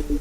Kia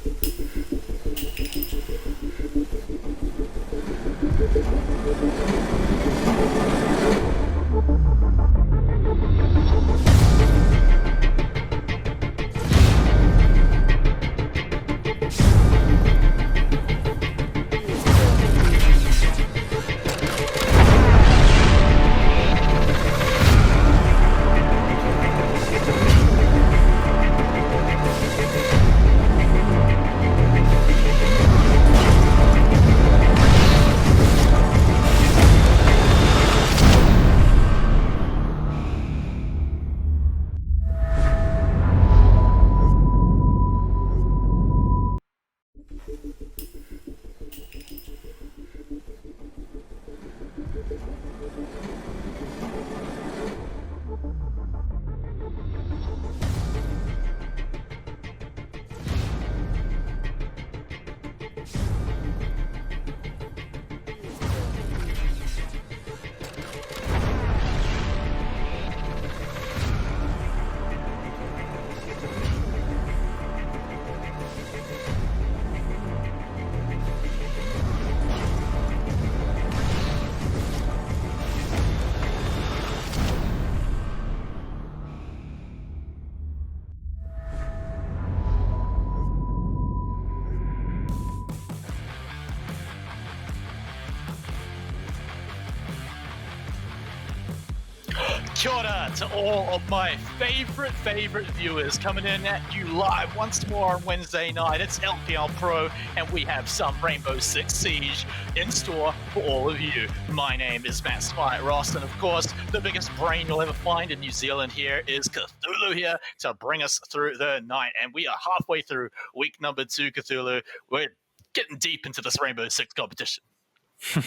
ora to all of my favorite viewers coming in at you live once more on Wednesday night. It's LPL Pro and we have some Rainbow Six Siege in store for all of you. My name is Matt Smite Ross, and of course the biggest brain you'll ever find in New Zealand here is Cthulhu here to bring us through the night. And we are halfway through week number 2, Cthulhu. We're getting deep into this Rainbow Six competition.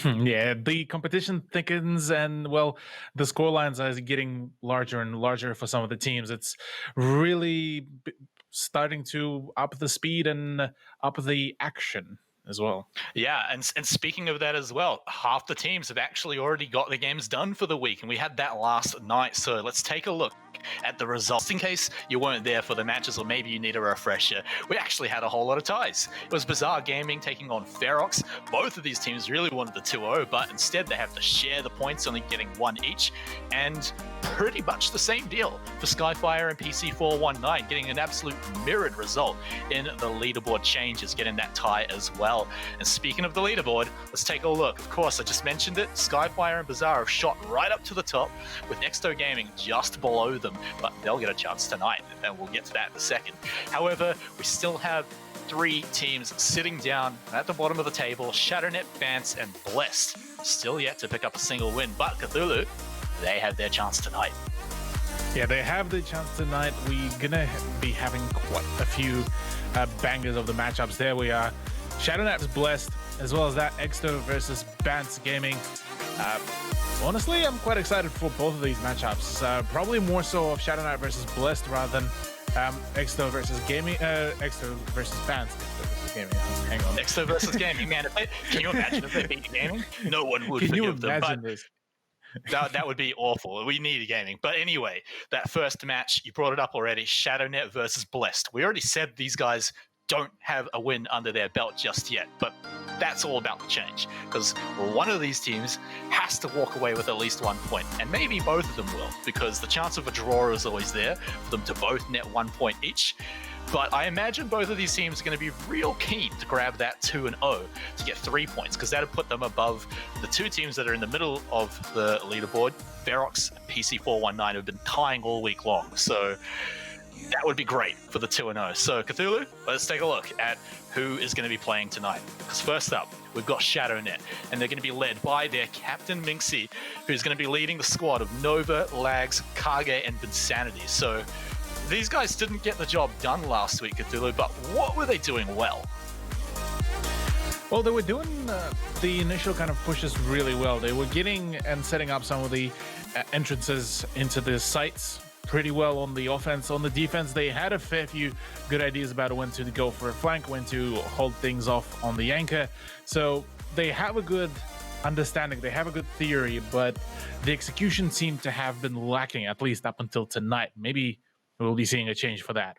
Yeah, the competition thickens, and well, the scorelines are getting larger and larger for some of the teams. It's really starting to up the speed and up the action as well. Yeah, and speaking of that as well, half the teams have actually already got their games done for the week, and we had that last night. So let's take a look at the results in case you weren't there for the matches, or maybe you need a refresher. We actually had a whole lot of ties. It was Bizarre Gaming taking on Ferox. Both of these teams really wanted the 2-0, but instead they have to share the points, only getting one each. And pretty much the same deal for Skyfire and PC419, getting an absolute mirrored result in the leaderboard changes, getting that tie as well. And speaking of the leaderboard, let's take a look. Of course, I just mentioned it. Skyfire and Bizarre have shot right up to the top, with Exto Gaming just below them, but they'll get a chance tonight, and we'll get to that in a second. However, we still have 3 teams sitting down at the bottom of the table: Shadownet, Vance, and Blessed, still yet to pick up a single win. But Cthulhu, they have their chance tonight. Yeah, they have the chance tonight. We're gonna be having quite a few bangers of the matchups. There we are. Shadownet is Blessed, as well as that Exto versus Vance Gaming. Honestly, I'm quite excited for both of these matchups. Probably more so of Shadownet versus Blessed rather than Exto versus Gaming. Exto versus Vance. Exto versus Gaming. Hang on. Exto versus Gaming, man. Can you imagine if they beat Gaming? No one would Can you forgive them. imagine But this? that would be awful. We need Gaming. But anyway, that first match, you brought it up already, Shadownet versus Blessed. We already said these guys don't have a win under their belt just yet, but that's all about to change, because one of these teams has to walk away with at least 1 point, and maybe both of them will, because the chance of a draw is always there for them to both net 1 point each. But I imagine both of these teams are going to be real keen to grab that 2-0 to get 3 points, because that'll put them above the 2 teams that are in the middle of the leaderboard. Ferox and PC419 have been tying all week long, so that would be great for the 2-0. So Cthulhu, let's take a look at who is going to be playing tonight. Because first up, we've got Shadownet, and they're going to be led by their captain Minxie, who's going to be leading the squad of Nova, Lags, Kage, and Insanity. So these guys didn't get the job done last week, Cthulhu, but what were they doing well? Well, they were doing the initial kind of pushes really well. They were getting and setting up some of the entrances into the sites pretty well on the offense. On the defense, they had a fair few good ideas about when to go for a flank, when to hold things off on the anchor. So they have a good understanding, they have a good theory, but the execution seemed to have been lacking, at least up until tonight. Maybe we'll be seeing a change for that.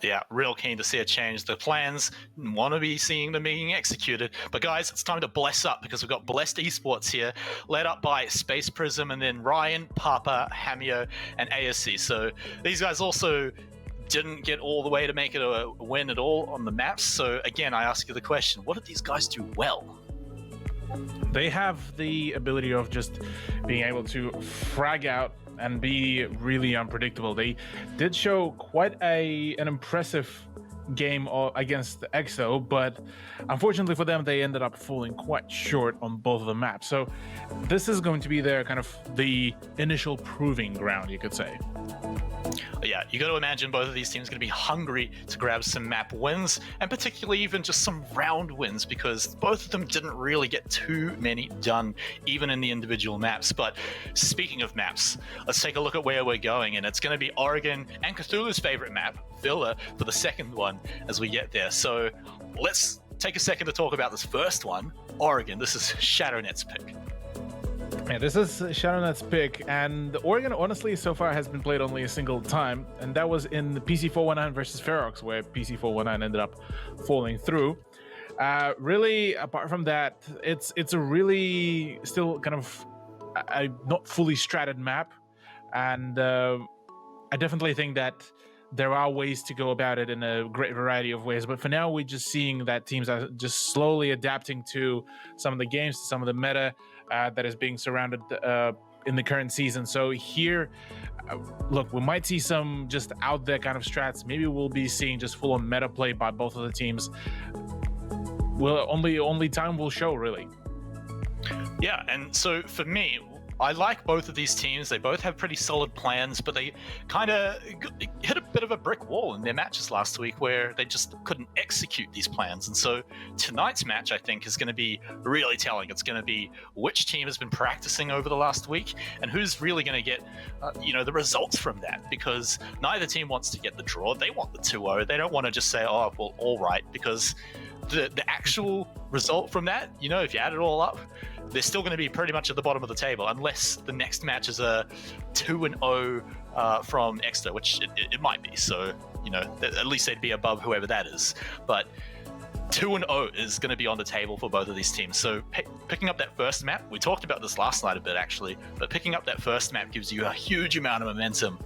Yeah, real keen to see a change. The plans, want to be seeing them being executed. But guys, it's time to bless up because we've got Blessed Esports here, led up by Space Prism and then Ryan, Papa, Hamio, and ASC. So these guys also didn't get all the way to make it a win at all on the maps. So again, I ask you the question, what did these guys do well? They have the ability of just being able to frag out and be really unpredictable. They did show quite an impressive game against EXO, but unfortunately for them, they ended up falling quite short on both of the maps. So this is going to be their kind of the initial proving ground, you could say. Yeah, you got to imagine both of these teams going to be hungry to grab some map wins, and particularly even just some round wins, because both of them didn't really get too many done, even in the individual maps. But speaking of maps, let's take a look at where we're going, and it's going to be Oregon and Cthulhu's favorite map, Villa, for the second one as we get there. So let's take a second to talk about this first one. Oregon, this is Shadownet's pick. Yeah, this is Shadownet's pick, and Oregon honestly so far has been played only a single time, and that was in the PC419 versus Ferox, where PC419 ended up falling through. Really, apart from that, it's a really still kind of a not fully stratted map, and I definitely think that there are ways to go about it in a great variety of ways, but for now we're just seeing that teams are just slowly adapting to some of the games, to some of the meta that is being surrounded in the current season. So here, look, we might see some just out there kind of strats. Maybe we'll be seeing just full-on meta play by both of the teams. Well, only time will show, really. Yeah, and so for me, I like both of these teams. They both have pretty solid plans, but they kind of hit a bit of a brick wall in their matches last week where they just couldn't execute these plans. And so tonight's match, I think, is going to be really telling. It's going to be which team has been practicing over the last week and who's really going to get, the results from that, because neither team wants to get the draw. They want the 2-0. They don't want to just say, oh, well, all right, because the actual result from that, if you add it all up, they're still going to be pretty much at the bottom of the table unless the next match is a 2-0 from Exeter, which it might be. So, at least they'd be above whoever that is. But 2-0 is going to be on the table for both of these teams. So picking up that first map, we talked about this last night a bit actually, but picking up that first map gives you a huge amount of momentum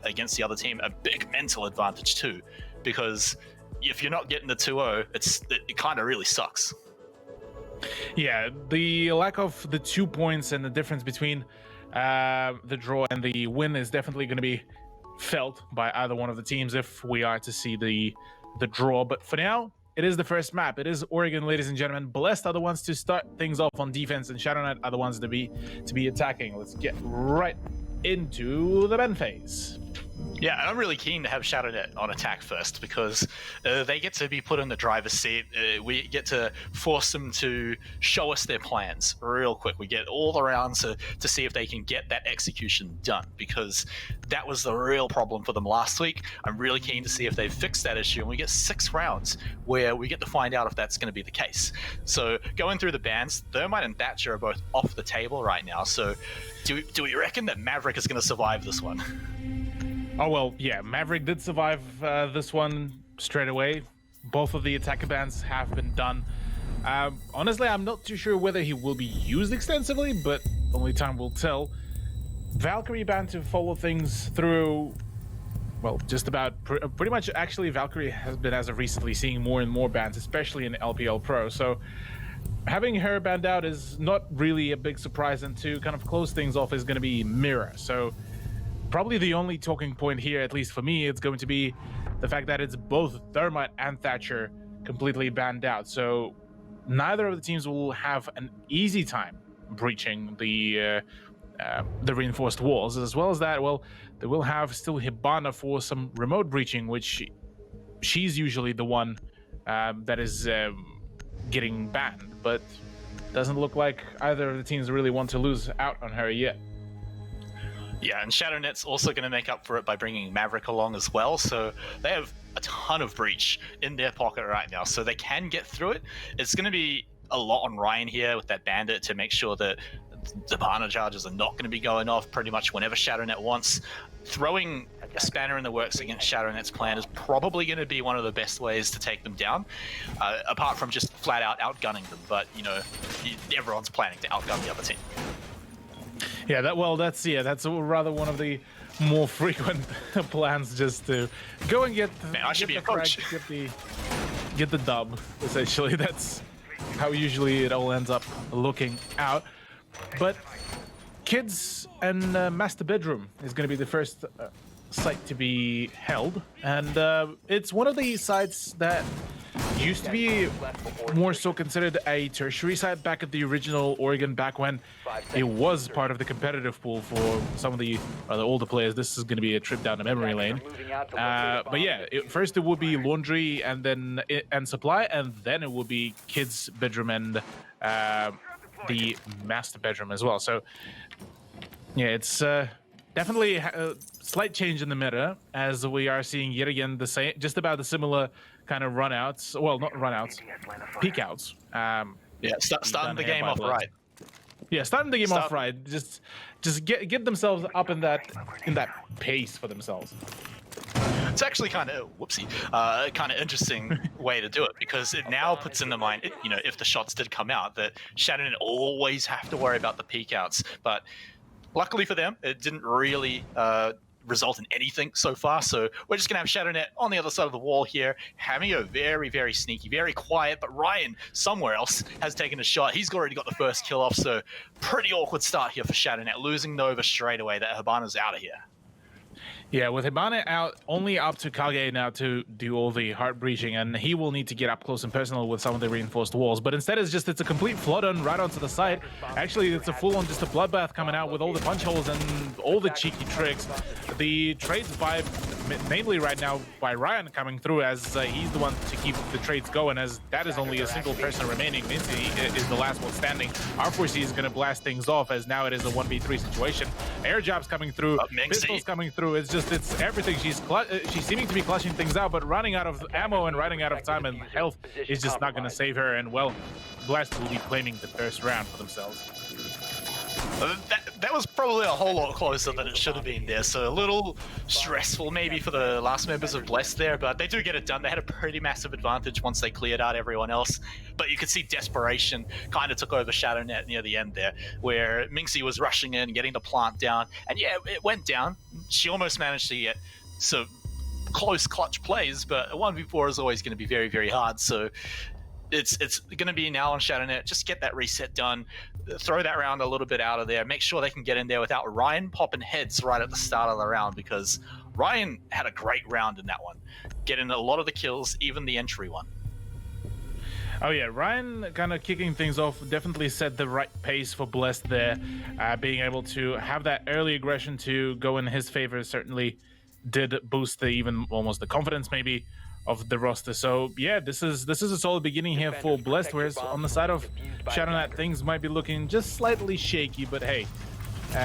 against the other team, a big mental advantage too, because if you're not getting the 2-0, it kind of really sucks. Yeah, the lack of the 2 points and the difference between the draw and the win is definitely going to be felt by either one of the teams if we are to see the draw. But for now, it is the first map. It is Oregon, ladies and gentlemen. Blessed are the ones to start things off on defense, and Shadownet are the ones to be attacking. Let's get right into the Ben phase. Yeah, and I'm really keen to have Shadownet on attack first because they get to be put in the driver's seat. We get to force them to show us their plans real quick. We get all the rounds to see if they can get that execution done, because that was the real problem for them last week. I'm really keen to see if they've fixed that issue, and we get 6 rounds where we get to find out if that's going to be the case. So going through the bans, Thermite and Thatcher are both off the table right now. So do we reckon that Maverick is going to survive this one? Oh, well, yeah, Maverick did survive this one straight away. Both of the attacker bans have been done. Honestly, I'm not too sure whether he will be used extensively, but only time will tell. Valkyrie ban to follow things through, well, just about pretty much. Actually, Valkyrie has been, as of recently, seeing more and more bans, especially in LPL Pro. So having her banned out is not really a big surprise, and to kind of close things off is going to be Mira. So probably the only talking point here, at least for me, it's going to be the fact that it's both Thermite and Thatcher completely banned out. So neither of the teams will have an easy time breaching the reinforced walls. As well as that, well, they will have still Hibana for some remote breaching, which she's usually the one that is getting banned. But doesn't look like either of the teams really want to lose out on her yet. Yeah, and Shadownet's also going to make up for it by bringing Maverick along as well. So they have a ton of breach in their pocket right now, so they can get through it. It's going to be a lot on Ryan here with that bandit to make sure that the partner charges are not going to be going off pretty much whenever Shadownet wants. throwing a spanner in the works against Shadownet's plan is probably going to be one of the best ways to take them down, apart from just flat out outgunning them. But, you know, everyone's planning to outgun the other team. Yeah, that's rather one of the more frequent plans, just to go and get the coach, get the dub. Essentially, that's how usually it all ends up looking out. But Kids and Master Bedroom is going to be the first site to be held, and it's one of the sites that used to be more so considered a tertiary site back at the original Oregon, back when it was part of the competitive pool for some of the older players. This is going to be a trip down the memory lane. But yeah, first it would be laundry and then supply, and then it would be kids' bedroom and the master bedroom as well. So yeah, it's definitely a slight change in the meta, as we are seeing yet again the same, just about the similar kind of runouts. Well, not runouts, peek outs. Yeah, starting the game off right. Yeah, starting the game off right. Just get themselves up in that pace for themselves. It's actually kind of interesting way to do it, because it now puts in the mind, you know, if the shots did come out, that Shadownet always have to worry about the peek outs. But luckily for them, it didn't really result in anything so far. So we're just gonna have Shadownet on the other side of the wall here, having a very, very sneaky, very quiet. But Ryan somewhere else has taken a shot. He's already got the first kill off. So pretty awkward start here for Shadownet, losing Nova straight away. That Hibana's out of here. Yeah, with Hibana out, only up to Kage now to do all the heart breaching, and he will need to get up close and personal with some of the reinforced walls. But instead, it's a complete flood on right onto the side. Actually, it's a full-on just a bloodbath coming out with all the punch holes and all the cheeky tricks. The trades by, mainly right now, by Ryan coming through, as he's the one to keep the trades going, as that is only a single person remaining. Mincy is the last one standing. R4C is going to blast things off, as now it is a 1v3 situation. Air jobs coming through, pistols coming through. It's everything. She's seeming to be clutching things out, but running out of ammo and running out of time and health is just not going to save her. And well, Blast will be claiming the first round for themselves. That was probably a whole lot closer than it should have been there, so a little stressful maybe for the last members of Blessed there, but they do get it done. They had a pretty massive advantage once they cleared out everyone else, but you could see desperation kind of took over Shadownet near the end there, where Minxie was rushing in, getting the plant down, and yeah, it went down. She almost managed to get some close clutch plays, but a 1v4 is always going to be very, very hard, so it's going to be now on Shadownet. Just get that reset done, throw that round a little bit out of there, make sure they can get in there without Ryan popping heads right at the start of the round, because Ryan had a great round in that one, getting a lot of the kills, even the entry one. Oh yeah, Ryan kind of kicking things off, definitely set the right pace for Blessed there. Being able to have that early aggression to go in his favor certainly did boost even almost the confidence maybe of the roster. So yeah, this is a solid beginning here for Blessed, whereas on the side of Shadownet, things might be looking just slightly shaky, but hey,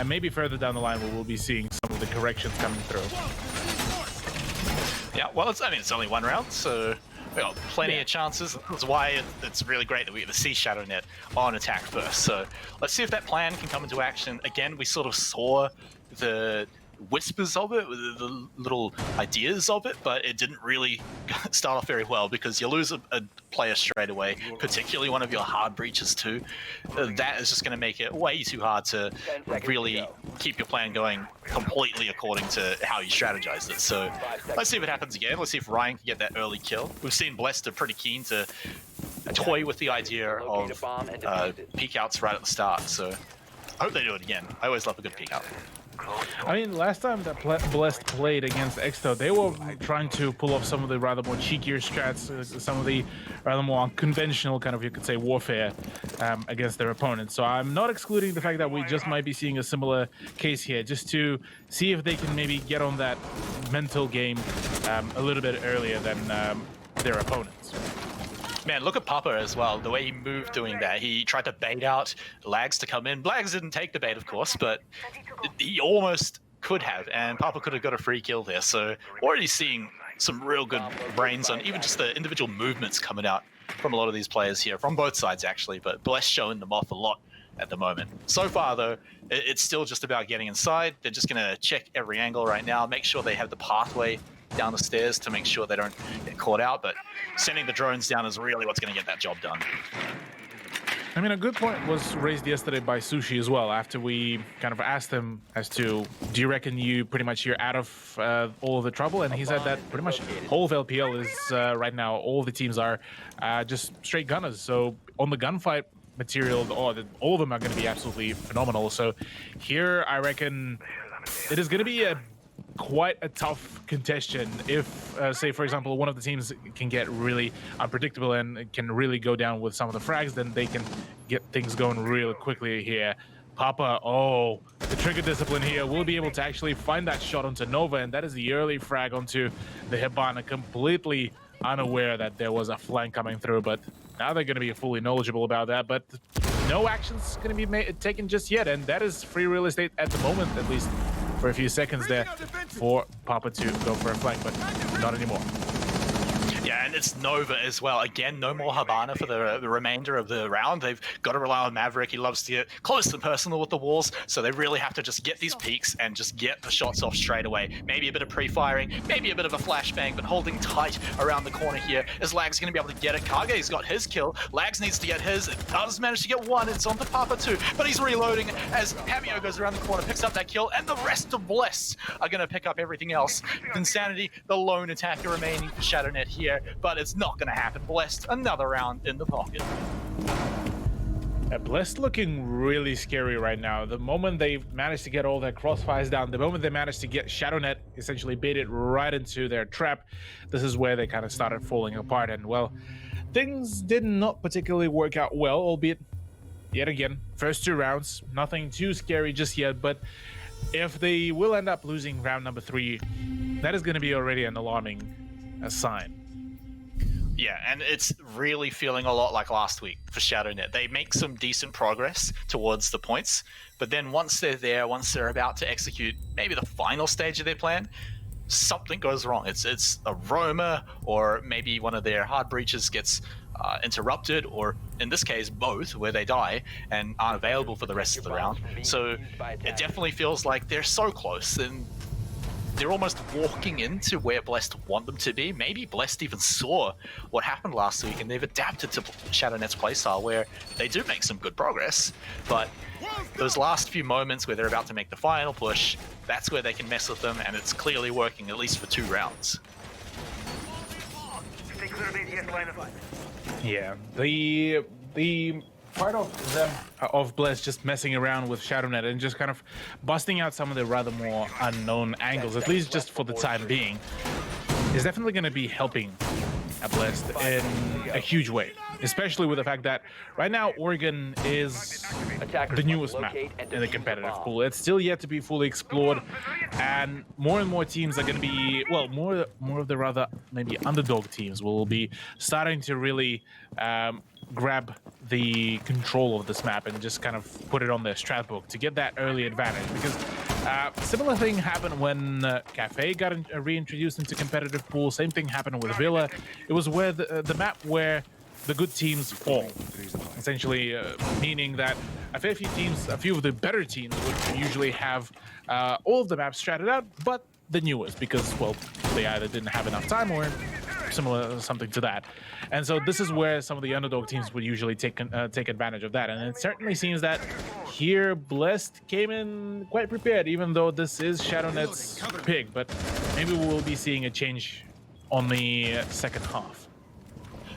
maybe further down the line we will be seeing some of the corrections coming through. Yeah, well, it's only one round, so we got plenty of chances. That's why it's really great that we get to see Shadownet on attack first. So let's see if that plan can come into action. Again, we sort of saw the whispers of it, the little ideas of it, but it didn't really start off very well, because you lose a player straight away, particularly one of your hard breaches too. That is just going to make it way too hard to really keep your plan going completely according to how you strategized it. So let's see what happens again. Let's see if Ryan can get that early kill. We've seen Blessed are pretty keen to toy with the idea of peek outs right at the start, so I hope they do it again. I always love a good peek out. I mean, last time that Blessed played against Exto, they were trying to pull off some of the rather more cheekier strats, some of the rather more unconventional kind of, you could say, warfare against their opponents. So I'm not excluding the fact that we just might be seeing a similar case here, just to see if they can maybe get on that mental game a little bit earlier than their opponents. Man, look at Papa as well. The way he moved doing that. He tried to bait out Lags to come in. Lags didn't take the bait, of course, but he almost could have, and Papa could have got a free kill there. So already seeing some real good brains on even just the individual movements coming out from a lot of these players here, from both sides actually, but Bless showing them off a lot at the moment. So far, though, it's still just about getting inside. They're just going to check every angle right now, make sure they have the pathway down the stairs to make sure they don't get caught out. But sending the drones down is really what's going to get that job done. I mean, a good point was raised yesterday by Sushi as well, after we kind of asked him as to, do you reckon you pretty much you're out of all of the trouble? And he said that pretty much whole of LPL is right now, all of the teams are just straight gunners. So on the gunfight material, all of them are going to be absolutely phenomenal. So here, I reckon it is going to be quite a tough contention if, say, for example, one of the teams can get really unpredictable and can really go down with some of the frags, then they can get things going really quickly here. Papa, oh, the trigger discipline here will be able to actually find that shot onto Nova, and that is the early frag onto the Hibana, completely unaware that there was a flank coming through, but now they're going to be fully knowledgeable about that, but no action's going to be taken just yet, and that is free real estate at the moment, at least for a few seconds there, for Papa to go for a flank, but not anymore. Yeah, and it's Nova as well. Again, no more Hibana for the remainder of the round. They've got to rely on Maverick. He loves to get close and personal with the walls, so they really have to just get these peaks and just get the shots off straight away. Maybe a bit of pre-firing, maybe a bit of a flashbang, but holding tight around the corner here as Lag's going to be able to get it. Kage's got his kill. Lags needs to get his. It does manage to get one. It's on to Papa too, but he's reloading as Hamio goes around the corner, picks up that kill, and the rest of Bless are going to pick up everything else. Insanity, the lone attacker remaining for Shadownet here, but it's not going to happen. Blessed, another round in the pocket. Blessed looking really scary right now. The moment they've managed to get all their crossfires down, the moment they managed to get Shadownet essentially baited right into their trap, this is where they kind of started falling apart. And well, things did not particularly work out well, albeit yet again, first 2 rounds, nothing too scary just yet, but if they will end up losing round number 3, that is going to be already an alarming sign. Yeah, and it's really feeling a lot like last week for Shadownet. They make some decent progress towards the points, but then once they're there, once they're about to execute maybe the final stage of their plan, something goes wrong. It's a roamer, or maybe one of their hard breaches gets interrupted, or in this case both, where they die and aren't available for the rest of the round. So it definitely feels like they're so close, and they're almost walking into where Blessed want them to be. Maybe Blessed even saw what happened last week and they've adapted to Shadownet's playstyle where they do make some good progress. But those last few moments where they're about to make the final push, that's where they can mess with them, and it's clearly working, at least for 2 rounds. Yeah, the part of them, of Bless just messing around with Shadownet and just kind of busting out some of the rather more unknown angles, at least just for the time being, is definitely going to be helping Blessed in a huge way, especially with the fact that right now Oregon is the newest map in the competitive pool. It's still yet to be fully explored, and more teams are going to be, well, more of the rather maybe underdog teams will be starting to really grab the control of this map and just kind of put it on their strat book to get that early advantage, because similar thing happened when Cafe got reintroduced into competitive pool. Same thing happened with Villa. It was where the map where the good teams fall, essentially, meaning that a fair few teams, a few of the better teams would usually have all of the maps stratted out, but the newest, because, well, they either didn't have enough time or similar something to that. And so this is where some of the underdog teams would usually take advantage of that, and it certainly seems that here Blessed came in quite prepared, even though this is Shadownet's pick, but maybe we will be seeing a change on the second half.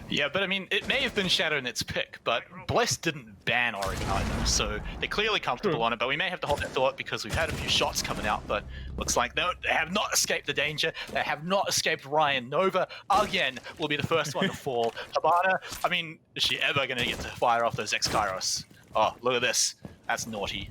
Yeah, but I mean, it may have been Shadownet's pick, but Blessed didn't ban Oregon either, so they're clearly comfortable on it, but we may have to hold that thought because we've had a few shots coming out, but looks like they have not escaped the danger. They have not escaped Ryan. Nova, again, will be the first one to fall. Hibana, I mean, is she ever going to get to fire off those X-Kairos? Oh, look at this. That's naughty.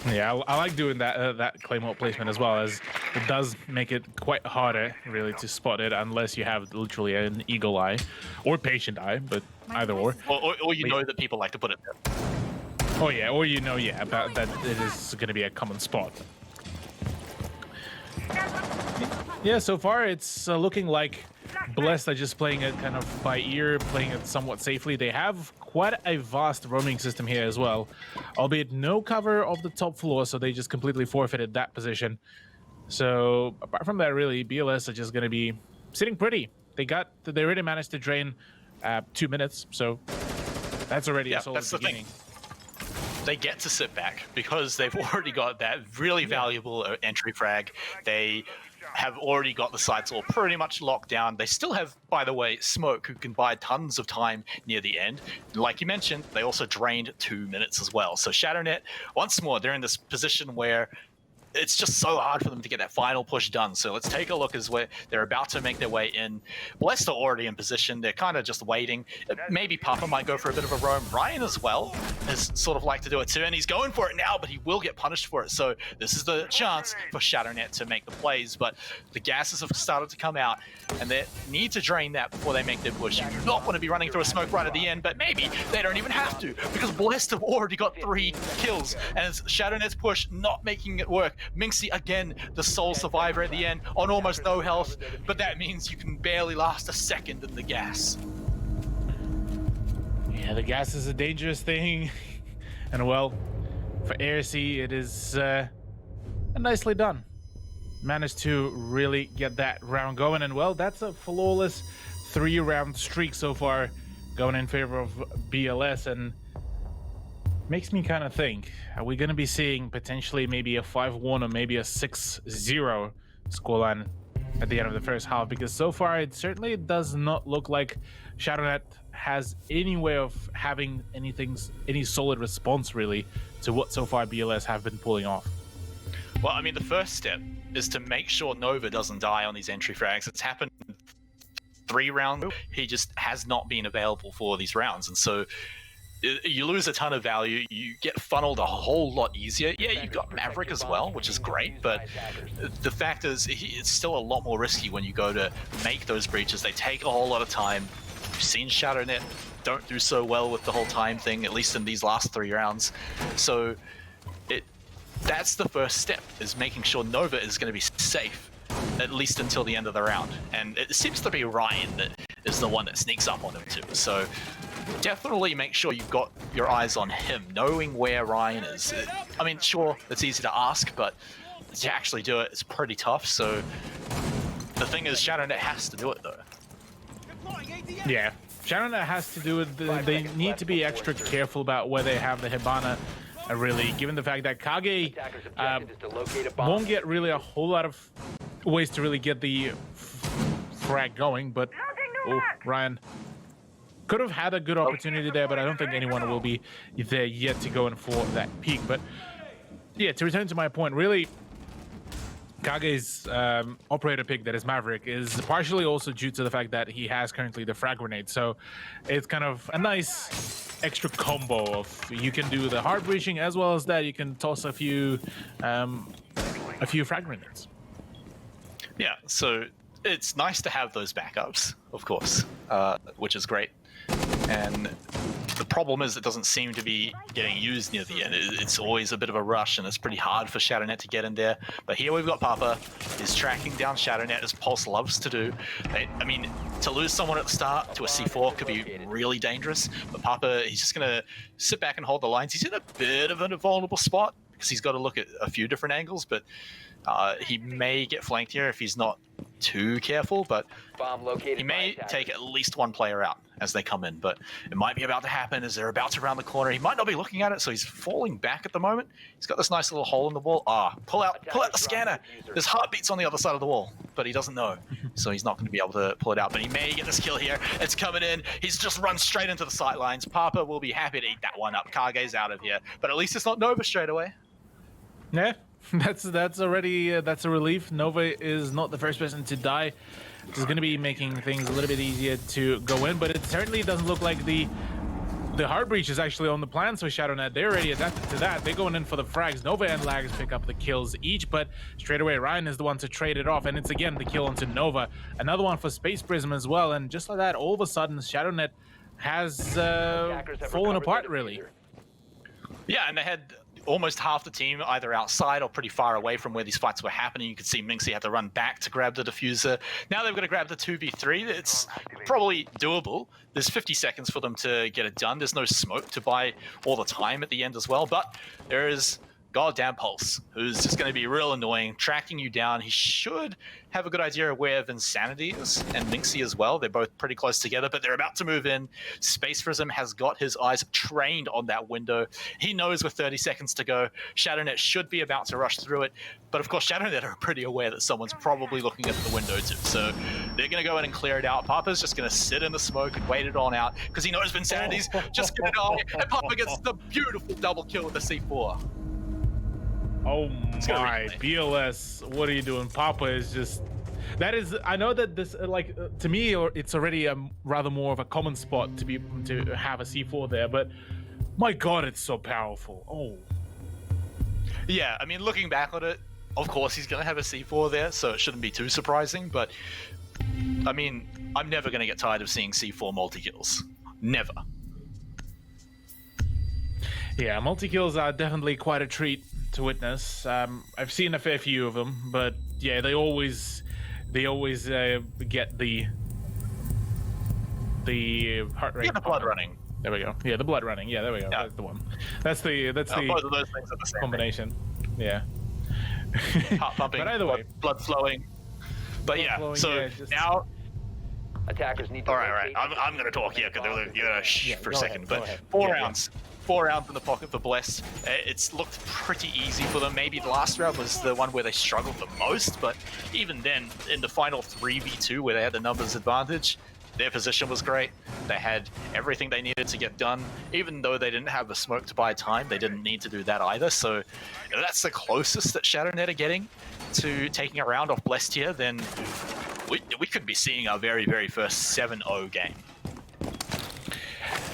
Yeah, I like doing that claymore placement as well, as it does make it quite harder, really, to spot it unless you have literally an eagle eye or patient eye, but either or. Or you know that people like to put it there. Oh yeah, or you know, yeah, about that it is going to be a common spot. Yeah, so far it's looking like Blessed are just playing it kind of by ear, playing it somewhat safely. They have quite a vast roaming system here as well, albeit no cover of the top floor, so they just completely forfeited that position. So apart from that, really, BLS are just going to be sitting pretty. They already managed to drain 2 minutes, so that's already a solid beginning. They get to sit back because they've already got that really valuable entry frag. They have already got the sites all pretty much locked down. They still have, by the way, Smoke, who can buy tons of time near the end. Like you mentioned, they also drained 2 minutes as well. So Shadownet, once more, they're in this position where it's just so hard for them to get that final push done. So let's take a look as where they're about to make their way in. Blessed are already in position. They're kind of just waiting. Maybe Papa might go for a bit of a roam. Ryan as well has sort of like to do it too, and he's going for it now, but he will get punished for it. So this is the chance for Shadownet to make the plays, but the gases have started to come out, and they need to drain that before they make their push. You do not want to be running through a smoke right at the end, but maybe they don't even have to, because Blessed have already got 3 kills, and it's Shadownet's push not making it work. Minxie, again, the sole survivor at the end on almost no health, but that means you can barely last a second in the gas. Yeah, the gas is a dangerous thing. And well, for ARC, it is nicely done. Managed to really get that round going, and well, that's a flawless 3-round streak so far going in favor of BLS, and makes me kind of think, are we going to be seeing potentially maybe a 5-1 or maybe a 6-0 scoreline at the end of the first half? Because so far it certainly does not look like Shadownet has any way of having any solid response really to what so far BLS have been pulling off. Well, I mean, the first step is to make sure Nova doesn't die on these entry frags. It's happened 3 rounds. He just has not been available for these rounds, and so you lose a ton of value. You get funneled a whole lot easier. Yeah, you've got Maverick as well, which is great, but the fact is it's still a lot more risky when you go to make those breaches. They take a whole lot of time. We've seen Shadownet don't do so well with the whole time thing, at least in these last 3 rounds. So that's the first step, is making sure Nova is going to be safe, at least until the end of the round. And it seems to be Ryan that is the one that sneaks up on him too. So definitely make sure you've got your eyes on him, knowing where Ryan is. I mean, sure, it's easy to ask, but to actually do it, it's pretty tough. So the thing is, Shadownet has to do it, though. Yeah, Shadownet has to do it. They need to be extra careful about where they have the Hibana, really, given the fact that Kage won't get really a whole lot of ways to really get the frag going, but Ryan could have had a good opportunity there, but I don't think anyone will be there yet to go in for that peak. But yeah, to return to my point, really, Kage's operator pick, that is Maverick, is partially also due to the fact that he has currently the frag grenade. So it's kind of a nice extra combo of, you can do the hard breaching as well as that you can toss a few frag grenades. Yeah, so it's nice to have those backups, of course, which is great. And the problem is it doesn't seem to be getting used near the end. It's always a bit of a rush, and it's pretty hard for Shadownet to get in there. But here we've got Papa. He's tracking down Shadownet, as Pulse loves to do. I mean, to lose someone at the start to a C4 could be really dangerous. But Papa, he's just going to sit back and hold the lines. He's in a bit of a vulnerable spot because he's got to look at a few different angles, but he may get flanked here if he's not too careful, but he may take at least 1 player out as they come in, but it might be about to happen as they're about to round the corner. He might not be looking at it, so he's falling back at the moment. He's got this nice little hole in the wall. Pull out the scanner. There's heartbeats on the other side of the wall, but he doesn't know, so he's not going to be able to pull it out, but he may get this kill here. It's coming in. He's just run straight into the sight lines. Papa will be happy to eat that one up. Kage's out of here, but at least it's not Nova straight away. Yeah, that's already that's a relief. Nova is not the first person to die. This is going to be making things a little bit easier to go in, but it certainly doesn't look like the hard breach is actually on the plan. So Shadownet, they're already adapted to that. They're going in for the frags. Nova and Lags pick up the kills each, but straight away Ryan is the one to trade it off, and it's again the kill onto Nova. Another one for Space Prism as well, and just like that, all of a sudden Shadownet has fallen apart really. Yeah, and they had almost half the team either outside or pretty far away from where these fights were happening. You could see Minxie had to run back to grab the diffuser. Now they've got to grab the 2v3. It's probably doable. There's 50 seconds for them to get it done. There's no smoke to buy all the time at the end as well, but there is goddamn Pulse, who's just going to be real annoying, tracking you down. He should have a good idea of where Vinsanity is, and Minxie as well. They're both pretty close together, but they're about to move in. Space Prism has got his eyes trained on that window. He knows with 30 seconds to go, Shadownet should be about to rush through it, but of course Shadownet are pretty aware that someone's probably looking at the window too, so they're going to go in and clear it out. Papa's just going to sit in the smoke and wait it on out, because he knows Vinsanity's just going to die, and Papa gets the beautiful double kill with the C4. Oh my, BLS, what are you doing? Papa is just, that is, I know that this, like, to me, it's already rather more of a common spot to have a C4 there, but my God, it's so powerful. Oh. Yeah, I mean, looking back on it, of course he's going to have a C4 there, so it shouldn't be too surprising, but, I mean, I'm never going to get tired of seeing C4 multi-kills. Never. Yeah, multi-kills are definitely quite a treat to witness. I've seen a fair few of them, but yeah, they always get the heart rate. Yeah, the blood running. There we go. Yeah, the blood running. Yeah, there we go. Yeah. That's the one. That's the both of those things are the same combination. Thing. Yeah. Heart pumping. But either way, blood flowing. But blood flowing, so yeah, now. Attackers need to. All right. I'm going to talk here because you're going to shh for a second. Ahead, but 4 rounds. 4 rounds in the pocket for Blessed. It's looked pretty easy for them. Maybe the last round was the one where they struggled the most, but even then, in the final 3v2 where they had the numbers advantage, their position was great. They had everything they needed to get done. Even though they didn't have the smoke to buy time, they didn't need to do that either. So that's the closest that Shadownet are getting to taking a round off Blessed here. Then we could be seeing our very, very first 7-0 game.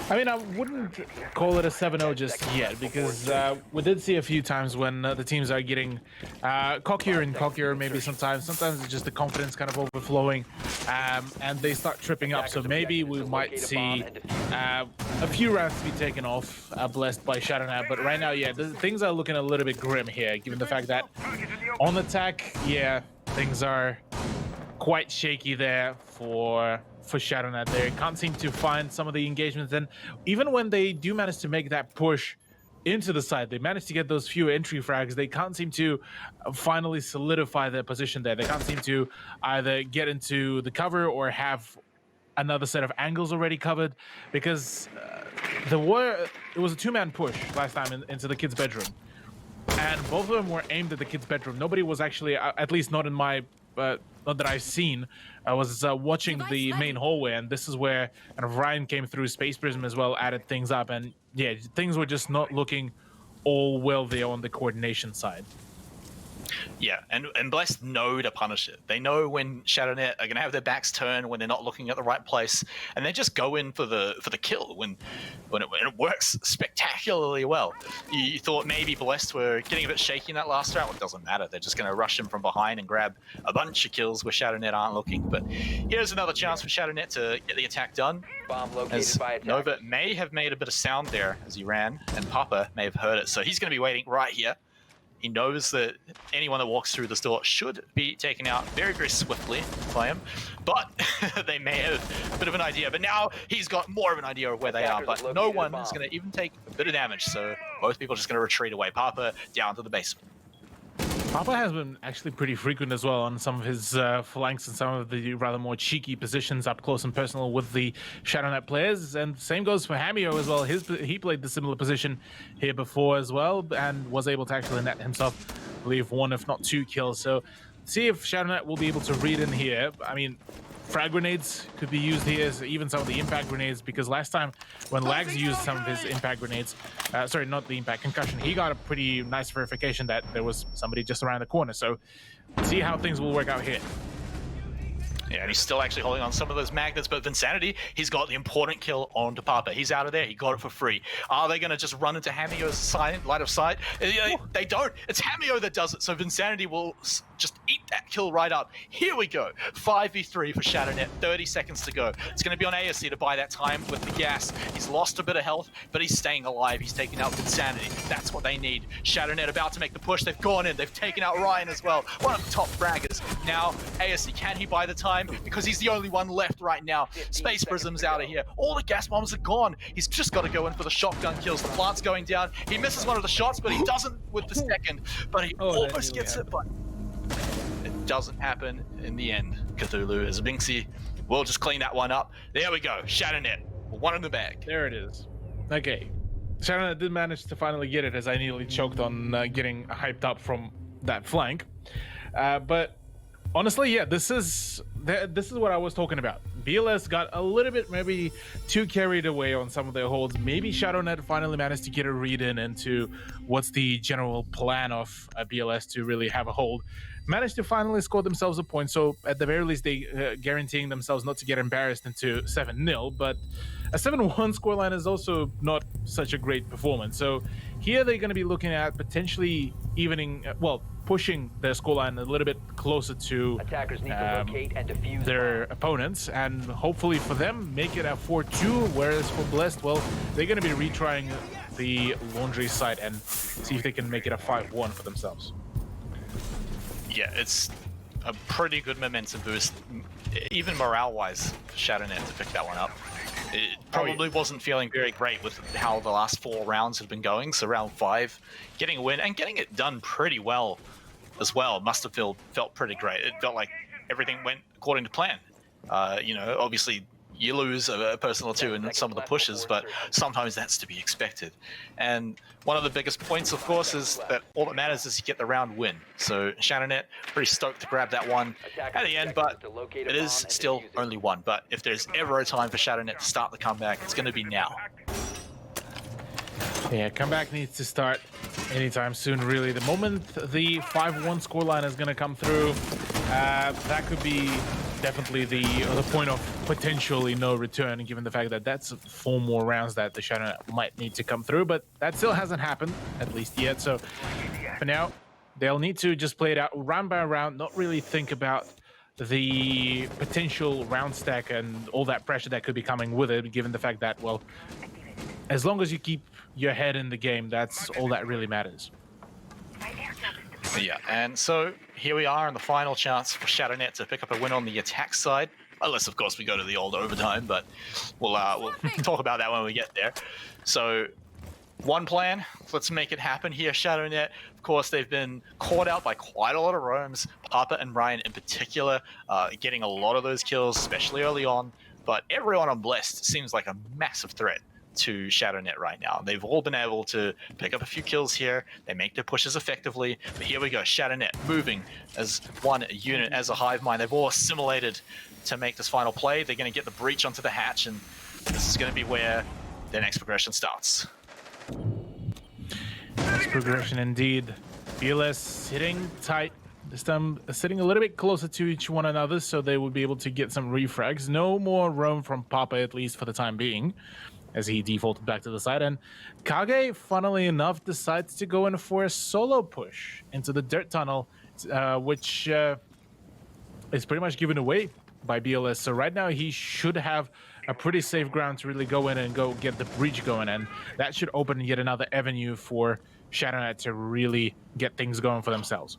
I mean, I wouldn't call it a 7-0 just yet, because we did see a few times when the teams are getting cockier and cockier, maybe sometimes it's just the confidence kind of overflowing, and they start tripping up. So maybe we might see a few rounds to be taken off, blessed by Shadownet. But right now, yeah, things are looking a little bit grim here, given the fact that on attack, yeah, things are quite shaky there for Shadownet. They can't seem to find some of the engagements, and even when they do manage to make that push into the side, they manage to get those few entry frags, they can't seem to finally solidify their position there. They can't seem to either get into the cover or have another set of angles already covered, because it was a 2-man push last time into the kid's bedroom, and both of them were aimed at the kid's bedroom. Nobody was actually, at least not in my not that I've seen. I was watching the main hallway, and this is where kind of Ryan came through. Space Prism as well added things up, and yeah, things were just not looking all well there on the coordination side. Yeah, and Blessed know to punish it. They know when Shadownet are going to have their backs turned, when they're not looking at the right place, and they just go in for the kill when it works spectacularly well. You thought maybe Blessed were getting a bit shaky in that last round. Well, it doesn't matter. They're just going to rush him from behind and grab a bunch of kills where Shadownet aren't looking. But here's another chance for Shadownet to get the attack done. Bomb located as by attack. Nova may have made a bit of sound there as he ran, and Papa may have heard it. So he's going to be waiting right here. He knows that anyone that walks through this door should be taken out very, very swiftly by him. But they may have a bit of an idea. But now he's got more of an idea of where they are. But no one is going to even take a bit of damage. So both people are just going to retreat away. Papa down to the basement. Papa has been actually pretty frequent as well on some of his flanks and some of the rather more cheeky positions up close and personal with the Shadownet players. And same goes for Hamio as well. He played the similar position here before as well and was able to actually net himself, I believe, 1 if not 2 kills. So see if Shadownet will be able to read in here. I mean, frag grenades could be used here, so even some of the impact grenades, because last time when Lags used some of his impact grenades, sorry, not the impact, concussion, he got a pretty nice verification that there was somebody just around the corner. So see how things will work out here. Yeah, and he's still actually holding on some of those magnets, but Vinsanity, he's got the important kill onto Papa. He's out of there. He got it for free. Are they going to just run into Hamio's line of sight? They don't. It's Hamio that does it, so Vinsanity will just eat that kill right up. Here we go. 5v3 for Shadownet. 30 seconds to go. It's going to be on ASC to buy that time with the gas. He's lost a bit of health, but he's staying alive. He's taking out Insanity. That's what they need. Shadownet about to make the push. They've gone in. They've taken out Ryan as well. One of the top fraggers. Now, ASC, can he buy the time? Because he's the only one left right now. Space Prism's out of here. All the gas bombs are gone. He's just got to go in for the shotgun kills. The plant's going down. He misses one of the shots, but he doesn't with the second. But he almost gets it, but it doesn't happen in the end. Cthulhu as Binksy will just clean that one up. There we go. Shadownet. One in the bag. There it is. Okay. Shadownet did manage to finally get it, as I nearly choked on getting hyped up from that flank. But honestly, yeah, this is what I was talking about. BLS got a little bit maybe too carried away on some of their holds. Maybe Shadownet finally managed to get a read into what's the general plan of BLS to really have a hold. Managed to finally score themselves a point, so at the very least they guaranteeing themselves not to get embarrassed into 7-0, but a 7-1 scoreline is also not such a great performance. So here they're going to be looking at potentially pushing their scoreline a little bit closer to Attackers need to locate and defuse their opponents, and hopefully for them make it a 4-2, whereas for Blessed, well, they're going to be retrying the laundry side and see if they can make it a 5-1 for themselves. Yeah, it's a pretty good momentum boost, even morale-wise, for Shadownet to pick that one up. It probably wasn't feeling very great with how the last 4 rounds had been going, so round 5, getting a win and getting it done pretty well as well must have felt pretty great. It felt like everything went according to plan. Obviously you lose a person or two in some of the pushes, but sometimes that's to be expected. And one of the biggest points, of course, is that all that matters is you get the round win. So Shadownet pretty stoked to grab that one at the end, but it is still only one. But if there's ever a time for Shadownet to start the comeback, it's going to be now. Yeah, comeback needs to start anytime soon, really. The moment the 5-1 scoreline is going to come through, that could be definitely the point of potentially no return, given the fact that that's 4 more rounds that the Shadownet might need to come through, but that still hasn't happened, at least yet. So for now, they'll need to just play it out round by round, not really think about the potential round stack and all that pressure that could be coming with it, given the fact that, well, as long as you keep your head in the game, that's all that really matters. Yeah, and so here we are in the final chance for Shadownet to pick up a win on the attack side. Unless, of course, we go to the old overtime, but we'll talk about that when we get there. So, one plan, let's make it happen here, Shadownet. Of course, they've been caught out by quite a lot of roams, Papa and Ryan in particular, getting a lot of those kills, especially early on. But everyone on Blessed seems like a massive threat to Shadownet right now. They've all been able to pick up a few kills here. They make their pushes effectively. But here we go, Shadownet moving as one unit, as a hive mind. They've all assimilated to make this final play. They're going to get the breach onto the hatch, and this is going to be where their next progression starts. Next progression indeed. BLS sitting tight. This time sitting a little bit closer to each one another, so they would be able to get some refrags. No more roam from Papa, at least for the time being, as he defaulted back to the side. And Kage, funnily enough, decides to go in for a solo push into the dirt tunnel, which is pretty much given away by BLS. So right now he should have a pretty safe ground to really go in and go get the breach going, and that should open yet another avenue for Shadownet to really get things going for themselves.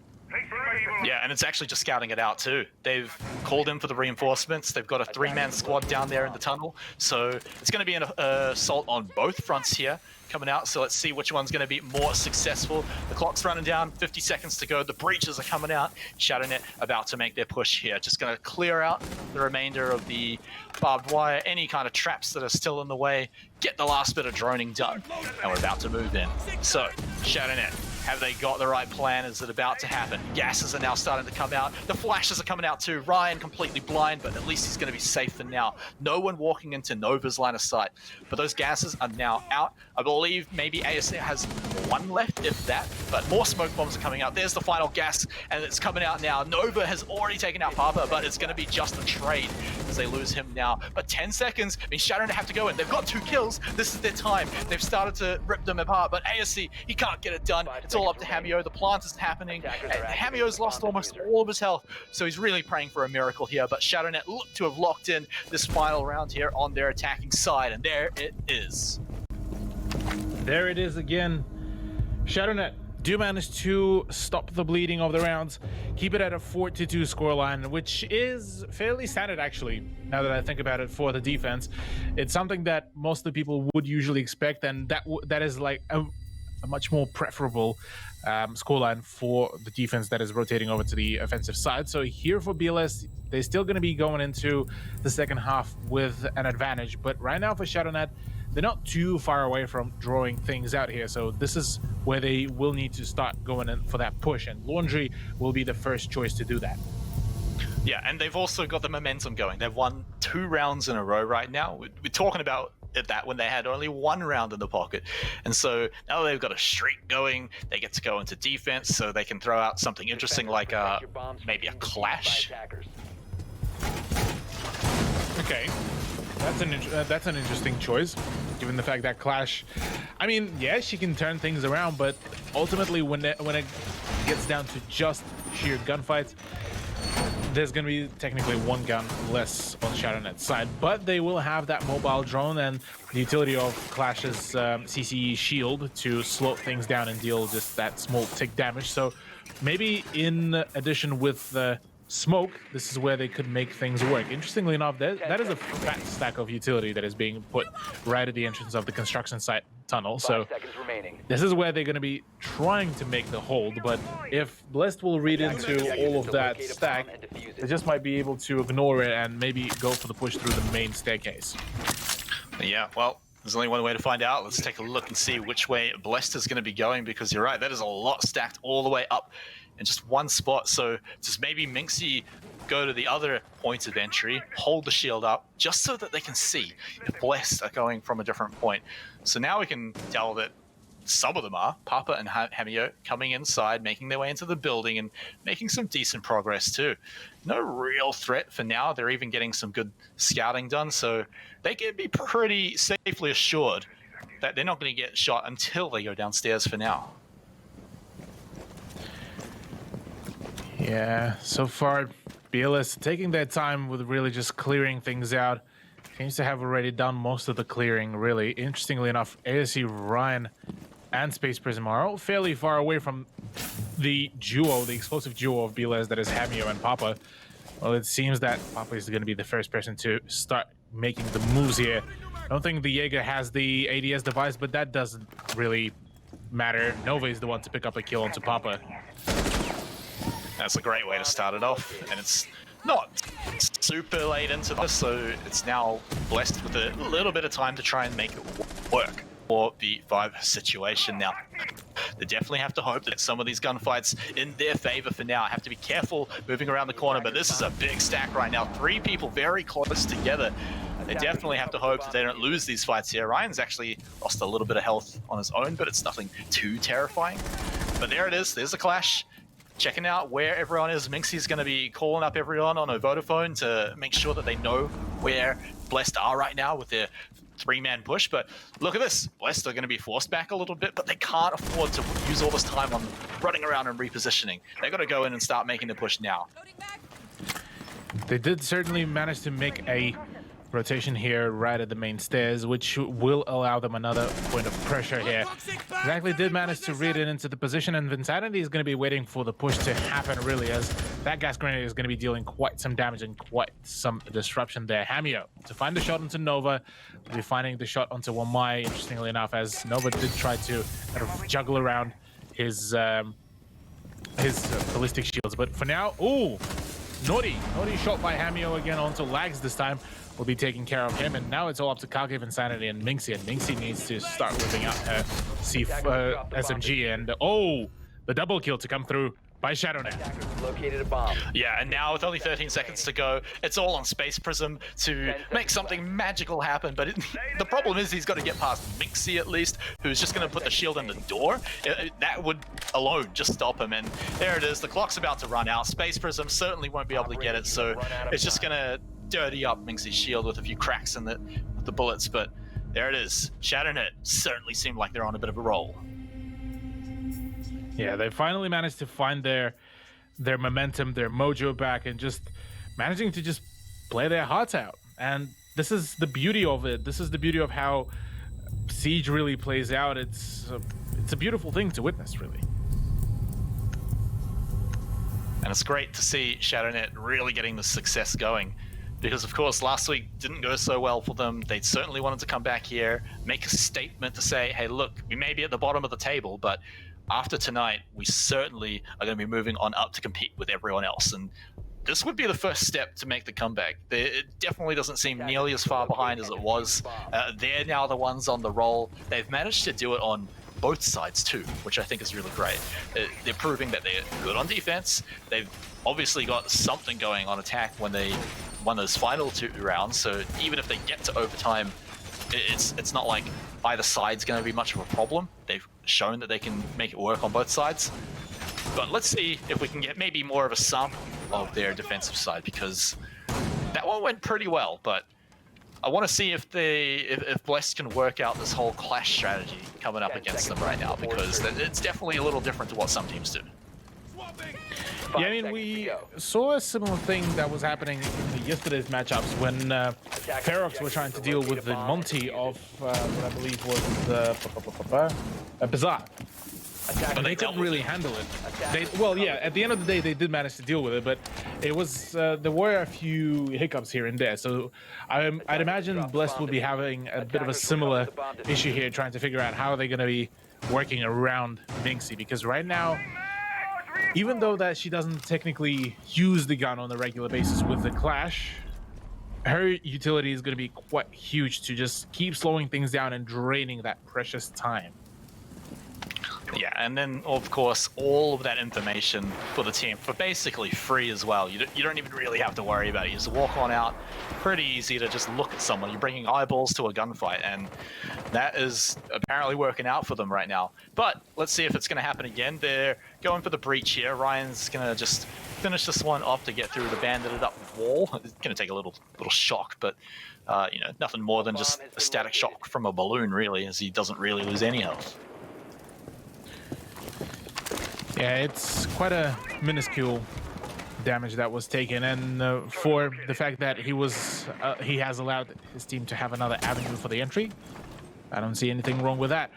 Yeah, and it's actually just scouting it out too. They've called in for the reinforcements. They've got a 3-man squad down there in the tunnel. So it's going to be an assault on both fronts here coming out. So let's see which one's going to be more successful. The clock's running down, 50 seconds to go. The breaches are coming out. Shadownet about to make their push here. Just going to clear out the remainder of the barbed wire, any kind of traps that are still in the way. Get the last bit of droning done. And we're about to move in. So, Shadownet, have they got the right plan? Is it about to happen? Gases are now starting to come out. The flashes are coming out too. Ryan completely blind, but at least he's going to be safe for now. No one walking into Nova's line of sight. But those gases are now out. I believe maybe ASC has 1 left, if that. But more smoke bombs are coming out. There's the final gas, and it's coming out now. Nova has already taken out Papa, but it's going to be just a trade as they lose him now. But 10 seconds means Shadownet have to go in. They've got 2 kills. This is their time. They've started to rip them apart, but ASC, he can't get it done. It's all up to Hamio. The plant is happening, and Hamio's lost almost all of his health, so he's really praying for a miracle here. But Shadownet look to have locked in this final round here on their attacking side, and there it is. There it is again. Shadownet do manage to stop the bleeding of the rounds, keep it at a 4-2 scoreline, which is fairly standard actually, now that I think about it, for the defense. It's something that most of the people would usually expect, and that is like a much more preferable scoreline for the defense that is rotating over to the offensive side. So here for BLS, they're still going to be going into the second half with an advantage, but right now for Shadownet, they're not too far away from drawing things out here, so this is where they will need to start going in for that push, and Laundry will be the first choice to do that. Yeah, and they've also got the momentum going. They've won 2 rounds in a row right now. We're talking about that when they had only 1 round in the pocket. And so now they've got a streak going, they get to go into defense, so they can throw out something interesting like maybe a clash. Okay. That's an interesting choice, given the fact that Clash, I mean, yeah, she can turn things around, but ultimately when it gets down to just sheer gunfights, there's going to be technically 1 gun less on Shadownet's side, but they will have that mobile drone and the utility of Clash's CCE shield to slow things down and deal just that small tick damage. So maybe in addition with the smoke, this is where they could make things work. Interestingly enough, that is a fat stack of utility that is being put right at the entrance of the construction site tunnel. So this is where they're going to be trying to make the hold, but if Blessed will read into all of that stack, they just might be able to ignore it and maybe go for the push through the main staircase. Yeah, well, there's only one way to find out. Let's take a look and see which way Blessed is going to be going, because you're right, that is a lot stacked all the way up in just 1 spot. So just maybe Minxie go to the other point of entry, hold the shield up, just so that they can see if Blessed are going from a different point. So now we can tell that some of them are, Papa and Hamio, coming inside, making their way into the building and making some decent progress too. No real threat for now. They're even getting some good scouting done, so they can be pretty safely assured that they're not going to get shot until they go downstairs for now. Yeah, so far, BLS taking their time with really just clearing things out. Seems to have already done most of the clearing, really. Interestingly enough, ASC, Ryan, and Space Prism are all fairly far away from the duo, the explosive duo of BLS that is Hamio and Papa. Well, it seems that Papa is going to be the first person to start making the moves here. I don't think the Jaeger has the ADS device, but that doesn't really matter. Nova is the one to pick up a kill onto Papa. That's a great way to start it off, and it's not super late into this, so it's now Blessed with a little bit of time to try and make it work for the 5 situation. Now, they definitely have to hope that some of these gunfights in their favor for now. Have to be careful moving around the corner, but this is a big stack right now. 3 people very close together. They definitely have to hope that they don't lose these fights here. Ryan's actually lost a little bit of health on his own, but it's nothing too terrifying. But there it is, there's a clash. Checking out where everyone is. Minxie's going to be calling up everyone on a Vodafone to make sure that they know where Blessed are right now with their 3-man push. But look at this. Blessed are going to be forced back a little bit, but they can't afford to use all this time on running around and repositioning. They've got to go in and start making the push now. They did certainly manage to make a rotation here right at the main stairs, which will allow them another point of pressure here. Exactly did manage to read it into the position, and Vinsanity is going to be waiting for the push to happen, really, as that gas grenade is going to be dealing quite some damage and quite some disruption there. Hamio to find the shot onto Nova, will be finding the shot onto Wamai, interestingly enough, as Nova did try to kind of juggle around his ballistic shields. But for now, ooh, naughty shot by Hamio again onto Lags this time. Will be taking care of him, and now it's all up to Kage, Insanity, and Minxie. And Minxie needs to start whipping out her SMG, and the double kill to come through by Shadownet. Located a bomb. Yeah, and now with only 13 seconds to go, it's all on Space Prism to make something magical happen. But the problem is he's got to get past Minxie at least, who's just going to put the shield in the door. That would alone just stop him. And there it is. The clock's about to run out. Space Prism certainly won't be able to get it, so it's just going to dirty up Minxie's shield with a few cracks in the bullets. But there it is. Shadownet certainly seem like they're on a bit of a roll. Yeah, they finally managed to find their momentum, their mojo back, and just managing to just play their hearts out. And this is the beauty of it. This is the beauty of how Siege really plays out. It's a beautiful thing to witness, really. And it's great to see Shadownet really getting the success going. Because, of course, last week didn't go so well for them. They certainly wanted to come back here, make a statement to say, hey, look, we may be at the bottom of the table, but after tonight, we certainly are going to be moving on up to compete with everyone else. And this would be the first step to make the comeback. It definitely doesn't seem nearly as far behind as it was. They're now the ones on the roll. They've managed to do it on both sides too, which I think is really great. They're proving that they're good on defense. They've obviously got something going on attack when they won those final 2 rounds, so even if they get to overtime, it's not like either side's going to be much of a problem. They've shown that they can make it work on both sides. But let's see if we can get maybe more of a sample of their defensive side, because that one went pretty well, but I want to see if Blessed can work out this whole clash strategy coming up against them right now, because it's definitely a little different to what some teams do. Yeah, I mean, we saw a similar thing that was happening in yesterday's matchups when Ferox were trying to deal with the Monty of what I believe was Bizarre. But they couldn't really handle it. Well, yeah, at the end of the day, they did manage to deal with it, but it was there were a few hiccups here and there. So I'd imagine Blessed will be having a bit of a similar issue here, trying to figure out how they're going to be working around Minxie, because right now, even though that she doesn't technically use the gun on a regular basis with the Clash, her utility is going to be quite huge to just keep slowing things down and draining that precious time. Yeah, and then, of course, all of that information for the team for basically free as well. You don't even really have to worry about it. You just walk on out. Pretty easy to just look at someone. You're bringing eyeballs to a gunfight, and that is apparently working out for them right now. But let's see if it's going to happen again. They're going for the breach here. Ryan's going to just finish this one off to get through the banded up wall. It's going to take a little shock, but you know, nothing more than just a static shock from a balloon, really, as he doesn't really lose any health. Yeah, it's quite a minuscule damage that was taken, and for the fact that he has allowed his team to have another avenue for the entry, I don't see anything wrong with that.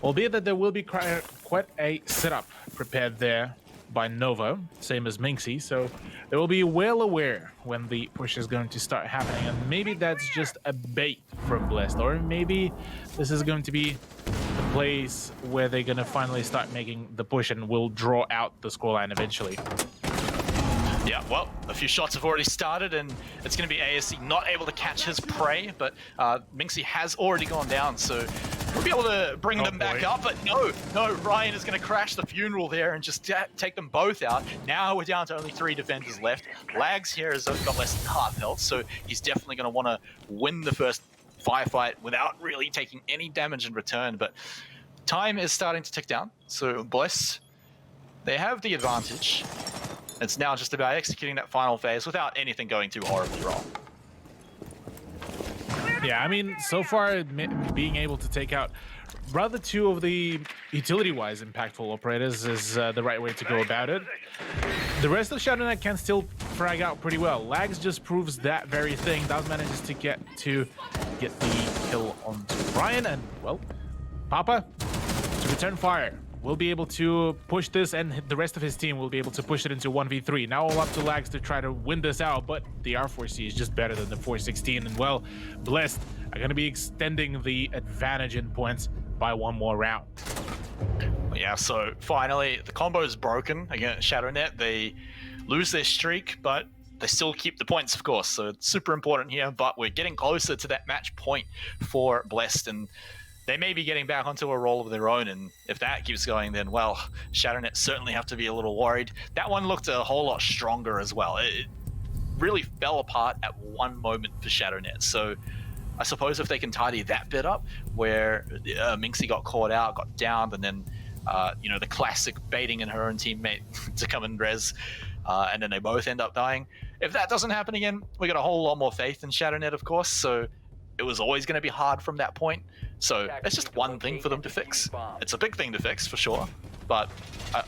Albeit that there will be quite a setup prepared there by Nova, same as Minxie, so they will be well aware when the push is going to start happening, and maybe that's just a bait from Blessed, or maybe this is going to be the place where they're going to finally start making the push and will draw out the scoreline eventually. Yeah, well, a few shots have already started, and it's going to be ASC not able to catch his prey, but Minxie has already gone down, so we'll be able to bring them back up, but no, Ryan is going to crash the funeral there and just take them both out. Now we're down to only 3 defenders left. Lags here has got less than half health, so he's definitely going to want to win the first firefight without really taking any damage in return, but time is starting to tick down, so Bless, they have the advantage. It's now just about executing that final phase without anything going too horribly wrong. Yeah, I mean, so far, being able to take out rather 2 of the utility-wise impactful operators is the right way to go about it. The rest of Shadownet can still frag out pretty well. Lags just proves that very thing. Does manages to get the kill onto Ryan, and, well, Papa, to return fire. Will be able to push this, and the rest of his team will be able to push it into 1v3. Now all up to Lags to try to win this out, but the R4C is just better than the 416, and well, Blessed are going to be extending the advantage in points by 1 more round. Yeah, so finally, the combo is broken against Shadownet. They lose their streak, but they still keep the points, of course, so it's super important here, but we're getting closer to that match point for Blessed, and they may be getting back onto a roll of their own, and if that keeps going, then, well, Shadownet certainly have to be a little worried. That one looked a whole lot stronger as well. It really fell apart at one moment for Shadownet, so I suppose if they can tidy that bit up, where Minxie got caught out, got downed, and then, you know, the classic baiting in her own teammate to come and res, and then they both end up dying. If that doesn't happen again, we got a whole lot more faith in Shadownet, of course, so it was always going to be hard from that point. So it's just one thing for them to fix. It's a big thing to fix, for sure. but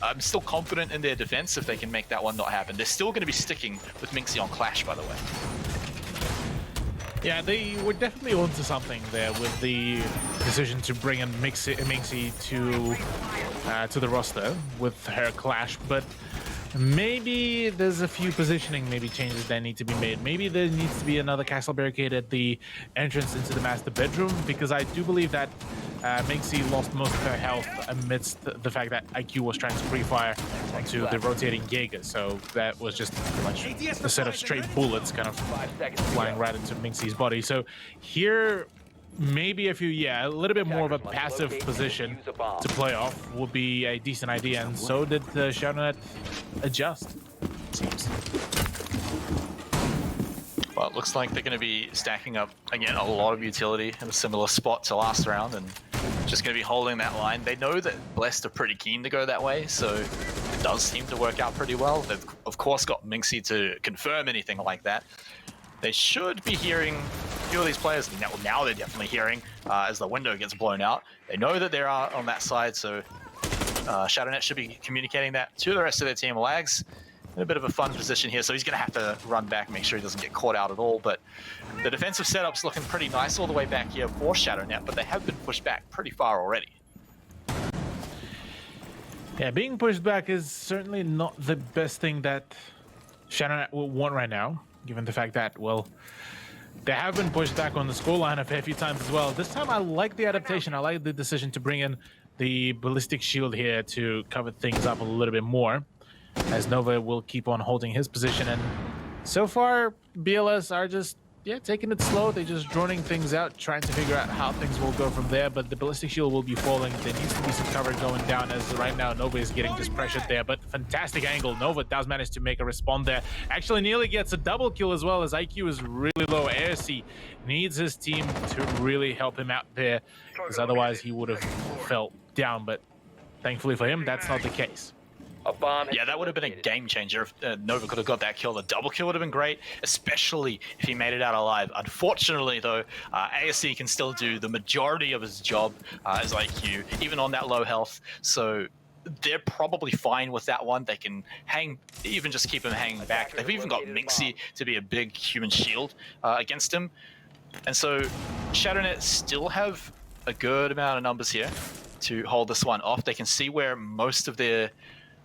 I'm still confident in their defense if they can make that one not happen. They're still going to be sticking with Minxie on Clash, by the way. Yeah, they were definitely onto something there with the decision to bring in Minxie to the roster with her Clash, but maybe there's a few positioning changes that need to be made. Maybe there needs to be another castle barricade at the entrance into the master bedroom, because I do believe that Minxie lost most of her health amidst the fact that IQ was trying to pre-fire onto the rotating Jaeger. So that was just pretty much a set of straight bullets kind of flying right into Minxie's body. So here, maybe a little bit more of a passive position to play off would be a decent idea, and so did the Shadownet adjust, it seems. Well, it looks like they're going to be stacking up, again, a lot of utility in a similar spot to last round, and just going to be holding that line. They know that Blessed are pretty keen to go that way, so it does seem to work out pretty well. They've, of course, got Minxie to confirm anything like that. They should be hearing a few of these players. Now they're definitely hearing as the window gets blown out. They know that they are on that side, so Shadownet should be communicating that to the rest of their team. Lags in a bit of a fun position here, so he's going to have to run back, make sure he doesn't get caught out at all. But the defensive setup's looking pretty nice all the way back here for Shadownet, but they have been pushed back pretty far already. Yeah, being pushed back is certainly not the best thing that Shadownet will want right now, given the fact that, well, they have been pushed back on the scoreline a fair few times as well. This time I like the adaptation. I like the decision to bring in the ballistic shield here to cover things up a little bit more, as Nova will keep on holding his position. And so far, BLS are just, taking it slow. They're just droning things out, trying to figure out how things will go from there. But the ballistic shield will be falling. There needs to be some cover going down, as right now Nova is getting just pressured there. But fantastic angle. Nova does manage to make a respawn there. Actually nearly gets a double kill as well, as IQ is really low. ARC needs his team to really help him out there, because otherwise he would have fell down. But thankfully for him, that's not the case. Yeah, that would have been a game changer if Nova could have got that kill. The double kill would have been great, especially if he made it out alive. Unfortunately, though, ASC can still do the majority of his job as IQ, even on that low health. So they're probably fine with that one. They can hang, even just keep him hanging back. They've even got Minxie to be a big human shield against him. And so Shadownet still have a good amount of numbers here to hold this one off. They can see where most of their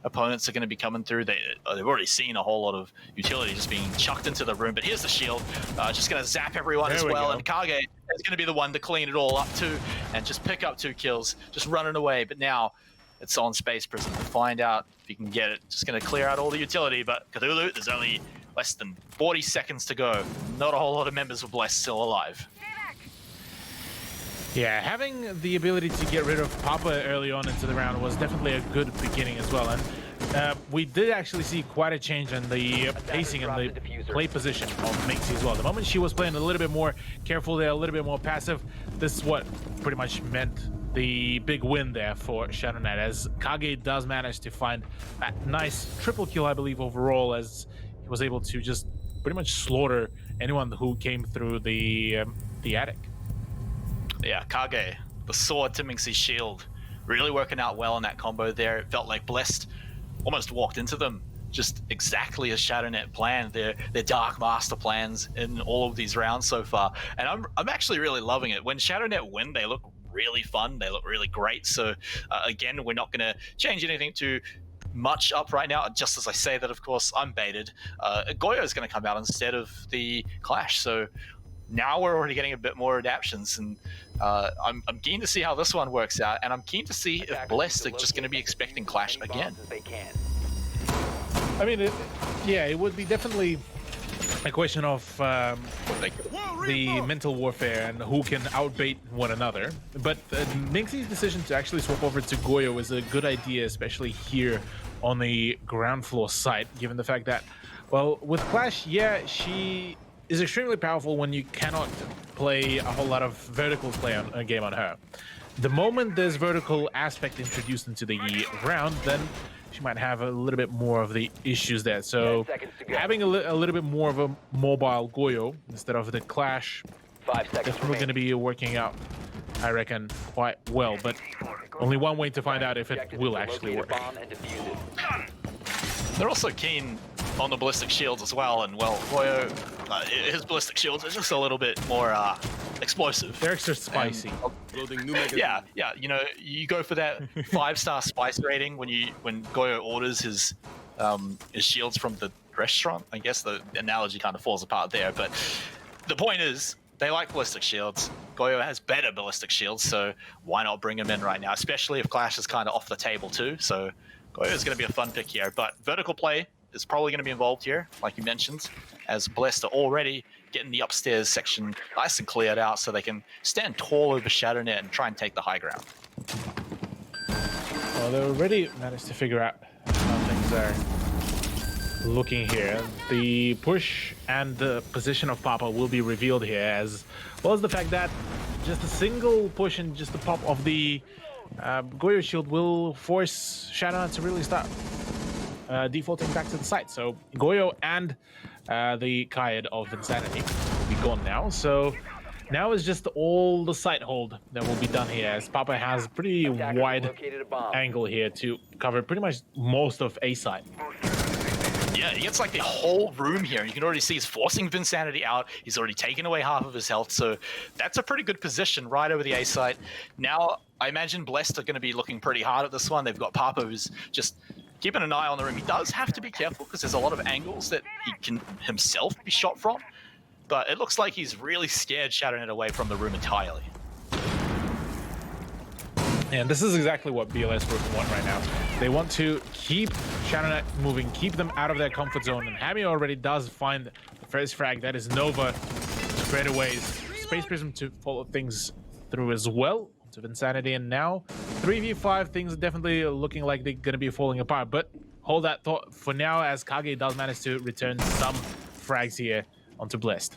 opponents are going to be coming through. They've already seen a whole lot of utility just being chucked into the room, but here's the shield, just going to zap everyone as well, and Kage is going to be the one to clean it all up too, and just pick up 2 kills, just running away. But now it's on Space Prison to find out if you can get it. Just going to clear out all the utility, but Cthulhu, there's only less than 40 seconds to go. Not a whole lot of members of Blessed still alive. Yeah, having the ability to get rid of Papa early on into the round was definitely a good beginning as well. And we did actually see quite a change in the pacing and the play position of Minxie as well. The moment she was playing a little bit more careful there, a little bit more passive, this is what pretty much meant the big win there for Shadownet, as Kage does manage to find that nice triple kill, I believe, overall, as he was able to just pretty much slaughter anyone who came through the attic. Yeah, Kage, the sword to Minxie's shield, really working out well in that combo there. It felt like Blessed almost walked into them just exactly as Shadownet planned, their dark master plans in all of these rounds so far. And I'm actually really loving it. When Shadownet win, they look really fun, they look really great. So again, we're not going to change anything too much up right now. Just as I say that, of course, I'm baited. Goyo is going to come out instead of the Clash, so now we're already getting a bit more adaptions, and I'm keen to see how this one works out, and I'm keen to see if Blessed are just going to be expecting Clash again. I mean, it would be definitely a question of the mental warfare and who can outbait one another. But Minxie's decision to actually swap over to Goyo is a good idea, especially here on the ground floor site, given the fact that, well, with Clash, yeah, she is extremely powerful when you cannot play a whole lot of vertical play on a game on her. The moment there's vertical aspect introduced into the round, then she might have a little bit more of the issues there. So having a little bit more of a mobile Goyo instead of the Clash, definitely going to be working out, I reckon, quite well. But Only one way to find out if it will actually work. They're also keen on the ballistic shields as well, and well, Goyo, his ballistic shields are just a little bit more explosive. They're extra spicy. Yeah, you know, you go for that 5-star spice rating when Goyo orders his shields from the restaurant. I guess the analogy kind of falls apart there, but the point is they like ballistic shields. Goyo has better ballistic shields, so why not bring him in right now, especially if Clash is kind of off the table too. So Goyo is going to be a fun pick here, but vertical play is probably going to be involved here, like you mentioned, as Blessed are already getting the upstairs section nice and cleared out so they can stand tall over Shadownet and try and take the high ground. Well, they already managed to figure out how things are looking here. The push and the position of Papa will be revealed here, as well as the fact that just a single push and just the pop of the Goyo shield will force Shadownet to really start defaulting back to the site. So Goyo and the Kaid of Insanity will be gone now. So now is just all the site hold that will be done here, as Papa has pretty wide angle here to cover pretty much most of A site. Yeah, he gets like the whole room here. You can already see he's forcing Vinsanity out. He's already taken away half of his health, so that's a pretty good position right over the A site. Now, I imagine Blessed are going to be looking pretty hard at this one. They've got Papa who's just keeping an eye on the room. He does have to be careful because there's a lot of angles that he can himself be shot from, but it looks like he's really scared Shadownet away from the room entirely. And this is exactly what BLS Group want right now. They want to keep Shadownet moving, keep them out of their comfort zone. And Hammy already does find the first frag. That is Nova straight away. Space Prism to follow things through as well. To Insanity, and now 3v5, things are definitely looking like they're going to be falling apart. But hold that thought for now, as Kage does manage to return some frags here onto Blessed.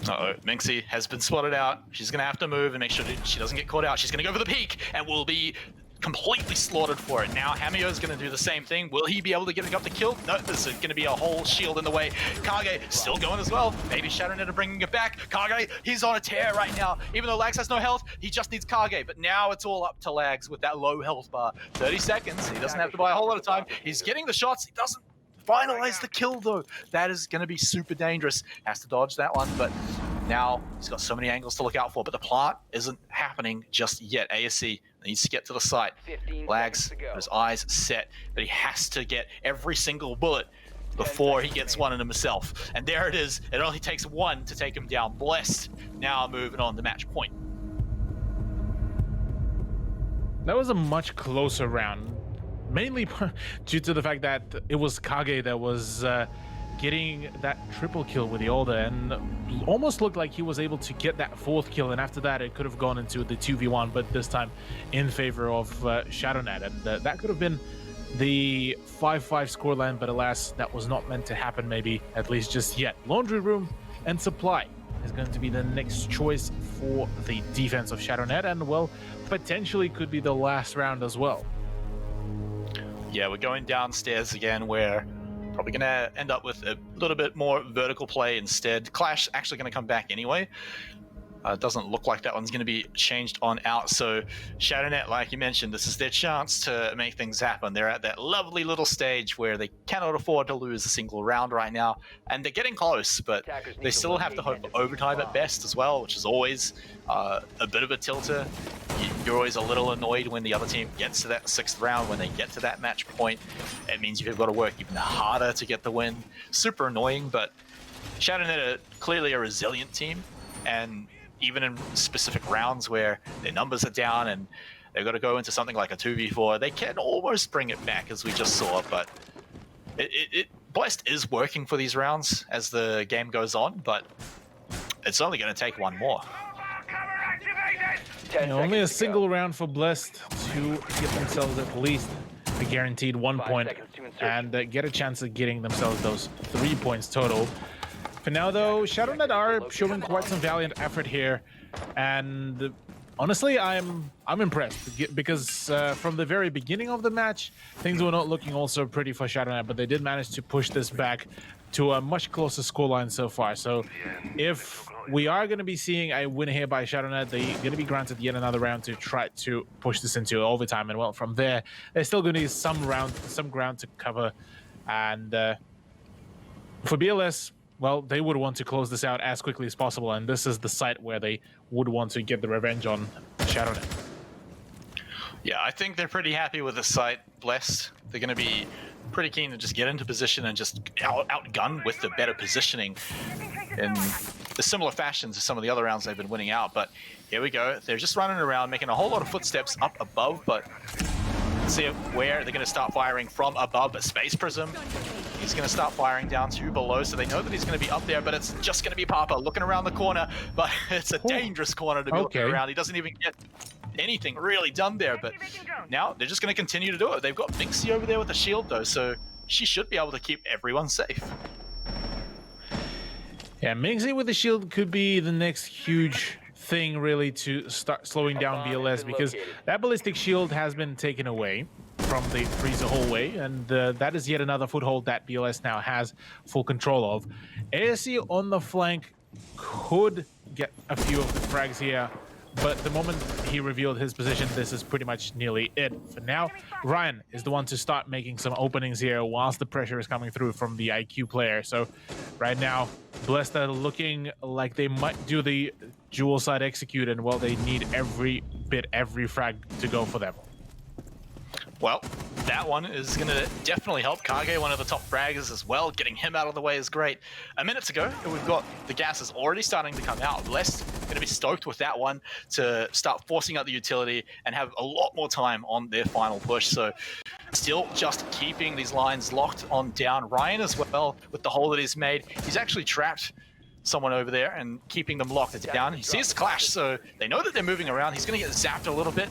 Uh-oh, Minxie has been spotted out. She's going to have to move and make sure that she doesn't get caught out. She's going to go for the peak and will be completely slaughtered for it. Now Hamio is going to do the same thing. Will he be able to get up the kill? No, there's going to be a whole shield in the way. Kage still going as well. Maybe Shadownet are bringing it back. Kage, he's on a tear right now. Even though Lags has no health, he just needs Kage. But now it's all up to Lags with that low health bar. 30 seconds. He doesn't have to buy a whole lot of time. He's getting the shots. He doesn't finalize the kill though. That is going to be super dangerous. Has to dodge that one, but now he's got so many angles to look out for. But the plant isn't happening just yet. ASC needs to get to the site. Lags, his eyes set, but he has to get every single bullet before he gets one in himself. And there it is. It only takes one to take him down. Blessed now moving on to match point. That was a much closer round, mainly due to the fact that it was Kage that was getting that triple kill with the Alder, and almost looked like he was able to get that fourth kill, and after that it could have gone into the 2v1, but this time in favor of Shadownet, and that could have been the 5-5 scoreline, but alas, that was not meant to happen, maybe, at least just yet. Laundry Room and Supply is going to be the next choice for the defense of Shadownet, and well, potentially could be the last round as well. Yeah, we're going downstairs again, where probably going to end up with a little bit more vertical play instead. Clash actually going to come back anyway. Doesn't look like that one's going to be changed on out. So Shadownet, like you mentioned, this is their chance to make things happen. They're at that lovely little stage where they cannot afford to lose a single round right now. And they're getting close, but they still have to hope for overtime at best as well, which is always a bit of a tilter. You're always a little annoyed when the other team gets to that 6th round, when they get to that match point. It means you've got to work even harder to get the win. Super annoying, but Shadownet are clearly a resilient team, and even in specific rounds where their numbers are down and they've got to go into something like a 2v4, they can almost bring it back, as we just saw. But Blessed is working for these rounds as the game goes on, but it's only going to take one more. Only a single round for Blessed to get themselves at least a guaranteed 1 point and get a chance of getting themselves those 3 points total. For now, though, Shadownet are showing quite some valiant effort here, and honestly, I'm impressed because from the very beginning of the match, things were not looking also pretty for Shadownet, but they did manage to push this back to a much closer scoreline so far. So if we are going to be seeing a win here by Shadownet, they're going to be granted yet another round to try to push this into overtime. And well, from there, they're still going to need some ground to cover. And for BLS, well, they would want to close this out as quickly as possible. And this is the site where they would want to get the revenge on Shadownet. Yeah, I think they're pretty happy with the site. Blessed. They're going to be pretty keen to just get into position and just outgun with the better positioning in the similar fashions as some of the other rounds they've been winning out. But here we go. They're just running around, making a whole lot of footsteps up above, but let's see where they're going to start firing from above. But Space Prism, he's going to start firing down to below, so they know that he's going to be up there, but it's just going to be Papa looking around the corner. But it's a dangerous corner to be looking around. He doesn't even get anything really done there, but now they're just going to continue to do it. They've got Minxie over there with a shield though, so she should be able to keep everyone safe. Yeah, Minxie with the shield could be the next huge thing really to start slowing down BLS, because that ballistic shield has been taken away from the freezer hallway, and that is yet another foothold that BLS now has full control of. ASC on the flank could get a few of the frags here, but the moment he revealed his position, this is pretty much nearly it. For now, Ryan is the one to start making some openings here whilst the pressure is coming through from the IQ player. So right now, Blessed are looking like they might do the dual side execute, and well, they need every frag to go for them. Well, that one is going to definitely help Kage, one of the top fraggers as well. Getting him out of the way is great. A minute to go, and we've got the gases already starting to come out. Blessed going to be stoked with that one to start forcing out the utility and have a lot more time on their final push. So still just keeping these lines locked on down. Ryan as well, with the hole that he's made. He's actually trapped someone over there and keeping them locked down. He sees the clash, so they know that they're moving around. He's going to get zapped a little bit.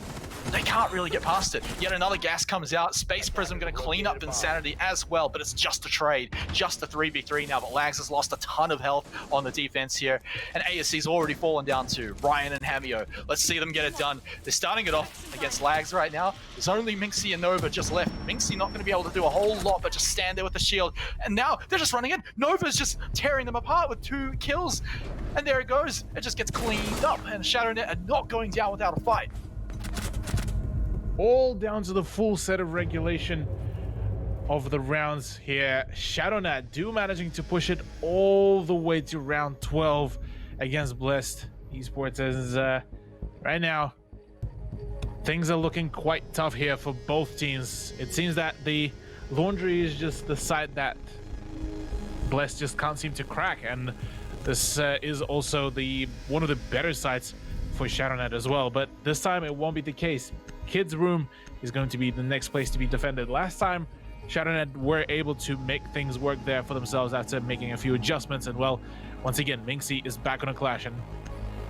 They can't really get past it. Yet another gas comes out. Space Prism going to clean up Insanity as well, but it's just a trade, just a 3v3 now. But Lags has lost a ton of health on the defense here, and ASC's already fallen down to Ryan and Hamio. Let's see them get it done. They're starting it off against Lags right now. There's only Minxie and Nova just left. Minxie not going to be able to do a whole lot, but just stand there with the shield. And now they're just running in. Nova's just tearing them apart with 2 kills. And there it goes. It just gets cleaned up, and Shadownet are not going down without a fight. All down to the full set of regulation of the rounds here. Shadownet do managing to push it all the way to round 12 against Blessed Esports. As right now, things are looking quite tough here for both teams. It seems that the Laundry is just the side that Blessed just can't seem to crack, and this is also one of the better sides for Shadownet as well. But this time it won't be the case. Kids Room is going to be the next place to be defended. Last time, Shadownet were able to make things work there for themselves after making a few adjustments. And well, once again, Minxie is back on a clash, and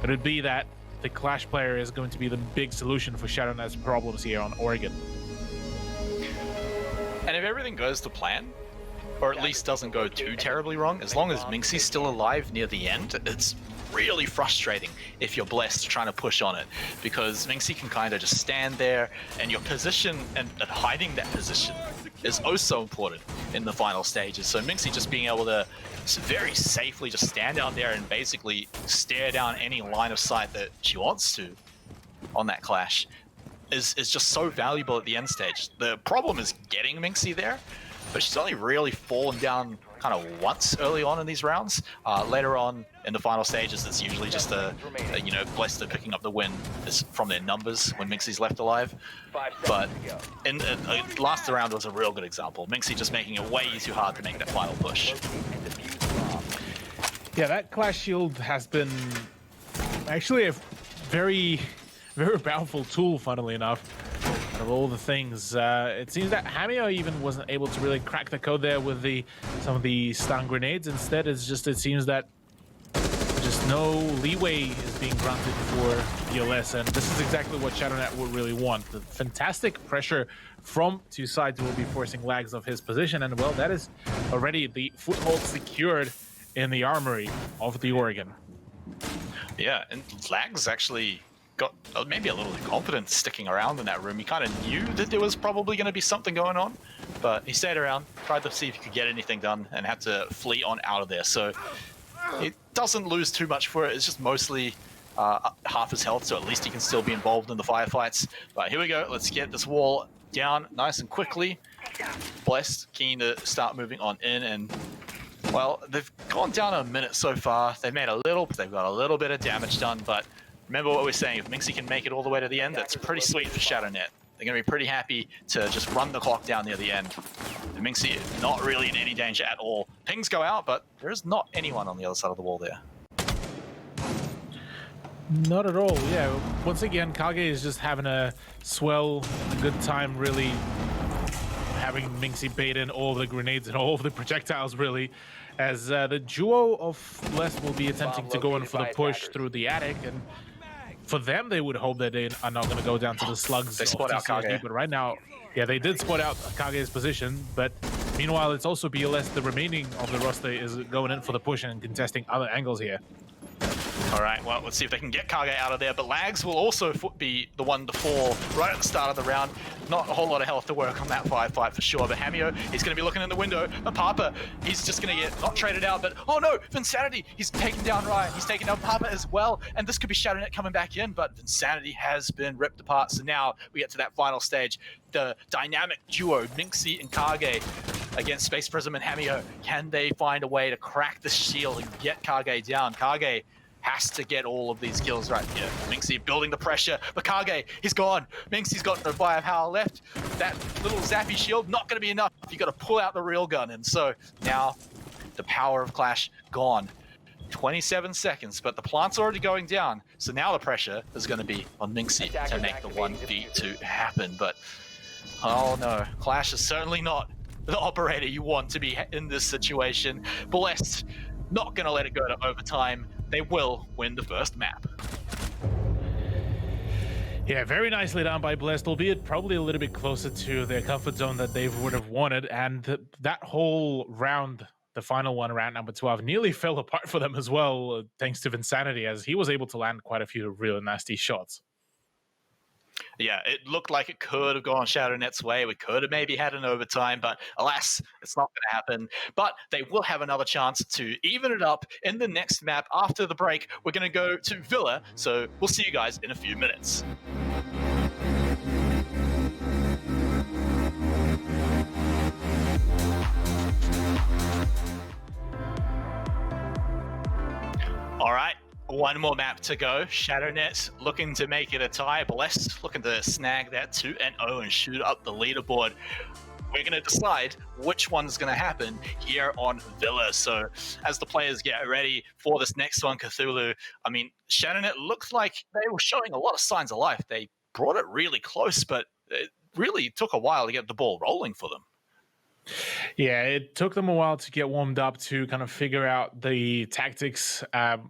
it would be that the clash player is going to be the big solution for Shadownet's problems here on Oregon. And if everything goes to plan, or at least doesn't go too terribly wrong, as long as Minxie's still alive near the end, it's really frustrating if you're Blessed trying to push on it, because Minxie can kind of just stand there, and your position and hiding that position is oh so important in the final stages. So Minxie just being able to very safely just stand out there and basically stare down any line of sight that she wants to on that clash is just so valuable at the end stage. The problem is getting Minxie there, but she's only really fallen down kind of once early on in these rounds. Later on in the final stages, it's usually just Blessed picking up the win from their numbers when Minxie's left alive. But in last round was a real good example. Minxie just making it way too hard to make that final push. Yeah, that Clash Shield has been actually a very, very powerful tool, funnily enough. Of all the things, it seems that Hamio even wasn't able to really crack the code there with some of the stun grenades. Instead, it seems that just no leeway is being granted for BLS, and this is exactly what Shadownet would really want. The fantastic pressure from 2 sides will be forcing Lags off his position, and well, that is already the foothold secured in the armory of the Oregon. Yeah, and Lags actually got maybe a little confident sticking around in that room. He kind of knew that there was probably going to be something going on, but he stayed around, tried to see if he could get anything done, and had to flee on out of there. So it doesn't lose too much for it. It's just mostly half his health, so at least he can still be involved in the firefights. But here we go. Let's get this wall down nice and quickly. Blessed, keen to start moving on in, and well, they've gone down a minute so far. They've got a little bit of damage done, but remember what we're saying, if Minxie can make it all the way to the end, that's pretty sweet for Shadownet. They're going to be pretty happy to just run the clock down near the end. And Minxie not really in any danger at all. Pings go out, but there is not anyone on the other side of the wall there. Not at all, yeah. Once again, Kage is just having a swell, good time, really having Minxie bait in all the grenades and all of the projectiles, really, as the duo of Blessed will be attempting to go in for the push through the attic, and for them, they would hope that they are not going to go down to the slugs. They spot out Kage. But right now, yeah, they did spot out Kage's position, but meanwhile, it's also BLS, the remaining of the roster is going in for the push and contesting other angles here. All right, well, let's see if they can get Kage out of there, but Lags will also be the one to fall right at the start of the round. Not a whole lot of health to work on that firefight for sure, but Hamio, he's going to be looking in the window. Papa, he's just going to get not traded out, but oh no, Vinsanity, he's taking down Ryan, he's taking down Papa as well, and this could be Shadownet coming back in, but Vinsanity has been ripped apart, so now we get to that final stage. The dynamic duo, Minxie and Kage, against Space Prism and Hamio. Can they find a way to crack the shield and get Kage down? Kage has to get all of these kills right here. Minxie building the pressure, but Kage, he's gone. Minxie's got no firepower left. That little zappy shield, not going to be enough. You got to pull out the real gun, and so now the power of Clash gone. 27 seconds, but the plant's already going down, so now the pressure is going to be on Minxie to make the 1v2 happen, but oh no, Clash is certainly not the operator you want to be in this situation. Blessed, not going to let it go to overtime. They will win the first map. Yeah, very nicely done by Blessed, albeit probably a little bit closer to their comfort zone that they would have wanted. And that whole round, the final one, round number 12, nearly fell apart for them as well, thanks to Vinsanity, as he was able to land quite a few really nasty shots. Yeah, it looked like it could have gone Shadownet's way. We could have maybe had an overtime, but alas, it's not going to happen. But they will have another chance to even it up in the next map. After the break, we're going to go to Villa, so we'll see you guys in a few minutes. All right. One more map to go. Shadownet looking to make it a tie. Blessed looking to snag that 2-0 and shoot up the leaderboard. We're going to decide which one's going to happen here on Villa. So as the players get ready for this next one, Cthulhu, I mean, Shadownet looks like they were showing a lot of signs of life. They brought it really close, but it really took a while to get the ball rolling for them. Yeah, it took them a while to get warmed up to kind of figure out the tactics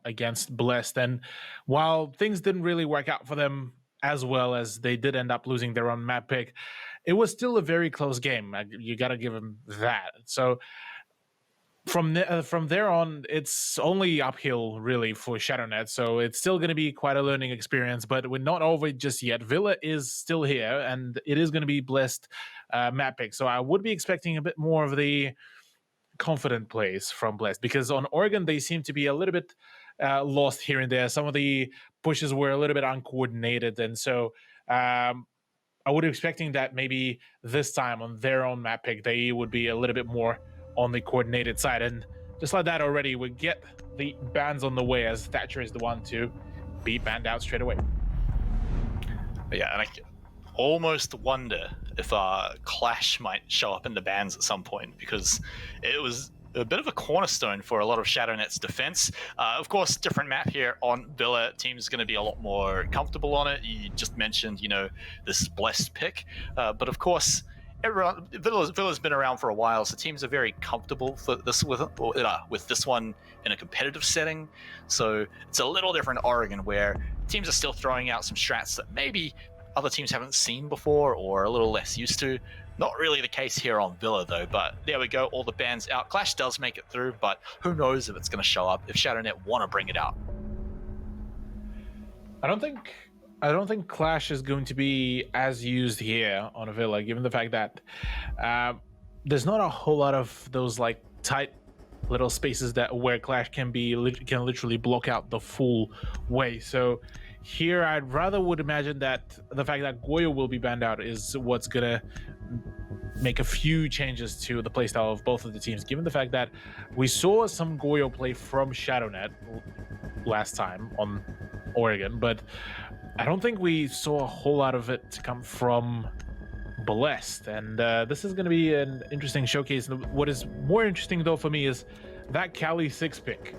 against Blessed. And while things didn't really work out for them as well, as they did end up losing their own map pick, it was still a very close game. You got to give them that. So from there on, it's only uphill really for Shadownet. So it's still going to be quite a learning experience, but we're not over just yet. Villa is still here, and it is going to be Blessed map pick. So I would be expecting a bit more of the confident plays from Blessed, because on Oregon, they seem to be a little bit lost here and there. Some of the pushes were a little bit uncoordinated. And so I would be expecting that maybe this time on their own map pick, they would be a little bit more on the coordinated side. And just like that already, we get the bans on the way, as Thatcher is the one to be banned out straight away. Yeah, and I almost wonder if Clash might show up in the bans at some point, because it was a bit of a cornerstone for a lot of Shadownet's defense. Of course, different map here on Villa. Team's going to be a lot more comfortable on it. You just mentioned, this Blessed pick. But of course, Villa's been around for a while, so teams are very comfortable for this with this one in a competitive setting. So it's a little different in Oregon, where teams are still throwing out some strats that maybe other teams haven't seen before or a little less used to. Not really the case here on Villa, though, but there we go, all the bans out. Clash does make it through, but who knows if it's going to show up, if Shadownet want to bring it out. I don't think I don't think Clash is going to be as used here on a Villa, given the fact that there's not a whole lot of those like tight little spaces that where Clash can literally block out the full way. So here, I'd rather would imagine that the fact that Goyo will be banned out is what's gonna make a few changes to the playstyle of both of the teams, given the fact that we saw some Goyo play from Shadownet last time on Oregon, but I don't think we saw a whole lot of it come from Blessed, and this is going to be an interesting showcase. What is more interesting though for me is that Cali 6 pick.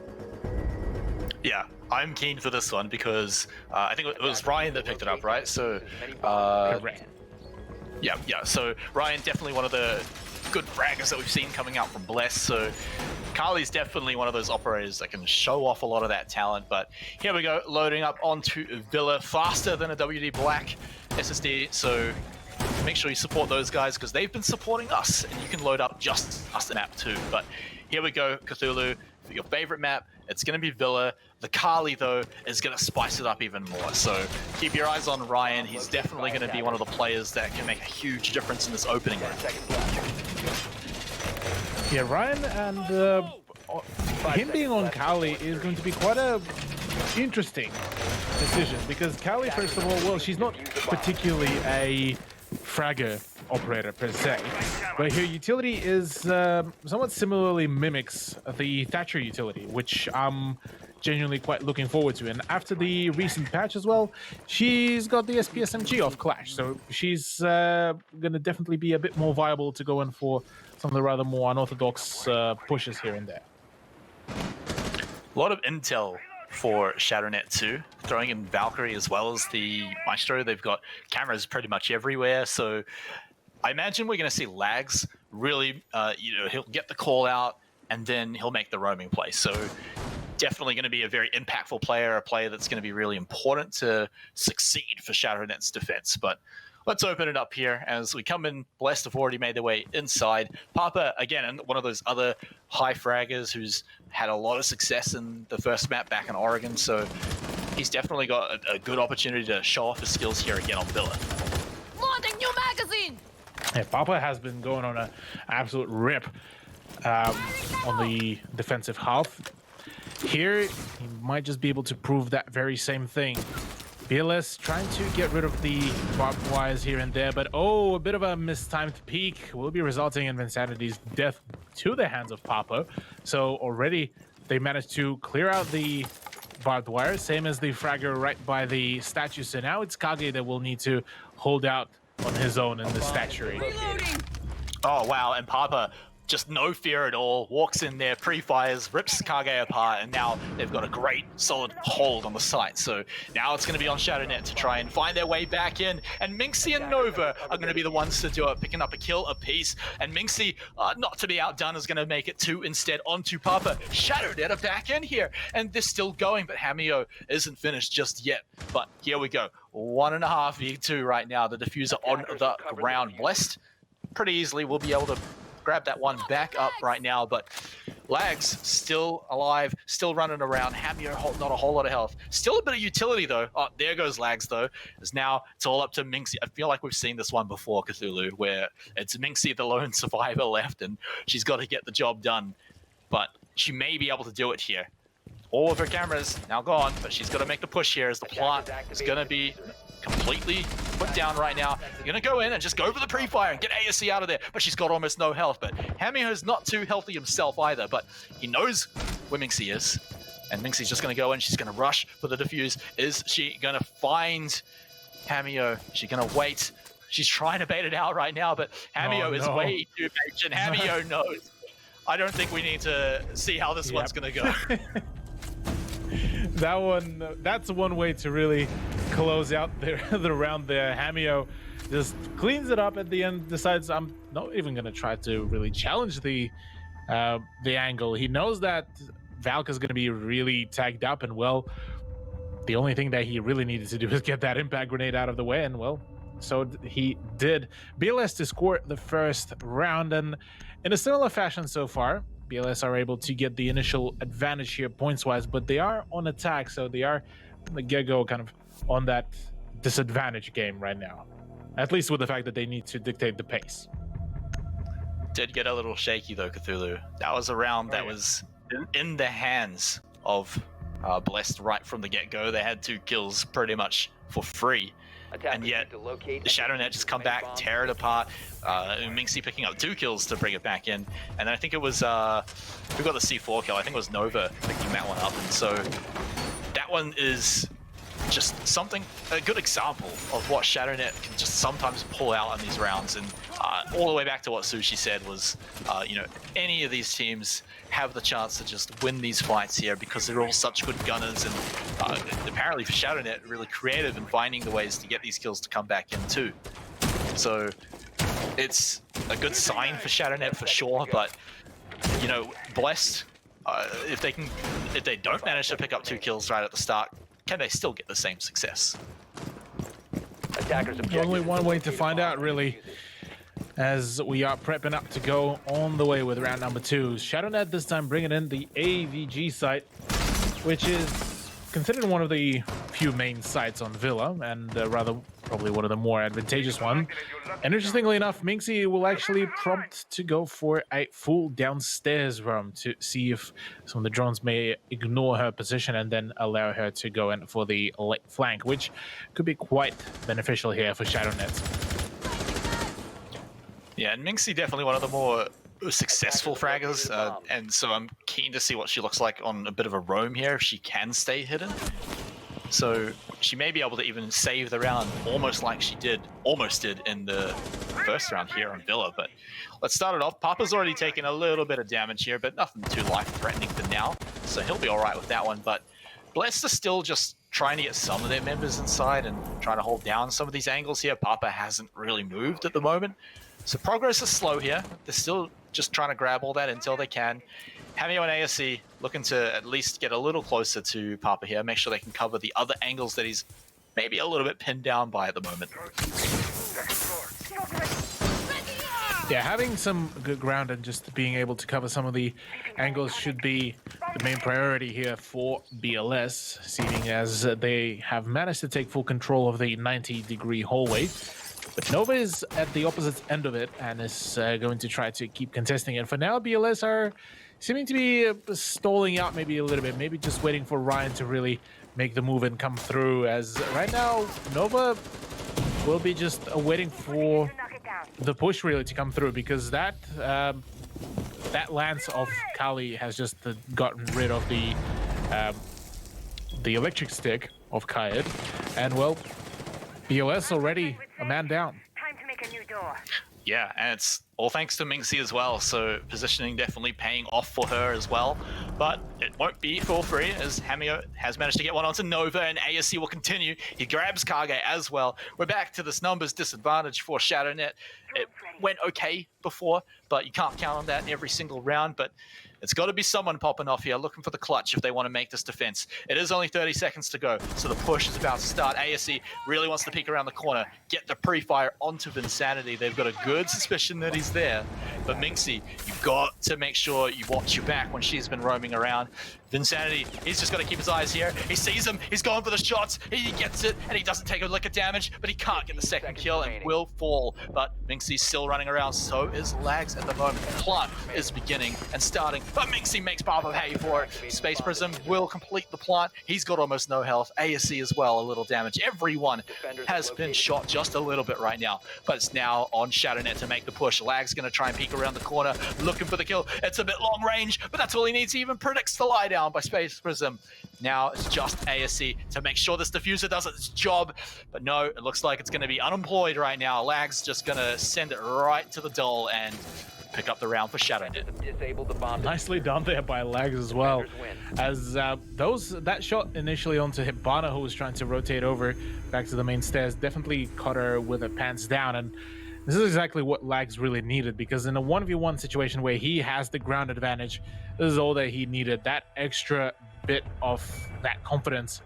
Yeah, I'm keen for this one because I think it was Ryan that picked it up, right? So Correct. yeah, so Ryan, definitely one of the good fraggers that we've seen coming out from Bless. So Carly's definitely one of those operators that can show off a lot of that talent. But here we go, loading up onto Villa faster than a WD Black SSD. So make sure you support those guys because they've been supporting us, and you can load up just the map too. But here we go, Cthulhu, for your favorite map. It's going to be Villa. The Carly, though, is going to spice it up even more. So keep your eyes on Ryan. He's definitely going to be one of the players that can make a huge difference in this opening round. Yeah, Ryan and him being on Kali is going to be quite a interesting decision because Kali, first of all, well, she's not particularly a fragger operator per se, but her utility is somewhat similarly mimics the Thatcher utility, which I'm genuinely quite looking forward to. And after the recent patch as well, she's got the SPSMG off Clash, so she's going to definitely be a bit more viable to go in for some of the rather more unorthodox pushes here and there. A lot of intel for Shadownet too, throwing in Valkyrie as well as the Maestro. They've got cameras pretty much everywhere, so I imagine we're going to see Lags really, he'll get the call out and then he'll make the roaming play. So definitely going to be a very impactful player, a player that's going to be really important to succeed for Shadownet's defense. But let's open it up here as we come in. Blessed have already made their way inside. Papa, again, one of those other high fraggers who's had a lot of success in the first map back in Oregon, so he's definitely got a good opportunity to show off his skills here again on Villa. Loading new magazine! Yeah, Papa has been going on an absolute rip on the defensive half. Here, he might just be able to prove that very same thing. BLS trying to get rid of the barbed wires here and there, but a bit of a mistimed peek will be resulting in Vinsanity's death to the hands of Papa. So already they managed to clear out the barbed wire, same as the fragger right by the statue. So now it's Kage that will need to hold out on his own in the statuary. Oh, wow, and Papa, just no fear at all, walks in there, pre-fires, rips Kage apart, and now they've got a great, solid hold on the site. So now it's going to be on Shadownet to try and find their way back in, and Minxie and Nova are going to be the ones to do it, picking up a kill apiece, and Minxie, not to be outdone, is going to make it 2 instead onto Papa. Shadownet are back in here, and they're still going, but Hamio isn't finished just yet. But here we go, 1.5 v2 right now, the diffuser on the ground. Blessed pretty easily will be able to grab that one back up right now, but Lags still alive, still running around. Hamio, not a whole lot of health. Still a bit of utility though. Oh, there goes Lags though. As now it's all up to Minxie. I feel like we've seen this one before, Cthulhu, where it's Minxie, the lone survivor left, and she's got to get the job done. But she may be able to do it here. All of her cameras now gone, but she's got to make the push here as the plant is going to be completely put down right now. You're going to go in and just go for the pre-fire and get ASC out of there, but she's got almost no health. But Hamio's not too healthy himself either, but he knows where Minxie is. And Minxie's just going to go in. She's going to rush for the defuse. Is she going to find Hamio? She's going to wait. She's trying to bait it out right now, but Hamio is way too patient. Hamio knows. I don't think we need to see how this one's going to go. That's one way to really close out the round there. Hamio just cleans it up at the end, decides I'm not even going to try to really challenge the angle. He knows that Valka's going to be really tagged up, and well, the only thing that he really needed to do is get that impact grenade out of the way, and well, so he did. BLS to score the first round, and in a similar fashion so far, BLS are able to get the initial advantage here points-wise, but they are on attack, so they are from the get-go kind of on that disadvantaged game right now, at least with the fact that they need to dictate the pace. Did get a little shaky though, Cthulhu. That was a round that was in the hands of Blessed right from the get-go. They had 2 kills pretty much for free. And yet, the Shadownet just come back, tear it apart. Minxie picking up 2 kills to bring it back in. And then I think it was, who got the C4 kill? I think it was Nova picking that one up. And so, that one is just a good example of what Shadownet can just sometimes pull out in these rounds. And all the way back to what Sushi said was, any of these teams have the chance to just win these fights here because they're all such good gunners, and apparently for Shadownet, really creative in finding the ways to get these kills to come back in too. So it's a good sign for Shadownet for sure, but Blessed, if they don't manage to pick up 2 kills right at the start, can they still get the same success? Only one way to find out, really, as we are prepping up to go on the way with round number 2. Shadownet this time bringing in the AVG site, which is considered one of the few main sites on Villa, and rather probably one of the more advantageous one. And interestingly enough, Minxie will actually prompt to go for a full downstairs roam to see if some of the drones may ignore her position and then allow her to go in for the left flank, which could be quite beneficial here for Shadownet. Yeah, and Minxie definitely one of the more successful fraggers, and so I'm keen to see what she looks like on a bit of a roam here, if she can stay hidden. So she may be able to even save the round almost like she almost did in the first round here on Villa. But let's start it off. Papa's already taken a little bit of damage here, but nothing too life-threatening for now, so he'll be all right with that one. But Blessed is still just trying to get some of their members inside and trying to hold down some of these angles here. Papa hasn't really moved at the moment, so progress is slow here. They're still just trying to grab all that until they can. Hamio and ASC looking to at least get a little closer to Papa here, make sure they can cover the other angles that he's maybe a little bit pinned down by at the moment. Yeah, having some good ground and just being able to cover some of the angles should be the main priority here for BLS, seeing as they have managed to take full control of the 90-degree hallway. But Nova is at the opposite end of it and is going to try to keep contesting it. For now, BLS are seeming to be stalling out maybe a little bit, maybe just waiting for Ryan to really make the move and come through, as right now Nova will be just waiting for the push really to come through, because that lance of Kali has just gotten rid of the electric stick of Kayed, and well, BLS already a man down. Time to make a new door. Yeah, and it's all thanks to Minxie as well, so positioning definitely paying off for her as well. But it won't be for free, as Hamio has managed to get one onto Nova, and ASC will continue. He grabs Kage as well. We're back to this numbers disadvantage for Shadownet. It went okay before, but you can't count on that every single round. But it's got to be someone popping off here, looking for the clutch if they want to make this defense. It is only 30 seconds to go, so the push is about to start. ASC really wants to peek around the corner, get the pre-fire onto Vinsanity. They've got a good suspicion that he's there. But Minxie, you've got to make sure you watch your back when she's been roaming around. Vinsanity, he's just got to keep his eyes here. He sees him, he's going for the shots, he gets it, and he doesn't take a lick of damage, but he can't get the second kill and will fall. But Minxie's still running around, so is Lags at the moment. Plant is beginning and starting, but Minxie makes Papa pay for it. Space Prism will complete the plant. He's got almost no health. ASC as well, a little damage. Everyone has been shot just a little bit right now, but it's now on Shadownet to make the push. Lag's going to try and peek around the corner, looking for the kill. It's a bit long range, but that's all he needs. He even predicts the lie down by Space Prism. Now it's just ASC to make sure this diffuser does its job, but no, it looks like it's going to be unemployed right now. Lag's just going to send it right to the doll and pick up the round for Shadownet. Nicely done there by Lags as well, as that shot initially onto Hibana, who was trying to rotate over back to the main stairs, definitely caught her with her pants down. And this is exactly what Lags really needed, because in a 1v1 situation where he has the ground advantage, this is all that he needed, that extra bit of that confidence.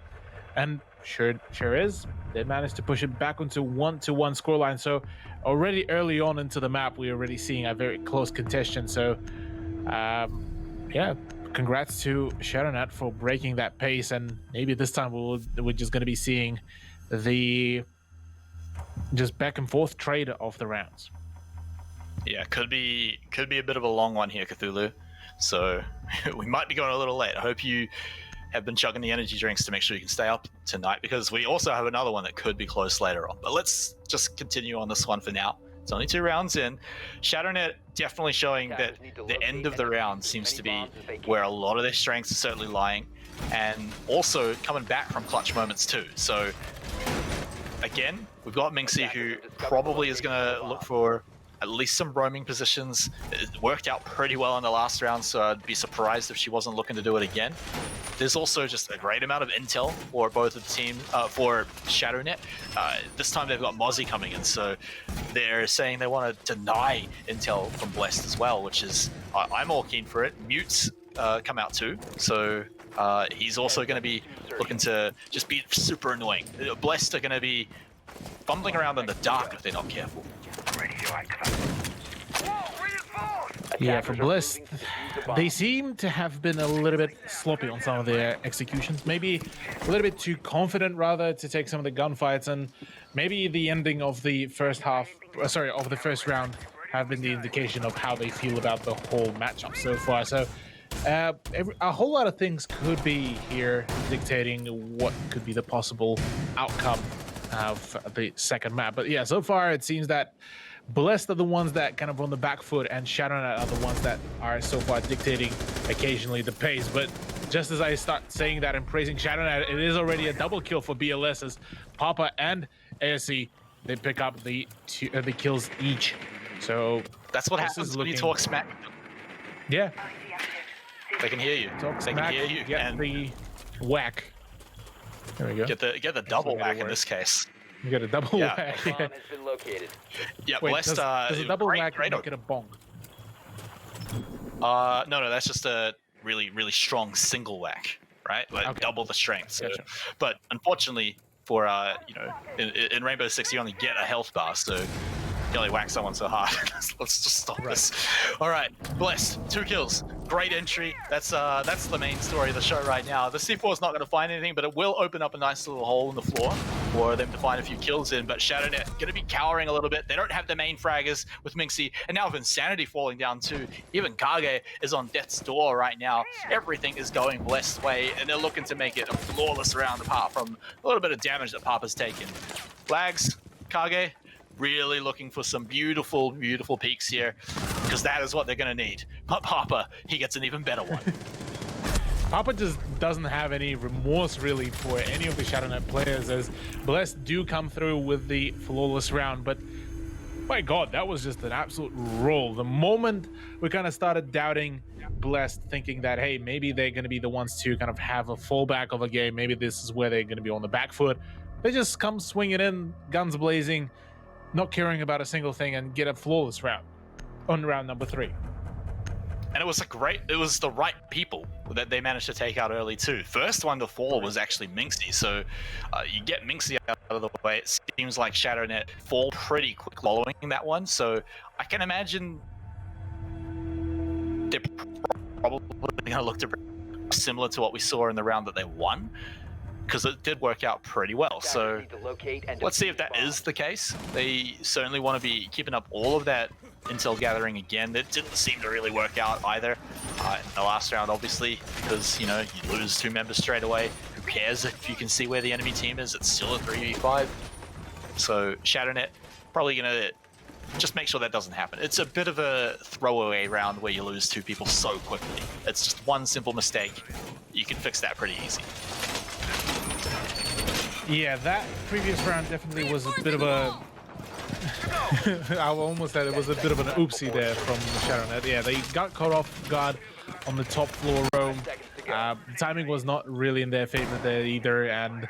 And sure is, they managed to push it back onto 1-1 scoreline. So already early on into the map, we're already seeing a very close contention. So yeah, congrats to Shadownet for breaking that pace, and maybe this time we're just going to be seeing the just back and forth trade of the rounds. Yeah, could be a bit of a long one here, Cthulhu. So we might be going a little late. I hope you have been chugging the energy drinks to make sure you can stay up tonight, because we also have another one that could be close later on. But let's just continue on this one for now. It's only 2 rounds in. Shadownet definitely showing that the end of the round seems to be where a lot of their strengths are certainly lying, and also coming back from clutch moments too. So again, we've got Minxie, who probably is going to look for at least some roaming positions. It worked out pretty well in the last round, so I'd be surprised if she wasn't looking to do it again. There's also just a great amount of intel for both of the teams, for Shadownet. This time they've got Mozzie coming in, so they're saying they want to deny intel from Blessed as well, which is, I'm all keen for it. Mute's come out too, so he's also going to be looking to just be super annoying. Blessed are going to be fumbling around in the dark if they're not careful. Yeah, for Bliss, they seem to have been a little bit sloppy on some of their executions. Maybe a little bit too confident, rather, to take some of the gunfights, and maybe the ending of the first half, of the first round, have been the indication of how they feel about the whole matchup so far. So a whole lot of things could be here dictating what could be the possible outcome of the second map. But yeah, so far it seems that Blessed are the ones that kind of on the back foot, and Shadownet are the ones that are so far dictating occasionally the pace. But just as I start saying that and praising Shadownet, it is already a double kill for BLS, as Papa and ASC, they pick up the kills each. So that's what happens when you talk smack. Yeah, they can hear you. They can hear you. Get the whack. There we go. Get the double whack in this case. You got a double whack. Bomb has been located. Yeah, wait, Blessed, does a double whack make it a bong? No, that's just a really, really strong single whack, right? Like Okay. double the strength. So. Gotcha. But unfortunately, for in Rainbow Six, you only get a health bar, so you only whack someone so hard. Let's just stop this. All right, Blessed, 2 kills, great entry. That's the main story of the show right now. The C4 is not going to find anything, but it will open up a nice little hole in the floor for them to find a few kills in. But Shadownet going to be cowering a little bit. They don't have the main fraggers with Minxie, and now with Insanity falling down too. Even Kage is on death's door right now. Everything is going Blessed way, and they're looking to make it a flawless round apart from a little bit of damage that Papa's taken. Lags, Kage, really looking for some beautiful, beautiful peaks here, because that is what they're going to need. But Papa, he gets an even better one. Papa just doesn't have any remorse really for any of the Shadownet players, as Blessed do come through with the flawless round. But my God, that was just an absolute roll. The moment we kind of started doubting Blessed, thinking that, hey, maybe they're going to be the ones to kind of have a fallback of a game, maybe this is where they're going to be on the back foot, they just come swinging in, guns blazing, not caring about a single thing, and get a flawless round on round number 3. And it was the right people that they managed to take out early too. First one to fall was actually Minxie, so you get Minxie out of the way. It seems like Shadownet fall pretty quick following that one, so I can imagine they're probably going to look to similar to what we saw in the round that they won, because it did work out pretty well. So let's see if that is the case. They certainly want to be keeping up all of that intel gathering again. That didn't seem to really work out either in the last round, obviously, because you lose 2 members straight away. Who cares if you can see where the enemy team is? It's still a 3v5. So Shadownet probably gonna just make sure that doesn't happen. It's a bit of a throwaway round where you lose 2 people so quickly. It's just one simple mistake. You can fix that pretty easy. Yeah, that previous round definitely was a bit of a... I almost said it was a bit of an oopsie there from Shadownet. Yeah, they got caught off guard on the top floor roam. The timing was not really in their favor there either, and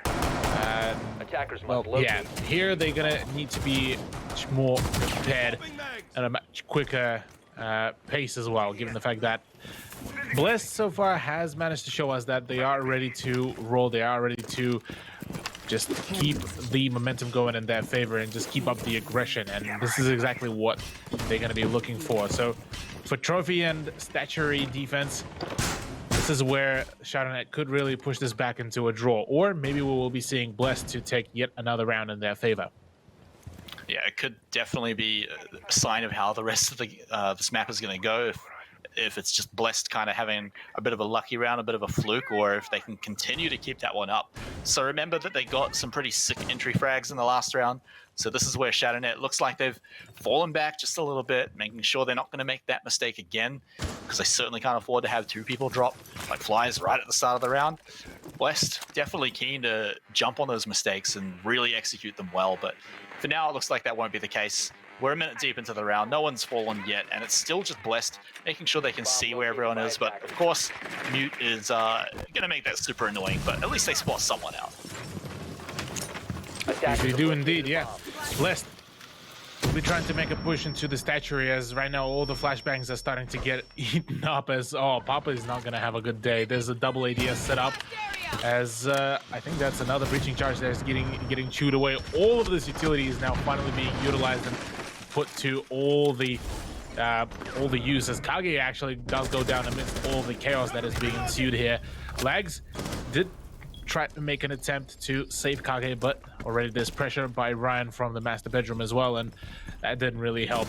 well, yeah, here they're gonna need to be much more prepared and a much quicker pace as well, given the fact that Blessed so far has managed to show us that they are ready to roll. They are ready to just keep the momentum going in their favor and just keep up the aggression, and this is exactly what they're going to be looking for. So for trophy and statuary defense, this is where Shadownet could really push this back into a draw, or maybe we will be seeing Blessed to take yet another round in their favor. Yeah, it could definitely be a sign of how the rest of this map is going to go. If it's just Blessed kind of having a bit of a lucky round, a bit of a fluke, or if they can continue to keep that one up. So remember that they got some pretty sick entry frags in the last round. So this is where Shadownet looks like they've fallen back just a little bit, making sure they're not going to make that mistake again, because they certainly can't afford to have 2 people drop like flies right at the start of the round. Blessed definitely keen to jump on those mistakes and really execute them well, but for now it looks like that won't be the case. We're a minute deep into the round, no one's fallen yet, and it's still just Blessed, making sure they can see where everyone is, but of course, Mute is going to make that super annoying, but at least they spot someone out. They do indeed, yeah. Blessed will be trying to make a push into the statuary, as right now all the flashbangs are starting to get eaten up, as, oh, Papa is not going to have a good day. There's a double ADS set up, as I think that's another breaching charge that's getting chewed away. All of this utility is now finally being utilized and put to all the use, as Kage actually does go down amidst all the chaos that is being ensued here. Lags did try to make an attempt to save Kage, but already there's pressure by Ryan from the master bedroom as well, and that didn't really help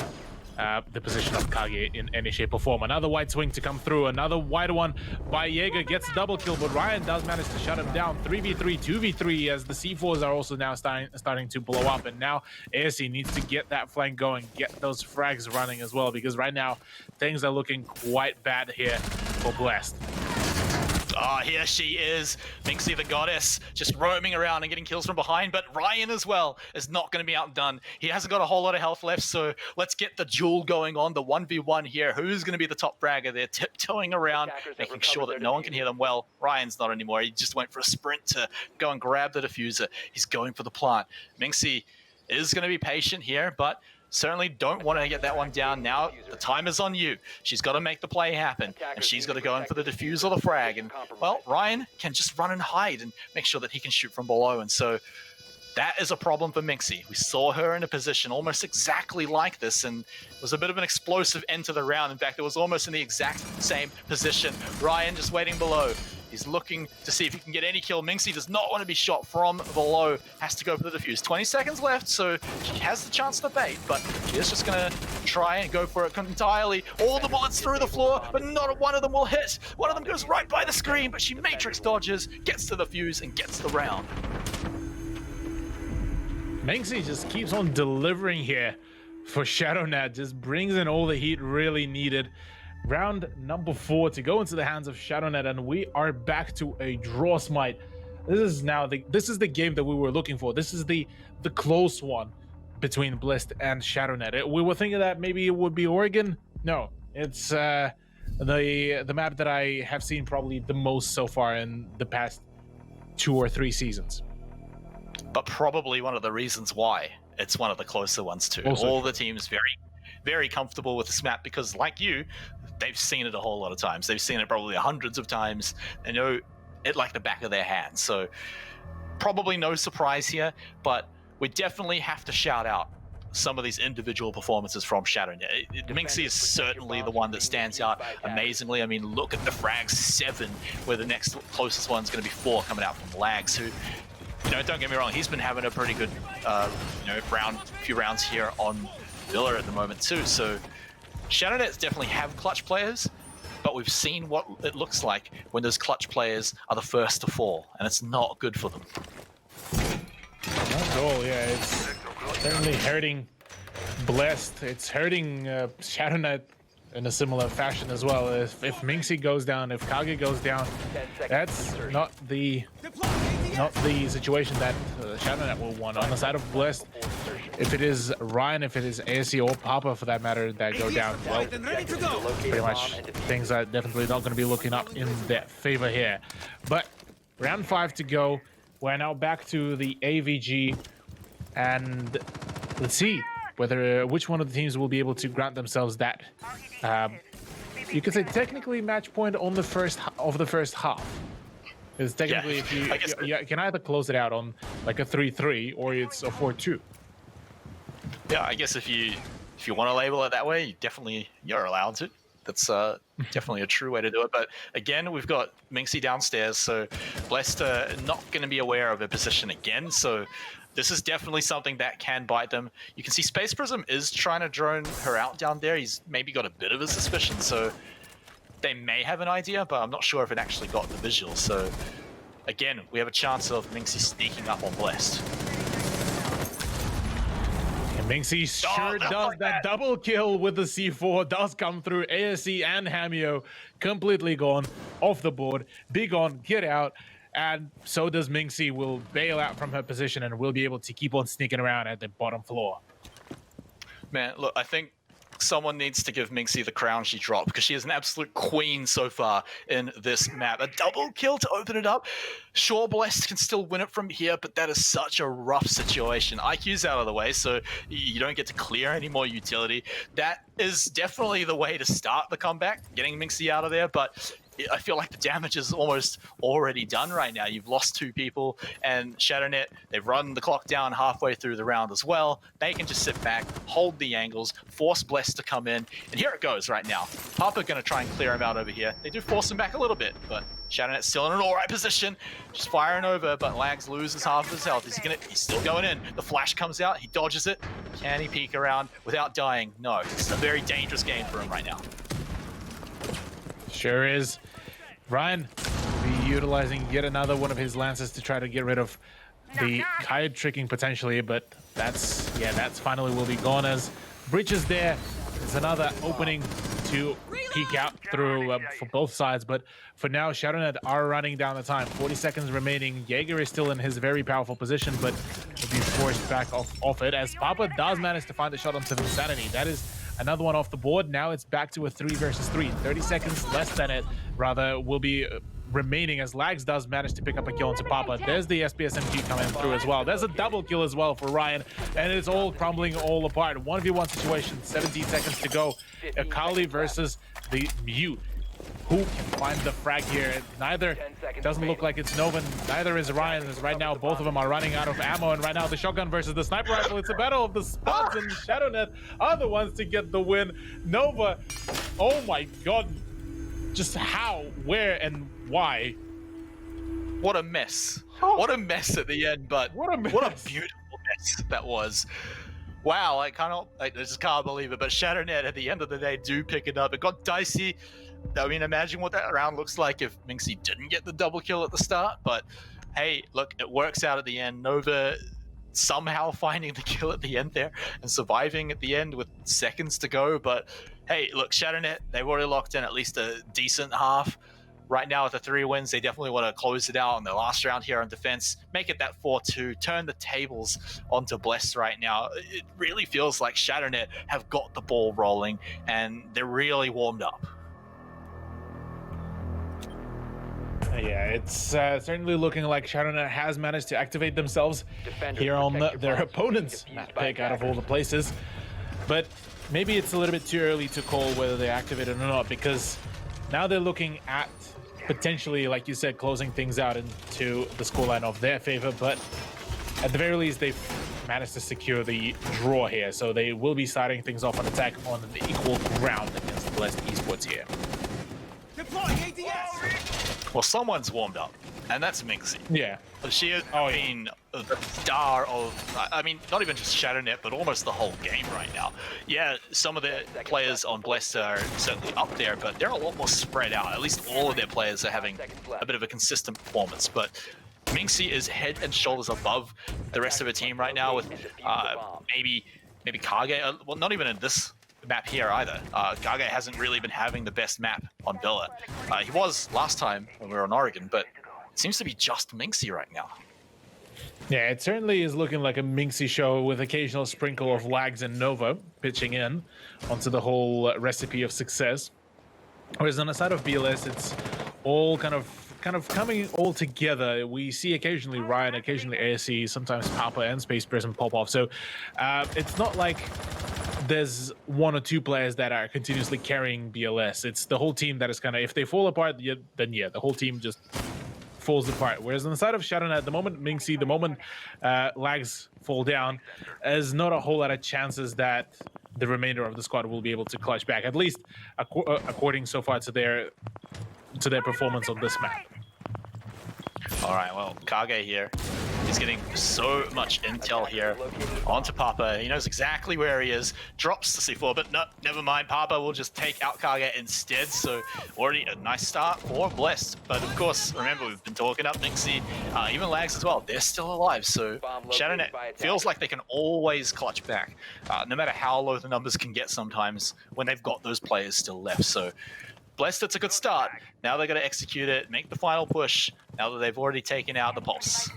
the position of Kage in any shape or form. Another white swing to come through, another wide one by Jaeger, gets a double kill, but Ryan does manage to shut him down. 3v3, 2v3, as the C4s are also now starting to blow up, and now ASE needs to get that flank going, get those frags running as well, because right now things are looking quite bad here for Blessed. Ah, here she is, Minxie the Goddess, just roaming around and getting kills from behind, but Ryan as well is not going to be outdone. He hasn't got a whole lot of health left, so let's get the duel going on, the 1v1 here. Who's going to be the top fragger? They're tiptoeing around, making sure that no one can hear them well. Ryan's not anymore. He just went for a sprint to go and grab the diffuser. He's going for the plant. Minxie is going to be patient here, but certainly don't want to get that one down now. The time is on you. She's got to make the play happen, and she's got to go in for the defuse or the frag. And, well, Ryan can just run and hide and make sure that he can shoot from below. And so that is a problem for Minxie. We saw her in a position almost exactly like this, and it was a bit of an explosive end to the round. In fact, it was almost in the exact same position. Ryan just waiting below. He's looking to see if he can get any kill. Minxie does not want to be shot from below. Has to go for the defuse. 20 seconds left, so she has the chance to bait, but she is just going to try and go for it entirely. All the bullets through the floor, but not one of them will hit. One of them goes right by the screen, but she matrix dodges, gets to the fuse, and gets the round. Minxie just keeps on delivering here for Shadownet, just brings in all the heat really needed. Round number 4 to go into the hands of Shadownet, and we are back to a draw Smite. This is the game that we were looking for. This is the close one between Blessed and Shadownet. We were thinking that maybe it would be Oregon. No, it's the map that I have seen probably the most so far in the past 2 or 3 seasons. But probably one of the reasons why it's one of the closer ones too. Also, all the teams very comfortable with this map because, like you, they've seen it a whole lot of times. They've seen it probably hundreds of times. They know it like the back of their hand. So probably no surprise here, but we definitely have to shout out some of these individual performances from Shadownet. Minxie is certainly the one that stands out amazingly. I mean, look at the frags 7, where the next closest one's going to be 4 coming out from Lags, who, you know, don't get me wrong, he's been having a pretty good, few rounds here on Villa at the moment too. So Shadownet definitely have clutch players, but we've seen what it looks like when those clutch players are the first to fall, and it's not good for them. Not at all, yeah. It's certainly hurting Blessed. It's hurting Shadownet in a similar fashion as well. If Minxie goes down, if Kage goes down, that's not the situation that Shadownet will want. On the side of Blessed, if it is Ryan, if it is ASE or Papa for that matter that go down, well, pretty much things are definitely not going to be looking up in their favor here. But round 5 to go. We're now back to the AVG, and let's see whether which one of the teams will be able to grant themselves that. You could say technically match point on the first half. Because technically, you can either close it out on like a 3-3 or it's a 4-2. Yeah, I guess if you want to label it that way, you're allowed to. That's definitely a true way to do it. But again, we've got Minxie downstairs, so Blessed not going to be aware of her position again. So this is definitely something that can bite them. You can see Space Prism is trying to drone her out down there. He's maybe got a bit of a suspicion, so they may have an idea, but I'm not sure if it actually got the visual. So again, we have a chance of Minxie sneaking up on Blessed. Minxie sure does that double kill with the C4, does come through. ASE and Hamio completely gone off the board. Big on, get out. And so does Minxie, will bail out from her position and will be able to keep on sneaking around at the bottom floor. Man, look, I think someone needs to give Minxie the crown she dropped, because she is an absolute queen so far in this map. A double kill to open it up. Sure, Blessed can still win it from here, but that is such a rough situation. IQ's out of the way, so you don't get to clear any more utility. That is definitely the way to start the comeback, getting Minxie out of there, but I feel like the damage is almost already done right now. You've lost 2 people, and Shadownet, they've run the clock down halfway through the round as well. They can just sit back, hold the angles, force Blessed to come in, and here it goes right now. Papa going to try and clear him out over here. They do force him back a little bit, but Shadownet's still in an alright position, just firing over, but Lags loses half of his health. He's still going in. The flash comes out, he dodges it. Can he peek around without dying? No, it's a very dangerous game for him right now. Sure is. Ryan will be utilizing yet another one of his lances to try to get rid of the kite tricking potentially, but that's finally will be gone as Bridge is there. There's another opening to peek out through for both sides, but for now, Shadownet are running down the time. 40 seconds remaining. Jaeger is still in his very powerful position, but will be forced back off it as Papa does manage to find a shot onto the Insanity. That is another one off the board. Now it's back to a 3 versus 3. 30 seconds less than it, rather, will be remaining as Lags does manage to pick up a kill into Papa. There's the SPSMG coming through as well. There's a double kill as well for Ryan, and it's all crumbling all apart. 1v1 situation, 17 seconds to go. Akali versus the Mute. Who can find the frag here? Neither doesn't look like it's Novan, neither is Ryan, as right now both of them are running out of ammo, and right now the shotgun versus the sniper rifle. It's a battle of the spots, and Shadownet are the ones to get the win. Nova, oh my god, just how, where, and why? What a mess. What a mess at the end, but what a beautiful mess that was. Wow, I just can't believe it, but Shadownet at the end of the day do pick it up. It got dicey. I mean, imagine what that round looks like if Minxie didn't get the double kill at the start, but hey, look, it works out at the end. Nova somehow finding the kill at the end there and surviving at the end with seconds to go, but hey, look, Shadownet, they've already locked in at least a decent half. Right now with the 3 wins, they definitely want to close it out in the last round here on defense, make it that 4-2, turn the tables onto Blessed right now. It really feels like Shadownet have got the ball rolling and they're really warmed up. Yeah, it's certainly looking like Shadownet has managed to activate themselves here on their opponent's map pick out of all the places. But maybe it's a little bit too early to call whether they activate it or not, because now they're looking at potentially, like you said, closing things out into the scoreline of their favor. But at the very least, they've managed to secure the draw here. So they will be starting things off on attack on the equal ground against Blessed Esports here. Deploying ADS! Well, someone's warmed up, and that's Minxie. Yeah. She has been the star of, I mean, not even just Shadownet, but almost the whole game right now. Yeah, some of the players on Blessed are certainly up there, but they're a lot more spread out. At least all of their players are having a bit of a consistent performance, but Minxie is head and shoulders above the rest of her team right now with maybe Kage, well, not even in this map here either. Kage hasn't really been having the best map on Villa. He was last time when we were on Oregon, but it seems to be just Minxie right now. Yeah, it certainly is looking like a Minxie show with occasional sprinkle of Lags and Nova pitching in onto the whole recipe of success. Whereas on the side of BLS, it's all kind of coming all together. We see occasionally Ryan, occasionally ASE, sometimes Papa and Space Prism pop off. So it's not like there's 1 or 2 players that are continuously carrying BLS. It's the whole team that is kind of, if they fall apart, then yeah, the whole team just falls apart. Whereas on the side of Shadownet, the moment Minxie, the moment Lags fall down, there's not a whole lot of chances that the remainder of the squad will be able to clutch back, at least according so far to their performance on this map. All right, well, Kage here. He's getting so much intel here onto Papa. He knows exactly where he is. Drops the C4, but no, never mind. Papa will just take out Kage instead. So already a nice start for Blessed. But of course, remember, we've been talking up Minxie, even Lags as well. They're still alive. So Shadownet feels like they can always clutch back, no matter how low the numbers can get sometimes when they've got those players still left. So Blessed, it's a good start. Now they're going to execute it, make the final push, now that they've already taken out the Pulse.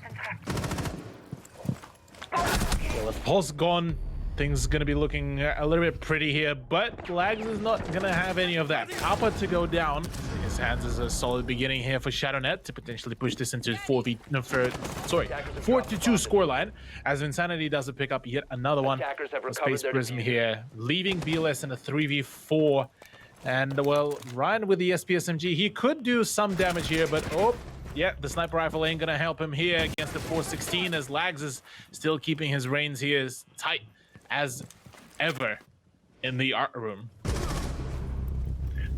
Well, with Pulse gone, things going to be looking a little bit pretty here, but Lags is not going to have any of that. Papa to go down. His hands is a solid beginning here for Shadownet to potentially push this into 4-2 scoreline, as Insanity doesn't pick up yet another one. Space Prism here, leaving BLS in a 3v4. And, well, Ryan with the SPSMG, he could do some damage here, but, oh, yeah, the sniper rifle ain't gonna help him here against the 416, as Lags is still keeping his reins here as tight as ever in the art room.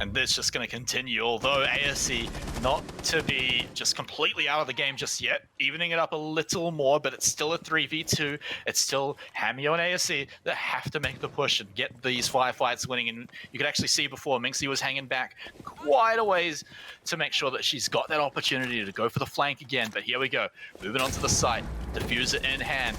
And this just going to continue, although ASC not to be just completely out of the game just yet, evening it up a little more, but it's still a 3v2. It's still Hamio and ASC that have to make the push and get these firefights winning. And you could actually see before Minxie was hanging back quite a ways to make sure that she's got that opportunity to go for the flank again. But here we go, moving on to the site, diffuser in hand.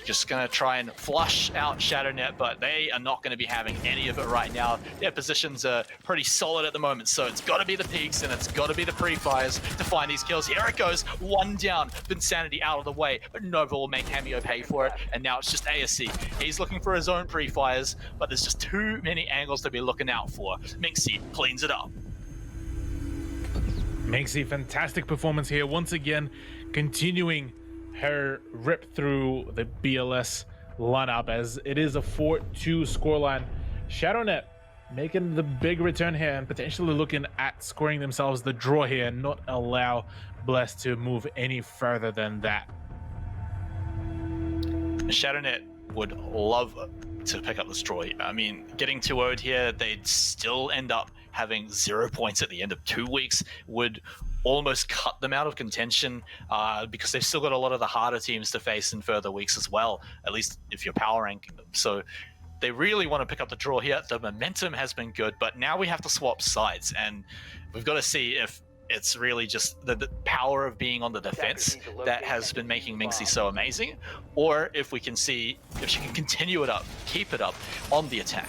Just going to try and flush out Shadownet, but they are not going to be having any of it right now. Their positions are pretty solid at the moment, so it's got to be the peaks and it's got to be the pre-fires to find these kills. Here it goes, one down, Vinsanity out of the way, but Nova will make Hamio pay for it, and now it's just ASC. He's looking for his own pre-fires, but there's just too many angles to be looking out for. Minxie cleans it up. Minxie, fantastic performance here, once again, continuing her rip through the BLS lineup as it is a 4-2 scoreline. Shadownet making the big return here and potentially looking at scoring themselves the draw here and not allow Blessed to move any further than that. Shadownet would love to pick up this draw. I mean, getting 2-0'd here, they'd still end up having 0 points at the end of 2 weeks, would almost cut them out of contention because they've still got a lot of the harder teams to face in further weeks as well, at least if you're power ranking them. So they really want to pick up the draw here. The momentum has been good, but now we have to swap sides, and we've got to see if it's really just the power of being on the defense that has been making Minxie so amazing, or if we can see if she can continue it up, keep it up on the attack.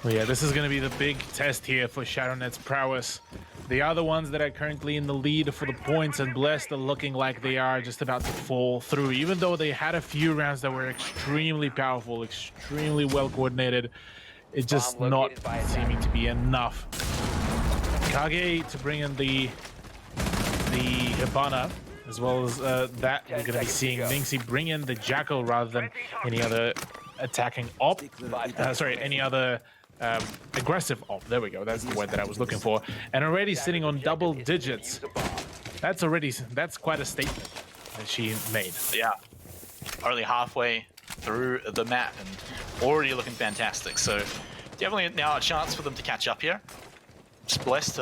Well, yeah, this is going to be the big test here for Shadownet's prowess. They are the ones that are currently in the lead for the points, and Blessed are looking like they are just about to fall through, even though they had a few rounds that were extremely powerful, extremely well coordinated. It's just not seeming to be enough. Kage to bring in the Hibana, as well as that we're going to be seeing Minxie bring in the Jackal rather than any other attacking op. Any other aggressive op. There we go. That's the word that I was looking for. And already sitting on double digits. That's quite a statement that she made. Yeah, only halfway through the map and already looking fantastic. So definitely now a chance for them to catch up here. Just Blessed.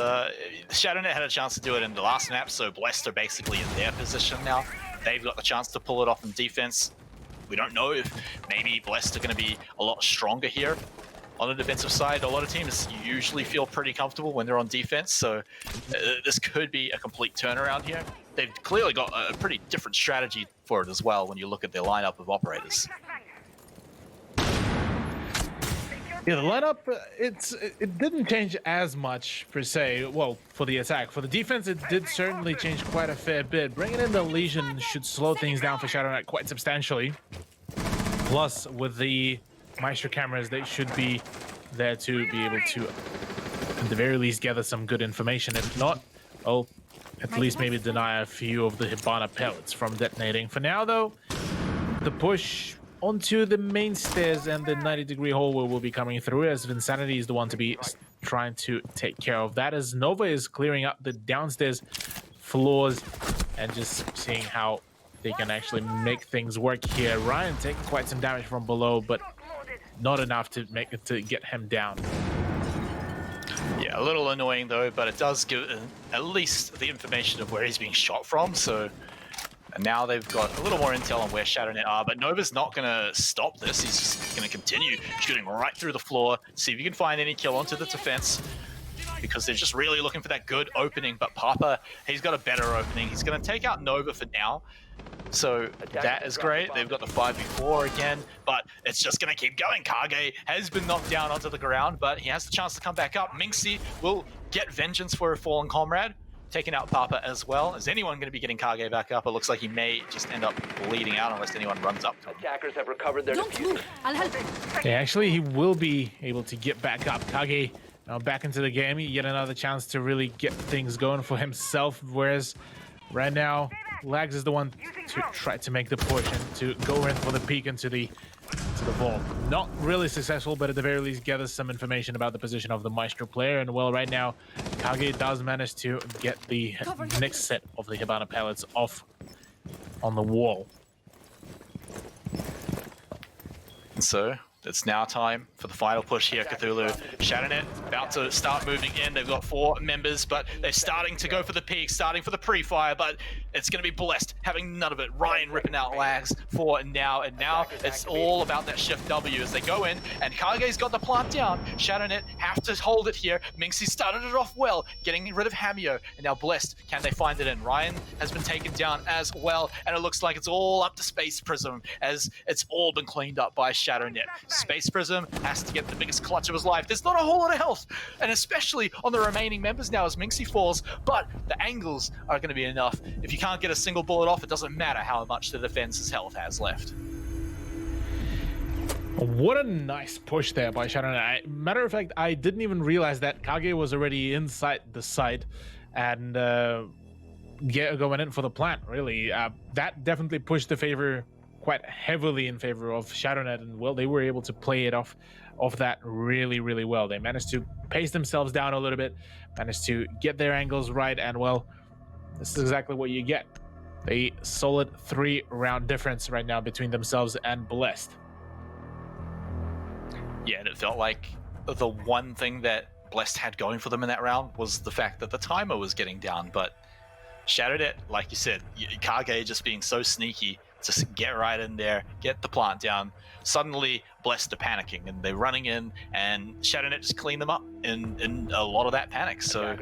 Shadownet had a chance to do it in the last map, so Blessed are basically in their position now. They've got the chance to pull it off in defense. We don't know if maybe Blessed are going to be a lot stronger here on the defensive side. A lot of teams usually feel pretty comfortable when they're on defense, so this could be a complete turnaround here. They've clearly got a pretty different strategy for it as well when you look at their lineup of operators. Yeah, the lineup, it didn't change as much per se, well, for the attack. For the defense, it did certainly change quite a fair bit. Bringing in the Legion should slow things down for Shadownet quite substantially. Plus, with the Maestro cameras, they should be there to be able to, at the very least, gather some good information. If not, well, at least maybe deny a few of the Hibana pellets from detonating. For now, though, the push onto the main stairs and the 90-degree hallway will be coming through, as Vinsanity is the one to be trying to take care of that, as Nova is clearing up the downstairs floors and just seeing how they can actually make things work here. Ryan taking quite some damage from below, but not enough to make it to get him down. Yeah, a little annoying though, but it does give at least the information of where he's being shot from. So and now they've got a little more intel on where Shadownet are, but Nova's not going to stop this. He's just going to continue shooting right through the floor, see if he can find any kill onto the defense, because they're just really looking for that good opening. But Papa, he's got a better opening. He's going to take out Nova for now. So that is great. They've got the 5v4 again, but it's just going to keep going. Kage has been knocked down onto the ground, but he has the chance to come back up. Minxie will get vengeance for a fallen comrade, taking out Papa as well. Is anyone going to be getting Kage back up? It looks like he may just end up bleeding out unless anyone runs up to him. Attackers have recovered their Don't diffuser. move. I'll help. Yeah, actually, he will be able to get back up. Kage now back into the game. Yet another chance to really get things going for himself. Whereas right now, Lags is the one to try to make the push and to go in for the peek into the vault. Not really successful, but at the very least gathers some information about the position of the Maestro player. And well, right now, Kage does manage to get the next set of the Hibana pellets off on the wall. And so it's now time for the final push here, Cthulhu. Shadownet about to start moving in. They've got 4 members, but they're starting to go for the peak, starting for the pre-fire, but it's going to be Blessed having none of it. Ryan ripping out Lags for now, and now it's all about that shift W as they go in, and Kage's got the plant down. Shadownet have to hold it here. Minxie started it off well, getting rid of Hamio, and now Blessed, can they find it in? Ryan has been taken down as well, and it looks like it's all up to Space Prism as it's all been cleaned up by Shadownet. Space Prism has to get the biggest clutch of his life. There's not a whole lot of health, and especially on the remaining members now as Minxie falls, but the angles are going to be enough. If you can't get a single bullet off, it doesn't matter how much the defense's health has left. What a nice push there by Shadownet. Matter of fact, I didn't even realize that Kage was already inside the site and going in for the plant, really. That definitely pushed the favor quite heavily in favor of Shadownet, and well, they were able to play it off that really, really well. They managed to pace themselves down a little bit, managed to get their angles right, and well, this is exactly what you get. A solid 3-round difference right now between themselves and Blessed. Yeah, and it felt like the one thing that Blessed had going for them in that round was the fact that the timer was getting down, but Shadownet, like you said, Kage just being so sneaky, just get right in there, get the plant down. Suddenly, Blessed are panicking, and they're running in, and Shadownet just cleaned them up in a lot of that panic. So,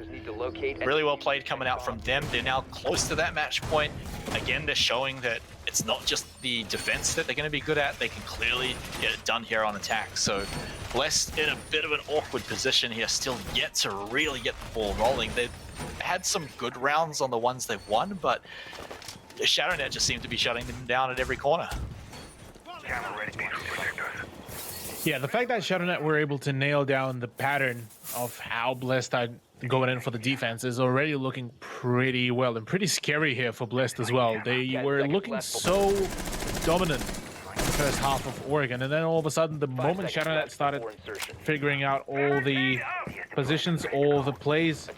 really well played coming out from them. They're now close to that match point. Again, they're showing that it's not just the defense that they're going to be good at. They can clearly get it done here on attack. So, Blessed in a bit of an awkward position here, still yet to really get the ball rolling. They've had some good rounds on the ones they've won, but Shadownet just seemed to be shutting them down at every corner. Yeah, the fact that Shadownet were able to nail down the pattern of how Blessed are going in for the defense is already looking pretty well and pretty scary here for Blessed as well. They were looking so dominant in the first half of Oregon, and then all of a sudden, the moment Shadownet started figuring out all the positions, all the plays,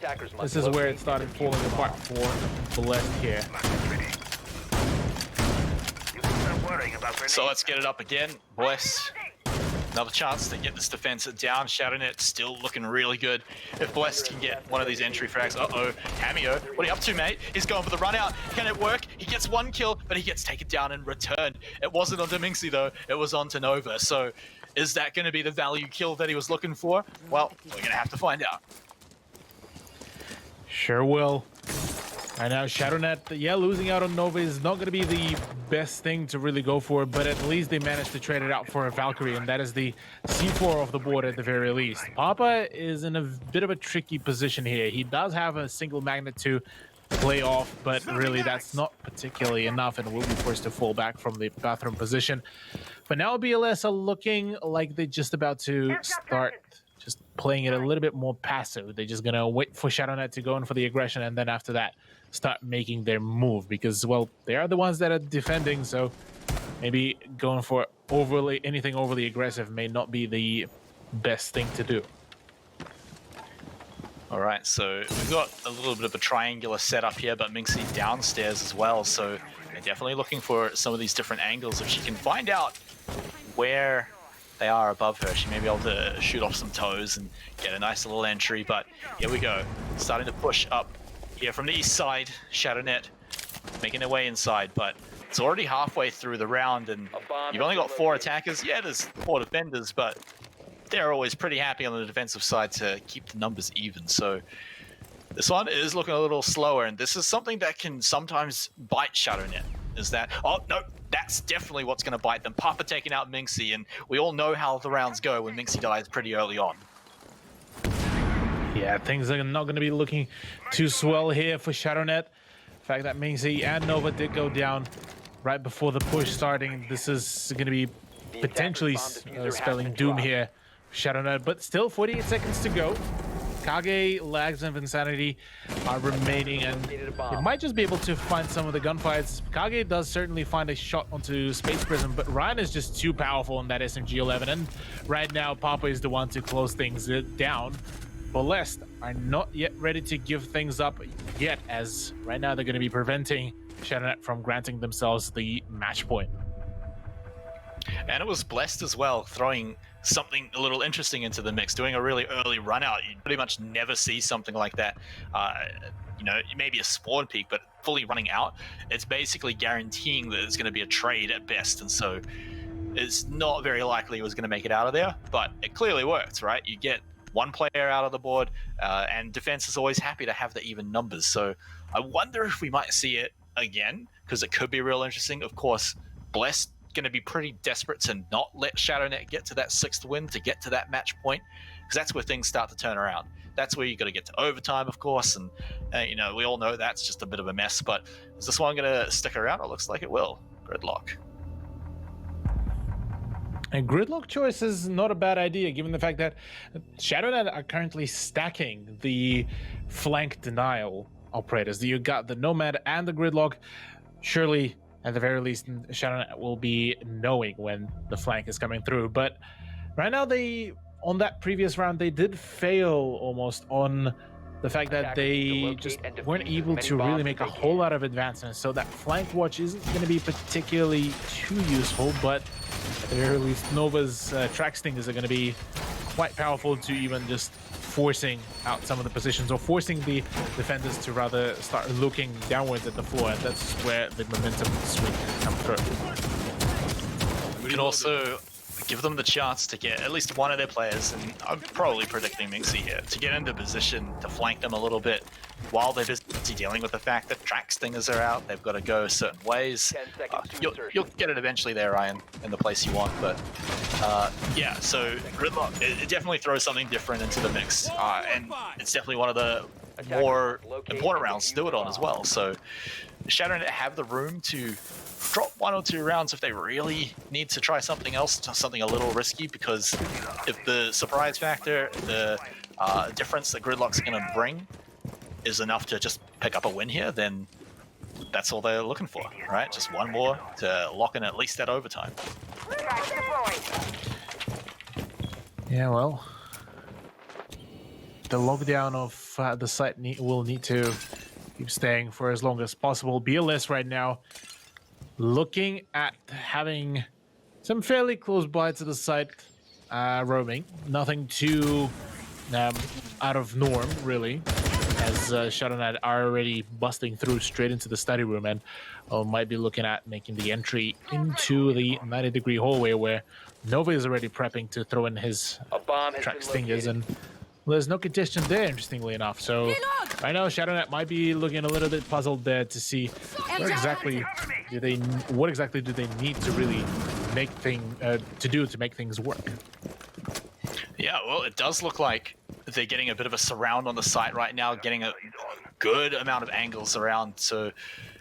this is where it started falling apart for Blessed here. So let's get it up again. Blessed, another chance to get this defense down. Shadownet still looking really good. If Blessed can get one of these entry frags. Uh-oh, Hamio, what are you up to, mate? He's going for the run out. Can it work? He gets 1 kill, but he gets taken down in return. It wasn't onto Minxie, though. It was onto Nova. So is that going to be the value kill that he was looking for? Well, we're going to have to find out. Sure will. Right now, Shadownet, yeah, losing out on Nova is not going to be the best thing to really go for, but at least they managed to trade it out for a Valkyrie, and that is the C4 of the board at the very least. Papa is in a bit of a tricky position here. He does have a single magnet to play off, but really that's not particularly enough, and will be forced to fall back from the bathroom position. But now BLS are looking like they're just about to start just playing it a little bit more passive. They're just going to wait for Shadownet to go in for the aggression, and then after that, start making their move, because, well, they are the ones that are defending, so maybe going for anything overly aggressive may not be the best thing to do. All right, so we've got a little bit of a triangular setup here, but Minxie downstairs as well, so they're definitely looking for some of these different angles. If she can find out where they are above her, she may be able to shoot off some toes and get a nice little entry, but here we go. Starting to push up here from the east side. Shadownet making their way inside, but it's already halfway through the round, and you've only got 4 attackers. Yeah, there's 4 defenders, but they're always pretty happy on the defensive side to keep the numbers even. So this one is looking a little slower, and this is something that can sometimes bite Shadownet. Is that, oh no, that's definitely what's going to bite them. Papa taking out Minxie, and we all know how the rounds go when Minxie dies pretty early on. Yeah, things are not going to be looking too swell here for Shadownet. The fact that Minxie and Nova did go down right before the push starting, this is going to be potentially spelling doom here for Shadownet, but still 48 seconds to go. Kage, Lags, and Vinsanity are remaining, and they might just be able to find some of the gunfights. Kage does certainly find a shot onto Space Prism, but Ryan is just too powerful in that SMG-11, and right now Papa is the one to close things down. Blessed are not yet ready to give things up yet, as right now they're going to be preventing Shadownet from granting themselves the match point. And it was Blessed as well, throwing something a little interesting into the mix, doing a really early run out. You pretty much never see something like that. You know, maybe a spawn peak, but fully running out, it's basically guaranteeing that it's going to be a trade at best. And so it's not very likely it was going to make it out of there, but it clearly worked, right? You get one player out of the board, and defense is always happy to have the even numbers. So I wonder if we might see it again, because it could be real interesting. Of course, Blessed going to be pretty desperate to not let Shadownet get to that 6th win, to get to that match point, because that's where things start to turn around. That's where you got to get to overtime, of course, and you know, we all know that's just a bit of a mess. But is this one going to stick around? It looks like it will. Gridlock. And Gridlock choice is not a bad idea, given the fact that Shadownet are currently stacking the flank denial operators. You got the Nomad and the Gridlock. Surely, at the very least, Shadownet will be knowing when the flank is coming through. But right now, on that previous round, they did fail almost on the fact that they just weren't able to really make a whole lot of advancements. So that flank watch isn't going to be particularly too useful, but at the very least, Nova's track stingers are going to be quite powerful to even just forcing out some of the positions, or forcing the defenders to rather start looking downwards at the floor, and that's where the momentum swing can come through. We can also give them the chance to get at least one of their players, and I'm probably predicting Minxie here, to get into position to flank them a little bit while they're busy dealing with the fact that track stingers are out. They've got to go certain ways. You'll get it eventually there, Ryan, in the place you want. But yeah, so Gridlock, it definitely throws something different into the mix, and it's definitely one of the more important rounds to do it on as well. So Shadownet have the room to drop 1 or 2 rounds if they really need to try something else, something a little risky, because if the surprise factor, the difference that Gridlock's going to bring is enough to just pick up a win here, then that's all they're looking for, right? Just one more to lock in at least that overtime. Yeah, well, the lockdown of the site will need to keep staying for as long as possible. BLS right now looking at having some fairly close by to the site roaming. Nothing too out of norm, really, as Shadownet are already busting through straight into the study room, and might be looking at making the entry into the 90-degree hallway, where Nova is already prepping to throw in his track stingers, and there's no congestion there, interestingly enough. So right now, Shadownet might be looking a little bit puzzled there to see what exactly do they need to really make to make things work. Yeah, well, it does look like they're getting a bit of a surround on the site right now, getting a good amount of angles around. So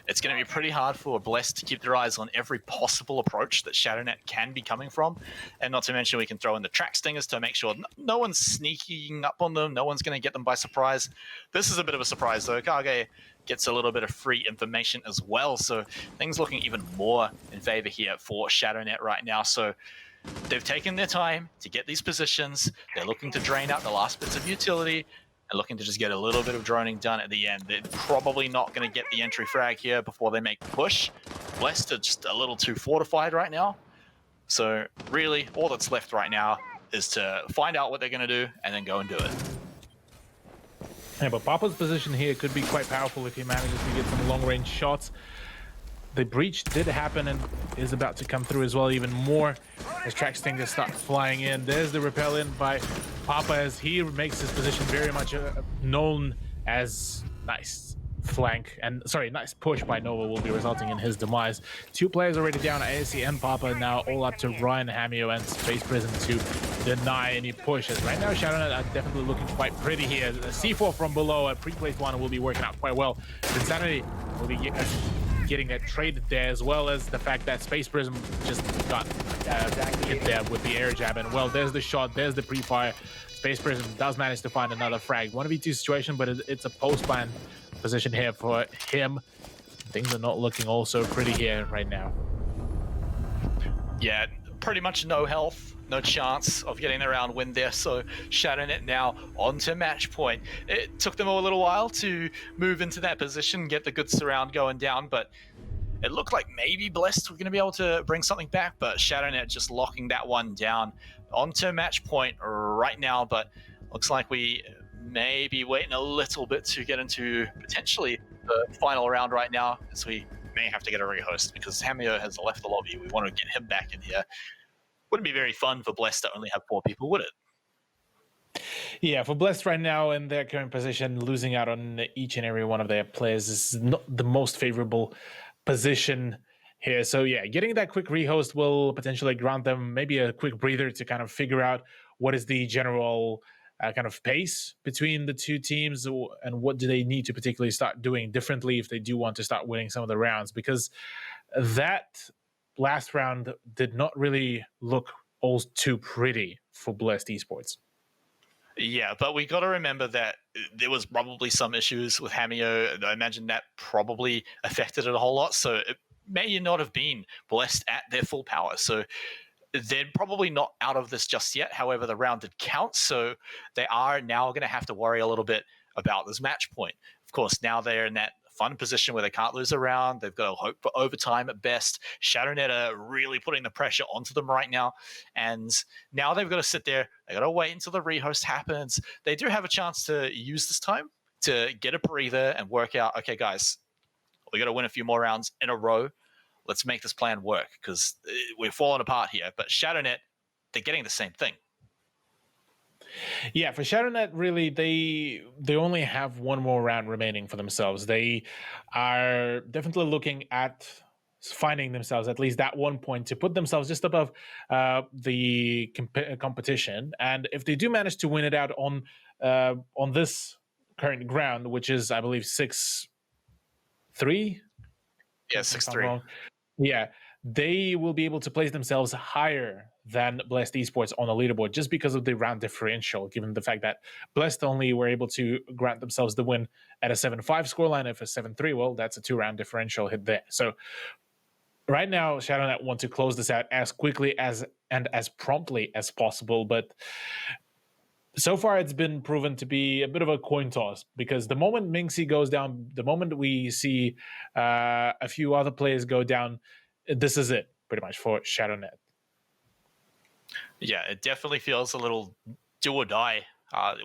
it's going to be pretty hard for Blessed to keep their eyes on every possible approach that Shadownet can be coming from. And not to mention, we can throw in the track stingers to make sure no one's sneaking up on them. No one's going to get them by surprise. This is a bit of a surprise, though. Kage gets a little bit of free information as well. So things looking even more in favor here for Shadownet right now. So they've taken their time to get these positions. They're looking to drain out the last bits of utility. and looking to just get a little bit of droning done at the end. They're probably not going to get the entry frag here before they make the push. Blessed are just a little too fortified right now. So really, all that's left right now is to find out what they're going to do and then go and do it. Yeah, but Papa's position here could be quite powerful if he manages to get some long-range shots. The breach did happen and is about to come through as well, even more as track stingers start flying in. There's the repel in by Papa as he makes his position very much known as nice flank and nice push by Nova will be resulting in his demise. 2 players already down, ASC and Papa, now all up to Ryan, Hamio and Space Prism to deny any pushes. Right now Shadownet are definitely looking quite pretty here. The C4 from below, a pre-placed one, will be working out quite well. Insanity will be getting that traded there, as well as the fact that Space Prism just got hit there with the air jab. And well, there's the shot, there's the pre-fire. Space Prism does manage to find another frag. 1v2 situation, but it's a post-ban position here for him. Things are not looking also pretty here right now. Yeah, pretty much no health, no chance of getting a round win there. So Shadownet now onto match point. It took them a little while to move into that position, get the good surround going down, but it looked like maybe Blessed were going to be able to bring something back, but Shadownet just locking that one down. Onto match point right now, but looks like we may be waiting a little bit to get into potentially the final round right now, as we may have to get a rehost because Hamio has left the lobby. We want to get him back in here. Wouldn't be very fun for Blessed to only have 4 people, would it? Yeah, for Blessed right now in their current position, losing out on each and every one of their players is not the most favorable position here. So yeah, getting that quick rehost will potentially grant them maybe a quick breather to kind of figure out what is the general kind of pace between the 2 teams and what do they need to particularly start doing differently if they do want to start winning some of the rounds, because that last round did not really look all too pretty for Blessed Esports. Yeah, but we got to remember that there was probably some issues with Hamio. I imagine that probably affected it a whole lot. So it may not have been Blessed at their full power. So they're probably not out of this just yet. However, the round did count. So they are now going to have to worry a little bit about this match point. Of course, now they're in that fun position where they can't lose a round. They've got to hope for overtime at best. Shadownet are really putting the pressure onto them right now. And now they've got to sit there. They've got to wait until the rehost happens. They do have a chance to use this time to get a breather and work out, okay, guys, we got to win a few more rounds in a row. Let's make this plan work because we're falling apart here. But Shadownet, they're getting the same thing. Yeah, for Shadownet, really, they only have one more round remaining for themselves. They are definitely looking at finding themselves at least that 1 point to put themselves just above the competition. And if they do manage to win it out on this current ground, which is, I believe, 6-3. Yeah, 6-3. Yeah, they will be able to place themselves higher than Blessed Esports on the leaderboard just because of the round differential, given the fact that Blessed only were able to grant themselves the win at a 7-5 scoreline. If a 7-3, well, that's a 2-round differential hit there. So right now, Shadownet want to close this out as quickly as promptly as possible, but so far it's been proven to be a bit of a coin toss, because the moment Minxie goes down, the moment we see a few other players go down, this is it pretty much for Shadownet. Yeah, it definitely feels a little do or die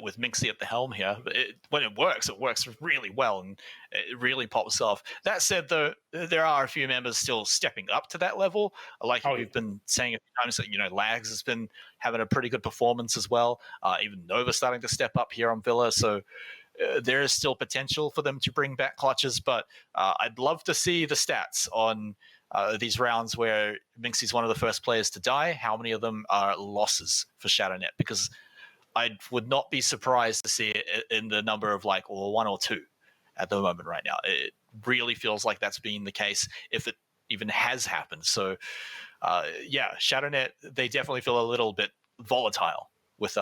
with Minxie at the helm here. But when it works really well and it really pops off. That said, though, there are a few members still stepping up to that level. Like we've been saying a few times, that Lags has been having a pretty good performance as well. Even Nova starting to step up here on Villa. So there is still potential for them to bring back clutches. But I'd love to see the stats on these rounds where Minxie's one of the first players to die. How many of them are losses for Shadownet? Because I would not be surprised to see it in the number of 1 or 2 at the moment right now. It really feels like that's been the case, if it even has happened. So, Shadownet, they definitely feel a little bit volatile with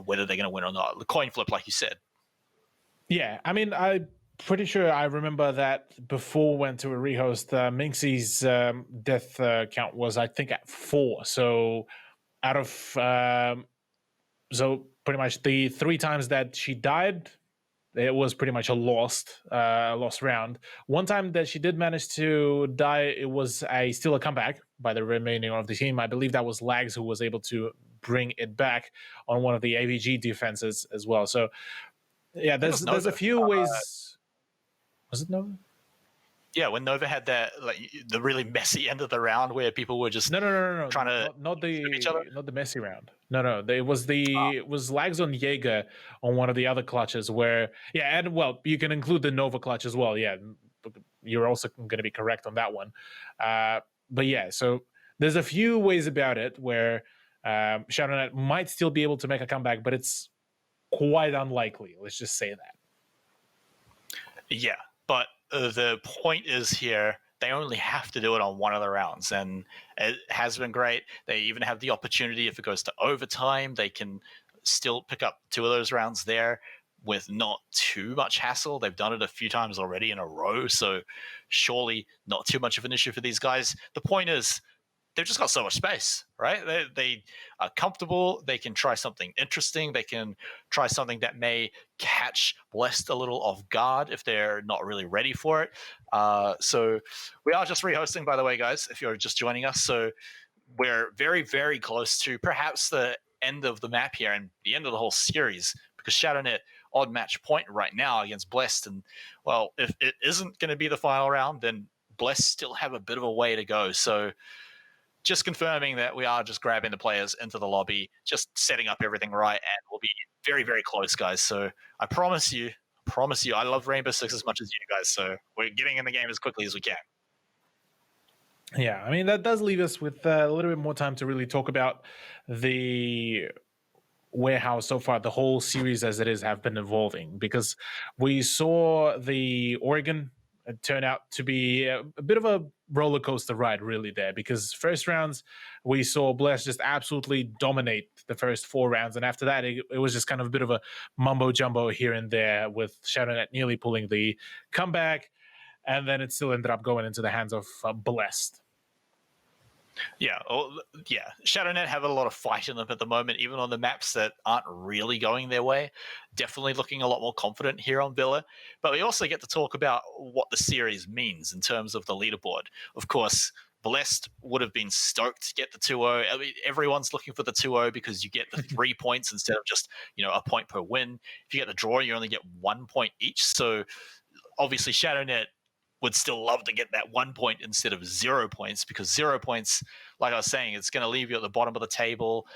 whether they're going to win or not. The coin flip, like you said. Yeah, I mean, I'm pretty sure I remember that before we went to a rehost, Minxie's death count was, I think, at 4. So out of so pretty much the 3 times that she died, it was pretty much a lost round. One time that she did manage to die, it was still a comeback by the remaining of the team. I believe that was Lags who was able to bring it back on one of the AVG defenses as well. So yeah, there's a few ways. Was it Nova? Yeah, when Nova had that the really messy end of the round where people were just no trying to not each other. not the messy round. No, it was Lags on Jaeger on one of the other clutches where and well, you can include the Nova clutch as well. Yeah, you're also going to be correct on that one. But yeah, so there's a few ways about it where Shadownet might still be able to make a comeback, but it's quite unlikely. Let's just say that. Yeah, but the point is here, they only have to do it on one of the rounds, and it has been great. They even have the opportunity, if it goes to overtime, they can still pick up 2 of those rounds there with not too much hassle. They've done it a few times already in a row, so surely not too much of an issue for these guys. The point is, they've just got so much space, right? They are comfortable. They can try something interesting. They can try something that may catch Blessed a little off guard if they're not really ready for it. So we are just rehosting, by the way, guys, if you're just joining us. So we're very, very close to perhaps the end of the map here and the end of the whole series, because Shadownet odd match point right now against Blessed. And, well, if it isn't going to be the final round, then Blessed still have a bit of a way to go. So just confirming that we are just grabbing the players into the lobby, just setting up everything right, and we'll be very, very close, guys. So I promise you, I love Rainbow Six as much as you guys, so we're getting in the game as quickly as we can. Yeah, I mean, that does leave us with a little bit more time to really talk about the warehouse so far. The whole series as it is have been evolving, because we saw the Oregon turn out to be a bit of a roller coaster ride, really, there, because first rounds we saw Bless just absolutely dominate the first 4 rounds, and after that it was just kind of a bit of a mumbo jumbo here and there, with Shadownet nearly pulling the comeback, and then it still ended up going into the hands of Blessed. Yeah, Shadownet have a lot of fight in them at the moment, even on the maps that aren't really going their way. Definitely looking a lot more confident here on Villa. But we also get to talk about what the series means in terms of the leaderboard. Of course, Blessed would have been stoked to get the 2-0. I mean, everyone's looking for the 2-0 because you get the 3 points instead of just, a point per win. If you get the draw, you only get 1 point each. So obviously Shadownet would still love to get that 1 point instead of 0 points, because 0 points, like I was saying, it's going to leave you at the bottom of the table.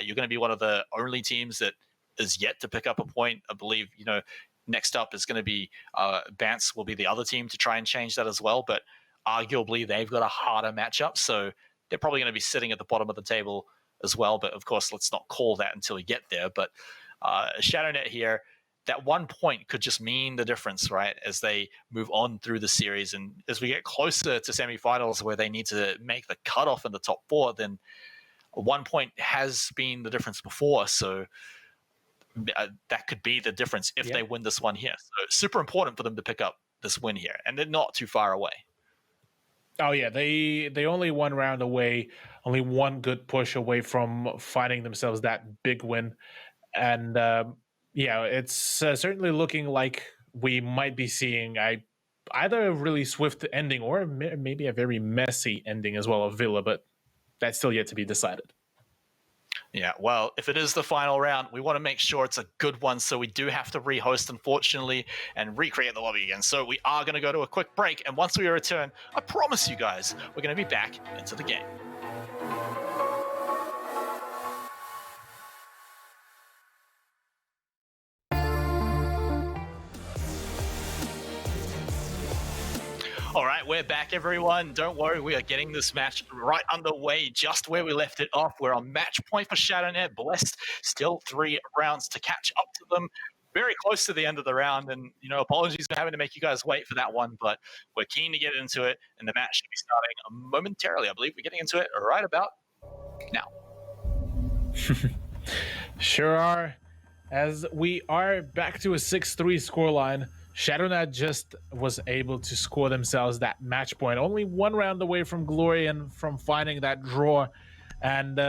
You're going to be one of the only teams that is yet to pick up a point. I believe, next up is going to be Bance will be the other team to try and change that as well. But arguably they've got a harder matchup, so they're probably going to be sitting at the bottom of the table as well. But of course, let's not call that until we get there. But Shadownet here, that 1 point could just mean the difference, right, as they move on through the series. And as we get closer to semifinals where they need to make the cutoff in the top 4, then 1 point has been the difference before. So that could be the difference if they win this one here. So super important for them to pick up this win here. And they're not too far away. Oh, yeah. They only 1 round away, only 1 good push away from finding themselves that big win. And, it's certainly looking like we might be seeing either a really swift ending or maybe a very messy ending as well of Villa, but that's still yet to be decided. Yeah, well, if it is the final round, we want to make sure it's a good one, so we do have to rehost, unfortunately, and recreate the lobby again. So we are going to go to a quick break, and once we return, I promise you guys, we're going to be back into the game. All right, we're back, everyone. Don't worry, we are getting this match right underway, just where we left it off. We're on match point for Shadownet. Blessed, still 3 rounds to catch up to them. Very close to the end of the round, and apologies for having to make you guys wait for that one, but we're keen to get into it, and the match should be starting momentarily. I believe we're getting into it right about now. Sure are. As we are back to a 6-3 scoreline, Shadownet just was able to score themselves that match point, only 1 round away from glory and from finding that draw and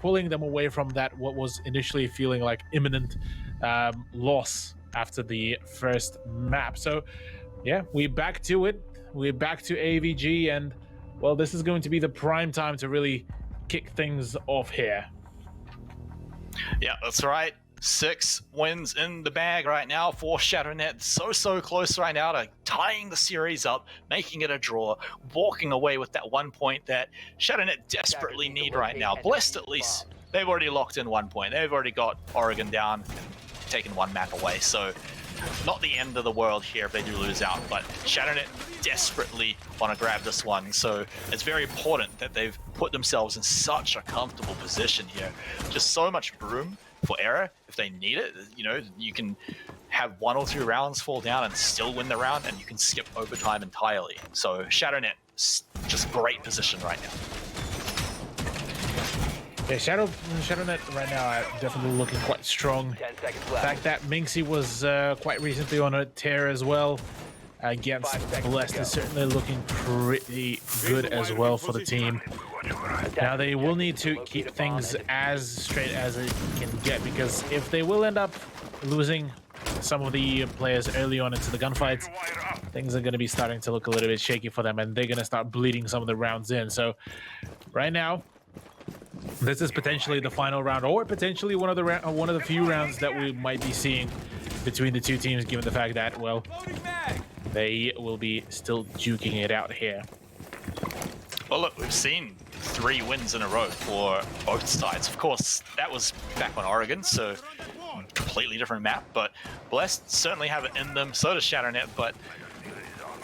pulling them away from that what was initially feeling like imminent loss after the first map. So yeah, we're back to it. We're back to AVG, and well, this is going to be the prime time to really kick things off here. Yeah, that's right. 6 wins in the bag right now for Shadownet. So close right now to tying the series up, making it a draw, walking away with that 1 point that Shadownet desperately need right now. Blessed, at least, they've already locked in 1 point. They've already got Oregon down and taken 1 map away. So not the end of the world here if they do lose out, but Shadownet desperately want to grab this one. So it's very important that they've put themselves in such a comfortable position here. Just so much room for error if they need it. You know, you can have 1 or 2 rounds fall down and still win the round, and you can skip overtime entirely. So Shadownet, just great position right now. Yeah, Shadownet right now are definitely looking quite strong. 10 seconds The left. fact that Minxie was quite recently on a tear as well against 5 seconds Blessed to go. is certainly looking pretty good as well for the team. Now they will need to keep things as straight as it can get, because if they will end up losing some of the players early on into the gunfights, things are going to be starting to look a little bit shaky for them, and they're going to start bleeding some of the rounds in. So right now, this is potentially the final round, or potentially one of the few rounds that we might be seeing between the two teams, given the fact that, well, they will be still duking it out here. Well, look, we've seen 3 wins in a row for both sides. Of course, that was back on Oregon, so completely different map, but Blessed certainly have it in them. So does Shadownet, but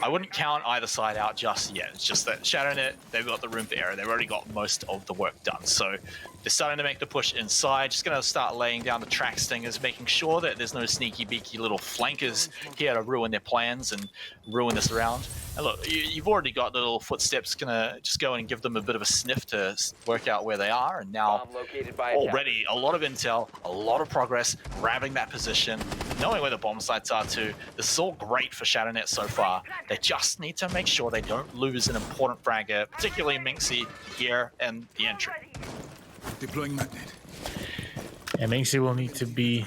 I wouldn't count either side out just yet. It's just that Shadownet, they've got the room for error. They've already got most of the work done. So they're starting to make the push inside. Just going to start laying down the track stingers, making sure that there's no sneaky beaky little flankers here to ruin their plans and ruin this round. And look, you've already got the little footsteps. Going to just go and give them a bit of a sniff to work out where they are. And now Bomb located by already a lot of intel, a lot of progress, grabbing that position, knowing where the bomb sites are too. This is all great for Shadownet so far. They just need to make sure they don't lose an important fragger, particularly Minxie here and the entry. Deploying magnet. And Minxie will need to be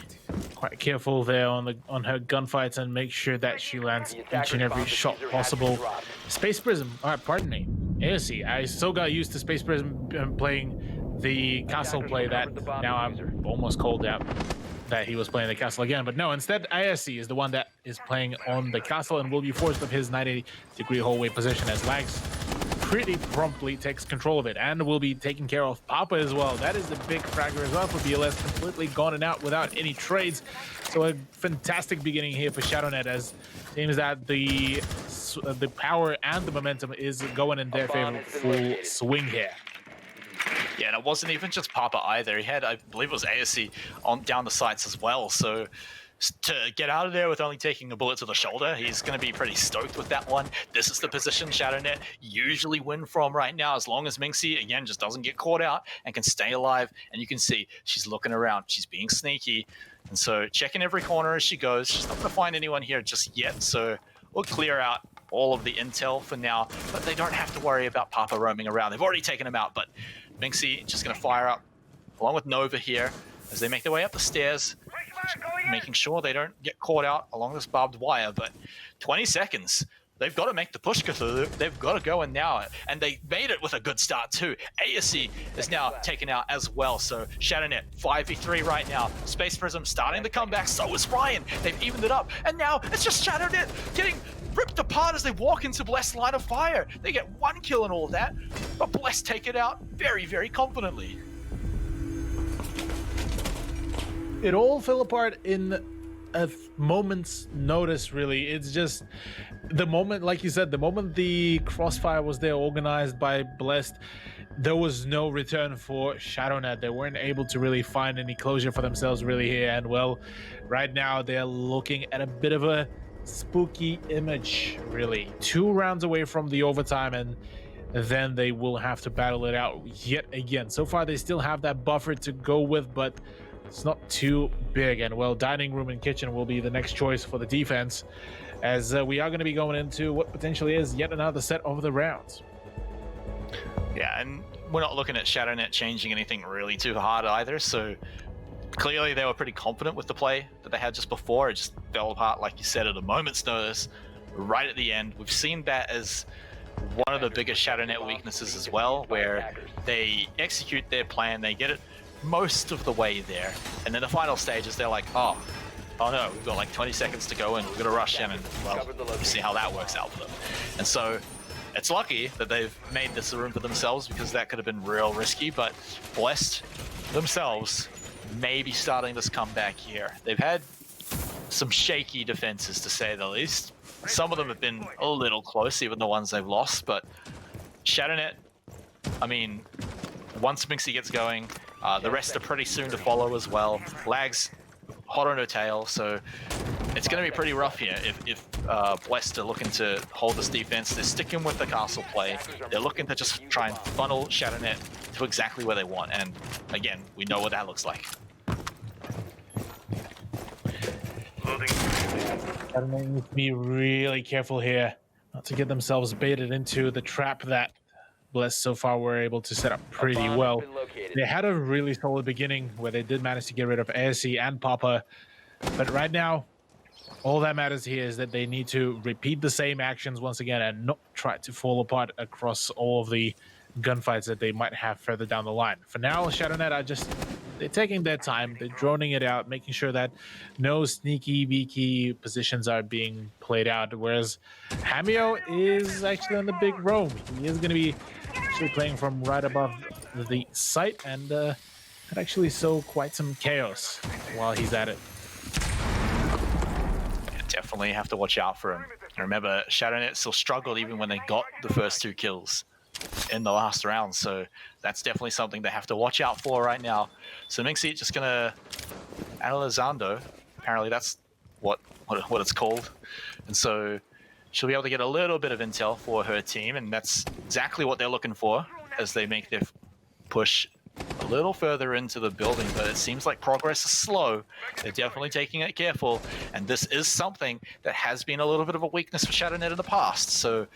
quite careful there on her gunfights and make sure that she lands each and every shot possible. Space Prism, pardon me, ASC. I so got used to Space Prism playing the castle play that now I'm almost called out that he was playing the castle again. But no, instead ISC is the one that is playing on the castle and will be forced of his 90-degree hallway position as Lags pretty promptly takes control of it, and will be taking care of Papa as well. That is the big fragger as well for BLS, completely gone and out without any trades. So a fantastic beginning here for Shadownet, as it seems that the power and the momentum is going in their favor full swing here. Yeah, and it wasn't even just Papa either. He had, I believe it was ASC on down the sights as well. So to get out of there with only taking a bullet to the shoulder, he's going to be pretty stoked with that one. This is the position Shadownet usually win from right now, as long as Minxie, again, just doesn't get caught out and can stay alive. And you can see she's looking around. She's being sneaky. And so checking every corner as she goes. She's not going to find anyone here just yet. So we'll clear out all of the intel for now. But they don't have to worry about Papa roaming around. They've already taken him out. But Minxie just going to fire up along with Nova here as they make their way up the stairs, making sure they don't get caught out along this barbed wire. But 20 seconds. They've got to make the push, Cthulhu. They've got to go in now. And they made it with a good start, too. ASC is now taken out as well. So Shadownet, 5v3 right now. Space Prism starting the comeback. So is Ryan. They've evened it up. And now it's just Shadownet getting ripped apart as they walk into Blessed line of fire. They get 1 kill and all of that. But Blessed take it out very, very confidently. It all fell apart in a moment's notice, really. It's just the moment, like you said, the moment the crossfire was there organized by Blessed, there was no return for Shadownet. They weren't able to really find any closure for themselves really here. And well, right now they're looking at a bit of a spooky image, really. 2 rounds away from the overtime, and then they will have to battle it out yet again. So far they still have that buffer to go with, but it's not too big. And well, dining room and kitchen will be the next choice for the defense, as we are going to be going into what potentially is yet another set of the rounds. Yeah, and we're not looking at Shadownet changing anything really too hard either, so clearly they were pretty confident with the play that they had just before. It just fell apart, like you said, at a moment's notice, right at the end. We've seen that as one of the biggest Shadownet weaknesses as well, where they execute their plan, they get it most of the way there, and then the final stages, they're like, oh no, we've got like 20 seconds to go and we're going to rush in, and well, you see how that works out for them. And so it's lucky that they've made this a room for themselves, because that could have been real risky, but Blessed themselves may be starting this comeback here. They've had some shaky defenses, to say the least. Some of them have been a little close, even the ones they've lost, but Shadownet, I mean, once Minxie gets going, the rest are pretty soon to follow as well. Lag's hot on her tail, so it's going to be pretty rough here if Blessed are looking to hold this defense. They're sticking with the castle play. They're looking to just try and funnel Shadownet to exactly where they want, and again, we know what that looks like. Shadownet needs to be really careful here not to get themselves baited into the trap that Blessed so far were able to set up pretty well. They had a really solid beginning where they did manage to get rid of ASC and Papa, but right now, all that matters here is that they need to repeat the same actions once again and not try to fall apart across all of the gunfights that they might have further down the line. For now, Shadownet are they're taking their time, they're droning it out, making sure that no sneaky beaky positions are being played out, whereas Hamio is actually on the big roam. He is going to be actually playing from right above the site, and could actually sow quite some chaos while he's at it. Definitely have to watch out for him. Remember, Shadownet still struggled even when they got the first 2 kills in the last round, so that's definitely something they have to watch out for right now. So Minxie just gonna Analizando, apparently that's what it's called, and so she'll be able to get a little bit of intel for her team, and that's exactly what they're looking for as they make their push a little further into the building. But it seems like progress is slow. They're definitely taking it careful, and this is something that has been a little bit of a weakness for Shadownet in the past, so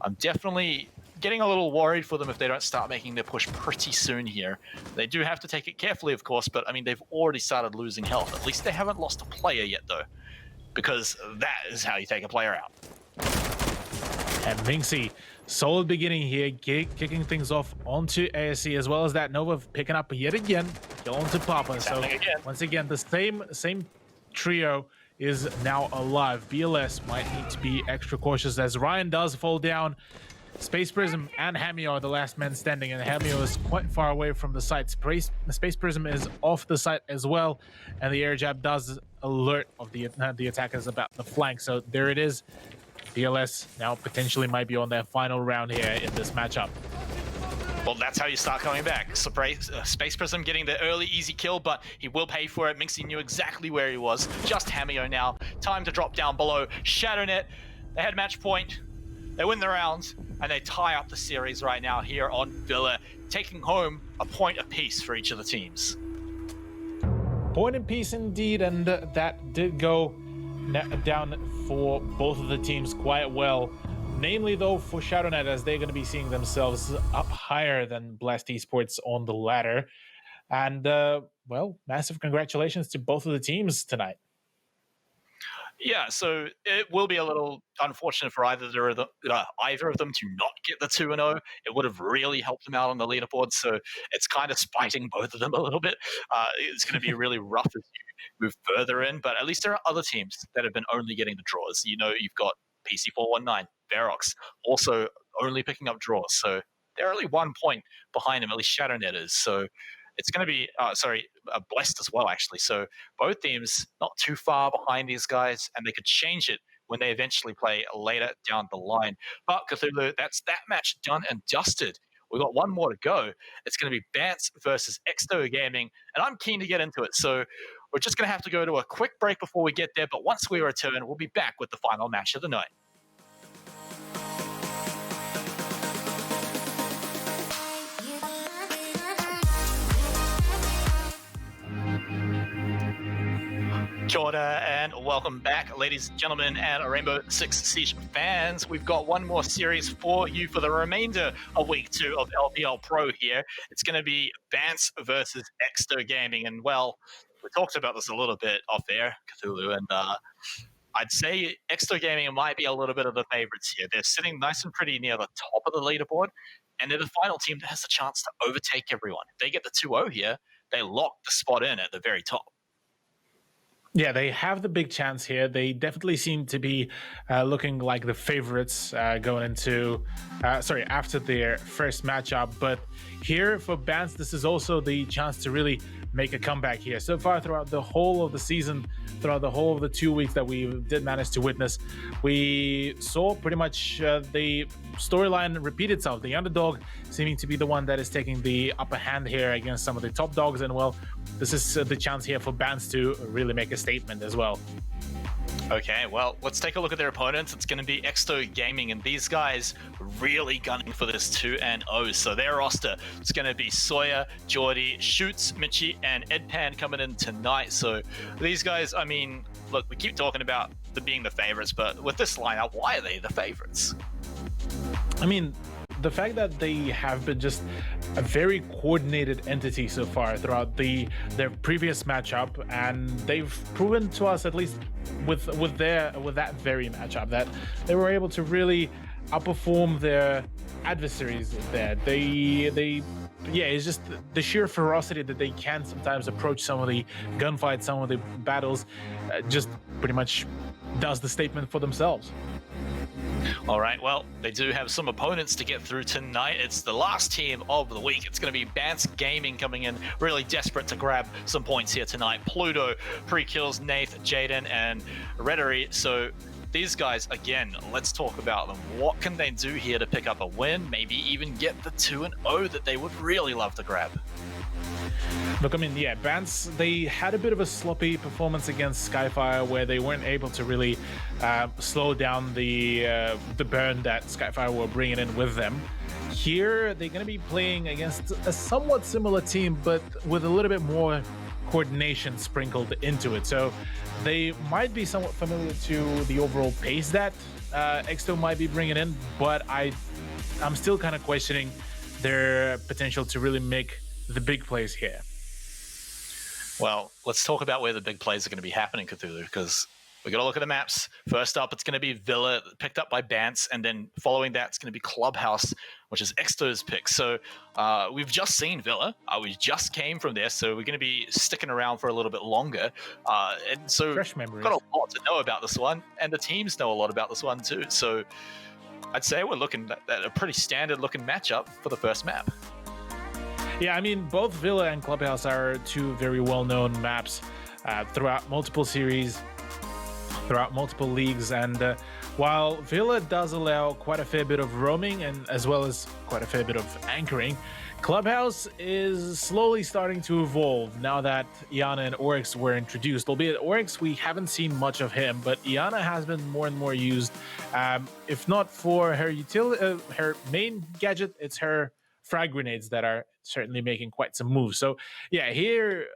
I'm definitely getting a little worried for them if they don't start making their push pretty soon here. They do have to take it carefully, of course, but I mean, they've already started losing health. At least they haven't lost a player yet, though, because that is how you take a player out. And Minxie, solid beginning here, kicking things off onto ASC, as well as that Nova picking up yet again, kill onto Papa. So once again, the same trio is now alive. BLS might need to be extra cautious as Ryan does fall down. Space Prism and Hamio are the last men standing, and Hamio is quite far away from the site. Space Prism is off the site as well, and the air jab does alert of the attackers about the flank. So there it is. BLS now potentially might be on their final round here in this matchup. Well, that's how you start coming back. Space Prism getting the early easy kill, but he will pay for it. Minxie knew exactly where he was. Just Hamio now. Time to drop down below. Shadownet, they had match point. They win the round, and they tie up the series right now here on Villa, taking home a point apiece for each of the teams. Point apiece indeed, and that did go down for both of the teams quite well. Namely, though, for Shadownet, as they're going to be seeing themselves up higher than Blast Esports on the ladder. And, well, massive congratulations to both of the teams tonight. Yeah, so it will be a little unfortunate for either of them to not get the 2-0. It would have really helped them out on the leaderboard, so it's kind of spiting both of them a little bit. It's going to be really rough as you move further in, but at least there are other teams that have been only getting the draws. You know, you've got PC419, Ferox, also only picking up draws, so they're only 1 point behind him, at least Shadownet is. So it's going to be, Blessed as well, actually. So both teams not too far behind these guys, and they could change it when they eventually play later down the line. But Cthulhu, that's that match done and dusted. We've got one more to go. It's going to be Bance versus Exto Gaming, and I'm keen to get into it. So we're just going to have to go to a quick break before we get there, but once we return, we'll be back with the final match of the night. Kia ora and welcome back, ladies and gentlemen, and Rainbow Six Siege fans. We've got one more series for you for the remainder of week 2 of LPL Pro here. It's going to be Vance versus Exto Gaming, and well, we talked about this a little bit off air, Cthulhu, and I'd say Exto Gaming might be a little bit of the favorites here. They're sitting nice and pretty near the top of the leaderboard, and they're the final team that has the chance to overtake everyone. If they get the 2-0 here, they lock the spot in at the very top. Yeah, they have the big chance here. They definitely seem to be looking like the favorites going into, after their first matchup. But here for Bans, this is also the chance to really make a comeback here. So far throughout the whole of the season, throughout the whole of the 2 weeks that we did manage to witness, we saw pretty much the storyline repeat itself. The underdog seeming to be the one that is taking the upper hand here against some of the top dogs. And well, this is the chance here for Bans to really make a statement as well. Okay, well, let's take a look at their opponents. It's going to be Exto Gaming, and these guys really gunning for this 2-0. So their roster is going to be Sawyer, Geordie, Shoots, Mitchie, and Edpan coming in tonight. So these guys, I mean, look, we keep talking about them being the favorites, but with this lineup, why are they the favorites? I mean, the fact that they have been just a very coordinated entity so far throughout their previous matchup, and they've proven to us, at least with that very matchup, that they were able to really outperform their adversaries there. It's just the sheer ferocity that they can sometimes approach some of the gunfights, some of the battles, just pretty much does the statement for themselves. All right, well, they do have some opponents to get through tonight. It's the last team of the week. It's going to be Bance Gaming coming in, really desperate to grab some points here tonight. Pluto, pre-kills, Nath, Jaden, and Rhetoric. So these guys, again, let's talk about them. What can they do here to pick up a win? Maybe even get the 2-0 that they would really love to grab. Look, I mean, yeah, Bance, they had a bit of a sloppy performance against Skyfire where they weren't able to really slow down the burn that Skyfire were bringing in with them. Here, they're going to be playing against a somewhat similar team, but with a little bit more coordination sprinkled into it. So they might be somewhat familiar to the overall pace that Exto might be bringing in, but I'm still kind of questioning their potential to really make the big plays here. Well, let's talk about where the big plays are going to be happening, Cthulhu, because we got to look at the maps. First up, it's going to be Villa, picked up by Bance, and then following that, it's going to be Clubhouse, which is Exto's pick. So we've just seen Villa. We just came from there, so we're going to be sticking around for a little bit longer. And so we've got a lot to know about this one, and the teams know a lot about this one too. So I'd say we're looking at a pretty standard-looking matchup for the first map. Yeah, I mean, both Villa and Clubhouse are two very well-known maps throughout multiple series, throughout multiple leagues, and while Villa does allow quite a fair bit of roaming and as well as quite a fair bit of anchoring, Clubhouse is slowly starting to evolve now that Iana and Oryx were introduced. Albeit Oryx, we haven't seen much of him, but Iana has been more and more used. If not for her her main gadget, it's her frag grenades that are certainly making quite some moves. So yeah, here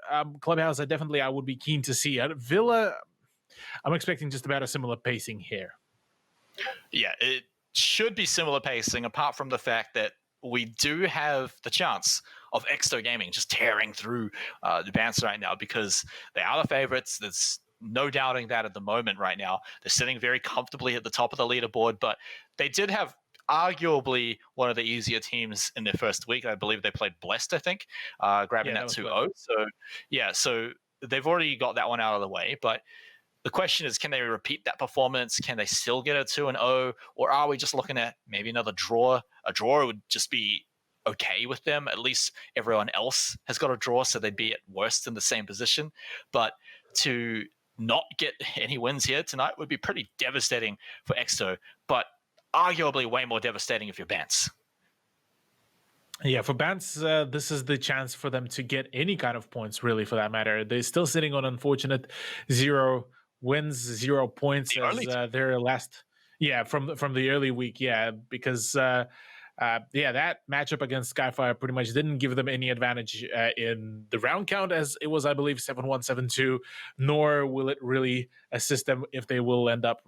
Clubhouse, I would be keen to see. Villa, I'm expecting just about a similar pacing here. Yeah, it should be similar pacing, apart from the fact that we do have the chance of Exto Gaming just tearing through the Bance right now, because they are the favorites. There's no doubting that at the moment right now. They're sitting very comfortably at the top of the leaderboard, but they did have arguably one of the easier teams in their first week. I believe they played Blessed, I think, grabbing that 2-0. So they've already got that one out of the way. But the question is, can they repeat that performance? Can they still get a 2-0? Or are we just looking at maybe another draw? A draw would just be okay with them. At least everyone else has got a draw, so they'd be at worst in the same position. But to not get any wins here tonight would be pretty devastating for Exto. But arguably way more devastating if you're Bance. Yeah, for Bance, this is the chance for them to get any kind of points, really, for that matter. They're still sitting on unfortunate 0 wins, 0 points as their last. Yeah, from the early week. Yeah, because yeah, that matchup against Skyfire pretty much didn't give them any advantage in the round count, as it was, I believe, 7-1, 7-2, nor will it really assist them if they will end up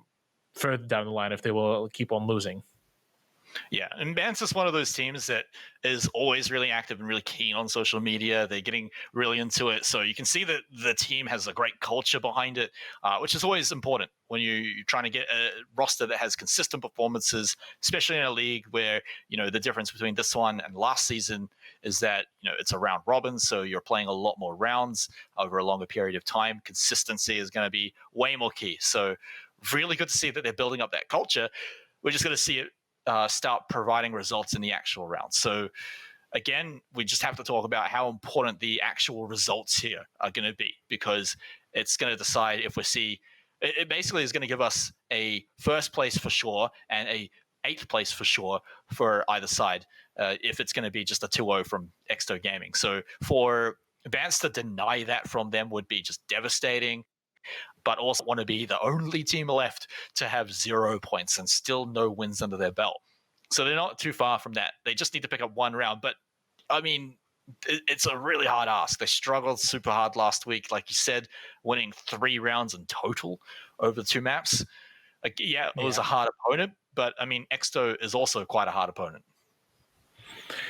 further down the line, if they will keep on losing. Yeah, and Bance is one of those teams that is always really active and really keen on social media. They're getting really into it. So you can see that the team has a great culture behind it, which is always important when you're trying to get a roster that has consistent performances, especially in a league where, the difference between this one and last season is that, it's a round robin. So you're playing a lot more rounds over a longer period of time. Consistency is going to be way more key. So really good to see that they're building up that culture. We're just going to see it start providing results in the actual round. So again, we just have to talk about how important the actual results here are going to be, because it's going to decide if we see, it basically is going to give us a first place for sure and a 8th place for sure for either side, if it's going to be just a 2-0 from Exto Gaming. So for Vance to deny that from them would be just devastating, but also want to be the only team left to have 0 points and still no wins under their belt. So they're not too far from that. They just need to pick up one round. But, I mean, it's a really hard ask. They struggled super hard last week, like you said, winning 3 rounds in total over the 2 maps. It was a hard opponent, but, I mean, Exto is also quite a hard opponent.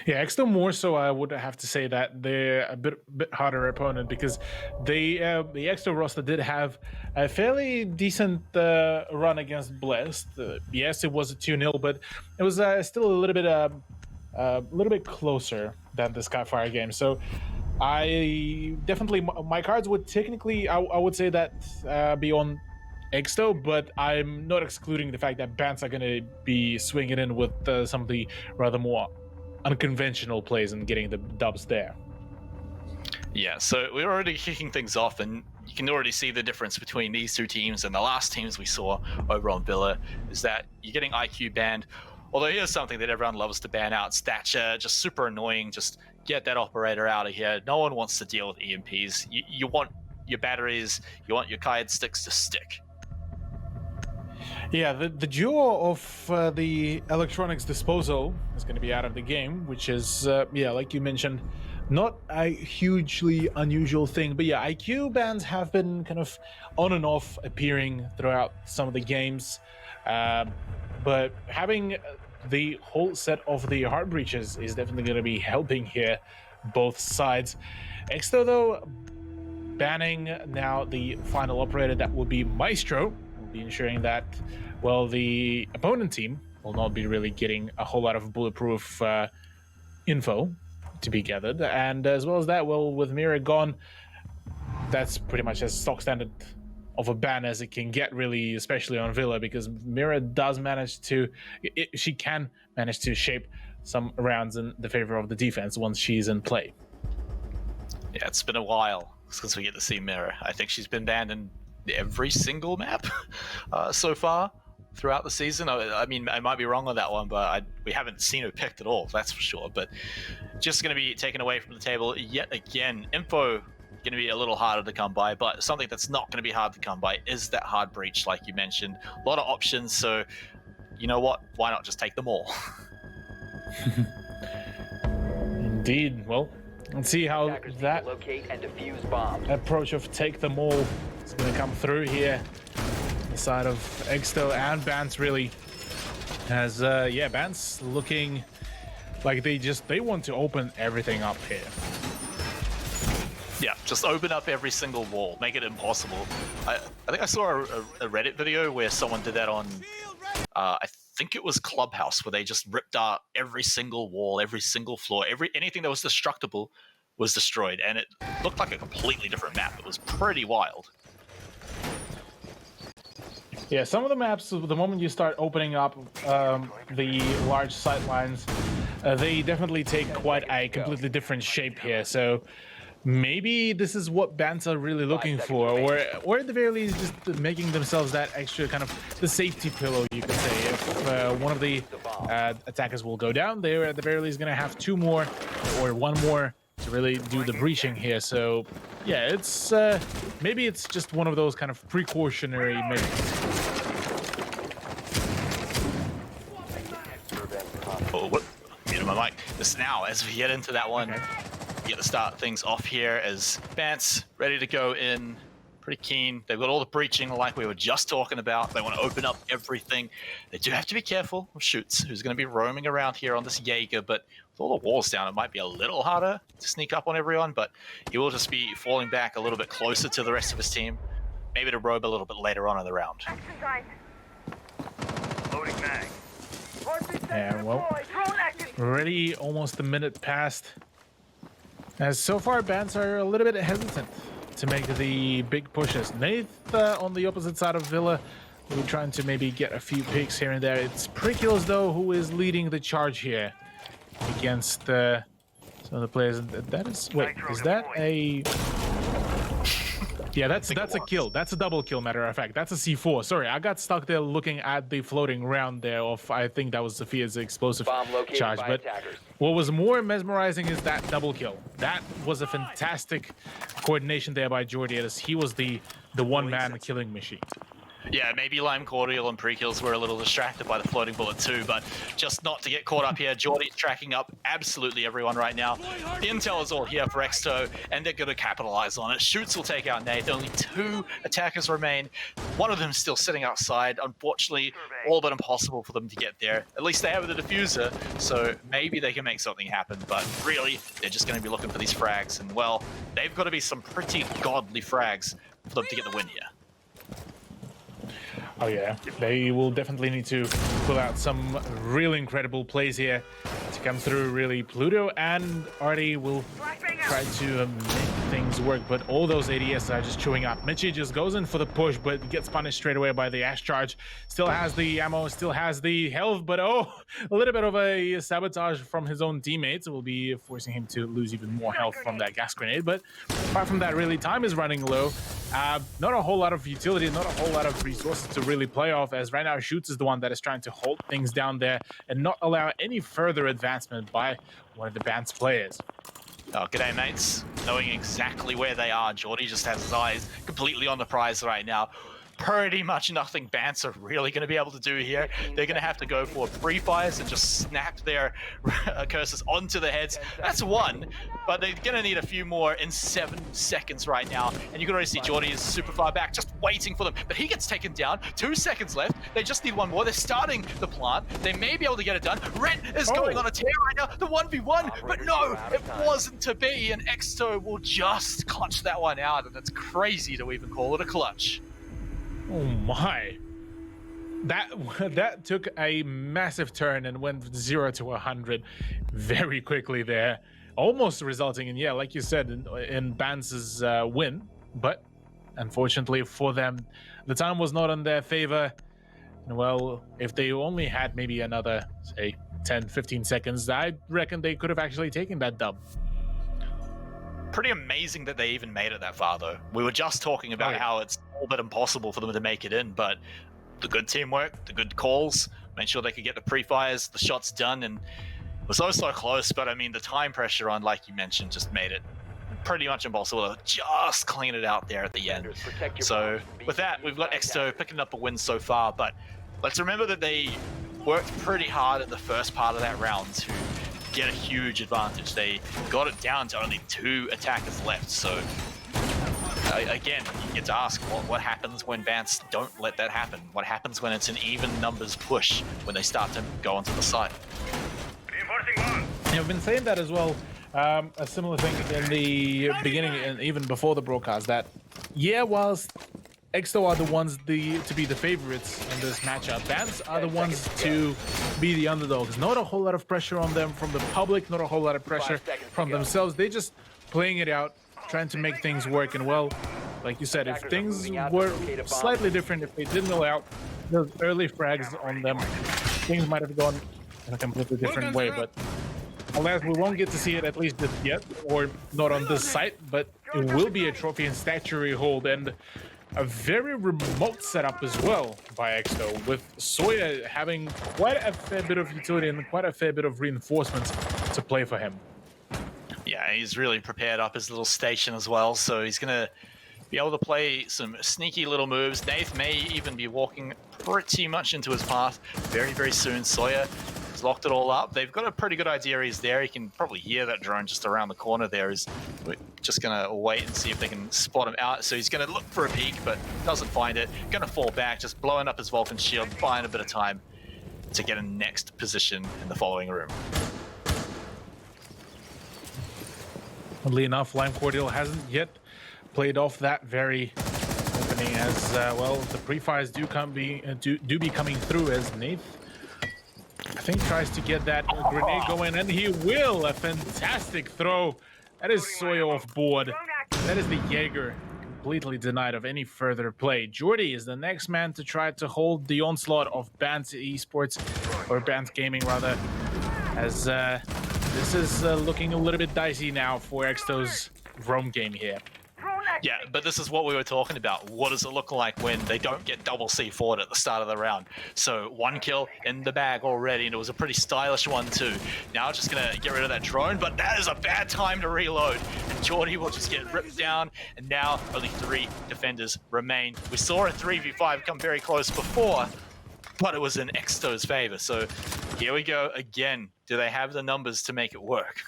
Yeah, Exto more so, I would have to say that they're a bit harder opponent, because the Exto roster did have a fairly decent run against Blessed. Yes, it was a 2-0, but it was still a little bit closer than the Skyfire game. So I definitely, my cards would technically, I would say that be on Exto, but I'm not excluding the fact that Bants are going to be swinging in with some of the rather more unconventional plays and getting the dubs there. Yeah, so we're already kicking things off, and you can already see the difference between these 2 teams and the last teams we saw over on Villa, is that you're getting IQ banned. Although here's something that everyone loves to ban out: Stature, just super annoying. Just get that operator out of here. No one wants to deal with EMPs. You want your batteries, you want your Kayed sticks to stick. Yeah, the duo of the electronics disposal is going to be out of the game, which is, like you mentioned, not a hugely unusual thing. But yeah, IQ bans have been kind of on and off appearing throughout some of the games. But having the whole set of the heart breaches is definitely going to be helping here, both sides. Exto, though, banning now the final operator, that will be Maestro, be ensuring that, well, the opponent team will not be really getting a whole lot of bulletproof info to be gathered. And as well as that, well, with Mira gone, that's pretty much as stock standard of a ban as it can get, really, especially on Villa, because Mira does manage to, she can manage to shape some rounds in the favor of the defense once she's in play. Yeah, it's been a while since we get to see Mira. I think she's been banned in every single map so far throughout the season. I mean, I might be wrong on that one, but we haven't seen her picked at all, that's for sure. But just going to be taken away from the table yet again. Info going to be a little harder to come by, but something that's not going to be hard to come by is that hard breach, like you mentioned. A lot of options, so you know what? Why not just take them all? Indeed. Well, let's see how that locate and defuse bombs. approach of take them all is going to come through here. The side of Exto and Bance really has, Bance looking like they want to open everything up here. Yeah, just open up every single wall, make it impossible. I think I saw a Reddit video where someone did that on, I think it was Clubhouse, where they just ripped out every single wall, every single floor, anything that was destructible was destroyed, and it looked like a completely different map. It was pretty wild. Yeah, some of the maps, the moment you start opening up the large sight lines, they definitely take quite a completely different shape here. So maybe this is what Bants are really looking for, or at the very least, just making themselves that extra kind of the safety pillow, you could say. If one of the attackers will go down, they're at the very least going to have 2 more or 1 more to really do the breaching here. So yeah, it's maybe it's just one of those kind of precautionary measures. Oh, what? I might just now, as we get into that one, get to start things off here as Bance ready to go in. Pretty keen. They've got all the breaching like we were just talking about. They want to open up everything. They do have to be careful of Shoots, who's going to be roaming around here on this Jaeger, but with all the walls down, it might be a little harder to sneak up on everyone, but he will just be falling back a little bit closer to the rest of his team. Maybe to robe a little bit later on in the round. Loading mag. And well, already almost a minute past. As so far, Bans are a little bit hesitant to make the big pushes. Nath on the opposite side of Villa, we're trying to maybe get a few picks here and there. It's Prickles though who is leading the charge here against some of the players. That is, wait, is that a? Yeah, that's a kill. That's a double kill, matter of fact. That's a C4. Sorry, I got stuck there looking at the floating round there of, I think that was Sophia's explosive charge. But what was more mesmerizing is that double kill. That was a fantastic coordination there by Jordy, as he was the one-man killing machine. Yeah, maybe Lime Cordial and Pre-kills were a little distracted by the floating bullet too, but just not to get caught up here. Jordy's tracking up absolutely everyone right now. The intel is all here for Exto, and they're going to capitalize on it. Shoots will take out Nate. Only 2 attackers remain. One of them still sitting outside. Unfortunately, all but impossible for them to get there. At least they have the diffuser, so maybe they can make something happen, but really, they're just going to be looking for these frags, and well, they've got to be some pretty godly frags for them to get the win here. Oh yeah, they will definitely need to pull out some really incredible plays here to come through. Really, Pluto and Artie will try to make things work, but all those ADS are just chewing up. Mitchie just goes in for the push, but gets punished straight away by the Ash charge. Still has the ammo, still has the health, but oh, a little bit of a sabotage from his own teammates will be forcing him to lose even more health from that gas grenade. But apart from that, really, time is running low. Not a whole lot of utility, not a whole lot of resources to really play off, as right now Shoots is the one that is trying to hold things down there and not allow any further advancement by one of the band's players. Oh, g'day, mates. Knowing exactly where they are, Jordy just has his eyes completely on the prize right now. Pretty much nothing Bants are really going to be able to do here. They're going to have to go for pre-fires and just snap their curses onto the heads. That's one, but they're going to need a few more in 7 seconds right now. And you can already see Jordy is super far back, just waiting for them. But he gets taken down. 2 seconds left. They just need one more. They're starting the plant. They may be able to get it done. Rent is going on a tear right now. The 1v1, but no, it wasn't to be. And Exto will just clutch that one out. And it's crazy to even call it a clutch. Oh my. That took a massive turn and went 0 to 100 very quickly there, almost resulting in, yeah, like you said, in Bance's win. But unfortunately for them, the time was not in their favor. And well, if they only had maybe another, say, 10-15 seconds, I reckon they could have actually taken that dub. Pretty amazing that they even made it that far, though. We were just talking about how it's all but impossible for them to make it in, but the good teamwork, the good calls, made sure they could get the pre-fires, the shots done, and it was so close, but I mean, the time pressure on, like you mentioned, just made it pretty much impossible to just clean it out there at the end. So with that, we've got Exto picking up a win so far, but let's remember that they worked pretty hard at the first part of that round to get a huge advantage. They got it down to only 2 attackers left, so again, you get to ask what happens when Bants don't let that happen? What happens when it's an even numbers push when they start to go onto the side? Reinforcing one. Yeah, I've been saying that as well. A similar thing in the beginning and even before the broadcast, that yeah, whilst Exto are the ones to be the favorites in this matchup, Bants are the ones to be the underdogs. Not a whole lot of pressure on them from the public, not a whole lot of pressure from themselves. They're just playing it out, trying to make things work. And well, like you said, if things were slightly different, if they didn't allow those early frags on them, things might have gone in a completely different way. But alas, we won't get to see it, at least just yet, or not on this site, but it will be a trophy and statuary hold, and a very remote setup as well by Exto, with Soya having quite a fair bit of utility and quite a fair bit of reinforcements to play for him. Yeah, he's really prepared up his little station as well, so he's going to be able to play some sneaky little moves. Nath may even be walking pretty much into his path very soon. Soya He's locked it all up. They've got a pretty good idea he's there. You can probably hear that drone just around the corner there. We're just going to wait and see if they can spot him out. So he's going to look for a peek, but doesn't find it. Going to fall back, just blowing up his Vulcan shield, buying a bit of time to get a next position in the following room. Oddly enough, Lime Cordial hasn't yet played off that very opening as well. The pre-fires do be coming through as Nath, I think, tries to get that grenade going, and he will. A fantastic throw. That is Soyo off board. That is the Jaeger completely denied of any further play. Jordy is the next man to try to hold the onslaught of Bans Esports, or Bans Gaming rather, as this is looking a little bit dicey now for Exto's roam game here. Yeah, but this is what we were talking about. What does it look like when they don't get double C4'd at the start of the round? So 1 kill in the bag already, and it was a pretty stylish one too. Now just gonna get rid of that drone, but that is a bad time to reload. And Jordy will just get ripped down, and now only 3 defenders remain. We saw a 3v5 come very close before, but it was in Exto's favor. So here we go again. Do they have the numbers to make it work?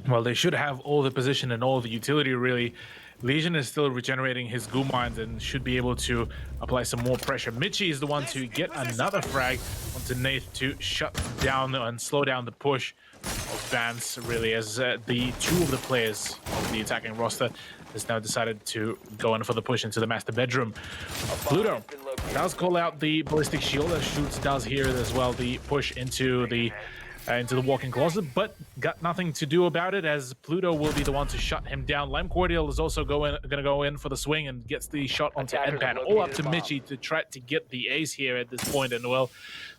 Well, they should have all the position and all the utility, really. Legion is still regenerating his goo mines and should be able to apply some more pressure. Mitchie is the one to get another frag onto Nath to shut down and slow down the push of Vance, really, as the 2 of the players of the attacking roster has now decided to go in for the push into the master bedroom. Pluto does call out the ballistic shield, as Shoots does here as well, the push into the walk-in closet, but got nothing to do about it, as Pluto will be the one to shut him down. Lime Cordial is also going to go in for the swing and gets the shot onto Npan, all up to Mitchie to try to get the ace here at this point. And well,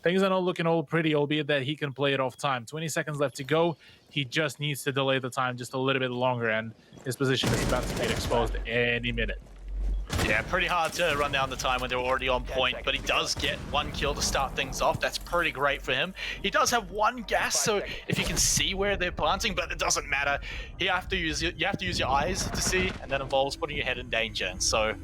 things are not looking all pretty, albeit that he can play it off time. 20 seconds left to go. He just needs to delay the time just a little bit longer, and his position is about to get exposed any minute. Yeah, pretty hard to run down the time when they're already on point, but he does get 1 kill to start things off. That's pretty great for him. He does have 1 gas, so if you can see where they're planting, but it doesn't matter. You have to use your eyes to see, and that involves putting your head in danger. And so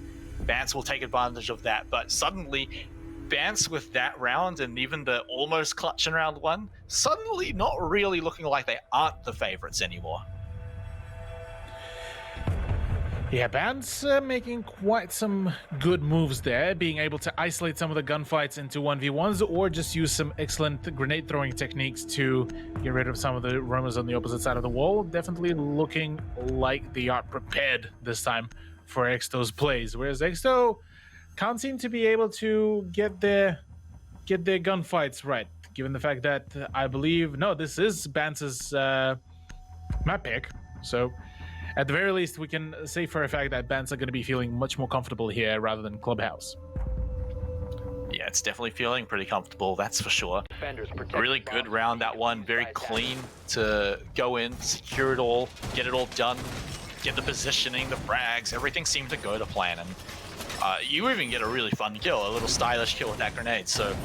Vance will take advantage of that. But suddenly, Vance with that round and even the almost clutch in round 1, suddenly not really looking like they aren't the favorites anymore. Yeah, Band's making quite some good moves there, being able to isolate some of the gunfights into 1v1s or just use some excellent grenade throwing techniques to get rid of some of the roamers on the opposite side of the wall. Definitely looking like they are prepared this time for Exto's plays, whereas Exto can't seem to be able to get their gunfights right, given the fact that I believe, no, this is Bance's map pick, so at the very least, we can say for a fact that Bans are going to be feeling much more comfortable here rather than Clubhouse. Yeah, it's definitely feeling pretty comfortable, that's for sure. A really good round, that one. Very clean to go in, secure it all, get it all done, get the positioning, the frags, everything seemed to go to plan. And you even get a really fun kill, a little stylish kill with that grenade. So,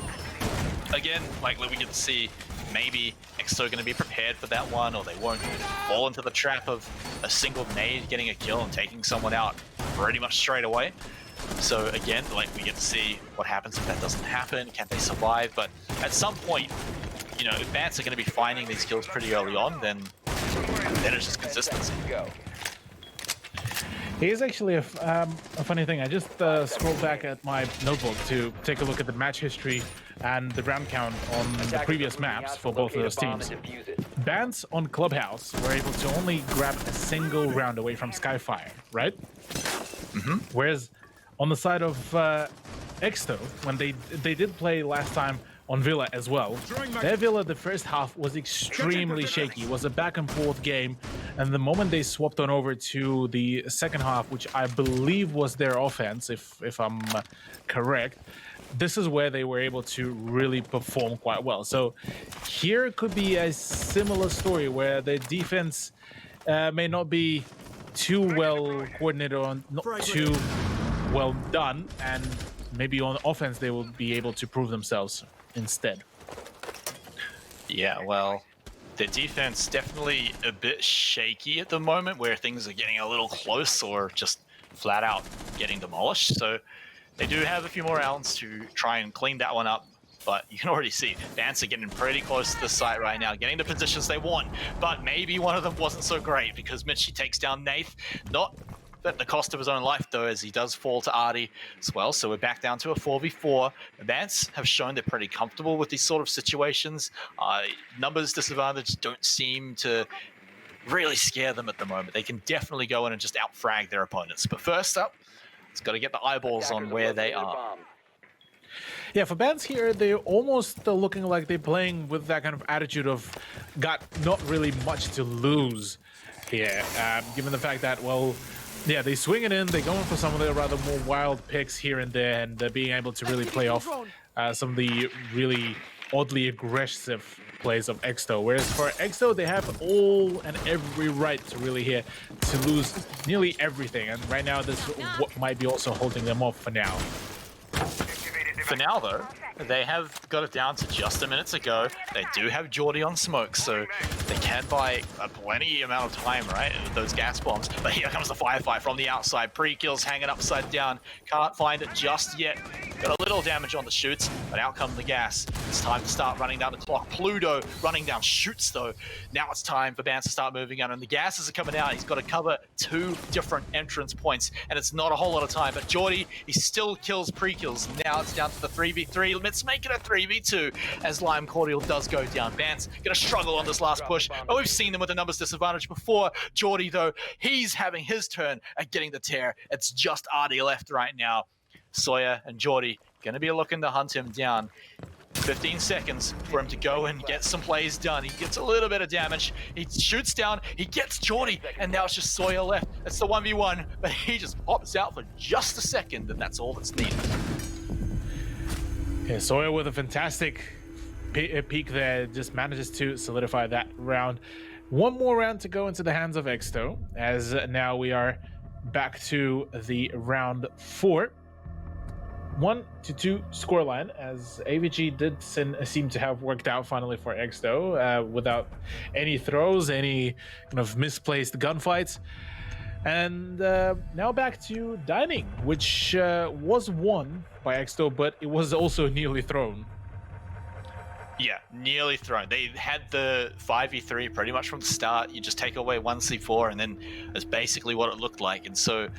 again, like we get to see, maybe Exto going to be prepared for that one, or they won't fall into the trap of a single nade getting a kill and taking someone out pretty much straight away. So again, like, we get to see what happens if that doesn't happen. Can they survive? But at some point, you know, if Vance are going to be finding these kills pretty early on, then it's just consistency. Here's actually a funny thing. I just scrolled back at my notebook to take a look at the match history and the round count on the previous maps for both of those teams. Bans on Clubhouse were able to only grab a single round away from Skyfire, right? Mm-hmm. Whereas on the side of Exto, when they did play last time on Villa as well, their Villa, the first half was extremely shaky. It was a back and forth game, and the moment they swapped on over to the second half, which I believe was their offense, if I'm correct, this is where they were able to really perform quite well. So here could be a similar story where the defense may not be too well coordinated or not too well done, and maybe on offense they will be able to prove themselves instead. Yeah, well, the defense definitely a bit shaky at the moment, where things are getting a little close or just flat out getting demolished. So they do have a few more rounds to try and clean that one up. but you can already see Vance are getting pretty close to the site right now, getting the positions they want, but maybe one of them wasn't so great because Mitchie takes down Nath, not at the cost of his own life though, as he does fall to Artie as well. So we're back down to a 4v4. Vance have shown they're pretty comfortable with these sort of situations. Numbers disadvantage don't seem to really scare them at the moment. They can definitely go in and just out-frag their opponents. But first up, it's got to get the eyeballs on where they are. Yeah, for bands here, they're almost looking like they're playing with that kind of attitude of got not really much to lose here, given the fact that, well, yeah, they swing it in, they're going for some of the rather more wild picks here and there, and being able to really play off some of the really oddly aggressive plays of Exto. Whereas for Exto, they have all and every right to really here to lose nearly everything. And right now, this is what might be also holding them off for now. For now, though, they have got it down to just a minute to go. They do have Geordie on smoke, so they can buy a plenty amount of time, right, with those gas bombs. But here comes the firefight from the outside. Pre-kills hanging upside down. Can't find it just yet. Got a little damage on the shoots, but out come the gas. It's time to start running down the clock. Pluto running down shoots, though. Now it's time for Vance to start moving on, and the gases are coming out. He's got to cover 2 different entrance points, and it's not a whole lot of time. But Geordie, he still kills pre-kills. Now it's down to the 3v3. Let's make it a 3v2 as Lime Cordial does go down. Vance gonna struggle on this last push, but we've seen them with a numbers disadvantage before. Geordie, though, he's having his turn at getting the tear. It's just Artie left right now. Sawyer and Geordie gonna be looking to hunt him down. 15 seconds for him to go and get some plays done. He gets a little bit of damage. He shoots down. He gets Geordie, and now it's just Sawyer left. It's the 1v1, but he just pops out for just a second, and that's all that's needed. Yeah, Sawyer with a fantastic peak there, just manages to solidify that round. One more round to go into the hands of Exto, as now we are back to the round 4. 1-2 scoreline, as AVG did seem to have worked out finally for Exto, without any throws, any kind of misplaced gunfights. And now back to Dining, which was won by Exto, but it was also nearly thrown. Yeah, nearly thrown. They had the 5v3 pretty much from the start. You just take away 1c4, and then that's basically what it looked like. And so,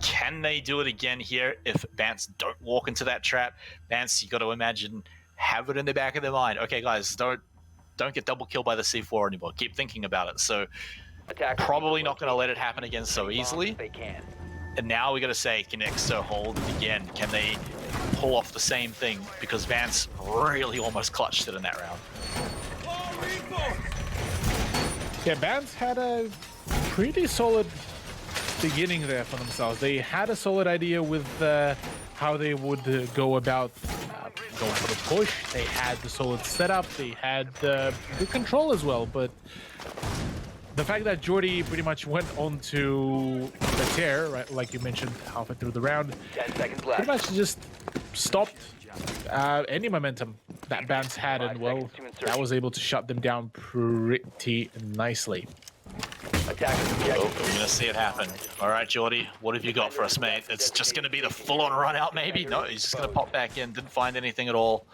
can they do it again here if Vance don't walk into that trap? Vance, you got to imagine, have it in the back of their mind. Okay, guys, don't get double killed by the C4 anymore. Keep thinking about it. So, probably not going to let it happen again so easily. And now we got to say, can Exo hold it again? Can they pull off the same thing? Because Vance really almost clutched it in that round. Yeah, Vance had a pretty solid beginning there for themselves. They had a solid idea with how they would go about going for the push. They had the solid setup. They had good control as well, but the fact that Geordie pretty much went on to the tear, right, like you mentioned, halfway through the round, 10 seconds left. pretty much just stopped any momentum that Vance had, and well, that was able to shut them down pretty nicely. Oh, we're gonna see it happen. All right, Geordie, what have you got for us, mate? It's just gonna be the full-on run out, maybe? No, he's just gonna pop back in. Didn't find anything at all.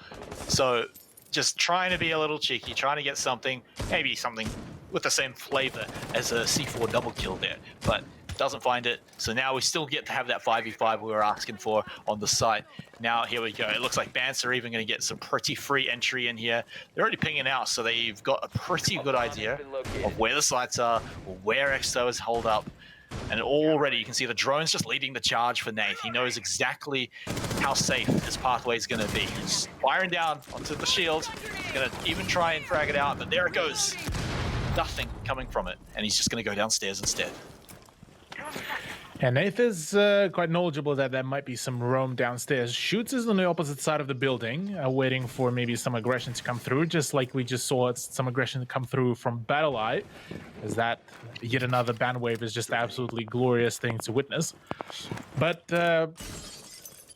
So, just trying to be a little cheeky, trying to get something, maybe something with the same flavor as a C4 double kill there, but doesn't find it. So now we still get to have that 5v5 we were asking for on the site. Now here we go. It looks like Vance are even going to get some pretty free entry in here. They're already pinging out, so they've got a pretty good idea of where the sites are, where Exo is holed up. And already you can see the drone's just leading the charge for Nate. He knows exactly how safe his pathway is going to be. He's firing down onto the shield. He's going to even try and frag it out, but there it goes. Nothing coming from it, and he's just going to go downstairs instead. And Nath is quite knowledgeable that there might be some roam downstairs. Shoots is on the opposite side of the building, waiting for maybe some aggression to come through, just like we just saw some aggression to come through from Battle Eye, as that yet another ban wave is just an absolutely glorious thing to witness. But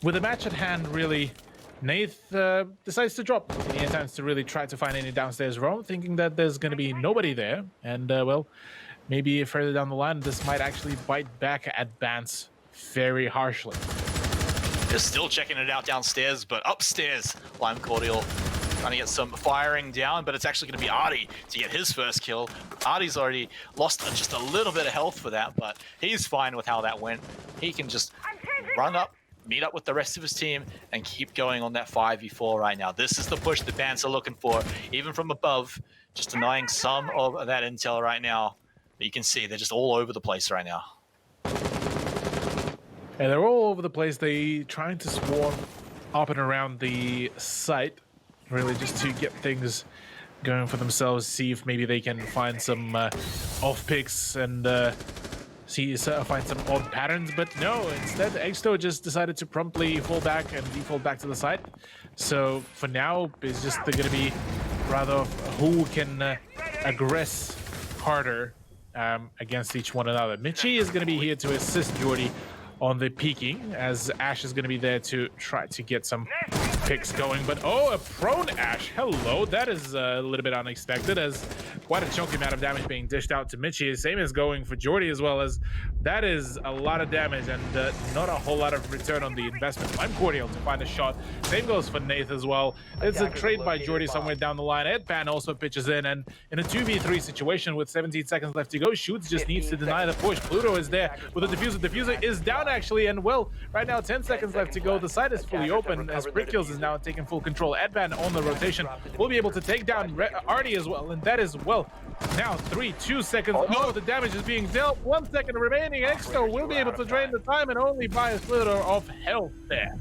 with the match at hand, really, Nath decides to drop any attempts to really try to find any downstairs roam, thinking that there's going to be nobody there. And, well, maybe further down the line, this might actually bite back at Vance very harshly. They're still checking it out downstairs, but upstairs, Lime Cordial trying to get some firing down, but it's actually going to be Artie to get his first kill. Artie's already lost just a little bit of health for that, but he's fine with how that went. He can just run up, meet up with the rest of his team, and keep going on that 5v4 right now. This is the push the Bants are looking for, even from above, just denying some of that intel right now. But you can see they're just all over the place right now. And they're all over the place. They trying to swarm up and around the site, really just to get things going for themselves, see if maybe they can find some off picks and find some odd patterns. But no, instead Exto just decided to promptly fall back and default back to the site. So for now, it's just going to be rather of who can aggress harder against each one another. Mitchie is going to be here to assist Jordy on the peeking, as Ash is going to be there to try to get some picks going. But oh, a prone Ash. Hello, that is a little bit unexpected, as quite a chunky amount of damage being dished out to Mitchie. Same as going for Jordy as well, as that is a lot of damage and not a whole lot of return on the investment. I'm Cordial to find a shot. Same goes for Nath as well. It's a trade by Jordy somewhere down the line. Edpan also pitches in, and in a 2v3 situation with 17 seconds left to go, Shoots just needs to deny the push. Pluto is there with the diffuser. Diffuser is down actually, and well, right now 10 seconds left to go. The site is fully open as Brickkills is now taking full control. Edpan on the rotation will be able to take down Artie as well, and that is, well, now 2 seconds. Oh, the damage is being dealt. 1 second remaining. Exto will be able to drain the time and only buy a slither of health there.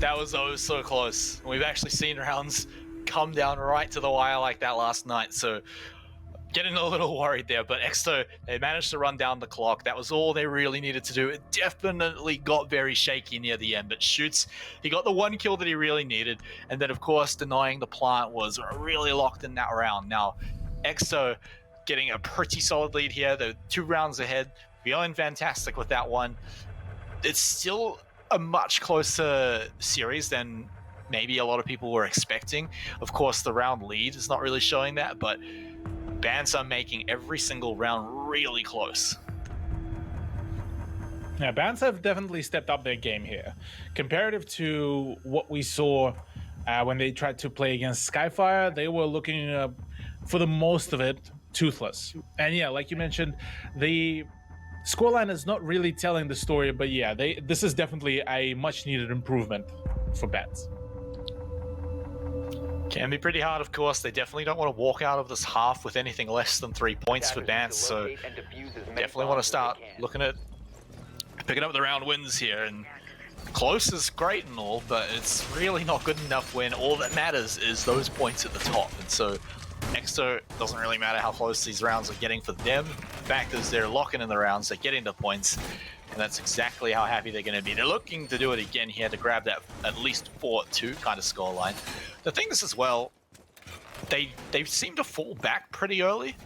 That was so close. We've actually seen rounds come down right to the wire like that last night, so getting a little worried there. But Exto, they managed to run down the clock. That was all they really needed to do. It definitely got very shaky near the end, but Shoots, he got the one kill that he really needed, and then of course denying the plant was really locked in that round. Now Exto getting a pretty solid lead here. They're 2 rounds ahead, feeling fantastic with that one. It's still a much closer series than maybe a lot of people were expecting. Of course, the round lead is not really showing that, but Bants are making every single round really close. Yeah, Bants have definitely stepped up their game here. Comparative to what we saw when they tried to play against Skyfire, they were looking, for the most of it, toothless. And yeah, like you mentioned, the scoreline is not really telling the story, but yeah, this is definitely a much-needed improvement for Bants. Can be pretty hard, of course. They definitely don't want to walk out of this half with anything less than 3 points for Bants, so definitely want to start looking at picking up the round wins here. And close is great and all, but it's really not good enough when all that matters is those points at the top. And so Exto, doesn't really matter how close these rounds are getting for them. The fact is they're locking in the rounds, they're getting the points, and that's exactly how happy they're going to be. They're looking to do it again here to grab that at least 4-2 kind of scoreline. The thing is as well, they seem to fall back pretty early,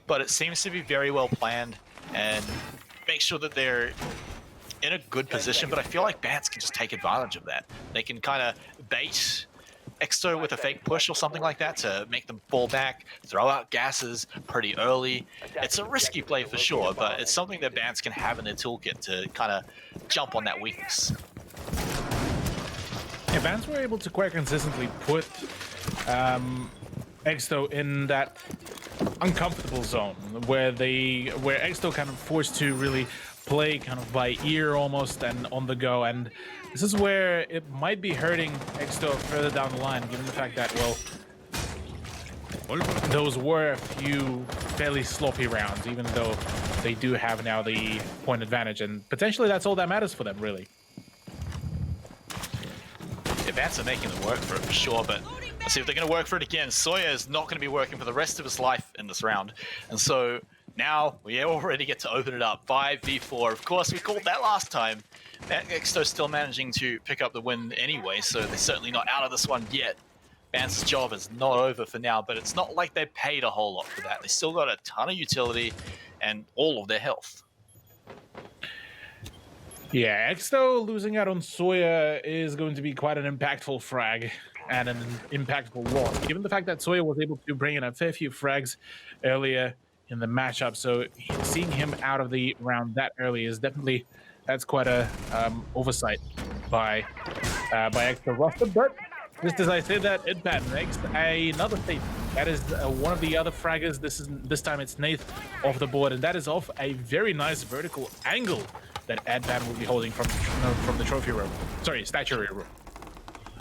but it seems to be very well planned and make sure that they're in a good position. But I feel like Bants can just take advantage of that. They can kind of bait Exto with a fake push or something like that to make them fall back, throw out gases pretty early. It's a risky play for sure, but it's something that Bants can have in their toolkit to kind of jump on that weakness. Yeah, Bants were able to quite consistently put Exto in that uncomfortable zone where Exto kind of forced to really play kind of by ear almost and on the go, and this is where it might be hurting Exto further down the line, given the fact that, well, those were a few fairly sloppy rounds, even though they do have now the point advantage, and potentially that's all that matters for them, really. Yeah, Bants are making it work for it for sure, but let's see if they're going to work for it again. Sawyer is not going to be working for the rest of his life in this round, and so now we already get to open it up. 5v4. Of course, we called that last time. Exto's still managing to pick up the win anyway, so they're certainly not out of this one yet. Bants' job is not over for now, but it's not like they paid a whole lot for that. They still got a ton of utility and all of their health. Yeah, Exto losing out on Sawyer is going to be quite an impactful frag and an impactful loss, given the fact that Sawyer was able to bring in a fair few frags earlier in the matchup. So seeing him out of the round that early is definitely That's quite a oversight by Extra roster. But just as I said that, Idpan makes another save. That is one of the other fraggers. This time it's Nath off the board, and that is off a very nice vertical angle that Idpan will be holding from the trophy room. Sorry, statuary room.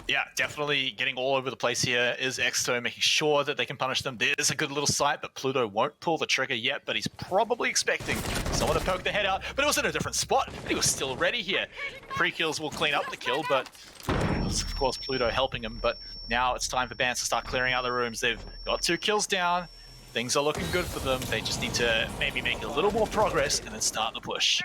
Yeah, definitely getting all over the place here is Exto, making sure that they can punish them. There's a good little sight, but Pluto won't pull the trigger yet, but he's probably expecting someone to poke the head out, but it was in a different spot, but he was still ready here. Pre-kills will clean up the kill, but of course Pluto helping him, but now it's time for Bans to start clearing out the rooms. They've got 2 kills down. Things are looking good for them. They just need to maybe make a little more progress and then start the push.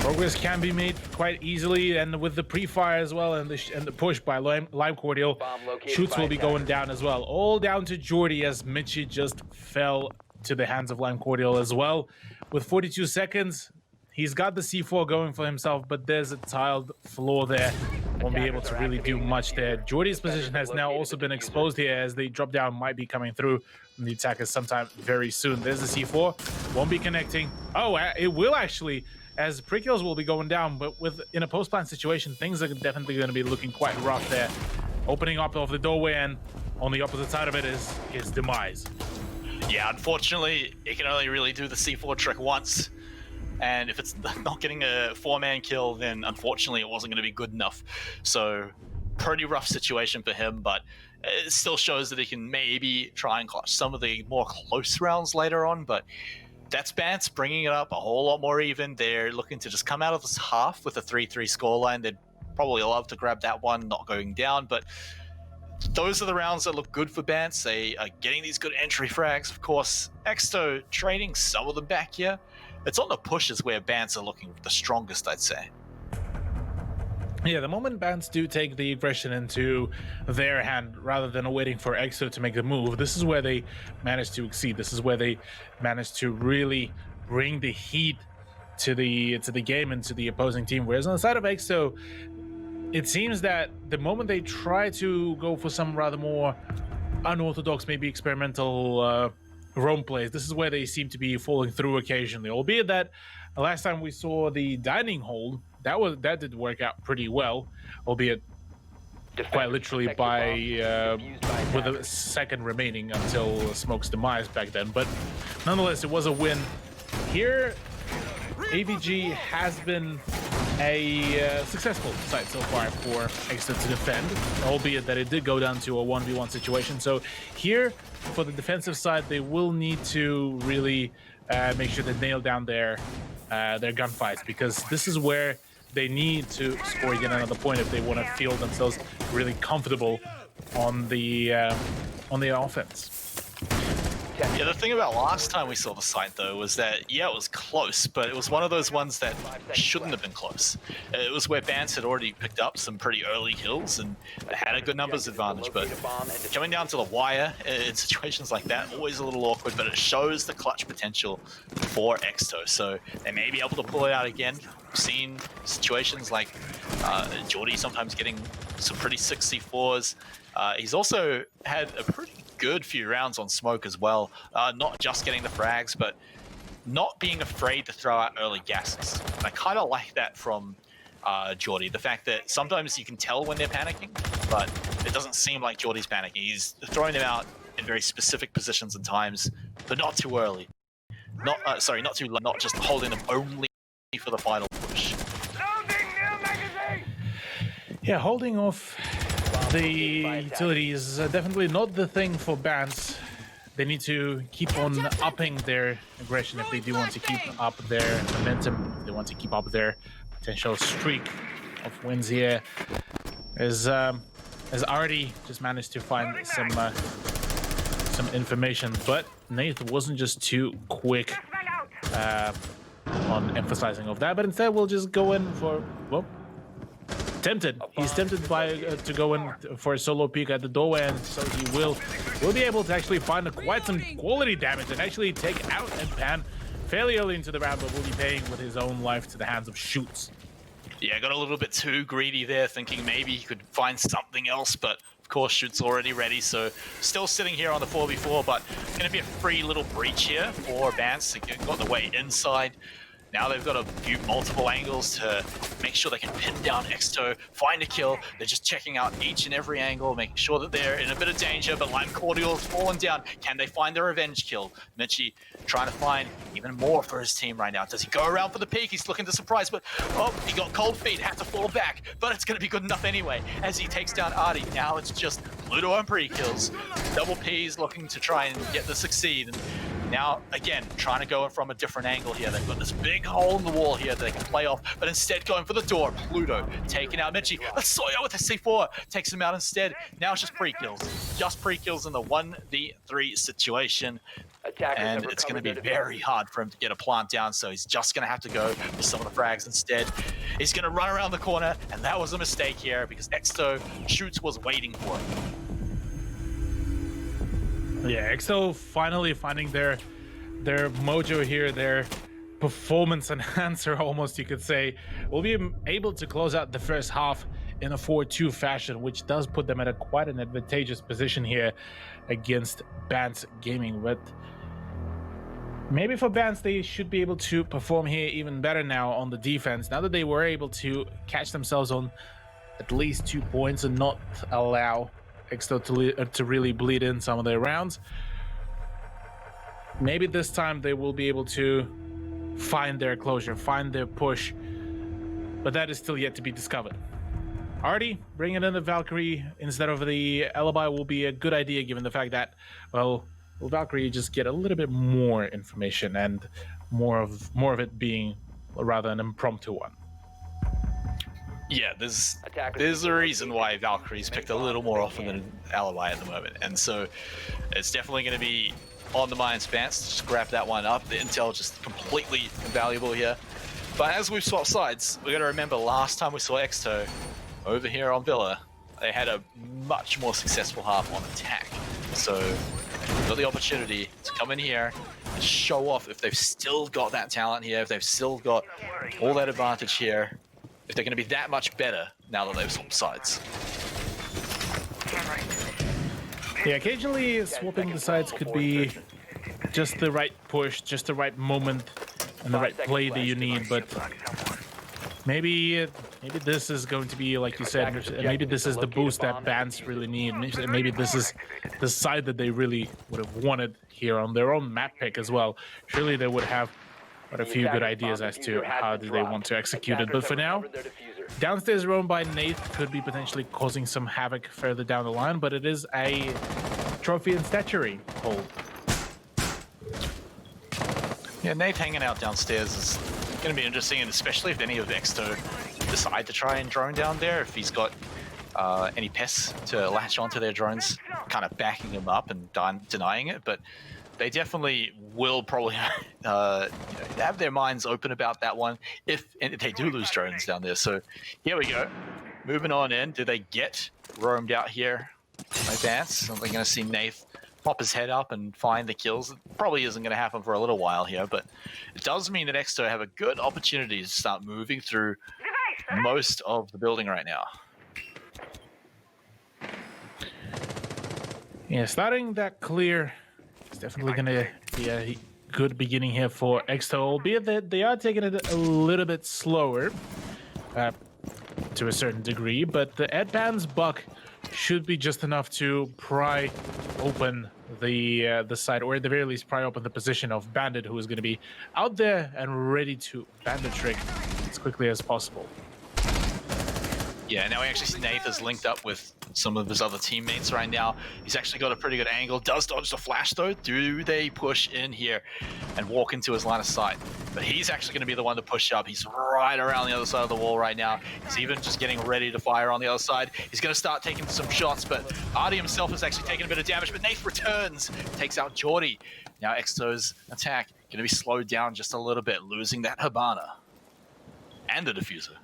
Progress can be made quite easily, and with the pre-fire as well, and the push by Lime Cordial, shoots will be going down as well. All down to Jordy as Mitchie just fell to the hands of Lime Cordial as well. With 42 seconds, he's got the C4 going for himself, but there's a tiled floor there. Won't be able to really do much there. Jordy's position has now also been exposed here as the drop down might be coming through from the attackers sometime very soon. There's the C4, won't be connecting. Oh, it will actually, as pre-kills will be going down, but in a post-plant situation, things are definitely going to be looking quite rough there. Opening up of the doorway, and on the opposite side of it is his demise. Yeah, unfortunately, he can only really do the C4 trick once. And if it's not getting a 4-man kill, then unfortunately it wasn't going to be good enough. So, pretty rough situation for him, but it still shows that he can maybe try and clutch some of the more close rounds later on, but that's Bance bringing it up a whole lot more even. They're looking to just come out of this half with a 3-3 scoreline. They'd probably love to grab that one, not going down, but those are the rounds that look good for Bance. They are getting these good entry frags. Of course, Exto trading some of them back here. It's on the pushes where Bance are looking the strongest, I'd say. Yeah, the moment Bans do take the aggression into their hand rather than waiting for Exo to make the move, this is where they manage to exceed. This is where they manage to really bring the heat to the game and to the opposing team. Whereas on the side of Exo, it seems that the moment they try to go for some rather more unorthodox, maybe experimental roam plays, this is where they seem to be falling through occasionally. Albeit that last time we saw the dining hold, that did work out pretty well, albeit quite literally with a second remaining until Smoke's demise back then. But nonetheless, it was a win. Here, AVG has been a successful site so far for Exeter to defend, albeit that it did go down to a 1v1 situation. So here, for the defensive side, they will need to really make sure they nail down their gunfights, because this is where they need to score yet another point if they want to feel themselves really comfortable on the offense. Yeah, the thing about last time we saw the site, though, was that, yeah, it was close, but it was one of those ones that shouldn't have been close. It was where Bance had already picked up some pretty early kills and had a good numbers advantage, but coming down to the wire in situations like that, always a little awkward, but it shows the clutch potential for Exto, so they may be able to pull it out again. We've seen situations like Jordy sometimes getting some pretty sick C4s. He's also had a pretty good few rounds on Smoke as well, not just getting the frags, but not being afraid to throw out early gases. And I kind of like that from Jordy, the fact that sometimes you can tell when they're panicking, but it doesn't seem like Jordy's panicking. He's throwing them out in very specific positions and times, but not too early. Not too late, not just holding them only for the final push. Yeah, holding off the utility is definitely not the thing for Bans. They need to keep on upping their aggression if they do want to keep up their momentum, if they want to keep up their potential streak of wins here. As already just managed to find some information, but Nath wasn't just too quick on emphasizing of that, but instead we'll just go in for, well, tempted. He's tempted to go in for a solo peek at the doorway, and so he will be able to actually find quite some quality damage and actually take out and pan fairly early into the round, but will be paying with his own life to the hands of Shoots. Yeah, got a little bit too greedy there, thinking maybe he could find something else, but of course Shoots already ready, so still sitting here on the 4v4, but going to be a free little breach here for Bance to get the way inside. Now they've got to view multiple angles to make sure they can pin down Exto, find a kill. They're just checking out each and every angle, making sure that they're in a bit of danger, but Lime Cordial's fallen down. Can they find the revenge kill? Mitchie trying to find even more for his team right now. Does he go around for the peak? He's looking to surprise, but oh, he got cold feet, had to fall back, but it's going to be good enough anyway as he takes down Artie. Now it's just Pluto and pre-kills. Double P's looking to try and get the succeed. And now, again, trying to go in from a different angle here. They've got this big hole in the wall here that they can play off, but instead going for the door. Pluto taking out Mitchie. Soya with a C4 takes him out instead. Now it's just pre-kills. Just pre-kills in the 1v3 situation. And it's going to be very hard for him to get a plant down, so he's just going to have to go for some of the frags instead. He's going to run around the corner, and that was a mistake here because Exto Shoots was waiting for him. Yeah, EXO finally finding their mojo here, their performance enhancer almost, you could say. Will be able to close out the first half in a 4-2 fashion, which does put them at quite an advantageous position here against Bans Gaming. But maybe for Bans, they should be able to perform here even better now on the defense, now that they were able to catch themselves on at least 2 points and not allow Exto to really bleed in some of their rounds. Maybe this time they will be able to find their closure, find their push, but that is still yet to be discovered. Artie bringing in the Valkyrie instead of the Alibi will be a good idea, given the fact that, well, Valkyrie just get a little bit more information and more of it being rather an impromptu one. Yeah, there's a reason why Valkyrie's picked a little more often than Alibi at the moment, and so it's definitely going to be on the minds of Bans to just grab that one up. The intel just completely invaluable here. But as we've swapped sides, we got to remember last time we saw Exto over here on Villa, they had a much more successful half on attack. So we've got the opportunity to come in here and show off if they've still got that talent here, if they've still got all that advantage here, if they're going to be that much better now that they've swapped sides. Yeah, occasionally swapping the sides could be just the right push, just the right moment, and the right play that you need, but maybe this is going to be, like you said, maybe this is the boost that Bans really need. Maybe this is the side that they really would have wanted here on their own map pick as well. Surely they would have a few good ideas as to how do they want to execute it. But for now, downstairs roam by Nath could be potentially causing some havoc further down the line, but it is a trophy and statuary hold. Yeah, Nath hanging out downstairs is going to be interesting, and especially if any of the Exto decide to try and drone down there, if he's got any pests to latch onto their drones, kind of backing him up and denying it. But they definitely will probably have their minds open about that one if they do lose drones down there. So here we go. Moving on in. Do they get roamed out here by Bans? Are they going to see Nath pop his head up and find the kills? It probably isn't going to happen for a little while here, but it does mean that Exto have a good opportunity to start moving through most of the building right now. Yeah, starting that clear is definitely going to be a good beginning here for Exto, albeit that they are taking it a little bit slower to a certain degree, but the Bans buck should be just enough to pry open the side, or at the very least pry open the position of Bandit, who is going to be out there and ready to Bandit trick as quickly as possible. Yeah, now we actually see Nath is linked up with some of his other teammates right now. He's actually got a pretty good angle. Does dodge the flash though. Do they push in here and walk into his line of sight? But he's actually going to be the one to push up. He's right around the other side of the wall right now. He's even just getting ready to fire on the other side. He's going to start taking some shots, but Artie himself is actually taking a bit of damage. But Nath returns, takes out Geordie. Now Exto's attack going to be slowed down just a little bit, losing that Hibana and the diffuser.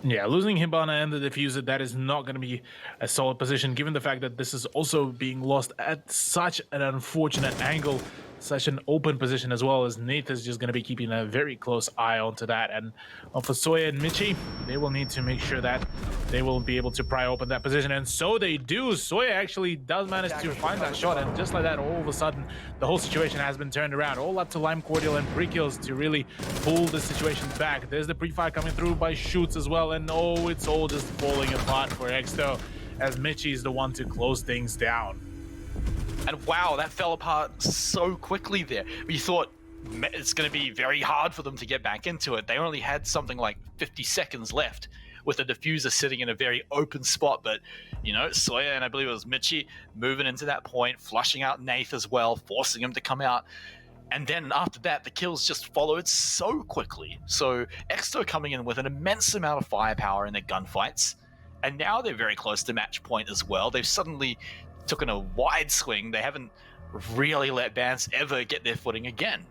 Yeah, losing Hibana and the diffuser, that is not going to be a solid position, given the fact that this is also being lost at such an unfortunate angle. such an open position as well, as Nath is just going to be keeping a very close eye onto that. And for Soya and Michi, they will need to make sure that they will be able to pry open that position, and so they do. Soya actually does manage to find that shot, and just like that, all of a sudden, the whole situation has been turned around. All up to Lime Cordial and pre-kills to really pull the situation back. There's the pre-fire coming through by Shoots as well, and oh, it's all just falling apart for Exto, as Michi is the one to close things down. And wow, that fell apart so quickly there. We thought it's going to be very hard for them to get back into it. They only had something like 50 seconds left with the diffuser sitting in a very open spot. But, you know, Soya and I believe it was Michi moving into that point, flushing out Nath as well, forcing him to come out. And then after that, the kills just followed so quickly. So Exto coming in with an immense amount of firepower in their gunfights. And now they're very close to match point as well. They've suddenly taken a wide swing. They haven't really let Bance ever get their footing again.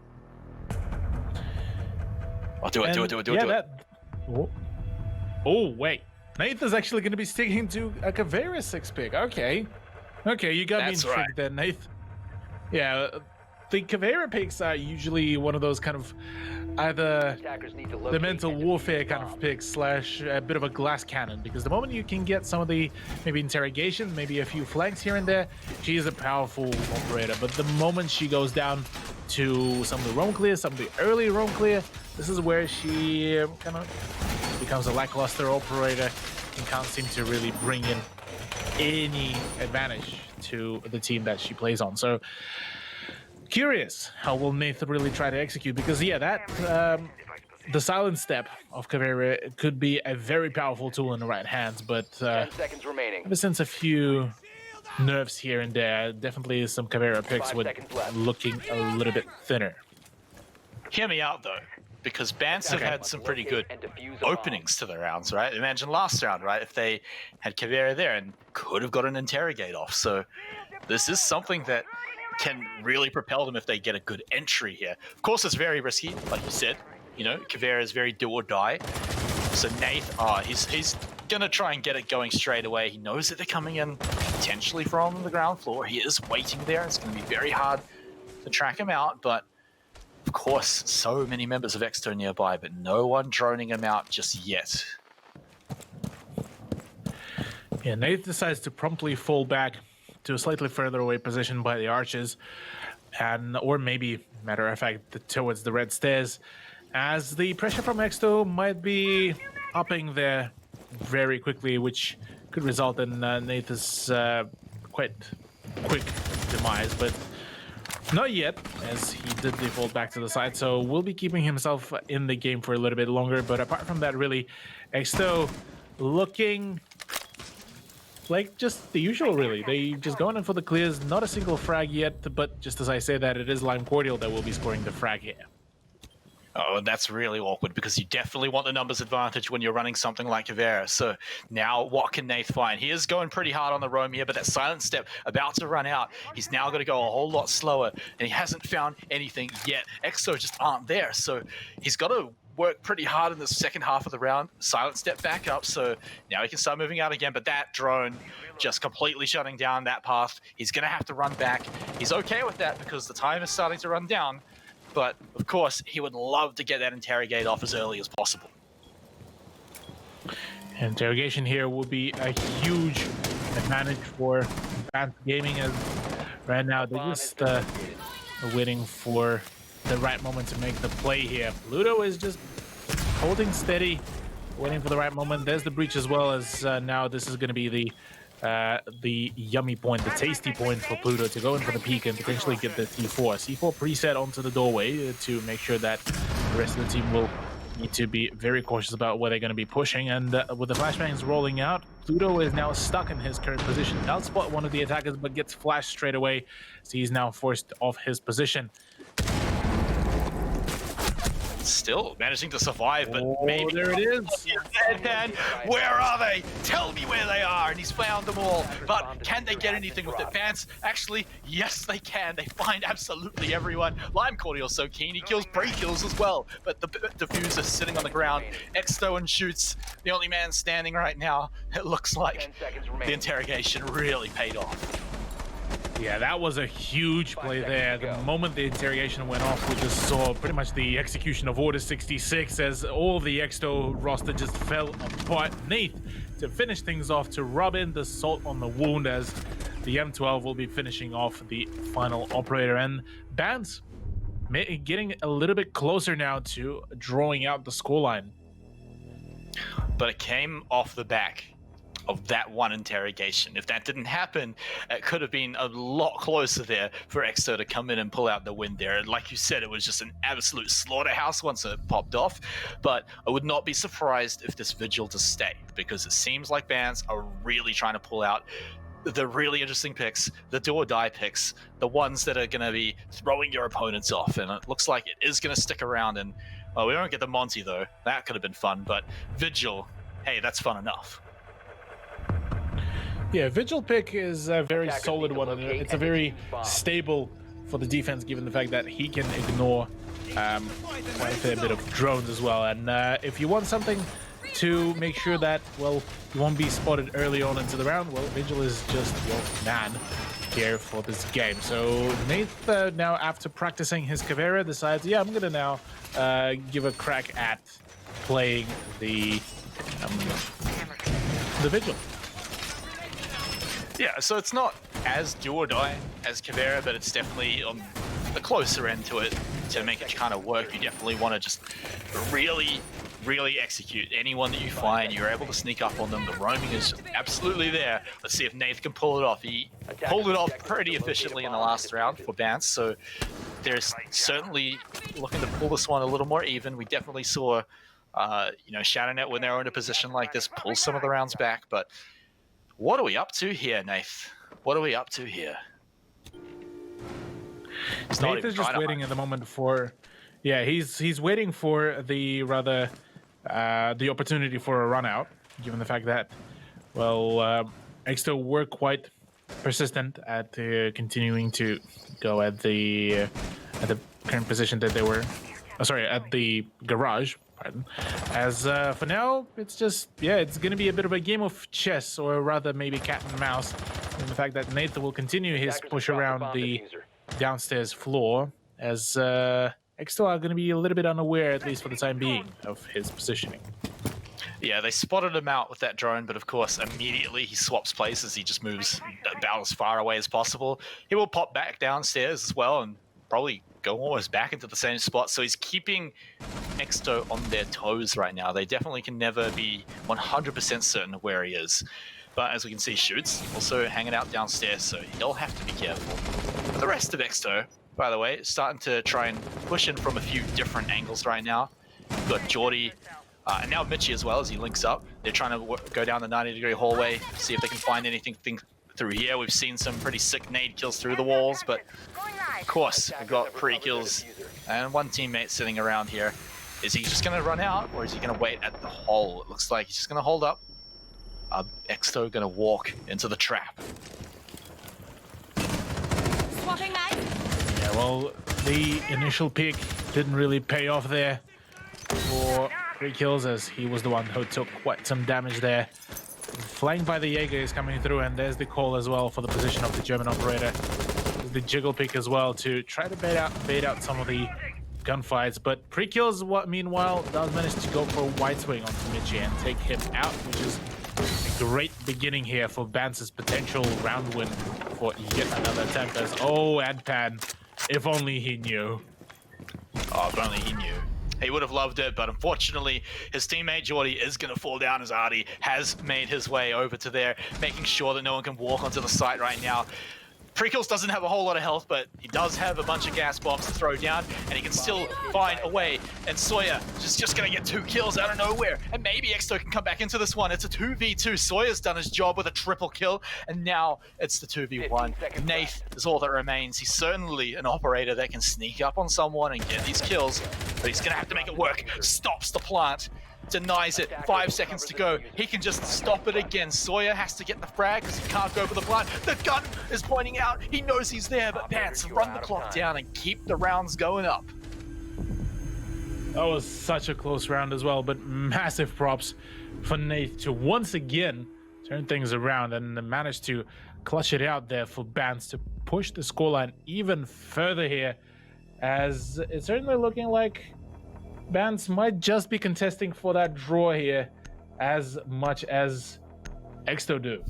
Oh, do it. Oh, wait. Nath is actually going to be sticking to a Caveira 6 pick. Okay, you got me intrigued there, Nath. Yeah, the Caveira picks are usually one of those kind of either the mental warfare kind of picks slash a bit of a glass cannon, because the moment you can get some of the maybe interrogations, maybe a few flanks here and there, she is a powerful operator. But the moment she goes down to some of the roam clear, some of the early roam clear, this is where she kind of becomes a lackluster operator and can't seem to really bring in any advantage to the team that she plays on. So curious how will Nathan really try to execute, because yeah, that the silent step of Caveira could be a very powerful tool in the right hands, but 10 seconds remaining. ever since a few nerfs here and there, definitely some Caveira picks with looking a little bit thinner. Hear me out though, because Bance have had some pretty good openings to the rounds, right? Imagine last round, right? If they had Caveira there and could have got an interrogate off. So this is something that can really propel them if they get a good entry here. Of course, it's very risky, like you said. You know, Caveira is very do or die. So Nath, he's gonna try and get it going straight away. He knows that they're coming in potentially from the ground floor. He is waiting there. It's gonna be very hard to track him out, but of course, so many members of Exto nearby, but no one droning him out just yet. Yeah, Nath decides to promptly fall back to a slightly further away position by the arches, and or maybe, matter of fact, towards the red stairs, as the pressure from Exto might be upping there very quickly, which could result in Nath's quite quick demise, but not yet, as he did default back to the side, so will be keeping himself in the game for a little bit longer. But apart from that, really, Exto looking like just the usual, really. They just going in for the clears, not a single frag yet, but just as I say that, it is Lime Cordial that will be scoring the frag here. Oh, and that's really awkward, because you definitely want the numbers advantage when you're running something like Caveira. So now what can Nath find? He is going pretty hard on the roam here, but that silent step about to run out. He's now going to go a whole lot slower, and he hasn't found anything yet. Exo just aren't there, so he's got to work pretty hard in the second half of the round. Silent step back up, so now he can start moving out again, but that drone just completely shutting down that path. He's going to have to run back. He's okay with that because the time is starting to run down. But, of course, he would love to get that interrogate off as early as possible. Interrogation here will be a huge advantage for Advanced Gaming, as right now they're just waiting for the right moment to make the play here. Pluto is just holding steady, waiting for the right moment. There's the breach as well, as now this is going to be the yummy point, the tasty point for Pluto to go in for the peak and potentially get the C4. C4 preset onto the doorway to make sure that the rest of the team will need to be very cautious about where they're going to be pushing. And with the flashbangs rolling out, Pluto is now stuck in his current position. Does spot one of the attackers, but gets flashed straight away, so he's now forced off his position. Still managing to survive, but maybe there it is. And where are they? Tell me where they are. And he's found them all, but can they get anything with it? Bance, actually, yes they can. They find absolutely everyone. Lime Cordial's so keen, he kills pre-kills as well, but the diffuser sitting on the ground. Exto and Shoots, the only man standing right now. It looks like the interrogation really paid off. Yeah, that was a huge play there. The moment the interrogation went off, we just saw pretty much the execution of Order 66 as all of the Exto roster just fell apart. Nath to finish things off, to rub in the salt on the wound, as the M12 will be finishing off the final operator. And Bans getting a little bit closer now to drawing out the scoreline. But it came off the back of that one interrogation. If that didn't happen, it could have been a lot closer there for Exto to come in and pull out the win there. And like you said, it was just an absolute slaughterhouse once it popped off. But I would not be surprised if this vigil to stay, because it seems like Bans are really trying to pull out the really interesting picks, the do or die picks, the ones that are going to be throwing your opponents off. And it looks like it is going to stick around. And we don't get the Monty though. That could have been fun, but Vigil, hey, that's fun enough. Yeah, Vigil pick is a very solid one. It's a very stable for the defense, given the fact that he can ignore quite a fair bit of drones as well. And if you want something to make sure that, well, you won't be spotted early on into the round, well, Vigil is just your man here for this game. So Nath, now after practicing his Caveira, decides, yeah, I'm going to now give a crack at playing the Vigil. Yeah, so it's not as do or die as Caveira, but it's definitely on the closer end to it. To make it kind of work, you definitely want to just really execute anyone that you find. You're able to sneak up on them. The roaming is absolutely there. Let's see if Nath can pull it off. He pulled it off pretty efficiently in the last round for Bance, so there's certainly looking to pull this one a little more even. We definitely saw, Shadownet, when they were in a position like this, pull some of the rounds back, but what are we up to here, Nath? What are we up to here? Nath is just waiting at the moment for, he's waiting for the the opportunity for a run out, given the fact that, well, Exto were quite persistent at continuing to go at the current position that they were, at the garage. As for now, it's just, it's going to be a bit of a game of chess, or rather maybe cat and mouse, in the fact that Nathan will continue his push around the downstairs floor, as Exto are going to be a little bit unaware, at least for the time being, of his positioning. Yeah, they spotted him out with that drone, but of course, immediately he swaps places. He just moves about as far away as possible. He will pop back downstairs as well, and probably go almost back into the same spot. So he's keeping Exto on their toes right now. They definitely can never be 100% certain of where he is. But as we can see, Shoots also hanging out downstairs, so he'll have to be careful. But the rest of Exto, by the way, is starting to try and push in from a few different angles right now. We've got Geordie, and now Mitchie as well, as he links up. They're trying to go down the 90-degree hallway, see if they can find anything through here. We've seen some pretty sick nade kills through the walls, but of course, we've got pre-kills and one teammate sitting around here. Is he just going to run out, or is he going to wait at the hole? It looks like he's just going to hold up. Exto going to walk into the trap. Yeah, well, the initial pick didn't really pay off there for 3 kills, as he was the one who took quite some damage there. Flanked by the Jaeger is coming through, and there's the call as well for the position of the German operator. There's the jiggle pick as well to try to bait out some of the gunfights, but pre-kills, meanwhile, does manage to go for a wide swing onto Mitchie and take him out, which is a great beginning here for Bance's potential round win for yet another attempt. As Adpan, if only he knew. Oh, if only he knew. He would have loved it, but unfortunately, his teammate Geordie is going to fall down, as Artie has made his way over to there, making sure that no one can walk onto the site right now. Precills doesn't have a whole lot of health, but he does have a bunch of gas bombs to throw down, and he can still find a way. And Sawyer is just going to get 2 kills out of nowhere. And maybe Exto can come back into this one. It's a 2v2. Sawyer's done his job with a triple kill, and now it's the 2v1. Nath is all that remains. He's certainly an operator that can sneak up on someone and get these kills, but he's going to have to make it work. Stops the plant. Denies it. 5 seconds to go. He can just stop it again. Sawyer has to get the frag because he can't go for the plant. The gun is pointing out. He knows he's there, but Pants, run the clock down and keep the rounds going up. That was such a close round as well, but massive props for Nath to once again turn things around and managed to clutch it out there for Bans to push the scoreline even further here, as it's certainly looking like Bans might just be contesting for that draw here as much as Exto do.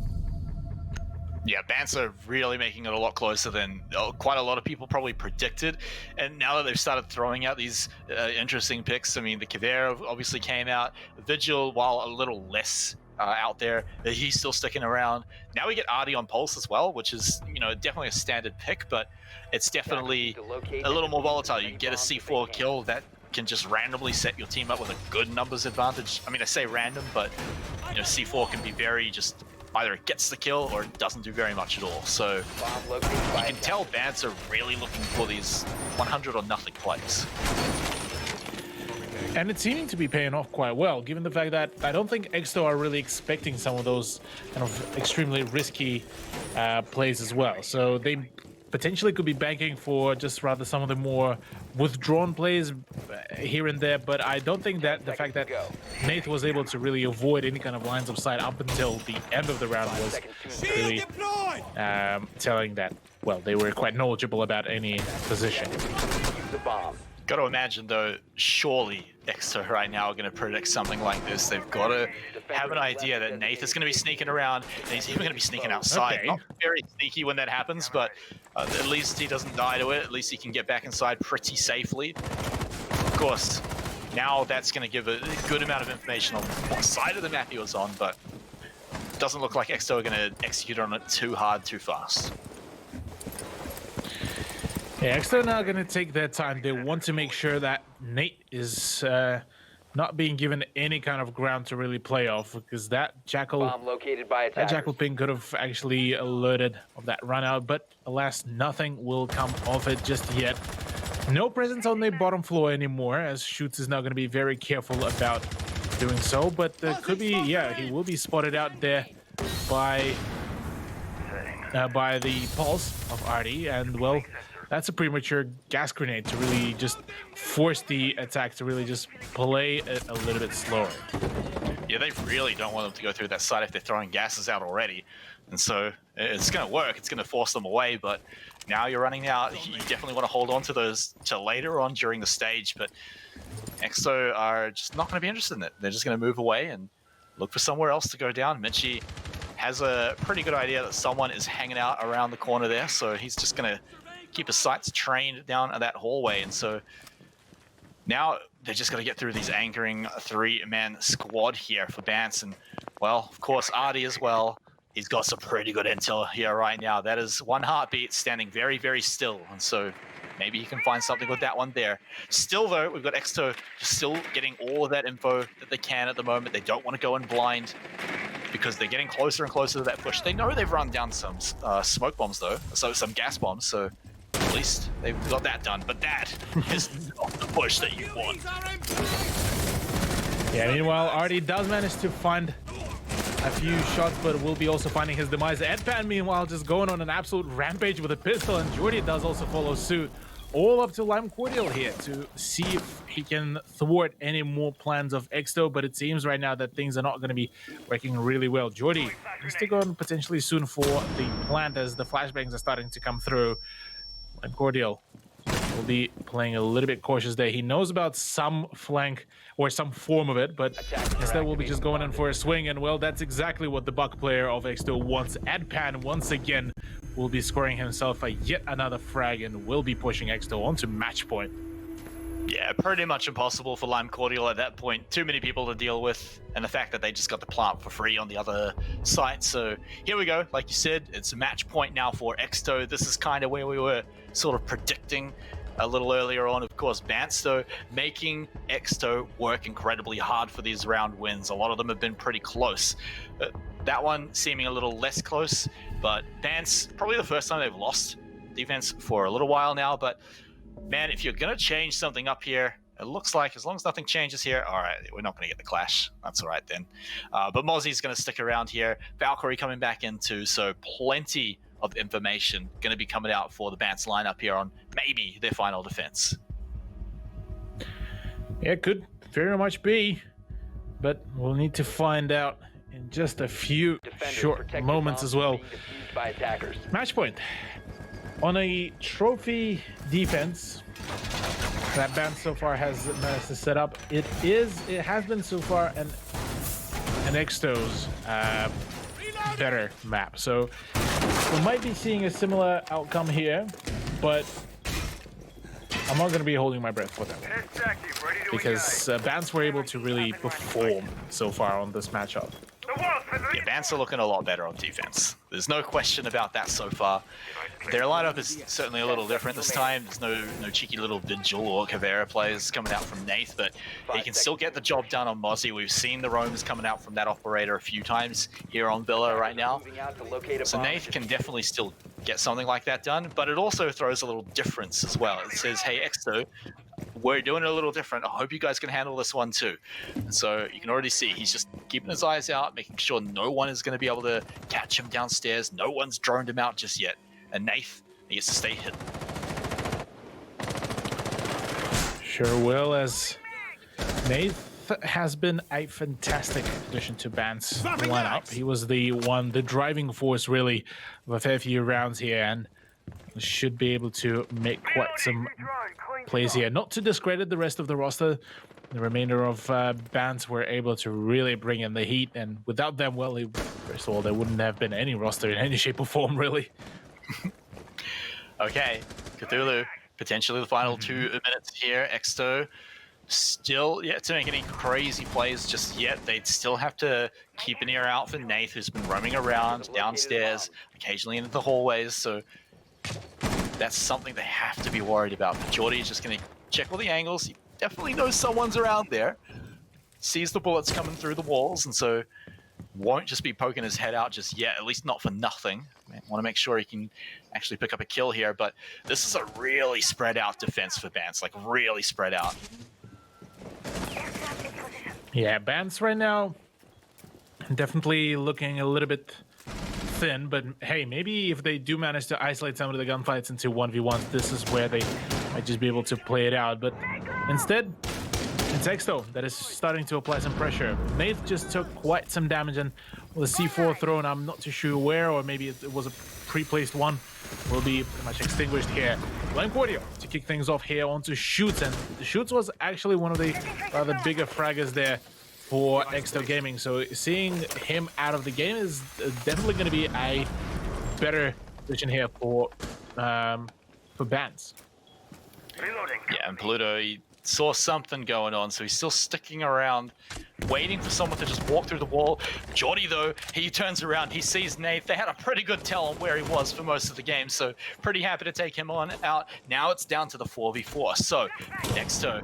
Yeah, Bants are really making it a lot closer than quite a lot of people probably predicted. And now that they've started throwing out these interesting picks, I mean, the Kavera obviously came out. Vigil, while a little less out there, he's still sticking around. Now we get Artie on Pulse as well, which is, you know, definitely a standard pick, but it's definitely a little more volatile. You get a C4 kill that can just randomly set your team up with a good numbers advantage. I mean, I say random, but, you know, C4 can be very just... either it gets the kill or it doesn't do very much at all. So you can tell Bants are really looking for these 100 or nothing plays. And it's seeming to be paying off quite well, given the fact that I don't think Exto are really expecting some of those kind of extremely risky plays as well. So they potentially could be banking for just rather some of the more withdrawn plays here and there, but I don't think that the fact that Nath was able to really avoid any kind of lines of sight up until the end of the round was really telling that, well, they were quite knowledgeable about any position. Got to imagine, though, surely Exto right now are going to predict something like this. They've got to have an idea that Nath is going to be sneaking around, and he's even going to be sneaking outside. Okay. Not very sneaky when that happens, but at least he doesn't die to it. At least he can get back inside pretty safely. Of course, now that's going to give a good amount of information on what side of the map he was on, but it doesn't look like Exto are going to execute on it too hard, too fast. Yeah, Exto now going to take their time. They want to make sure that Nate is not being given any kind of ground to really play off, because that Jackal ping could have actually alerted of that run out, but alas, nothing will come of it just yet. No presence on the bottom floor anymore, as Shoots is now going to be very careful about doing so, but there could be, yeah, he will be spotted out there by the pulse of Artie, and well, that's a premature gas grenade to really just force the attack to really just play it a little bit slower. Yeah, they really don't want them to go through that side if they're throwing gases out already. And so it's going to work. It's going to force them away. But now you're running out. You definitely want to hold on to those to later on during the stage. But Exo are just not going to be interested in it. They're just going to move away and look for somewhere else to go down. Mitchie has a pretty good idea that someone is hanging out around the corner there. So he's just going to keep his sights trained down that hallway. And so now they're just going to get through these anchoring three-man squad here for Bants. And, well, of course, Artie as well. He's got some pretty good intel here right now. That is one heartbeat standing very, very still. And so maybe he can find something with that one there. Still, though, we've got Exto still getting all of that info that they can at the moment. They don't want to go in blind because they're getting closer and closer to that push. They know they've run down some smoke bombs, though, so some gas bombs. So at least they've got that done, but that is not the push that you want. Yeah, meanwhile, Artie does manage to find a few shots, but will be also finding his demise. Edpan, meanwhile, just going on an absolute rampage with a pistol, and Jordy does also follow suit. All up to Lime Cordial here to see if he can thwart any more plans of Exto, but it seems right now that things are not going to be working really well. Jordy needs to go on potentially soon for the plant as the flashbangs are starting to come through. And Cordial will be playing a little bit cautious there. He knows about some flank or some form of it, but instead we'll be just going in for a swing. And well, that's exactly what the Buck player of Exto wants. Adpan once again will be scoring himself a yet another frag and will be pushing Exto onto match point. Yeah, pretty much impossible for Lime Cordial at that point. Too many people to deal with, and the fact that they just got the plant for free on the other site. So here we go. Like you said, it's a match point now for Exto. This is kind of where we were sort of predicting a little earlier on. Of course, Bantsto making Exto work incredibly hard for these round wins. A lot of them have been pretty close. That one seeming a little less close, but Bant's probably the first time they've lost defense for a little while now, but man, if you're going to change something up here, it looks like as long as nothing changes here, all right, we're not going to get the clash. That's all right then. But Mozzie's going to stick around here. Valkyrie coming back in too, so plenty of information going to be coming out for the Bants lineup here on maybe their final defense. Yeah, it could very much be, but we'll need to find out in just a few Defenders, short protect the moments bombs as well. being defused by attackers. Match point. On a trophy defense that band so far has managed to set up, it has been so far an Exto's better map. So we might be seeing a similar outcome here, but I'm not going to be holding my breath for that one, Test active, ready to because Bans were able to really perform so far on this matchup. The walls for Yeah, Bants are looking a lot better on defense. There's no question about that so far. Their lineup is certainly a little different this time. There's no cheeky little Vigil or Caveira players coming out from Nath, but he can still get the job done on Mozzie. We've seen the roams coming out from that operator a few times here on Villa right now. Moving out to locate a So bomb. Nath can definitely still get something like that done, but it also throws a little difference as well. It says, hey, Exto, we're doing it a little different. I hope you guys can handle this one too. And so you can already see he's just keeping his eyes out, making sure no one is going to be able to catch him downstairs. No one's droned him out just yet. And Nath, he gets to stay hidden. Sure will, as Nath has been a fantastic addition to Ban's lineup. He was the driving force really of a fair few rounds here, and should be able to make quite some plays here. Not to discredit the rest of the roster, the remainder of Bands were able to really bring in the heat, and without them, well, first of all, there wouldn't have been any roster in any shape or form, really. Okay, Cthulhu, potentially the final 2 minutes here. Exto still yet to make any crazy plays just yet. They'd still have to keep an ear out for Nath, who's been roaming around downstairs, occasionally into the hallways, so that's something they have to be worried about. But Geordie is just going to check all the angles. He definitely knows someone's around there, sees the bullets coming through the walls, and so won't just be poking his head out just yet, at least not for nothing. Want to make sure he can actually pick up a kill here, but this is a really spread out defense for Bants, like really spread out. Yeah, Bants right now definitely looking a little bit thin, but hey, maybe if they do manage to isolate some of the gunfights into 1v1s, this is where they might just be able to play it out. But instead, it's Exto that is starting to apply some pressure. Nath just took quite some damage, and with a C4 thrown, I'm not too sure where, or maybe it was a pre-placed one, will be pretty much extinguished here. Blind Cordio to kick things off here onto Shoots, and the Shoots was actually one of the rather bigger fraggers there for Exto Gaming, so seeing him out of the game is definitely going to be a better position here for Bans. Reloading. Yeah, and Pluto, he saw something going on, so he's still sticking around, waiting for someone to just walk through the wall. Geordie, though, he turns around, he sees Nath. They had a pretty good tell on where he was for most of the game, so pretty happy to take him on out. Now it's down to the 4v4. So, Exto,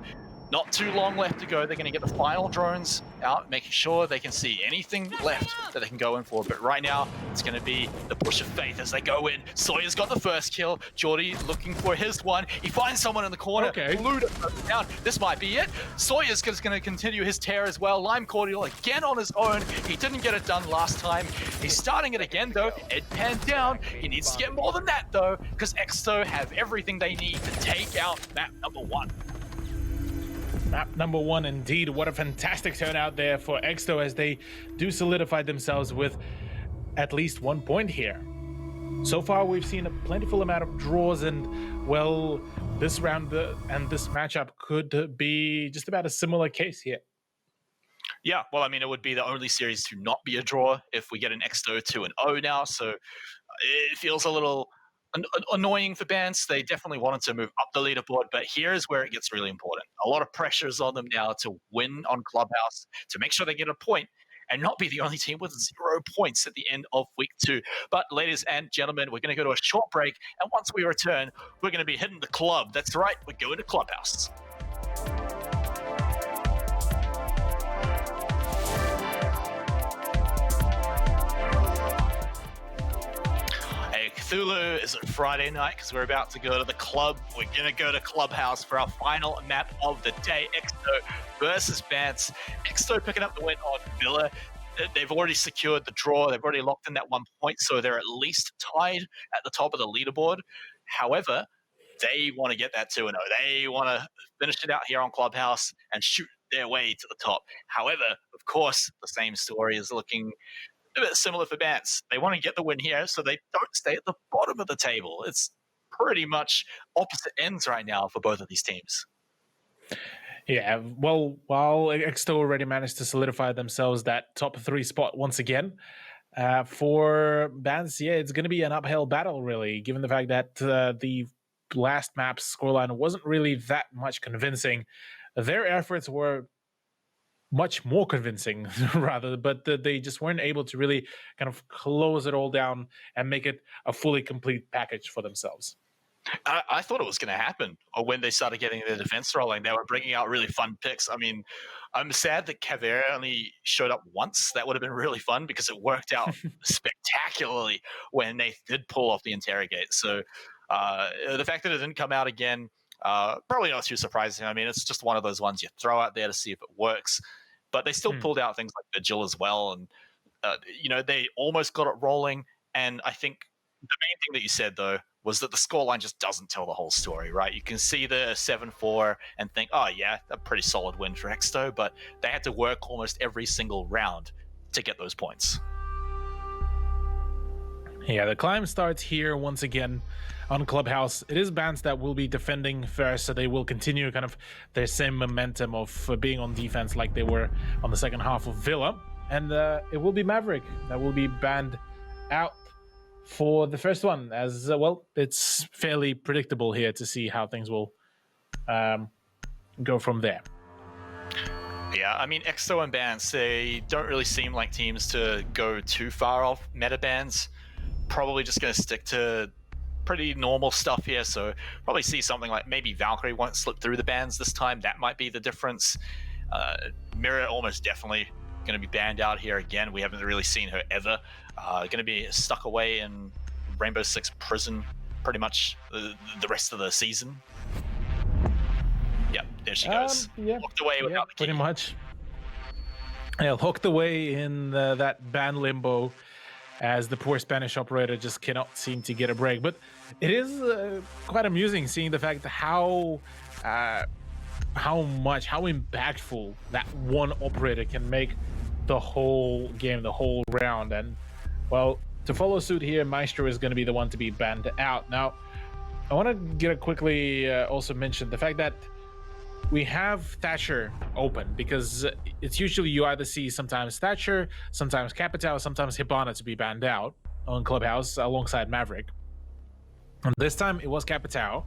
not too long left to go. They're going to get the final drones out, making sure they can see anything left that they can go in for. But right now, it's going to be the push of faith as they go in. Sawyer's got the first kill. Geordie looking for his one. He finds someone in the corner. Okay. Pluto goes down. This might be it. Sawyer's just going to continue his tear as well. Lime Cordial again on his own. He didn't get it done last time. He's starting it again, though. It panned down. He needs to get more than that, though, because Exto have everything they need to take out map number 1. Map number 1, indeed. What a fantastic turnout there for Exto as they do solidify themselves with at least 1 point here. So far, we've seen a plentiful amount of draws, and well, this round and this matchup could be just about a similar case here. Yeah, well, I mean, it would be the only series to not be a draw if we get an Exto 2-0 now, so it feels a little annoying for Bants. They definitely wanted to move up the leaderboard, but here's where it gets really important. A lot of pressure is on them now to win on Clubhouse, to make sure they get a point and not be the only team with 0 points at the end of week 2. But ladies and gentlemen, we're going to go to a short break, and once we return, we're going to be hitting the club. That's right, we're going to Clubhouse. Cthulhu is it Friday night because we're about to go to the club. We're going to go to Clubhouse for our final map of the day. Exto versus Bants. Exto picking up the win on Villa. They've already secured the draw. They've already locked in that 1 point, so they're at least tied at the top of the leaderboard. However, they want to get that 2-0. They want to finish it out here on Clubhouse and shoot their way to the top. However, of course, the same story is looking a bit similar for Bants. They want to get the win here, so they don't stay at the bottom of the table. It's pretty much opposite ends right now for both of these teams. Yeah, well, while Exto already managed to solidify themselves that top 3 spot once again, for Bans, yeah, it's going to be an uphill battle, really, given the fact that the last map's scoreline wasn't really that much convincing. Their efforts were much more convincing, rather, but they just weren't able to really kind of close it all down and make it a fully complete package for themselves. I thought it was going to happen when they started getting their defense rolling. They were bringing out really fun picks. I mean, I'm sad that Caveira only showed up once. That would have been really fun because it worked out spectacularly when they did pull off the interrogate. So the fact that it didn't come out again, probably not too surprising. I mean, it's just one of those ones you throw out there to see if it works. But they still pulled out things like Vigil as well. And, they almost got it rolling. And I think the main thing that you said, though, was that the scoreline just doesn't tell the whole story, right? You can see the 7-4 and think, oh, yeah, a pretty solid win for Exto, but they had to work almost every single round to get those points. Yeah, the climb starts here once again on Clubhouse. It is Bans that will be defending first, so they will continue kind of their same momentum of being on defense like they were on the second half of Villa. And it will be Maverick that will be banned out for the first one, as well. It's fairly predictable here to see how things will go from there. Yeah, I mean, Exto and Bans, they don't really seem like teams to go too far off meta bans. Probably just going to stick to pretty normal stuff here, so probably see something like maybe Valkyrie won't slip through the bans this time. That might be the difference. Mirror almost definitely going to be banned out here again. We haven't really seen her ever. Going to be stuck away in Rainbow Six prison pretty much the rest of the season. Yep, there she goes. Yeah, locked away without the key. Pretty much. Yeah, locked away in that ban limbo, as the poor Spanish operator just cannot seem to get a break. But it is quite amusing seeing the fact how impactful that one operator can make the whole game, the whole round. And well, to follow suit here, Maestro is going to be the one to be banned out. Now, I want to get quickly also mention the fact that we have Thatcher open, because it's usually you either see sometimes Thatcher, sometimes Capitao, sometimes Hibana to be banned out on Clubhouse alongside Maverick. And this time it was Capitao.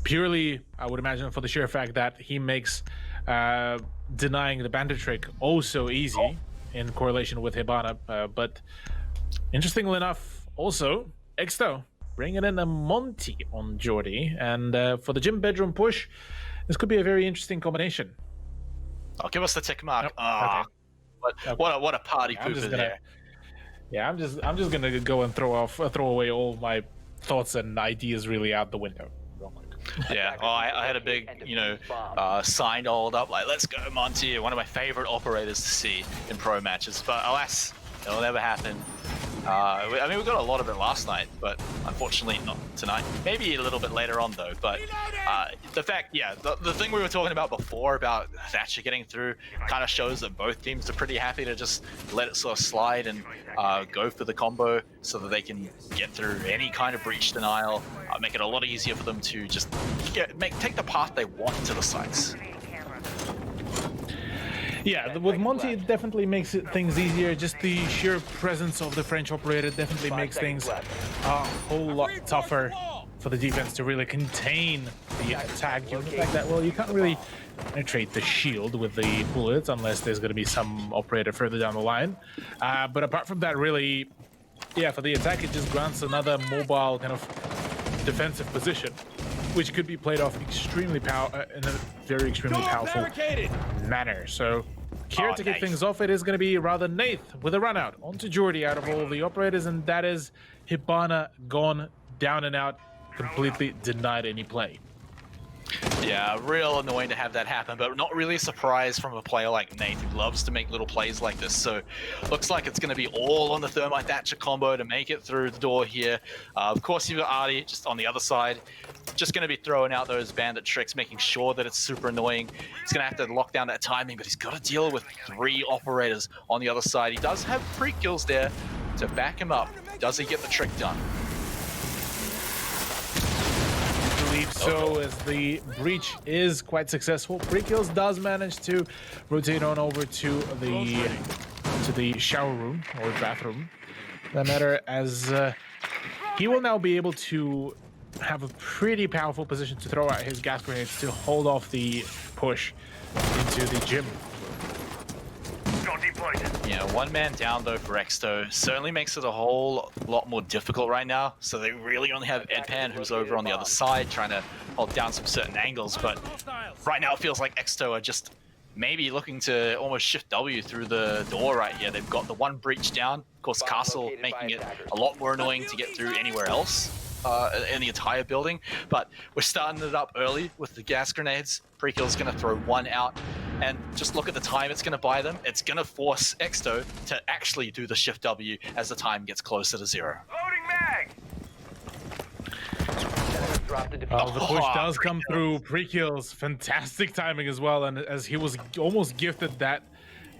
Purely, I would imagine, for the sheer fact that he makes denying the bandit trick oh so easy in correlation with Hibana. But interestingly enough, also, Exto bringing in a Monty on Jordy. And for the gym bedroom push, this could be a very interesting combination. Oh, give us the tick mark. Okay. What a party pooper there. Yeah, I'm just gonna go and throw away all my thoughts and ideas really out the window. Yeah, I had a big, sign all up like, let's go Monty, one of my favorite operators to see in pro matches, but alas, it'll never happen. I mean, we got a lot of it last night, but unfortunately not tonight. Maybe a little bit later on, though. But the fact, the thing we were talking about before about Thatcher getting through kind of shows that both teams are pretty happy to just let it sort of slide and go for the combo so that they can get through any kind of breach denial, make it a lot easier for them to just take the path they want to the sites. Yeah, with Monty, it definitely makes things easier. Just the sheer presence of the French operator definitely makes things a whole lot tougher for the defense to really contain the attack. Given the fact that, well, you can't really penetrate the shield with the bullets unless there's going to be some operator further down the line. But apart from that, really, yeah, for the attack, it just grants another mobile kind of defensive position, which could be played off extremely in a very extremely powerful manner. So here to kick things off, it is going to be rather Nath with a run out onto Jordy out of all the operators, and that is Hibana gone down and out, completely denied any play. Yeah, real annoying to have that happen, but not really a surprise from a player like Nate who loves to make little plays like this. So looks like it's going to be all on the Thermite Thatcher combo to make it through the door here. Of course, you've got Artie just on the other side. Just going to be throwing out those bandit tricks, making sure that it's super annoying. He's going to have to lock down that timing, but he's got to deal with 3 operators on the other side. He does have pre-kills there to back him up. Does he get the trick done? I believe so, as the breach is quite successful. Pre-kills does manage to rotate on over to the shower room or bathroom. No matter, as he will now be able to have a pretty powerful position to throw out his gas grenades to hold off the push into the gym. Yeah, 1 man down though for Exto certainly makes it a whole lot more difficult right now. So they really only have Edpan, who's over on the other side trying to hold down some certain angles. But right now it feels like Exto are just maybe looking to almost shift W through the door right here. They've got the 1 breach down. Of course, Castle making it a lot more annoying to get through anywhere else in the entire building. But we're starting it up early with the gas grenades. Prekill's going to throw 1 out. And just look at the time it's going to buy them. It's going to force Exto to actually do the shift W as the time gets closer to 0. Loading mag! The push does come through. Pre-kills, fantastic timing as well, and as he was almost gifted that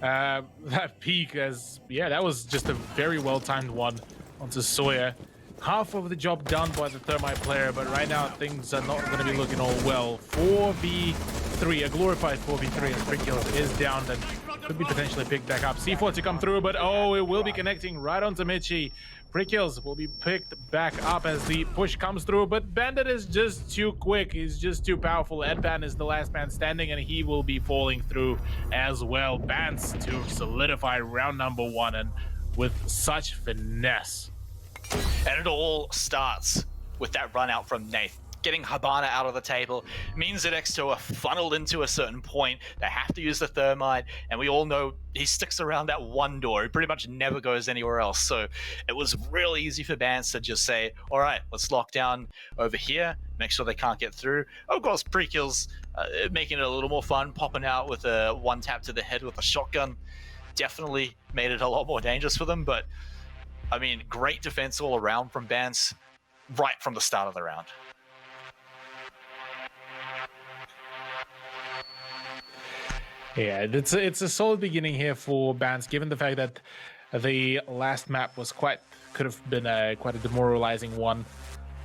that peak, as yeah, that was just a very well-timed one onto Sawyer. Half of the job done by the Thermite player, but right now things are not going to be looking all well. 4v3, a glorified 4v3, as Pre-kills is down and could be potentially picked back up. C4 to come through, but oh, it will be connecting right onto Michi. Pre-kills will be picked back up as the push comes through, but Bandit is just too quick. He's just too powerful. Edpan is the last man standing, and he will be falling through as well. Bans to solidify round number 1, and with such finesse. And it all starts with that run out from Nath. Getting Habana out of the table means that Exto are funneled into a certain point. They have to use the Thermite, and we all know he sticks around that 1 door. He pretty much never goes anywhere else. So it was real easy for Bans to just say, all right, let's lock down over here, make sure they can't get through. Of course, Pre-kills making it a little more fun, popping out with a 1 tap to the head with a shotgun. Definitely made it a lot more dangerous for them, but I mean, great defense all around from Bans right from the start of the round. Yeah, it's a solid beginning here for Bans, given the fact that the last map was could have been quite a demoralizing one.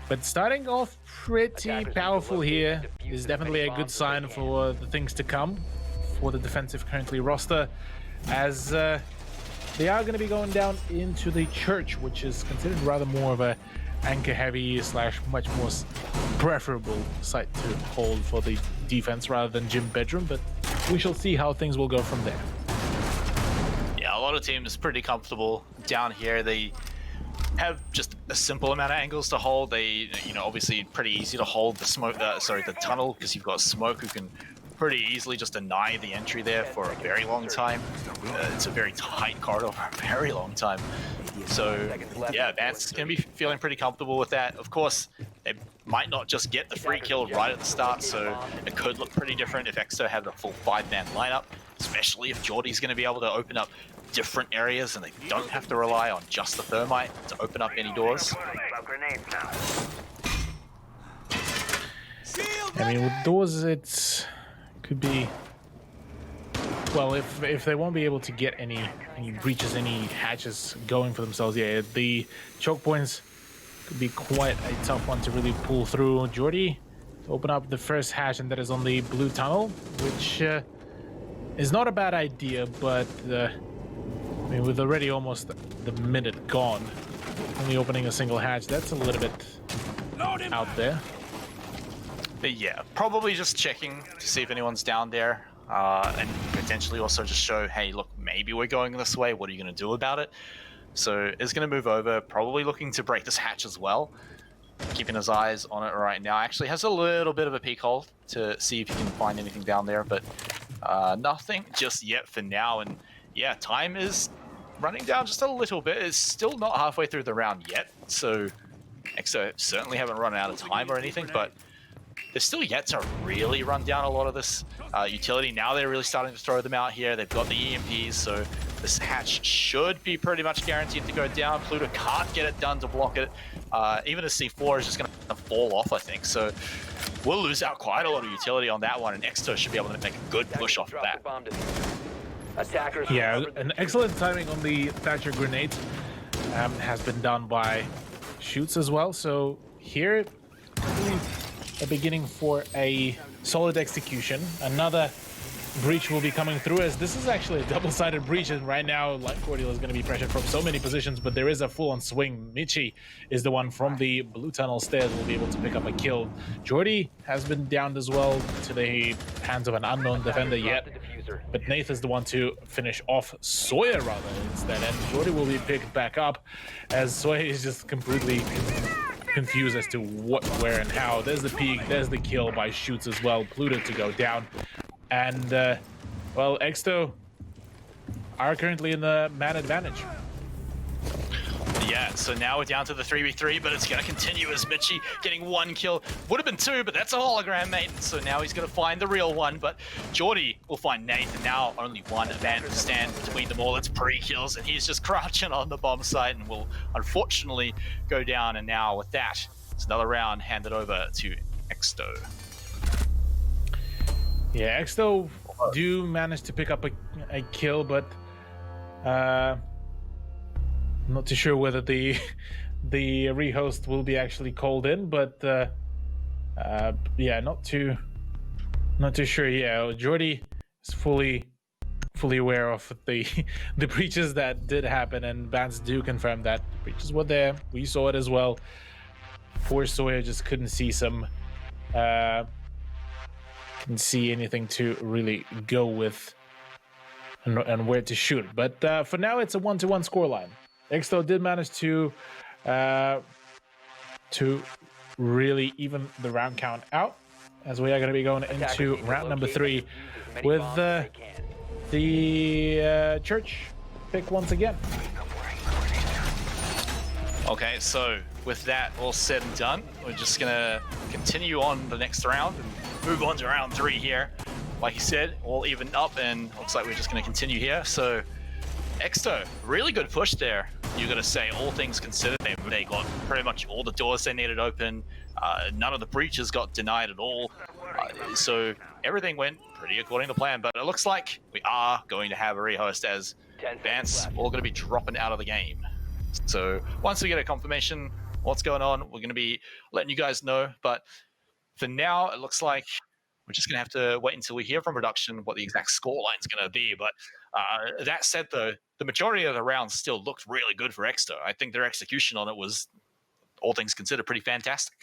But starting off pretty powerful here is definitely a good sign for the things to come for the defensive currently roster, as they are going to be going down into the church, which is considered rather more of a anchor-heavy / much more preferable site to hold for the defense rather than gym bedroom, but we shall see how things will go from there. Yeah, a lot of teams pretty comfortable down here. They have just a simple amount of angles to hold. They, obviously pretty easy to hold the tunnel, because you've got Smoke who can pretty easily just deny the entry there for a very long time. It's a very tight corridor for a very long time. So yeah, Vance going to be feeling pretty comfortable with that. Of course, they might not just get the free kill right at the start, so it could look pretty different if Exo have the full 5-man lineup, especially if Geordie's going to be able to open up different areas and they don't have to rely on just the Thermite to open up any doors. I mean, with doors, it could be, well, if they won't be able to get any breaches, any hatches going for themselves, yeah, the choke points could be quite a tough one to really pull through. Geordie to open up the first hatch, and that is on the blue tunnel, which is not a bad idea, but I mean, with already almost the minute gone, only opening a single hatch, that's a little bit out there. But yeah, probably just checking to see if anyone's down there, and potentially also just show, hey, look, maybe we're going this way. What are you going to do about it? So it's going to move over, probably looking to break this hatch as well. Keeping his eyes on it right now. Actually has a little bit of a peek hold to see if he can find anything down there, but nothing just yet for now. And yeah, time is running down just a little bit. It's still not halfway through the round yet, so Exo certainly haven't run out of time or anything, but they're still yet to really run down a lot of this utility. Now they're really starting to throw them out here. They've got the EMPs, so this hatch should be pretty much guaranteed to go down. Pluto can't get it done to block it. Even the C4 is just going to fall off, I think. So we'll lose out quite a lot of utility on that one, and Exto should be able to make a good push off of that. Attackers. Yeah, an excellent timing on the Thatcher grenade has been done by Shoots as well. So here, really a beginning for a solid execution. Another breach will be coming through, as this is actually a double-sided breach, and right now Light Cordial is going to be pressured from so many positions, but there is a full-on swing. Michi is the one from the blue tunnel stairs, will be able to pick up a kill. Jordy has been downed as well to the hands of an unknown defender yet, but Nath is the one to finish off Sawyer rather instead, and Jordy will be picked back up as Sawyer is just completely confused as to what, where, and how. There's the peek, there's the kill by Shoots as well. Pluto to go down. And, well, Exto are currently in the man advantage. Yeah, so now we're down to the 3v3, but it's going to continue as Michi getting one kill. Would have been two, but that's a hologram, mate. So now he's going to find the real one, but Jordy will find Nate, and now only one man to stand between them all. It's pre-kills, and he's just crouching on the bomb site and will unfortunately go down. And now with that, it's another round handed over to Exto. Yeah, Exto do manage to pick up a kill, but not too sure whether the rehost will be actually called in, but yeah, not too sure. Yeah, Jordy is fully aware of the breaches that did happen, and Vance do confirm that the breaches were there. We saw it as well. Poor Sawyer just couldn't see see anything to really go with and where to shoot. But for now, it's a 1-1 scoreline. Exto did manage to really even the round count out, as we are going to be going into round number 3 with the church pick once again. Okay, so with that all said and done, we're just going to continue on the next round and move on to round 3 here. Like you said, all evened up, and looks like we're just going to continue here. So Exto, really good push there. You got to say, all things considered, they got pretty much all the doors they needed open. None of the breaches got denied at all. So everything went pretty according to plan. But it looks like we are going to have a rehost, as Vance all going to be dropping out of the game. So once we get a confirmation what's going on, we're going to be letting you guys know. But for now, it looks like we're just going to have to wait until we hear from production what the exact scoreline is going to be. But that said, though, the majority of the rounds still looked really good for Exto. I think their execution on it was, all things considered, pretty fantastic.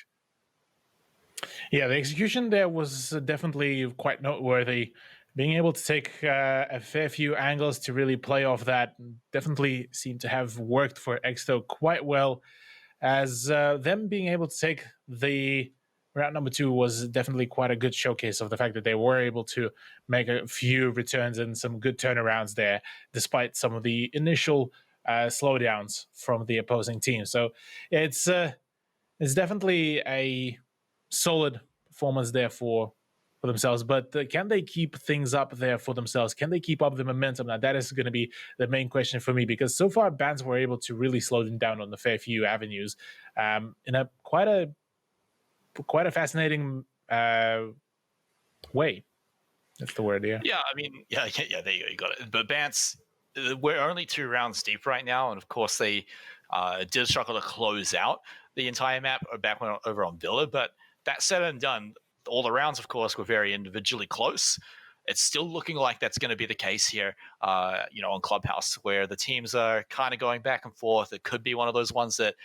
Yeah, the execution there was definitely quite noteworthy. Being able to take a fair few angles to really play off that definitely seemed to have worked for Exto quite well, as them being able to take the round number 2 was definitely quite a good showcase of the fact that they were able to make a few returns and some good turnarounds there, despite some of the initial slowdowns from the opposing team. So it's definitely a solid performance there for themselves. But can they keep things up there for themselves? Can they keep up the momentum? Now, that is going to be the main question for me, because so far, bands were able to really slow them down on the fair few avenues in a quite a fascinating way. That's the word, yeah. Yeah, I mean, yeah, there you go, you got it. But Bance, we're only 2 rounds deep right now, and of course they did struggle to close out the entire map back when over on Villa. But that said and done, all the rounds, of course, were very individually close. It's still looking like that's going to be the case here, on Clubhouse, where the teams are kind of going back and forth. It could be one of those ones that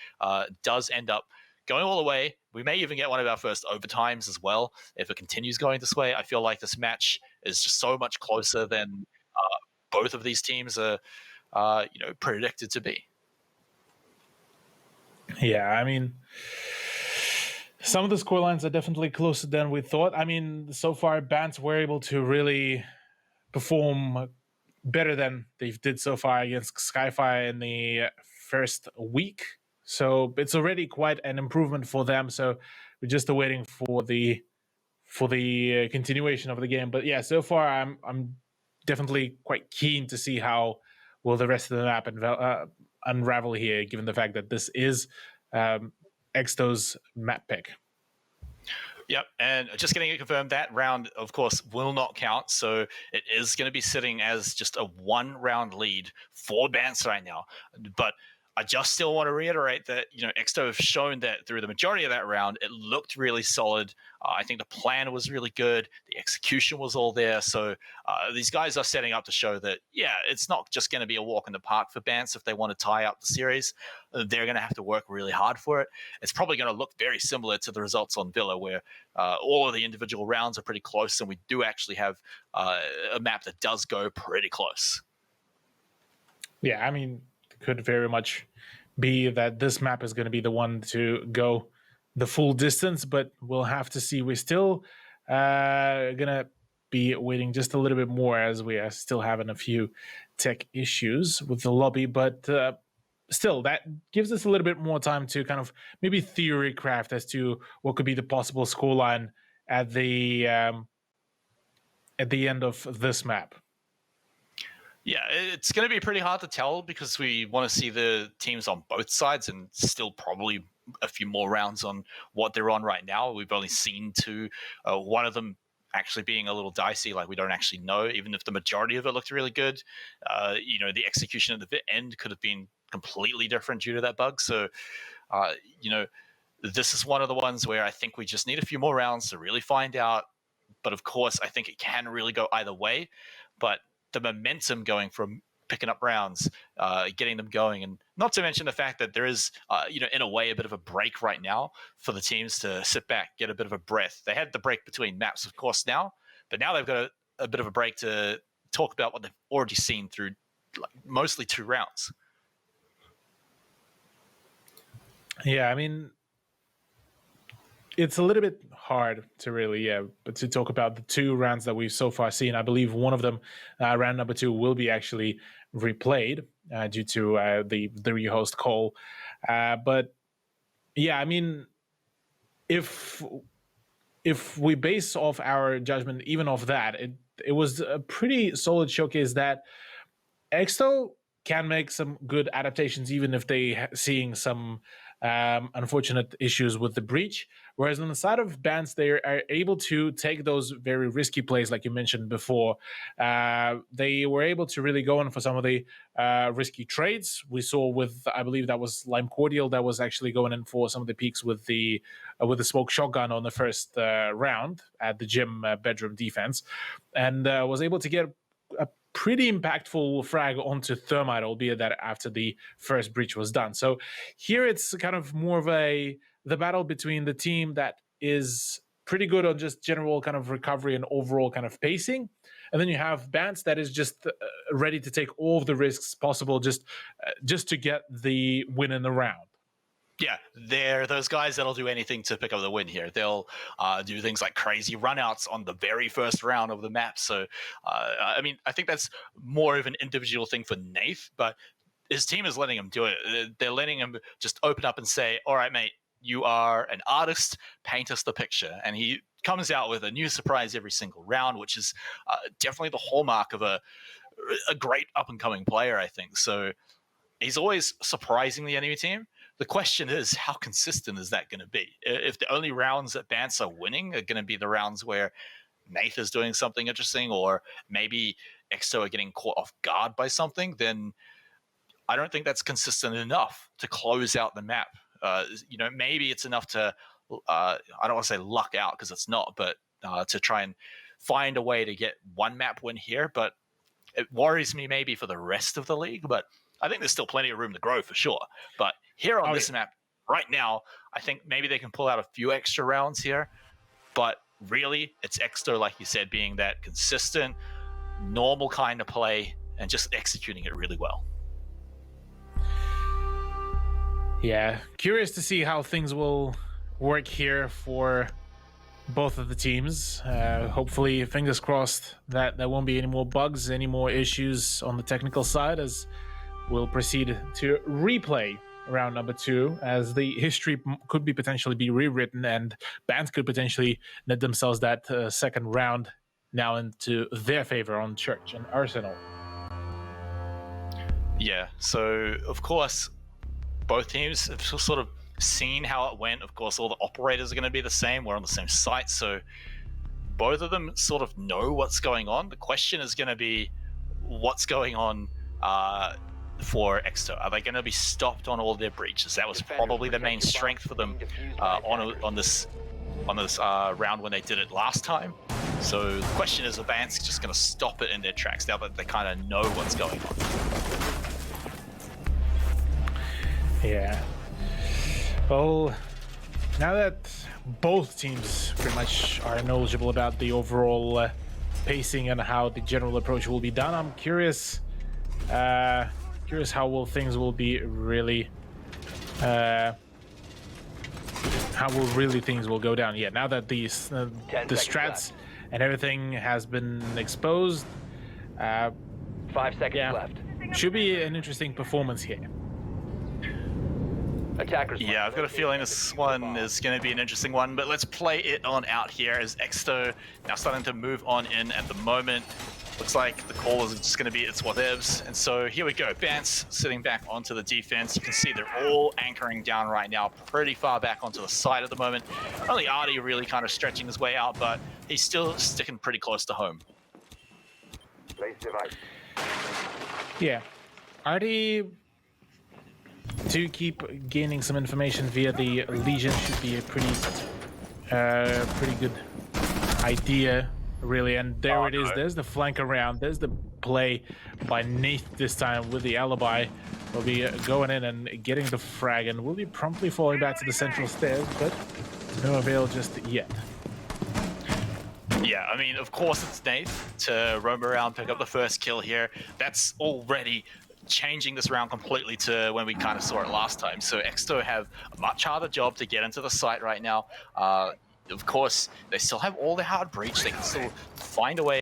does end up going all the way. We may even get one of our first overtimes as well if it continues going this way. I feel like this match is just so much closer than both of these teams are, predicted to be. Yeah, I mean, some of the scorelines are definitely closer than we thought. I mean, so far, Bants were able to really perform better than they did so far against Skyfire in the first week. So it's already quite an improvement for them. So we're just waiting for the for the continuation of the game. But yeah, so far I'm definitely quite keen to see how will the rest of the map unravel here, given the fact that this is Exto's map pick. Yep, and just getting it confirmed, that round, of course, will not count. So it is going to be sitting as just a 1-round lead for Bance right now. But I just still want to reiterate that, Exto have shown that through the majority of that round, it looked really solid. I think the plan was really good. The execution was all there. So these guys are setting up to show that, yeah, it's not just going to be a walk in the park for Bance if they want to tie up the series. They're going to have to work really hard for it. It's probably going to look very similar to the results on Villa, where all of the individual rounds are pretty close, and we do actually have a map that does go pretty close. Yeah, I mean, could very much be that this map is going to be the one to go the full distance, but we'll have to see. We're still going to be waiting just a little bit more, as we are still having a few tech issues with the lobby, but still, that gives us a little bit more time to kind of maybe theory craft as to what could be the possible scoreline at the end of this map. Yeah, it's going to be pretty hard to tell because we want to see the teams on both sides and still probably a few more rounds on what they're on right now. We've only seen two, one of them actually being a little dicey, like we don't actually know, even if the majority of it looked really good. The execution at the end could have been completely different due to that bug. So, this is one of the ones where I think we just need a few more rounds to really find out. But of course, I think it can really go either way. But the momentum going from picking up rounds, getting them going, and not to mention the fact that there is, in a way, a bit of a break right now for the teams to sit back, get a bit of a breath. They had the break between maps, of course, now, but now they've got a bit of a break to talk about what they've already seen through mostly 2 rounds. Yeah, I mean, it's a little bit hard to really, but to talk about the 2 rounds that we've so far seen. I believe one of them, round number 2, will be actually replayed due to the rehost call. But yeah, I mean, if we base off our judgment even off that, it was a pretty solid showcase that Exto can make some good adaptations, even if they seeing some unfortunate issues with the breach. Whereas on the side of Bance, they are able to take those very risky plays, like you mentioned before. They were able to really go in for some of the risky trades. We saw with, I believe that was Lime Cordial, that was actually going in for some of the peaks with the smoke shotgun on the first round at the gym bedroom defense, and was able to get a pretty impactful frag onto Thermite, albeit that after the first breach was done. So here it's kind of more of the battle between the team that is pretty good on just general kind of recovery and overall kind of pacing, and then you have Bance that is just ready to take all of the risks possible just to get the win in the round. Yeah, they're those guys that'll do anything to pick up the win here. They'll do things like crazy runouts on the very first round of the map. So, I mean, I think that's more of an individual thing for Nath, but his team is letting him do it. They're letting him just open up and say, all right, mate, you are an artist, paint us the picture. And he comes out with a new surprise every single round, which is definitely the hallmark of a great up-and-coming player, I think. So he's always surprising the enemy team. The question is, how consistent is that going to be? If the only rounds that Bance are winning are going to be the rounds where Nath is doing something interesting, or maybe Exto are getting caught off guard by something, then I don't think that's consistent enough to close out the map. Maybe it's enough to, I don't want to say luck out because it's not, but to try and find a way to get one map win here. But it worries me maybe for the rest of the league, but I think there's still plenty of room to grow for sure. But here on this map right now, I think maybe they can pull out a few extra rounds here. But really, it's Exto, like you said, being that consistent, normal kind of play and just executing it really well. Yeah, curious to see how things will work here for both of the teams. Hopefully, fingers crossed that there won't be any more bugs, any more issues on the technical side, as we'll proceed to replay round number 2, as the history could be potentially be rewritten, and bands could potentially net themselves that second round now into their favor on Church and Arsenal. Yeah, so of course, both teams have sort of seen how it went. Of course, all the operators are going to be the same. We're on the same site, so both of them sort of know what's going on. The question is going to be what's going on for Exto. Are they going to be stopped on all their breaches? That was probably the main strength for them on this round when they did it last time. So the question is, are Vance just going to stop it in their tracks now that they kind of know what's going on? Yeah. Well, now that both teams pretty much are knowledgeable about the overall pacing and how the general approach will be done, I'm curious how things will be really things will go down. Yeah, now that the strats and everything has been exposed, 5 seconds left. should be an interesting performance here. Attackers. Yeah, I've got a feeling this one is going to be an interesting one, but let's play it on out here as Exto now starting to move on in at the moment. Looks like the call is just going to be it's whatevs. And so here we go. Bance sitting back onto the defense. You can see they're all anchoring down right now, pretty far back onto the side at the moment. Only Artie really kind of stretching his way out, but he's still sticking pretty close to home. Place device. Yeah, Artie, to keep gaining some information via the Legion should be a pretty good idea, really. And there it is. There's the flank around. There's the play by Nath this time with the alibi. We'll be going in and getting the frag, and we'll be promptly falling back to the central stairs, but no avail just yet. Yeah, I mean, of course it's Nath to roam around, pick up the first kill here. That's already changing this round completely to when we kind of saw it last time. So Exto have a much harder job to get into the site right now. Of course, they still have all their hard breach. They can still find a way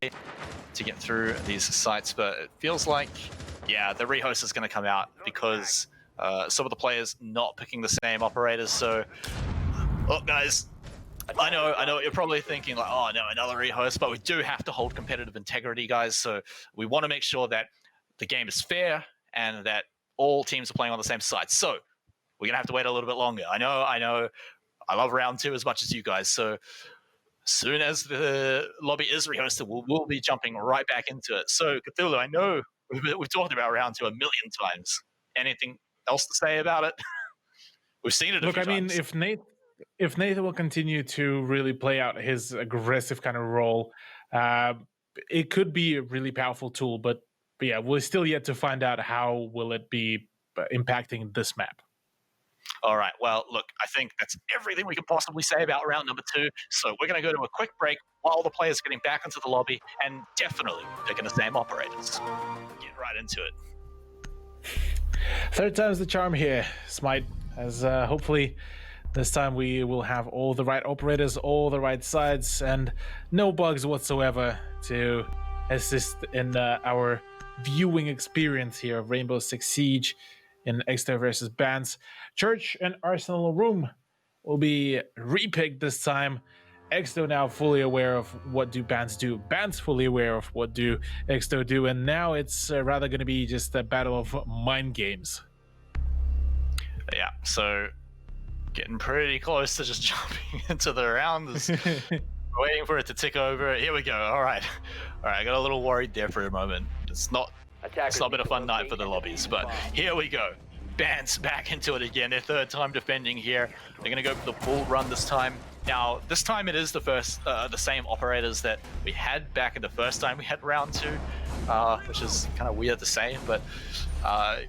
to get through these sites, but it feels like, yeah, the rehost is going to come out because some of the players not picking the same operators. So, look, guys, I know what you're probably thinking, like, oh no, another rehost, but we do have to hold competitive integrity, guys. So we want to make sure that the game is fair and that all teams are playing on the same side. So we're going to have to wait a little bit longer. I know. I love round 2 as much as you guys. So as soon as the lobby is rehosted, we'll be jumping right back into it. So Cthulhu, I know we've talked about round 2 a million times. Anything else to say about it? We've seen it a few times. if Nathan will continue to really play out his aggressive kind of role, it could be a really powerful tool, but yeah, we're still yet to find out how will it be impacting this map. All right, well, look, I think that's everything we can possibly say about round number 2. So we're going to go to a quick break while the players are getting back into the lobby and definitely picking the same operators. Get right into it. Third time's the charm here, Smite, as hopefully this time we will have all the right operators, all the right sides, and no bugs whatsoever to assist in our viewing experience here of Rainbow Six Siege in Exto versus Bans. Church and Arsenal Room will be repicked this time. Exto now fully aware of what do Bans do. Bans fully aware of what do Exto do. And now it's rather going to be just a battle of mind games. Yeah, so getting pretty close to just jumping into the round. Waiting for it to tick over. Here we go. All right. I got a little worried there for a moment. It's not been a fun night for the lobbies, but here we go. Bans back into it again. Their third time defending here. They're going to go for the full run this time. Now, this time it is the same operators that we had back in the first time we had round 2, which is kind of weird to say, but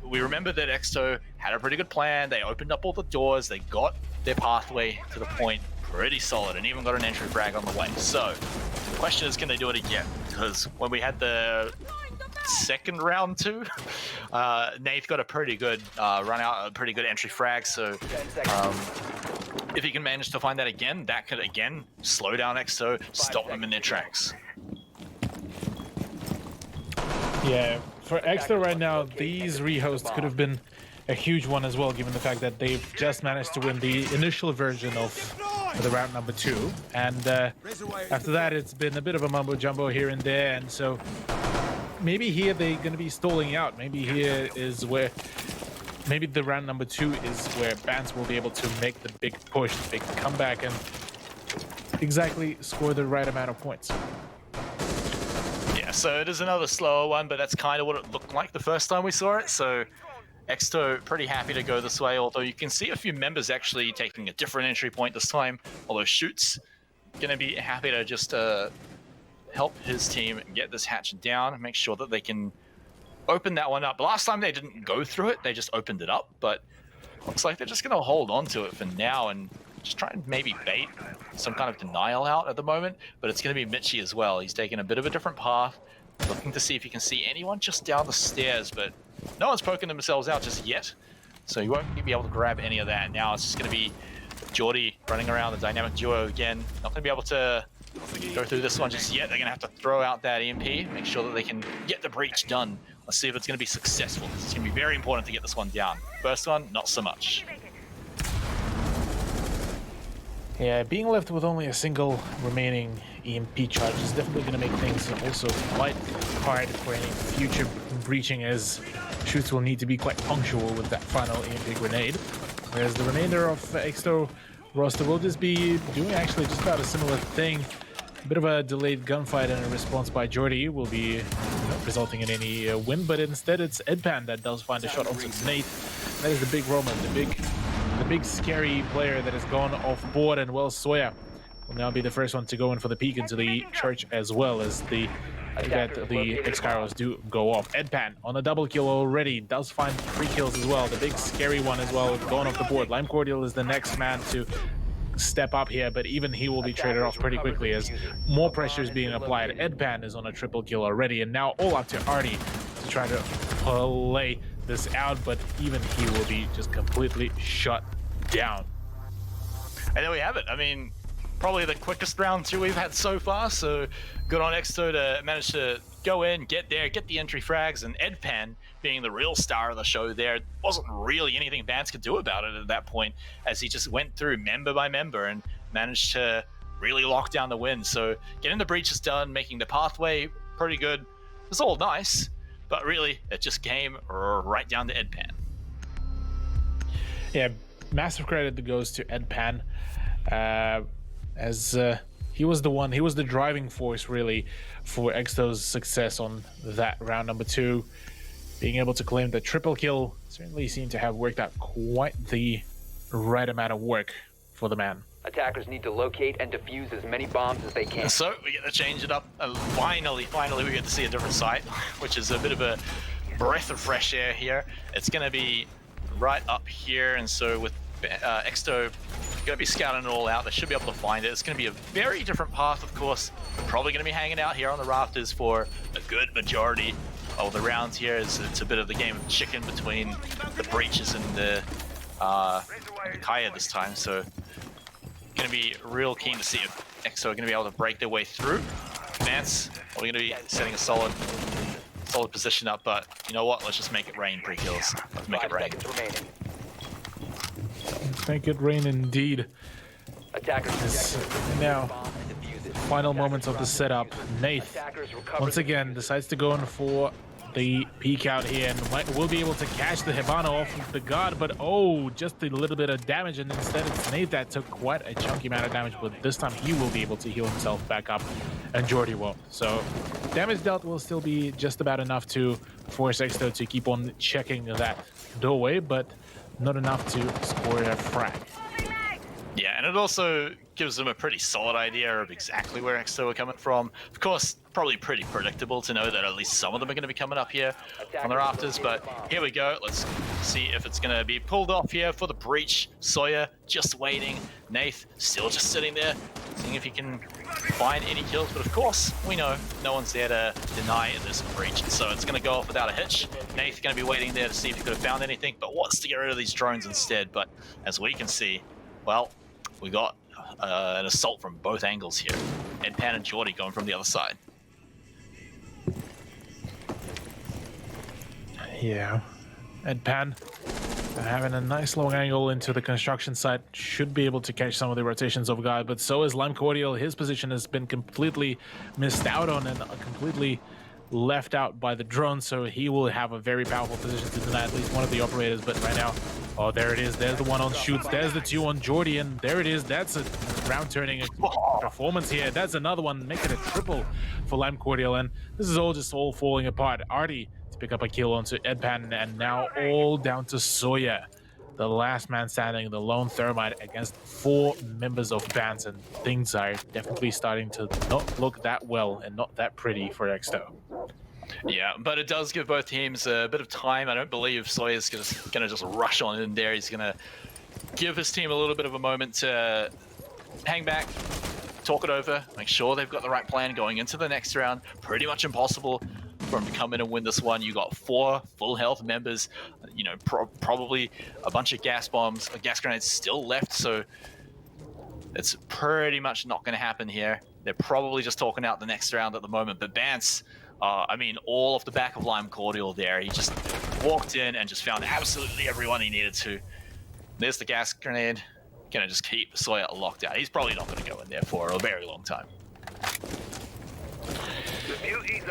we remember that Exto had a pretty good plan. They opened up all the doors. They got their pathway to the point pretty solid and even got an entry frag on the way. So the question is, can they do it again? Because when we had the second round 2, Nate got a pretty good run out, a pretty good entry frag. So if he can manage to find that again, that could again slow down Exo, stop them in their tracks. Yeah, for Exo right now, these rehosts could have been a huge one as well, given the fact that they've just managed to win the initial version of the round number 2. And after that, it's been a bit of a mumbo-jumbo here and there. And so maybe here they're going to be stalling out. Maybe here is where... Maybe the round number 2 is where Bans will be able to make the big push, the big comeback, and exactly score the right amount of points. Yeah, so it is another slower one, but that's kind of what it looked like the first time we saw it. So Exto pretty happy to go this way, although you can see a few members actually taking a different entry point this time. Although Shoot's going to be happy to just help his team get this hatch down, make sure that they can open that one up. Last time they didn't go through it, they just opened it up, but looks like they're just going to hold on to it for now and just try and maybe bait some kind of denial out at the moment. But it's going to be Mitchie as well. He's taking a bit of a different path, looking to see if he can see anyone just down the stairs, but no one's poking themselves out just yet, so he won't be able to grab any of that. Now it's just going to be Geordie running around the dynamic duo again. Not going to be able to go through this one just yet. They're going to have to throw out that EMP, make sure that they can get the breach done. Let's see if it's going to be successful. It's going to be very important to get this one down. First one, not so much. Yeah, being left with only a single remaining EMP charge is definitely going to make things also quite hard for any future breaching, as Shoots will need to be quite punctual with that final EMP grenade. Whereas the remainder of Exto roster will just be doing actually just about a similar thing. A bit of a delayed gunfight and a response by Jordy will be resulting in any win, but instead it's Edpan that does find a shot onto Nate. That is the big Roman, the big scary player that has gone off board, and well, Sawyer will now be the first one to go in for the peek into the church, as well as the X-Kairos do go off. Edpan on a double kill already, does find 3 kills as well. The big scary one as well, going off the board. Lime Cordial is the next man to step up here, but even he will be traded off pretty quickly as more pressure is being applied. Edpan is on a triple kill already, and now all up to Artie to try to play this out, but even he will be just completely shut down. And there we have it. I mean, probably the quickest round 2 we've had so far, so good on Exto to manage to go in, get there, get the entry frags, and Edpan being the real star of the show there. Wasn't really anything Vance could do about it at that point, as he just went through member by member and managed to really lock down the win. So getting the breaches done, making the pathway pretty good, it was all nice, but really it just came right down to Edpan. Yeah, massive credit that goes to Edpan, as he was the driving force really for Exto's success on that round number 2. Being able to claim the triple kill certainly seemed to have worked out quite the right amount of work for the man. Attackers need to locate and defuse as many bombs as they can. So we get to change it up. Finally we get to see a different site, which is a bit of a breath of fresh air here. It's going to be right up here, and so with Exto going to be scouting it all out, they should be able to find it. It's going to be a very different path, of course. They're probably going to be hanging out here on the rafters for a good majority of the rounds here. It's a bit of the game of chicken between the breaches and the Kaya this time, so going to be real keen to see if Exo are going to be able to break their way through. Vance, we're going to be setting a solid position up, but you know what? Let's just make it rain pre-kills. Let's make it rain. Make it rain indeed. Attackers now, final moments of the setup. Nath once again decides to go in for the peek out here, and will be able to catch the Hibana off of the guard, but oh, just a little bit of damage, and instead it's Nate that took quite a chunky amount of damage, but this time he will be able to heal himself back up, and Jordy won't. So damage dealt will still be just about enough to force Exto to keep on checking that doorway, but not enough to score a frag. Yeah, and it also gives them a pretty solid idea of exactly where Exto are coming from. Of course, probably pretty predictable to know that at least some of them are going to be coming up here on the rafters, but here we go. Let's see if it's going to be pulled off here for the breach. Sawyer just waiting. Nath still just sitting there, seeing if he can find any kills, but of course, we know no one's there to deny this breach, so it's going to go off without a hitch. Nath going to be waiting there to see if he could have found anything, but wants to get rid of these drones instead. But as we can see, well, we got an assault from both angles here. Edpan and Geordie going from the other side. Yeah, Edpan Having a nice long angle into the construction site, should be able to catch some of the rotations of guard, but so is Lime Cordial. His position has been completely missed out on and completely left out by the drone, so he will have a very powerful position to deny at least one of the operators. But right now, oh, there it is. There's the one on shoots. There's the two on Jordy, and there it is. That's a round turning performance here. That's another one, making it triple for Lime Cordial, and this is all falling apart. Artie to pick up a kill onto Edpan, and now all down to Soya, the last man standing, the lone thermite against 4 members of bands, and things are definitely starting to not look that well and not that pretty for Exto. Yeah, but it does give both teams a bit of time. I don't believe Sawyer's gonna just rush on in there. He's gonna give his team a little bit of a moment to hang back, talk it over, make sure they've got the right plan going into the next round. Pretty much impossible for him to come in and win this one. You got 4 full health members, you know, probably a bunch of gas bombs, gas grenades still left, so it's pretty much not going to happen here. They're probably just talking out the next round at the moment, but Bance, I mean, all off the back of Lime Cordial there. He just walked in and just found absolutely everyone he needed to. There's the gas grenade. Gonna just keep Sawyer locked out. He's probably not going to go in there for a very long time.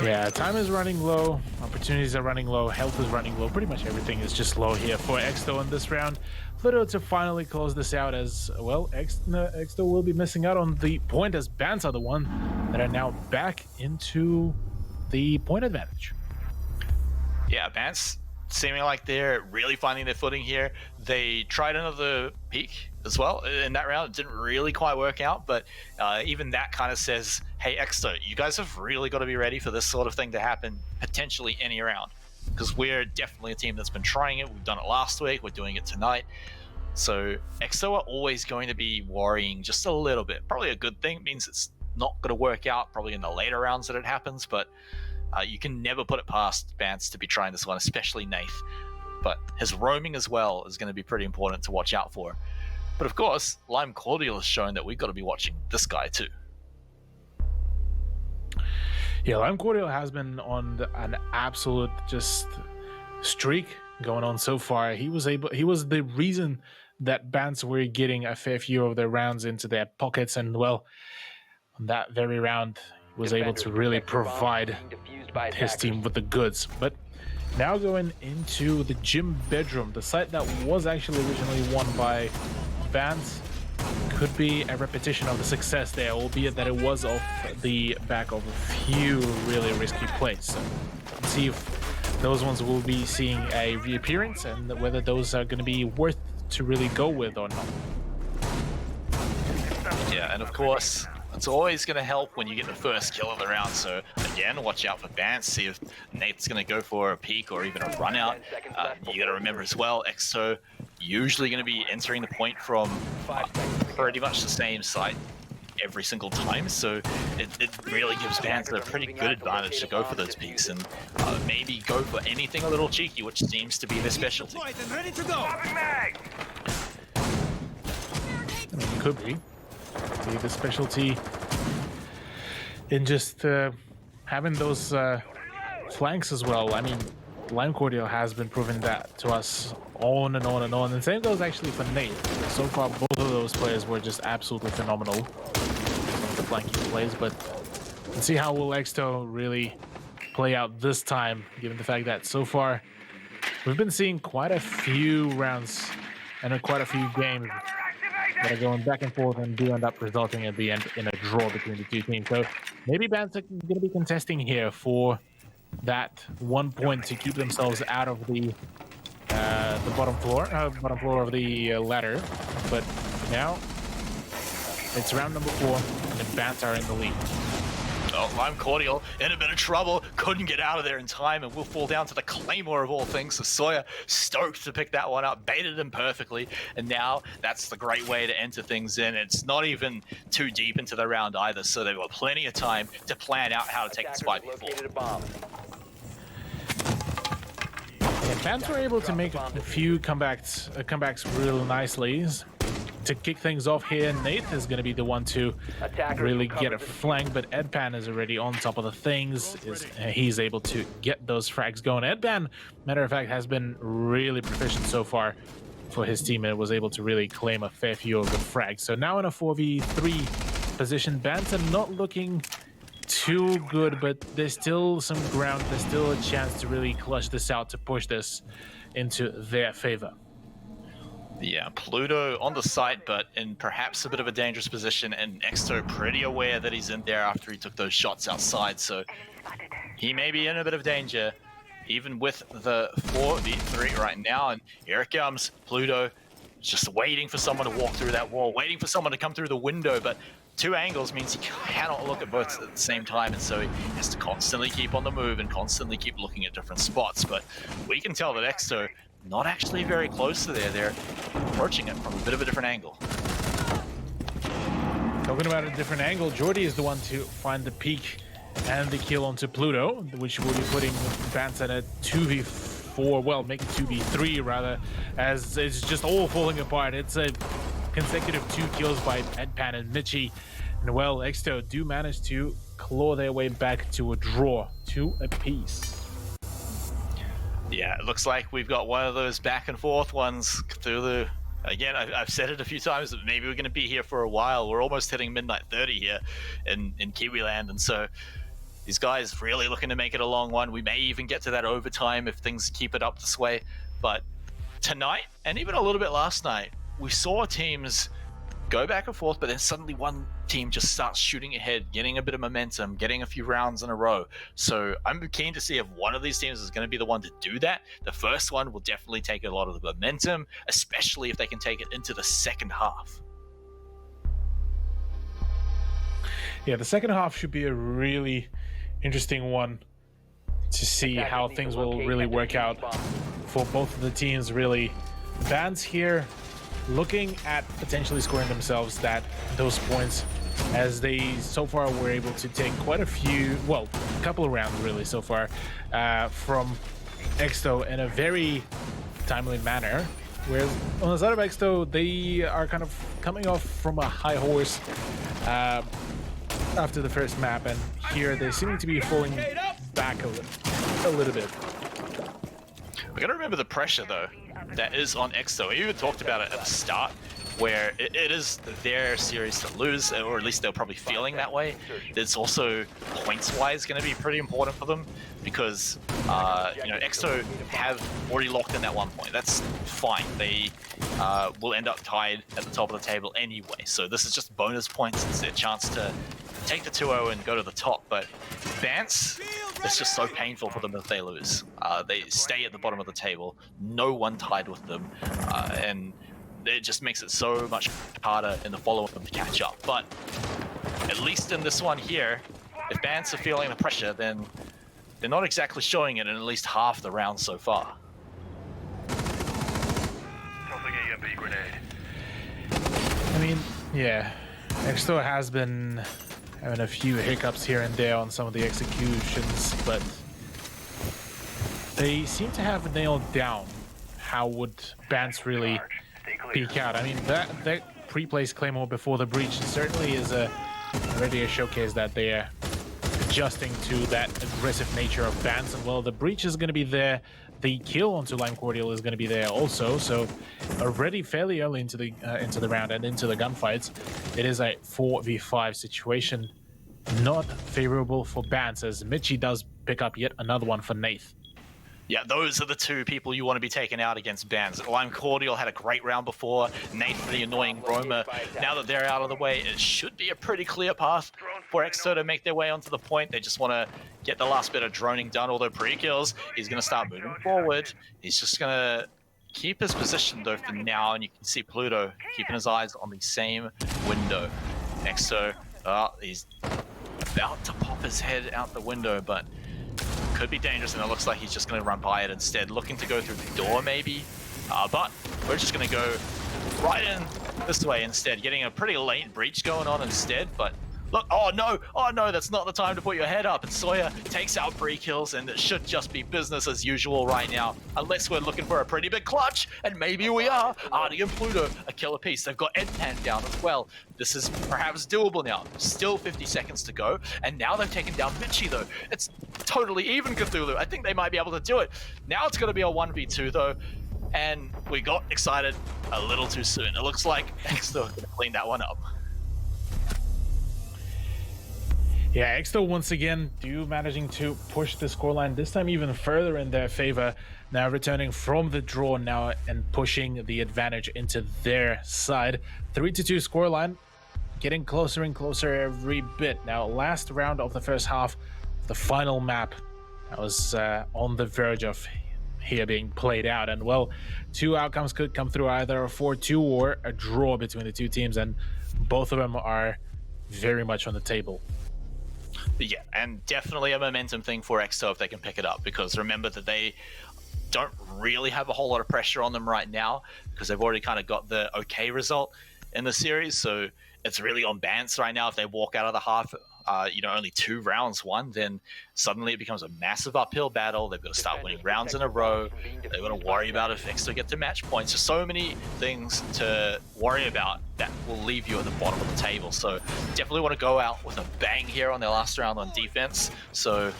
Yeah, time is running low, opportunities are running low, health is running low, pretty much everything is just low here for Exto in this round. Little to finally close this out, as well, Exto will be missing out on the point, as Bans are the one that are now back into the point advantage. Yeah, Bans seeming like they're really finding their footing here. They tried another peak as well in that round. It didn't really quite work out, but even that kind of says, hey, Exto, you guys have really got to be ready for this sort of thing to happen potentially any round, because we're definitely a team that's been trying it. We've done it last week, we're doing it tonight. So Exto are always going to be worrying just a little bit. Probably a good thing. It means it's not going to work out probably in the later rounds that it happens, but you can never put it past Bance to be trying this one, especially Nath. But his roaming as well is going to be pretty important to watch out for. But of course, Lime Cordial has shown that we've got to be watching this guy too. Yeah, Lime Cordial has been on an absolute just streak going on so far. He was the reason that Bans were getting a fair few of their rounds into their pockets, and well, on that very round, he was able to really provide his team with the goods. But now going into the gym bedroom, the site that was actually originally won by Bans, could be a repetition of the success there, albeit that it was off the back of a few really risky plays. So let's see if those ones will be seeing a reappearance and whether those are going to be worth to really go with or not. Yeah, and of course, it's always going to help when you get the first kill of the round. So again, watch out for Bance, see if Nate's going to go for a peek or even a run out. You got to remember as well, Exo usually going to be entering the point from pretty much the same site every single time, so it really gives Bance a pretty good advantage to go for those peaks and maybe go for anything a little cheeky, which seems to be their specialty. Ready to go. Could be the specialty in just having those flanks as well. I mean, Lime Cordial has been proving that to us on and on and on, and same goes actually for Nate. So far, both of those players were just absolutely phenomenal with the flanking plays, but let's see how will Exto really play out this time, given the fact that so far we've been seeing quite a few rounds and quite a few games that are going back and forth and do end up resulting at the end in a draw between the two teams. So maybe Bans are going to be contesting here for that 1 point to keep themselves out of the bottom floor of the ladder. But now it's round number 4, and the Bans are in the lead. Oh, Lime Cordial in a bit of trouble, couldn't get out of there in time, and will fall down to the Claymore of all things. So Sawyer stoked to pick that one up, baited him perfectly, and now that's the great way to enter things in. It's not even too deep into the round either, so they've got plenty of time to plan out how to take this fight before. And Bans were able to make a few comebacks real nicely. to kick things off here. Nath is going to be the one to Attackers really will get cover a the flank, but Edpan is already on top of the things. He's able to get those frags going. Edpan, matter of fact, has been really proficient so far for his team and was able to really claim a fair few of the frags. So now in a 4v3 position, Bants are not looking too good, but there's still some ground. There's still a chance to really clutch this out, to push this into their favor. Yeah, Pluto on the site, but in perhaps a bit of a dangerous position, and Exto pretty aware that he's in there after he took those shots outside, so he may be in a bit of danger, even with the 4v3 right now. And here it comes, Pluto just waiting for someone to walk through that wall, waiting for someone to come through the window, but two angles means he cannot look at both at the same time, and so he has to constantly keep on the move and constantly keep looking at different spots. But we can tell that Exto not actually very close to there. They're approaching it from a bit of a different angle. Talking about a different angle, Jordy is the one to find the peak and the kill onto Pluto, which will be putting Bants at a 2v4, well, make it 2v3 rather, as it's just all falling apart. It's a consecutive 2 kills by Edpan and Mitchie, and well, Exto do manage to claw their way back to a draw, 2 apiece. Yeah, it looks like we've got one of those back and forth ones. Cthulhu, again, I've said it a few times, that maybe we're going to be here for a while. We're almost hitting midnight 30 here in Kiwiland, and so these guys really looking to make it a long one. We may even get to that overtime if things keep it up this way. But tonight, and even a little bit last night, we saw teams go back and forth, but then suddenly one team just starts shooting ahead, getting a bit of momentum, getting a few rounds in a row. So I'm keen to see if one of these teams is going to be the one to do that. The first one will definitely take a lot of the momentum, especially if they can take it into the second half. Yeah, the second half should be a really interesting one to see how things will really work out for both of the teams, really. Bants here looking at potentially scoring themselves those points, as they so far were able to take quite a few, well, a couple of rounds really so far from Exto in a very timely manner. Whereas on the side of Exto, they are kind of coming off from a high horse after the first map, and here they seem to be falling back a little bit. We got to remember the pressure, though, that is on Exto. We even talked about it at the start, where it is their series to lose, or at least they're probably feeling that way. It's also points-wise going to be pretty important for them, because Exto have already locked in that 1 point. That's fine. They will end up tied at the top of the table anyway. So this is just bonus points. It's their chance to take the 2-0 and go to the top. But Bants, it's just so painful for them if they lose. They stay at the bottom of the table, no one tied with them, and it just makes it so much harder in the follow-up to catch up. But at least in this one here, if Bants are feeling the pressure, then they're not exactly showing it in at least half the rounds so far. I mean, yeah, Exto has been having a few hiccups here and there on some of the executions, but they seem to have nailed down how would Bants really peak out. I mean, that pre-placed Claymore before the breach certainly is already a showcase that they are adjusting to that aggressive nature of Bants, and well, the breach is going to be there. The kill onto Lime Cordial is going to be there also, so already fairly early into the round and into the gunfights, it is a 4v5 situation. Not favorable for Bants, as Mitchie does pick up yet another one for Nath. Yeah, those are the two people you want to be taken out against Bants. Lime Cordial had a great round before. Nath, the annoying roamer. Now that they're out of the way, it should be a pretty clear path for Exto to make their way onto the point. They just want to get the last bit of droning done, although pre-kills. He's going to start moving forward. He's just going to keep his position, though, for now, and you can see Pluto keeping his eyes on the same window. Exto, he's about to pop his head out the window, but could be dangerous, and it looks like he's just going to run by it instead, looking to go through the door maybe, but we're just going to go right in this way instead, getting a pretty late breach going on instead. But Look, oh no, that's not the time to put your head up. And Sawyer takes out pre-kills, and it should just be business as usual right now, unless we're looking for a pretty big clutch, and maybe we are. Artie and Pluto, a killer piece. They've got Edpan down as well. This is perhaps doable now. Still 50 seconds to go, and now they've taken down Mitchie though. It's totally even, Cthulhu. I think they might be able to do it. Now it's going to be a 1v2 though, and we got excited a little too soon. It looks like Exto going to clean that one up. Yeah, Exto once again managing to push the scoreline, this time even further in their favor. Now returning from the draw now and pushing the advantage into their side. 3-2 scoreline, getting closer and closer every bit. Now, last round of the first half, the final map, that was on the verge of here being played out. And well, two outcomes could come through, either a 4-2 or a draw between the two teams, and both of them are very much on the table. Yeah, and definitely a momentum thing for Exto if they can pick it up, because remember that they don't really have a whole lot of pressure on them right now because they've already kind of got the okay result in the series. So it's really on Bance right now. If they walk out of the half, only 2 rounds won, then suddenly it becomes a massive uphill battle. They've got to start winning rounds in a row. They've got to worry about if Exto get to match points. There's so many things to worry about that will leave you at the bottom of the table. So definitely want to go out with a bang here on their last round on defense. So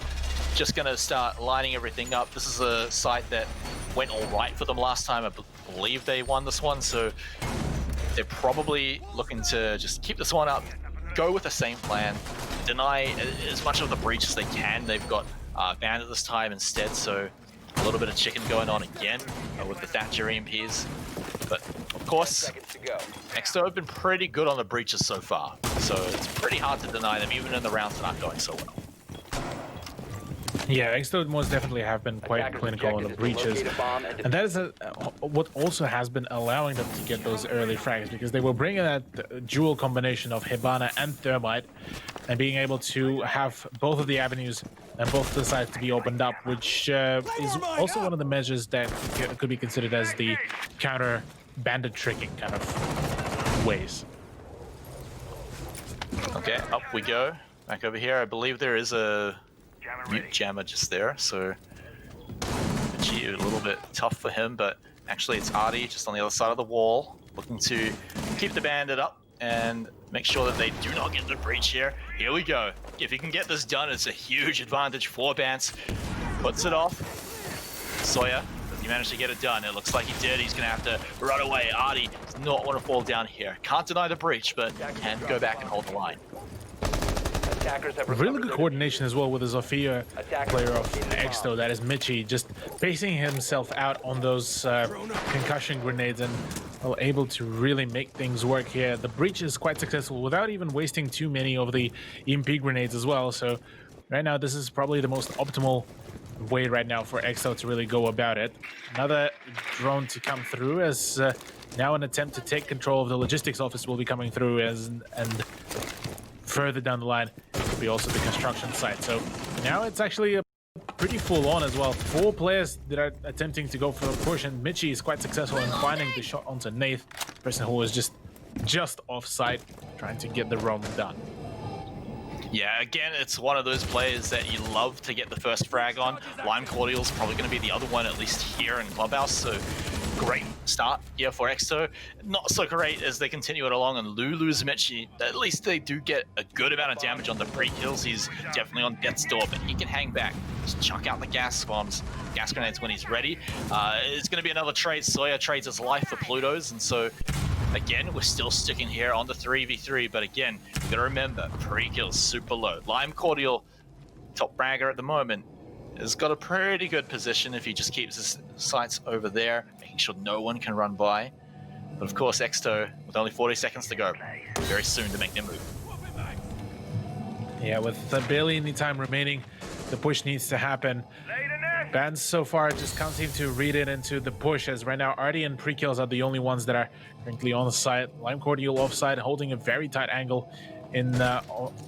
just going to start lining everything up. This is a site that went all right for them last time. I believe they won this one. So they're probably looking to just keep this one up, go with the same plan, deny as much of the breach as they can. They've got Bandit this time instead, so a little bit of chicken going on again with the Thatcher EMPs. But of course, Exto have been pretty good on the breaches so far, so it's pretty hard to deny them even in the rounds that aren't going so well. Yeah, Exto most definitely have been quite clinical on the breaches, and that is what also has been allowing them to get those early frags, because they were bringing that dual combination of Hibana and Thermite, and being able to have both of the avenues and both of the sides to be opened up, which is also one of the measures that could be considered as the counter bandit tricking kind of ways. Okay, up we go. Back over here. I believe there is a mute jammer just there, so a little bit tough for him, but actually it's Artie just on the other side of the wall, looking to keep the bandit up and make sure that they do not get the breach here. Here we go. If he can get this done, it's a huge advantage for Bance. Puts it off. Sawyer, does he manage to get it done? It looks like he did. He's gonna have to run away. Artie does not want to fall down here. Can't deny the breach, but can go back and hold the line. Really good coordination as well with the Zofia player of Exto, that is Mitchie, just pacing himself out on those concussion grenades and able to really make things work here. The breach is quite successful without even wasting too many of the EMP grenades as well. So right now this is probably the most optimal way right now for Exto to really go about it. Another drone to come through, as now an attempt to take control of the logistics office will be coming through, and further down the line could be also the construction site. So now it's actually a pretty full on as well. 4 players that are attempting to go for a push, and Mitchie is quite successful in finding the shot onto Nath, person who was just off site trying to get the roam done. Yeah, again, it's one of those players that you love to get the first frag on. Lime Cordial's probably going to be the other one, at least here in Clubhouse, so great start here for Exto. Not so great as they continue it along, and Lulu's Mitchie, at least they do get a good amount of damage on the pre-kills. He's definitely on death's door, but he can hang back. Just chuck out the gas bombs, gas grenades when he's ready. It's going to be another trade. Sawyer trades his life for Pluto's, and so again, we're still sticking here on the 3v3, but again, you gotta remember, pre-kills super low. Lime Cordial, top bragger at the moment, has got a pretty good position if he just keeps his sights over there, making sure no one can run by. But of course, Exto, with only 40 seconds to go, very soon to make their move. Yeah, with barely any time remaining, the push needs to happen. Bans so far just can't seem to read it into the push, as right now Artie and pre-kills are the only ones that are currently on the site. Lime Cordial offside, holding a very tight angle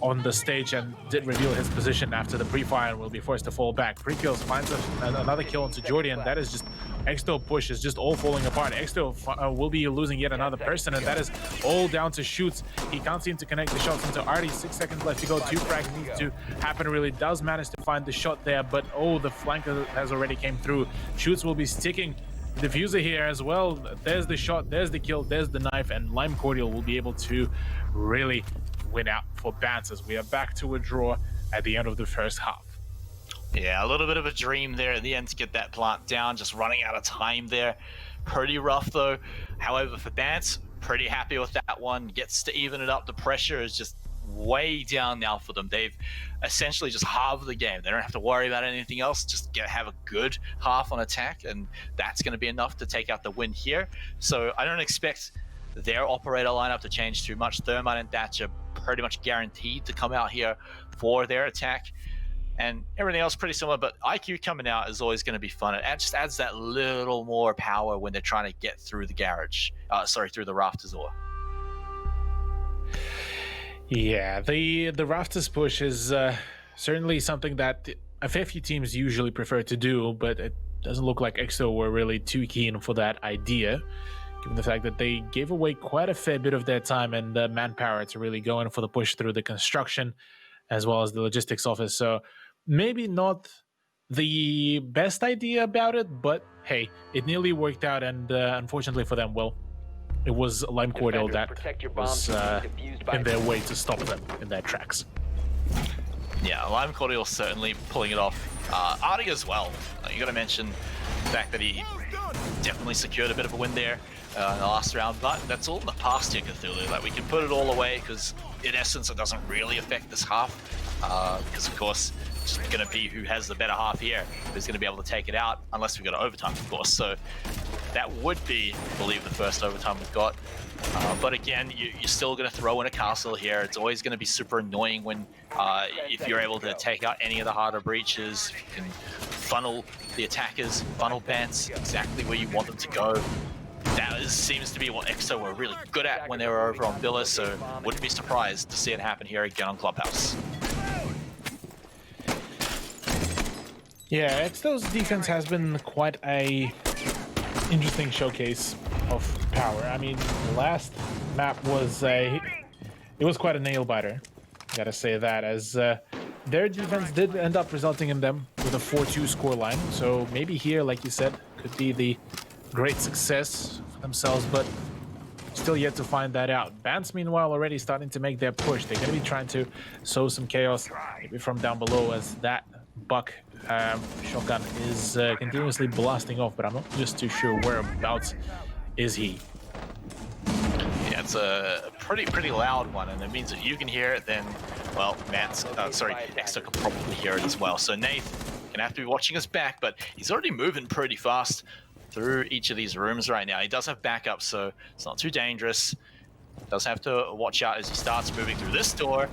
on the stage, and did reveal his position after the pre-fire and will be forced to fall back. Pre-kills finds another kill onto Jordy, and that is just Exto push is just all falling apart. Exto will be losing yet another person, and that is all down to shoots. He can't seem to connect the shots into Artie. 6 seconds left to go. 2 frags needs to happen. Really does manage to find the shot there, but oh, the flanker has already came through. Shoots will be sticking. Diffuser here as well. There's the shot, there's the kill, there's the knife, and Lime Cordial will be able to really win out for Bance as we are back to a draw at the end of the first half. Yeah, a little bit of a dream there at the end to get that plant down, just running out of time there. Pretty rough though. However, for Bance, pretty happy with that one. Gets to even it up. The pressure is just way down now for them. They've essentially just halved the game. They don't have to worry about anything else. Just have a good half on attack, and that's going to be enough to take out the win here. So I don't expect their operator lineup to change too much. Thermite and Thatch are pretty much guaranteed to come out here for their attack. And everything else pretty similar, but IQ coming out is always going to be fun. It just adds that little more power when they're trying to get through the garage. Through the rafters or. Yeah, the rafters push is certainly something that a fair few teams usually prefer to do, but it doesn't look like EXO were really too keen for that idea, given the fact that they gave away quite a fair bit of their time and manpower to really go in for the push through the construction as well as the logistics office. So maybe not the best idea about it, but hey, it nearly worked out, and unfortunately for them, well, it was Lime Cordial that was in their way to stop them in their tracks. Yeah, Lime Cordial certainly pulling it off. Artie as well. You got to mention the fact that he definitely secured a bit of a win there in the last round, but that's all in the past here, Cthulhu. Like, we can put it all away because in essence it doesn't really affect this half, because of course it's going to be who has the better half here who's going to be able to take it out, unless we go to overtime, of course. So that would be, I believe, the first overtime we've got. But again, you're still going to throw in a castle here. It's always going to be super annoying when if you're able to take out any of the harder breaches, if you can funnel the attackers, funnel Bance exactly where you want them to go. That seems to be what EXO were really good at when they were over on Villa, so wouldn't be surprised to see it happen here again on Clubhouse. Yeah, EXO's defense has been quite a interesting showcase of power. I mean, the last map was it was quite a nail biter, gotta say that, as their defense did end up resulting in them with a 4-2 scoreline. So maybe here, like you said, could be the great success for themselves, but still yet to find that out. Bance, meanwhile, already starting to make their push. They're going to be trying to sow some chaos, maybe from down below, as that buck shotgun is continuously blasting off, but I'm not just too sure whereabouts is he. Yeah, it's a pretty loud one, and it means if you can hear it, then, well, EXO can probably hear it as well. So Nath gonna have to be watching us back, but he's already moving pretty fast through each of these rooms right now. He does have backup, so it's not too dangerous. Does have to watch out as he starts moving through this door.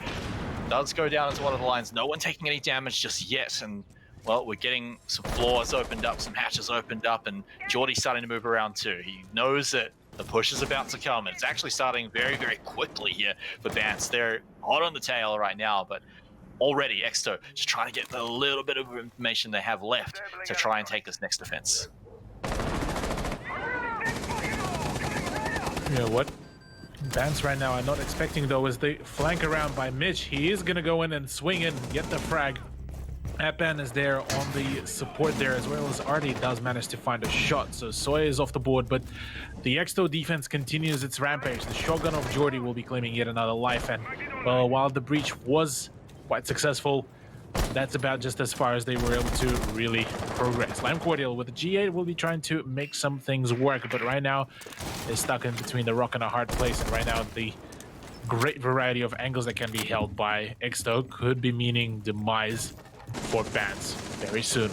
Does go down into one of the lines. No one taking any damage just yet, and well, we're getting some floors opened up, some hatches opened up, and Geordie's starting to move around too. He knows that the push is about to come, and it's actually starting very, very quickly here for Bance. They're hot on the tail right now, but already EXO just trying to get the little bit of information they have left to try and take this next defense. You know what Bance right now I'm not expecting, though, is the flank around by Mitch. He is gonna go in and swing in, get the frag. Appan is there on the support there, as well as Artie does manage to find a shot. So Soya is off the board, but the EXO defense continues its rampage. The shotgun of Geordie will be claiming yet another life, and well, while the breach was quite successful, that's about just as far as they were able to really progress. Lime Cordial with the G8 will be trying to make some things work, but right now they're stuck in between the rock and a hard place, and right now the great variety of angles that can be held by EXO could be meaning demise for Bance very soon.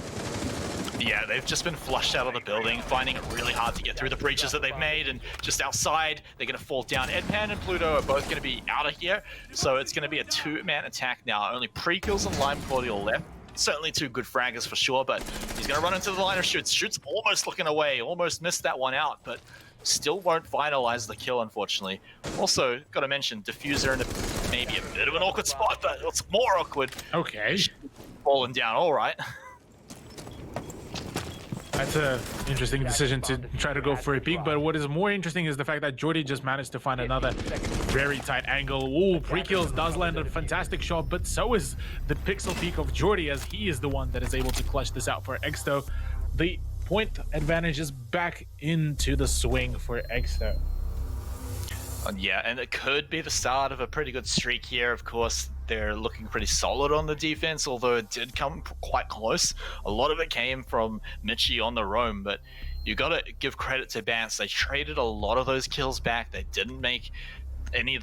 Yeah, they've just been flushed out of the building, finding it really hard to get through the breaches that they've made, and just outside, they're going to fall down. Edpan and Pluto are both going to be out of here, so it's going to be a two-man attack now. Only Pre-kills and Lime Cordial left. Certainly two good fraggers for sure, but he's going to run into the line of shoots. Shoots almost looking away, almost missed that one out, but still won't finalize the kill, unfortunately. Also, got to mention, Diffuser in maybe a bit of an awkward spot, but it's more awkward. Okay. Falling down, all right. That's an interesting decision to try to go for a peek, but what is more interesting is the fact that Jordy just managed to find another very tight angle. Ooh, pre-kills does land a fantastic shot, but so is the pixel peek of Jordy, as he is the one that is able to clutch this out for Exto. The point advantage is back into the swing for Exto. Yeah, and it could be the start of a pretty good streak here. Of course, they're looking pretty solid on the defense, although it did come quite close. A lot of it came from Mitchie on the roam, but you got to give credit to Bance. They traded a lot of those kills back. They didn't make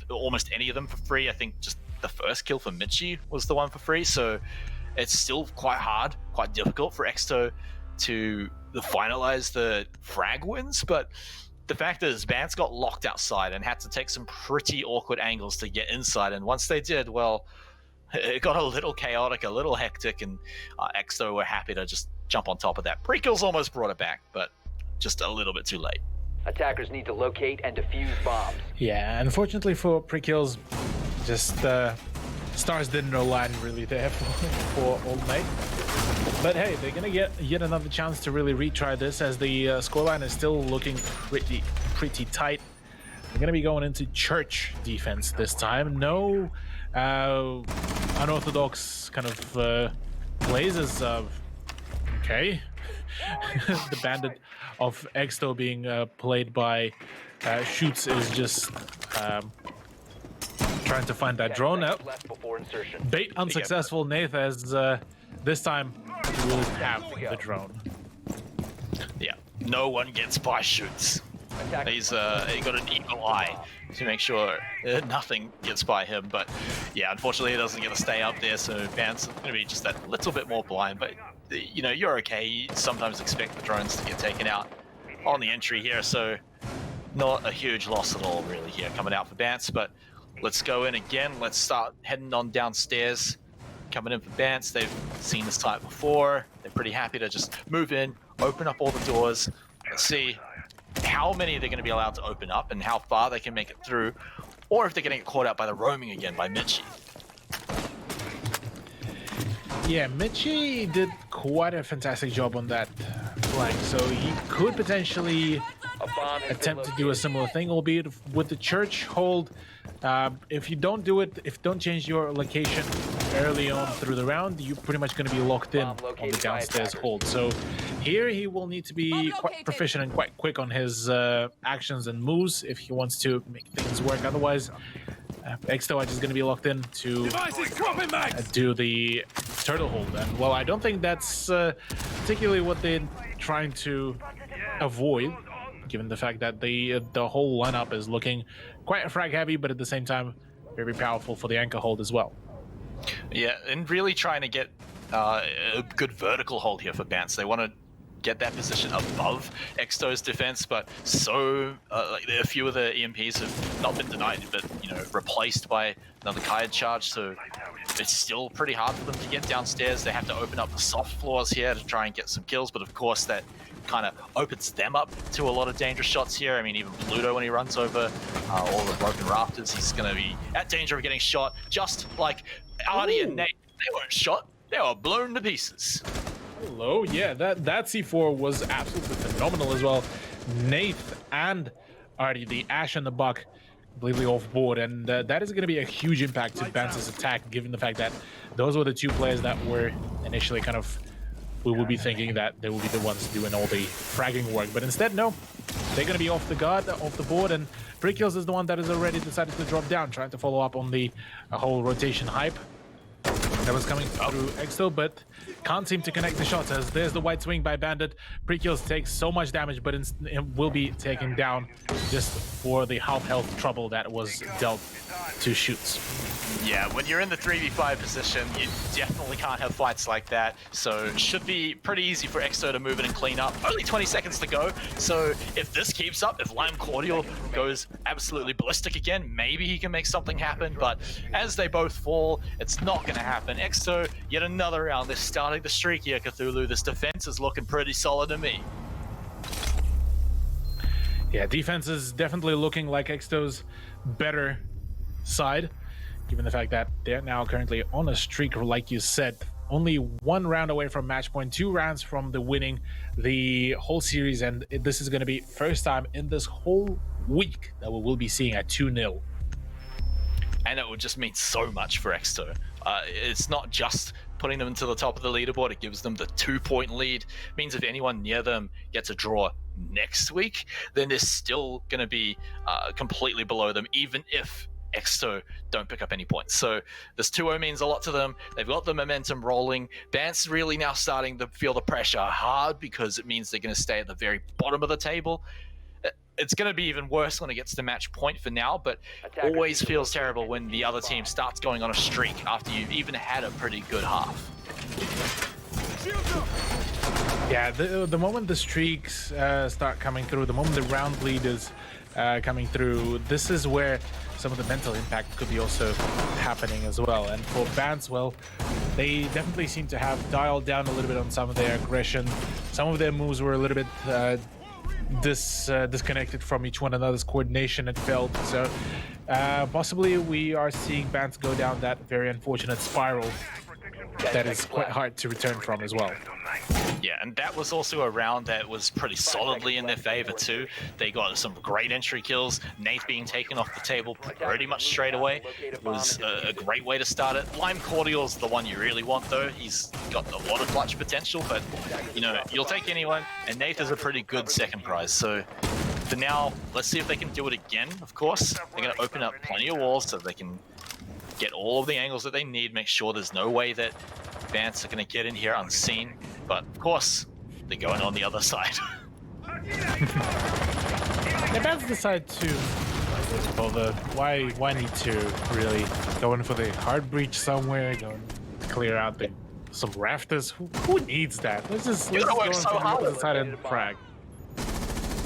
almost any of them for free. I think just the first kill for Mitchie was the one for free, so it's still quite hard, quite difficult for Exto to finalize the frag wins, but the fact is, Bance got locked outside and had to take some pretty awkward angles to get inside. And once they did, well, it got a little chaotic, a little hectic, and Exto were happy to just jump on top of that. Pre-kills almost brought it back, but just a little bit too late. Attackers need to locate and defuse bombs. Yeah, unfortunately for pre-kills, just stars didn't align really there for Old Mate. But hey, they're gonna get yet another chance to really retry this, as the scoreline is still looking pretty tight. They're gonna be going into church defense this time. No unorthodox kind of plays as okay. The bandit of Exto being played by Shoots is just trying to find that drone out. Bait unsuccessful. Nath, as this time we will have the drone. Yeah, no one gets by Shoots. He's he got an eagle eye to make sure nothing gets by him, but yeah, unfortunately he doesn't get to stay up there, so Bance is going to be just that little bit more blind, but you know, you're okay. You sometimes expect the drones to get taken out on the entry here, so not a huge loss at all really here coming out for Bance. But let's go in again. Let's start heading on downstairs. Coming in for Bance, they've seen this type before. They're pretty happy to just move in, open up all the doors, and see how many they're going to be allowed to open up and how far they can make it through, or if they're going to get caught out by the roaming again by Mitchie. Yeah, Mitchie did quite a fantastic job on that flank, so he could potentially attempt to do a similar thing, albeit with the church hold. If you don't do it, if you don't change your location early on through the round, you're pretty much going to be locked in on the downstairs hold. So here he will need to be quite proficient and quite quick on his actions and moves if he wants to make things work. Otherwise, Exto is going to be locked in to do the turtle hold. And well, I don't think that's particularly what they're trying to avoid, given the fact that the whole lineup is looking quite frag heavy, but at the same time very powerful for the anchor hold as well. Yeah, and really trying to get a good vertical hold here for Bance. They want to get that position above Exto's defense, but so like a few of the EMPs have not been denied, but you know, replaced by another Kaid charge, so it's still pretty hard for them to get downstairs. They have to open up the soft floors here to try and get some kills, but of course that kind of opens them up to a lot of dangerous shots here. I mean, even Pluto, when he runs over all the broken rafters, he's going to be at danger of getting shot, just like Artie and Nate. They weren't shot, they were blown to pieces. Hello, yeah, that C4 was absolutely phenomenal as well. Nath and Artie, the Ash and the Buck, completely off board, and that is going to be a huge impact to Bance's attack, given the fact that those were the two players that were initially kind of, we would be thinking that they will be the ones doing all the fragging work, but instead, no. They're going to be off the guard, off the board, and Pre-Kills is the one that has already decided to drop down, trying to follow up on the whole rotation hype that was coming through Exto, but can't seem to connect the shots, as there's the white swing by Bandit. Pre-Kills takes so much damage, but it will be taken down just for the half health trouble that was dealt to Shoots. Yeah, when you're in the 3v5 position, you definitely can't have fights like that, so it should be pretty easy for Exto to move in and clean up. Only 20 seconds to go, so if this keeps up, if Lime Cordial goes absolutely ballistic again, maybe he can make something happen, but as they both fall, it's not going to happen. Exto, yet another round. They're starting the streak here, Cthulhu. This defense is looking pretty solid to me. Yeah, defense is definitely looking like Exto's better side, given the fact that they're now currently on a streak, like you said, only 1 round away from match point, 2 rounds from the winning the whole series, and this is going to be first time in this whole week that we will be seeing a 2-0. And it would just mean so much for Exto. It's not just putting them to the top of the leaderboard, it gives them the 2-point lead. It means if anyone near them gets a draw next week, then they're still going to be completely below them, even if Exto don't pick up any points. So this 2-0 means a lot to them. They've got the momentum rolling. Bant's really now starting to feel the pressure hard because it means they're going to stay at the very bottom of the table. It's going to be even worse when it gets to match point for now, but always feels terrible when the other team starts going on a streak after you've even had a pretty good half. Yeah, the moment the streaks start coming through, the moment the round lead is coming through, this is where some of the mental impact could be also happening as well. And for Bants, well, they definitely seem to have dialed down a little bit on some of their aggression. Some of their moves were a little bit disconnected from each one another's coordination, it felt. So possibly we are seeing Bants go down that very unfortunate spiral that is quite hard to return from as well. Yeah, and that was also a round that was pretty solidly in their favor too. They got some great entry kills. Nate being taken off the table pretty much straight away was a great way to start it. Lime Cordial's the one you really want though. He's got a lot of clutch potential, but you know, you'll take anyone, and Nate is a pretty good second prize. So for now, let's see if they can do it again, of course. They're going to open up plenty of walls so they can get all of the angles that they need, make sure there's no way that Vance are going to get in here unseen. But of course, they're going on the other side. Yeah, Vance decide to bother. Why need to really go in for the hard breach somewhere, go and clear out some rafters? Who needs that? Let's go in from the other side and frag.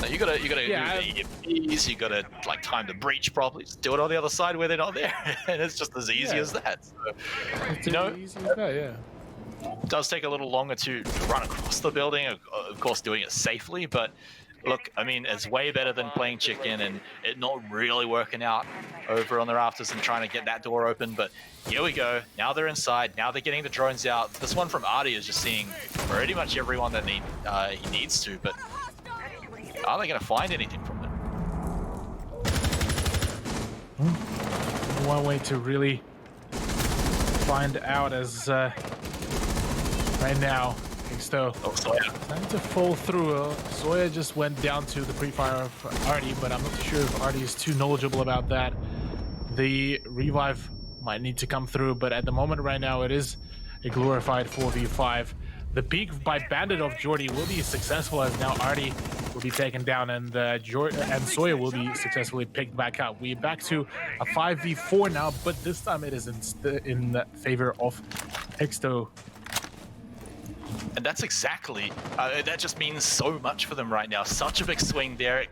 No, you gotta do the EMPs, you gotta like time the breach properly, just do it on the other side where they're not there. And it's just as easy as that. So, it's easy as that, yeah. It does take a little longer to run across the building, of course doing it safely, but look, I mean, it's way better than playing chicken and it not really working out over on the rafters and trying to get that door open. But here we go. Now they're inside. Now they're getting the drones out. This one from Artie is just seeing pretty much everyone that he needs to, but are they going to find anything from it? One way to really find out is right now, Exto trying to fall through. Sawyer just went down to the pre-fire of Artie, but I'm not sure if Artie is too knowledgeable about that. The revive might need to come through, but at the moment right now it is a glorified 4v5. The peak by Bandit of Jordy will be successful, as now Artie will be taken down and Sawyer will be successfully picked back up. We're back to a 5v4 now, but this time it is in favor of Exto. And that's exactly, that just means so much for them right now. Such a big swing there.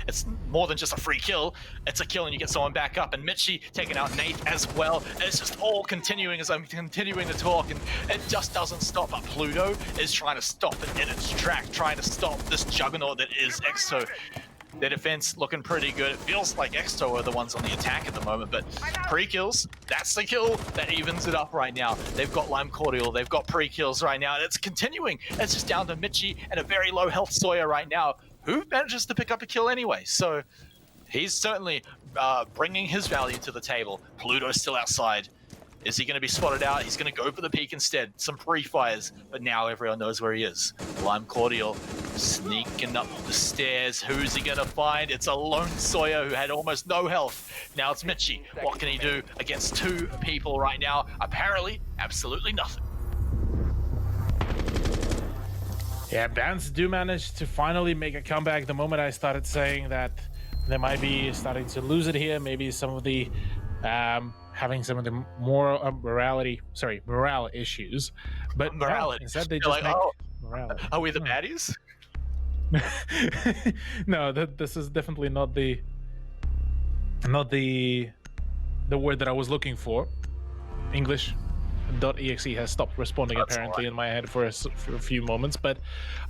It's more than just a free kill. It's a kill and you get someone back up. And Mitchie taking out Nate as well. It's just all continuing as I'm continuing to talk, and it just doesn't stop. But Pluto is trying to stop it in its track, trying to stop this juggernaut that is Exto. Their defense looking pretty good. It feels like Exto are the ones on the attack at the moment, but pre-kills, that's the kill that evens it up right now. They've got Lime Cordial, they've got pre-kills right now, and it's continuing. It's just down to Mitchie and a very low health Sawyer right now, who manages to pick up a kill anyway. So he's certainly bringing his value to the table. Pluto's still outside. Is he going to be spotted out? He's going to go for the peak instead. Some pre-fires, but now everyone knows where he is. Lime Cordial sneaking up the stairs. Who's he going to find? It's a lone Sawyer who had almost no health. Now it's Mitchie. What can he do against two people right now? Apparently, absolutely nothing. Yeah, Bants do manage to finally make a comeback. The moment I started saying that they might be starting to lose it here, maybe some of the having some of the more morale issues, but morality. Instead they just make morality. Are we the baddies? No, this is definitely not the word that I was looking for. English.exe has stopped responding apparently in my head for a few moments, but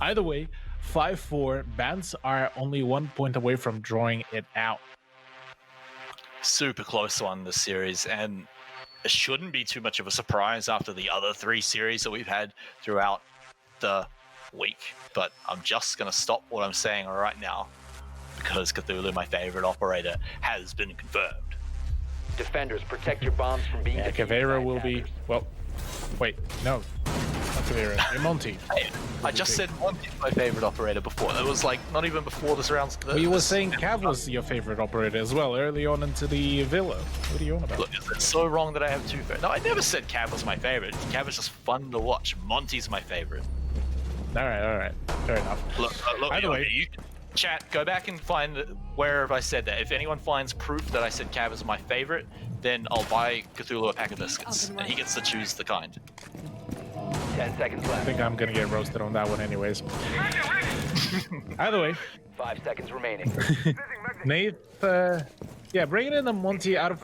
either way, 5-4. Bants are only 1 point away from drawing it out. Super close one this series, and it shouldn't be too much of a surprise after the other 3 series that we've had throughout the week. But I'm just going to stop what I'm saying right now because Cthulhu, my favorite operator, has been confirmed. Defenders, protect your bombs from being Yeah, defused Caveira by will be... attackers. Well, wait, no. Not Caveira. Monty. Hey, I just said Monty's my favorite operator before. It was like not even before this round. Well, you were saying Cav was your favorite operator as well, early on into the villa. What are you on about? Look, is it so wrong that I have 2 favorites? No, I never said Cav was my favorite. Cav is just fun to watch. Monty's my favorite. All right. Fair enough. Look, Either way. you chat, go back and find where have I said that. If anyone finds proof that I said Cav is my favorite, then I'll buy Cthulhu a pack of biscuits, and he gets to choose the kind. 10 seconds I left. think I'm gonna get roasted on that one anyways. Either way, 5 seconds remaining. Nate, yeah, bringing in the Monty out of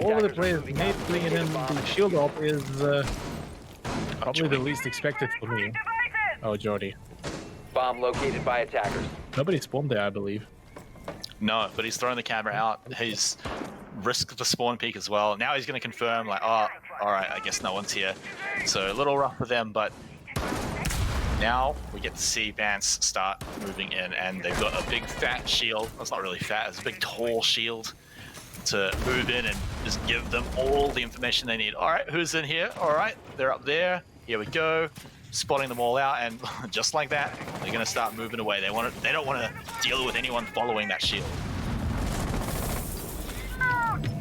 all of the players, Nate bringing in the shield op is probably the least expected for me. Oh, Jordy. Bomb located by attackers. Nobody spawned there, I believe. No, but he's throwing the camera out. He's risked the spawn peak as well. Now he's going to confirm, like, oh, all right, I guess no one's here. So a little rough for them, but now we get to see Vance start moving in, and they've got a big fat shield. Well, it's not really fat, it's a big tall shield to move in and just give them all the information they need. All right, who's in here? All right, they're up there. Here we go. Spotting them all out, and just like that, they're going to start moving away. They don't want to deal with anyone following that shield.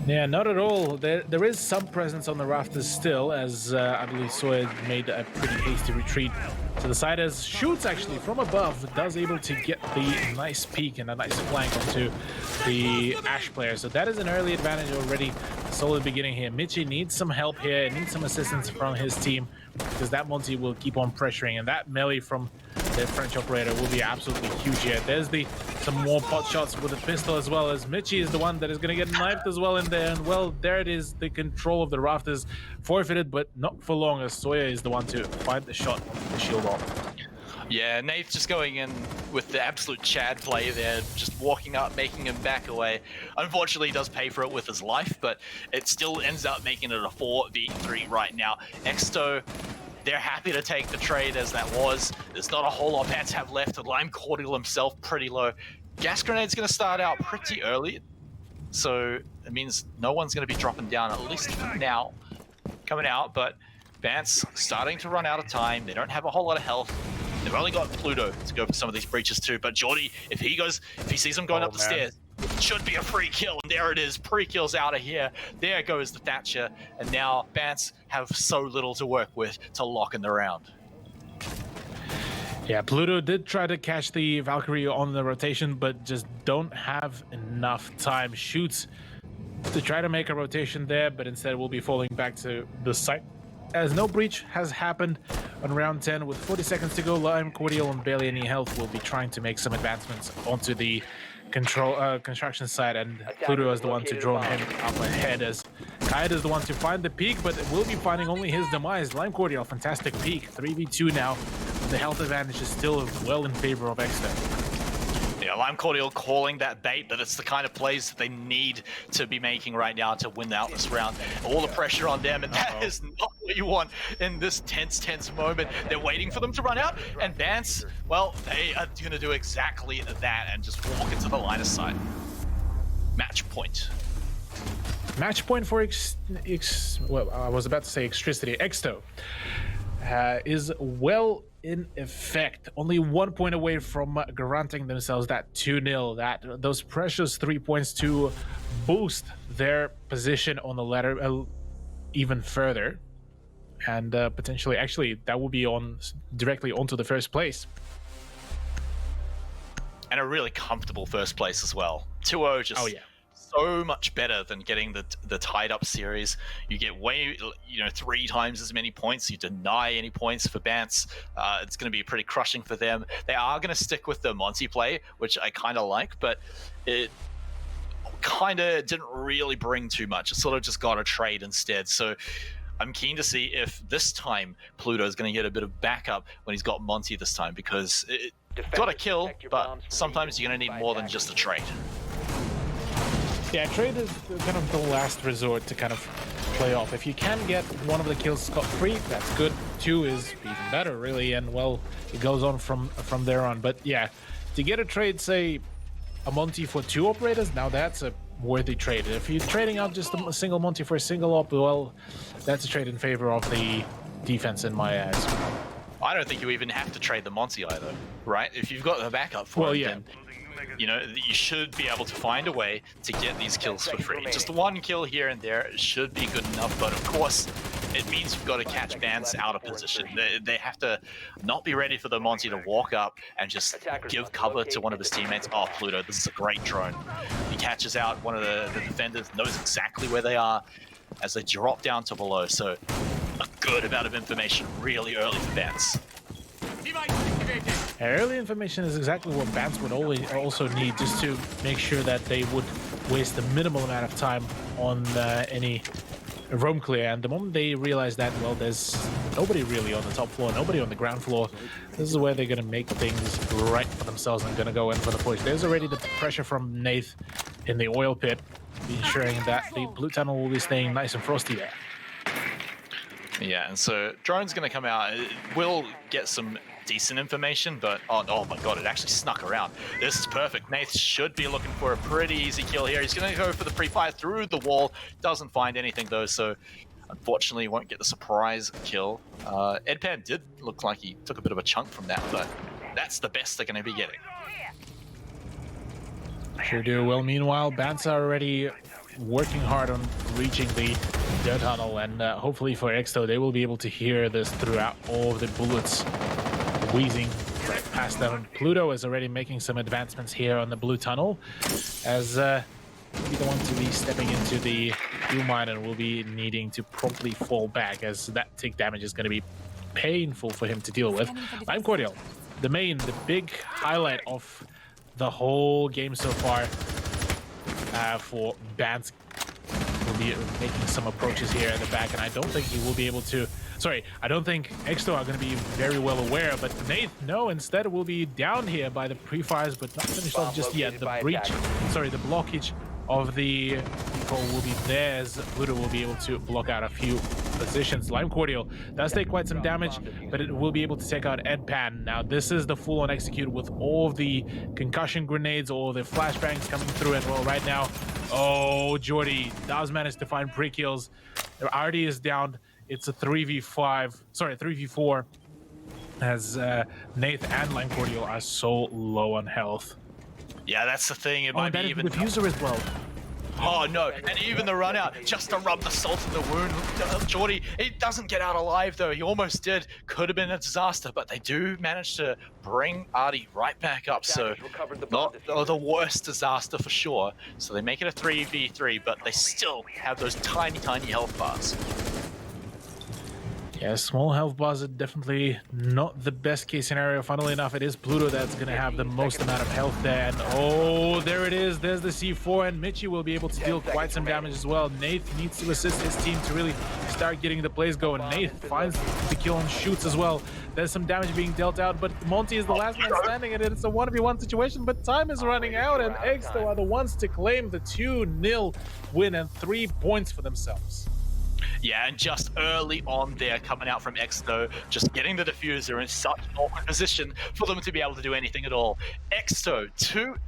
Yeah, not at all. There is some presence on the rafters still, as I believe Sawyer made a pretty hasty retreat to the side, as Shoots actually from above does able to get the nice peek and a nice flank onto the Ash player. So that is an early advantage already. A solid beginning here. Michi needs some help here, needs some assistance from his team, because that Monty will keep on pressuring, and that melee from the French operator will be absolutely huge here. There's some more pot shots with the pistol, as well as Michi is the one that is going to get knifed as well in there. And well, there it is, the control of the rafters forfeited, but not for long, as Sawyer is the one to find the shot on the shield off. Yeah, Nate's just going in with the absolute Chad play there, just walking up, making him back away. Unfortunately, he does pay for it with his life, but it still ends up making it a 4v3 right now. Exto, they're happy to take the trade as that was. There's not a whole lot Vance have left. Lime Cordial himself pretty low. Gas Grenade's going to start out pretty early, so it means no one's going to be dropping down, at least for now, coming out. But Vance starting to run out of time. They don't have a whole lot of health. They've only got Pluto to go for some of these breaches too, but Jordy, if he sees him going up the stairs, it should be a free kill, and there it is, pre-kills out of here. There goes the Thatcher, and now Vance have so little to work with to lock in the round. Yeah, Pluto did try to catch the Valkyrie on the rotation, but just don't have enough time. Shoots to try to make a rotation there, but instead will be falling back to the site, as no breach has happened on round 10. With 40 seconds to go, Lime Cordial and barely any health will be trying to make some advancements onto the construction side, and Pluto is the one to draw him up ahead, as Kayed is the one to find the peak, but will be finding only his demise. Lime Cordial, fantastic peak, 3v2 now. The health advantage is still well in favor of Exter. Yeah, Lime Cordial calling that bait, but it's the kind of plays that they need to be making right now to win out this round. All the pressure on them, and that is not what you want in this tense moment. They're waiting for them to run out, and Vance, well, they are going to do exactly that and just walk into the line of sight. Match point. Match point for well, I was about to say Extricity. Exto is well in effect, only 1 point away from granting themselves that 2-0, those precious 3 points to boost their position on the ladder even further, and potentially, actually, that will be on directly onto the first place. And a really comfortable first place as well. 2-0 just so much better than getting the tied up series. You get 3 times as many points. You deny any points for Vance. It's going to be pretty crushing for them. They are going to stick with the Monty play, which I kind of like, but it kind of didn't really bring too much. It sort of just got a trade instead. So I'm keen to see if this time Pluto is going to get a bit of backup when he's got Monty this time, because it got a kill, but sometimes you're going to need more than just a trade. Yeah, trade is kind of the last resort to kind of play off. If you can get one of the kills scot-free, that's good. 2 is even better, really, and well, it goes on from there on. But yeah, to get a trade, say, a Monty for 2 operators, now that's a worthy trade. If you're trading out just a single Monty for a single op, well, that's a trade in favor of the defense in my eyes. I don't think you even have to trade the Monty either, right? If you've got the backup for it, then you know, you should be able to find a way to get these kills for free. Just one kill here and there should be good enough, but of course, it means you've got to catch Bance out of position. They have to not be ready for the Monty to walk up and just give cover to one of his teammates. Oh, Pluto, this is a great drone. He catches out one of the defenders, knows exactly where they are as they drop down to below. So a good amount of information really early for Bance. Early information is exactly what Bance would also need, just to make sure that they would waste the minimal amount of time on any roam clear. And the moment they realize that, well, there's nobody really on the top floor, nobody on the ground floor, this is where they're going to make things right for themselves and going to go in for the push. There's already the pressure from Nath in the oil pit, ensuring that the blue tunnel will be staying nice and frosty there. Yeah, and so drone's going to come out. It will get some decent information, but oh my god, it actually snuck around. This is perfect. Nath should be looking for a pretty easy kill here. He's going to go for the pre-fire through the wall. Doesn't find anything though, so unfortunately won't get the surprise kill. Edpan did look like he took a bit of a chunk from that, but that's the best they're going to be getting. Sure do. Well, meanwhile, Bance are already working hard on reaching the dirt tunnel, and hopefully for Exto, they will be able to hear this throughout all of the bullets wheezing right past them. Pluto is already making some advancements here on the blue tunnel, as he'll be the one to be stepping into the blue mine and will be needing to promptly fall back, as that tick damage is going to be painful for him to deal with. I'm Cordial. The big highlight of the whole game so far for Bance will be making some approaches here at the back, and I don't think he will be able to. Sorry, I don't think Exto are going to be very well aware, but Nath, no, instead will be down here by the pre-fires, but not finished off just yet. The blockage of the people will be there, as Pluto will be able to block out a few positions. Lime Cordial does take quite some damage, but it will be able to take out Edpan. Now, this is the full-on execute with all of the concussion grenades, all the flashbangs coming through, and well, right now, oh, Jordy does manage to find pre-kills. Artie is down. It's a 3v4, as Nath and Lime Cordial are so low on health. Yeah, that's the thing. It might be even the diffuser as well. Oh no, and even the run out, just to rub the salt in the wound. Jordy, he doesn't get out alive though. He almost did. Could have been a disaster, but they do manage to bring Artie right back up. So not the worst disaster for sure. So they make it a 3v3, but they still have those tiny health bars. Yeah, small health bars are definitely not the best case scenario. Funnily enough, it is Pluto that's going to have the most amount of health there. And oh, there it is. There's the C4, and Michi will be able to deal quite some damage as well. Nath needs to assist his team to really start getting the plays going. Nath finds the kill and shoots as well. There's some damage being dealt out, but Monty is the last man standing, and it's a 1v1 situation, but time is running out, and Exto are the ones to claim the 2-0 win and 3 points for themselves. Yeah, and just early on there, coming out from Exto, just getting the diffuser in such an awkward position for them to be able to do anything at all. Exto 2-0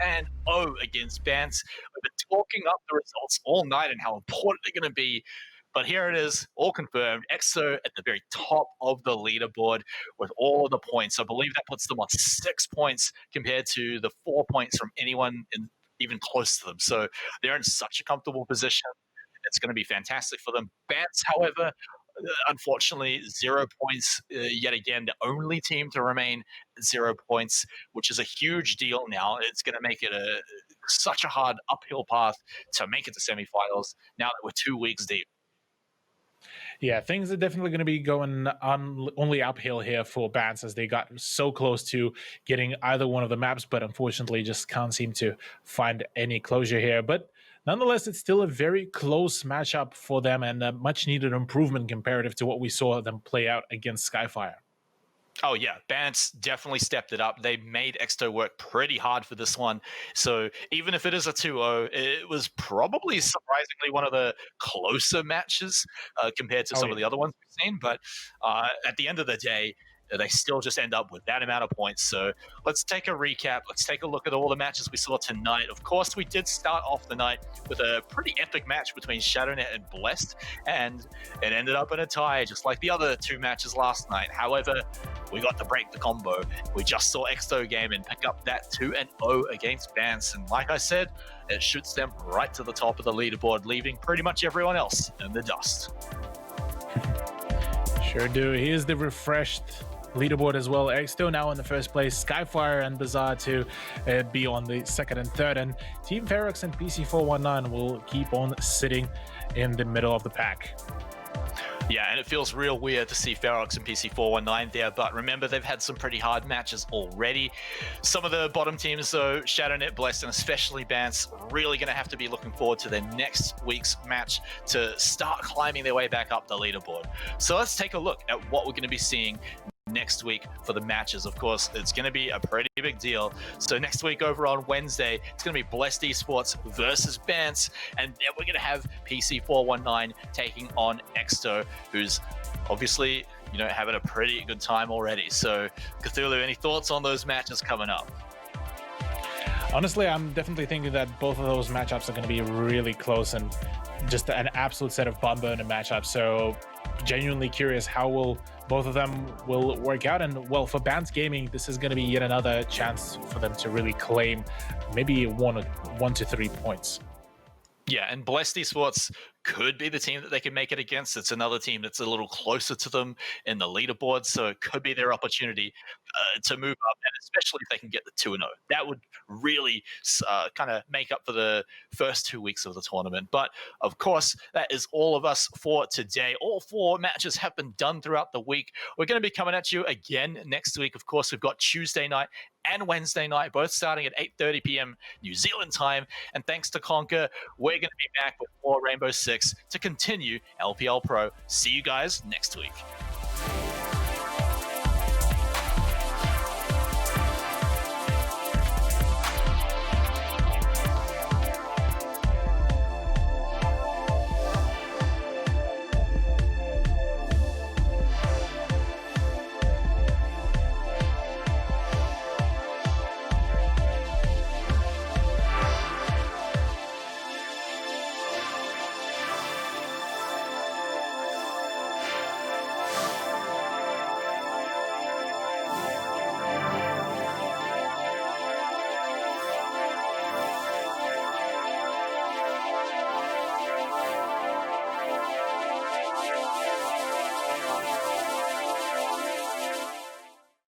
against Bance. We've been talking up the results all night and how important they're going to be. But here it is, all confirmed. Exo at the very top of the leaderboard with all the points. I believe that puts them on 6 points compared to the 4 points from anyone even close to them. So they're in such a comfortable position. It's going to be fantastic for them. Bance, however, unfortunately, 0 points yet again. The only team to remain 0 points, which is a huge deal now. It's going to make it such a hard uphill path to make it to semifinals now that we're 2 weeks deep. Yeah, things are definitely going to be going on only uphill here for Bance, as they got so close to getting either one of the maps, but unfortunately just can't seem to find any closure here. But nonetheless, it's still a very close matchup for them, and a much-needed improvement comparative to what we saw them play out against Skyfire. Oh yeah, Bance definitely stepped it up. They made Exto work pretty hard for this one. So even if it is a 2-0, it was probably surprisingly one of the closer matches compared to Oh some yeah. of the other ones we've seen. But at the end of the day, they still just end up with that amount of points. So let's take a recap. Let's take a look at all the matches we saw tonight. Of course, we did start off the night with a pretty epic match between Shadownet and Blessed, and it ended up in a tie, just like the other two matches last night. However, we got to break the combo. We just saw Exto game and pick up that 2-0 against Bance. And like I said, it shoots them right to the top of the leaderboard, leaving pretty much everyone else in the dust. Sure do. Here's the refreshed leaderboard as well. Exto now in the first place, Skyfire and Bazaar to be on the second and third, and Team Ferox and PC419 will keep on sitting in the middle of the pack. Yeah, and it feels real weird to see Ferox and PC419 there, but remember, they've had some pretty hard matches already. Some of the bottom teams, though, Shadownet, Blessed, and especially Bance, really going to have to be looking forward to their next week's match to start climbing their way back up the leaderboard. So let's take a look at what we're going to be seeing next week for the matches. Of course, it's going to be a pretty big deal. So next week over on Wednesday, it's going to be Blessed Esports versus Bance, and then we're going to have PC419 taking on Exto, who's obviously, you know, having a pretty good time already. So Cthulhu, any thoughts on those matches coming up? Honestly, I'm definitely thinking that both of those matchups are going to be really close and just an absolute set of bum burner matchups. So genuinely curious how will both of them will work out. And well, for Bance Gaming, this is going to be yet another chance for them to really claim maybe 1 to 3 points. Yeah, and Blessed Esports could be the team that they can make it against. It's another team that's a little closer to them in the leaderboard, so it could be their opportunity to move up, and especially if they can get the 2-0. That would really kind of make up for the first 2 weeks of the tournament. But, of course, that is all of us for today. All 4 matches have been done throughout the week. We're going to be coming at you again next week. Of course, we've got Tuesday night and Wednesday night, both starting at 8:30 p.m. New Zealand time. And thanks to Conquer, we're going to be back with more Rainbow Six to continue LPL Pro. See you guys next week.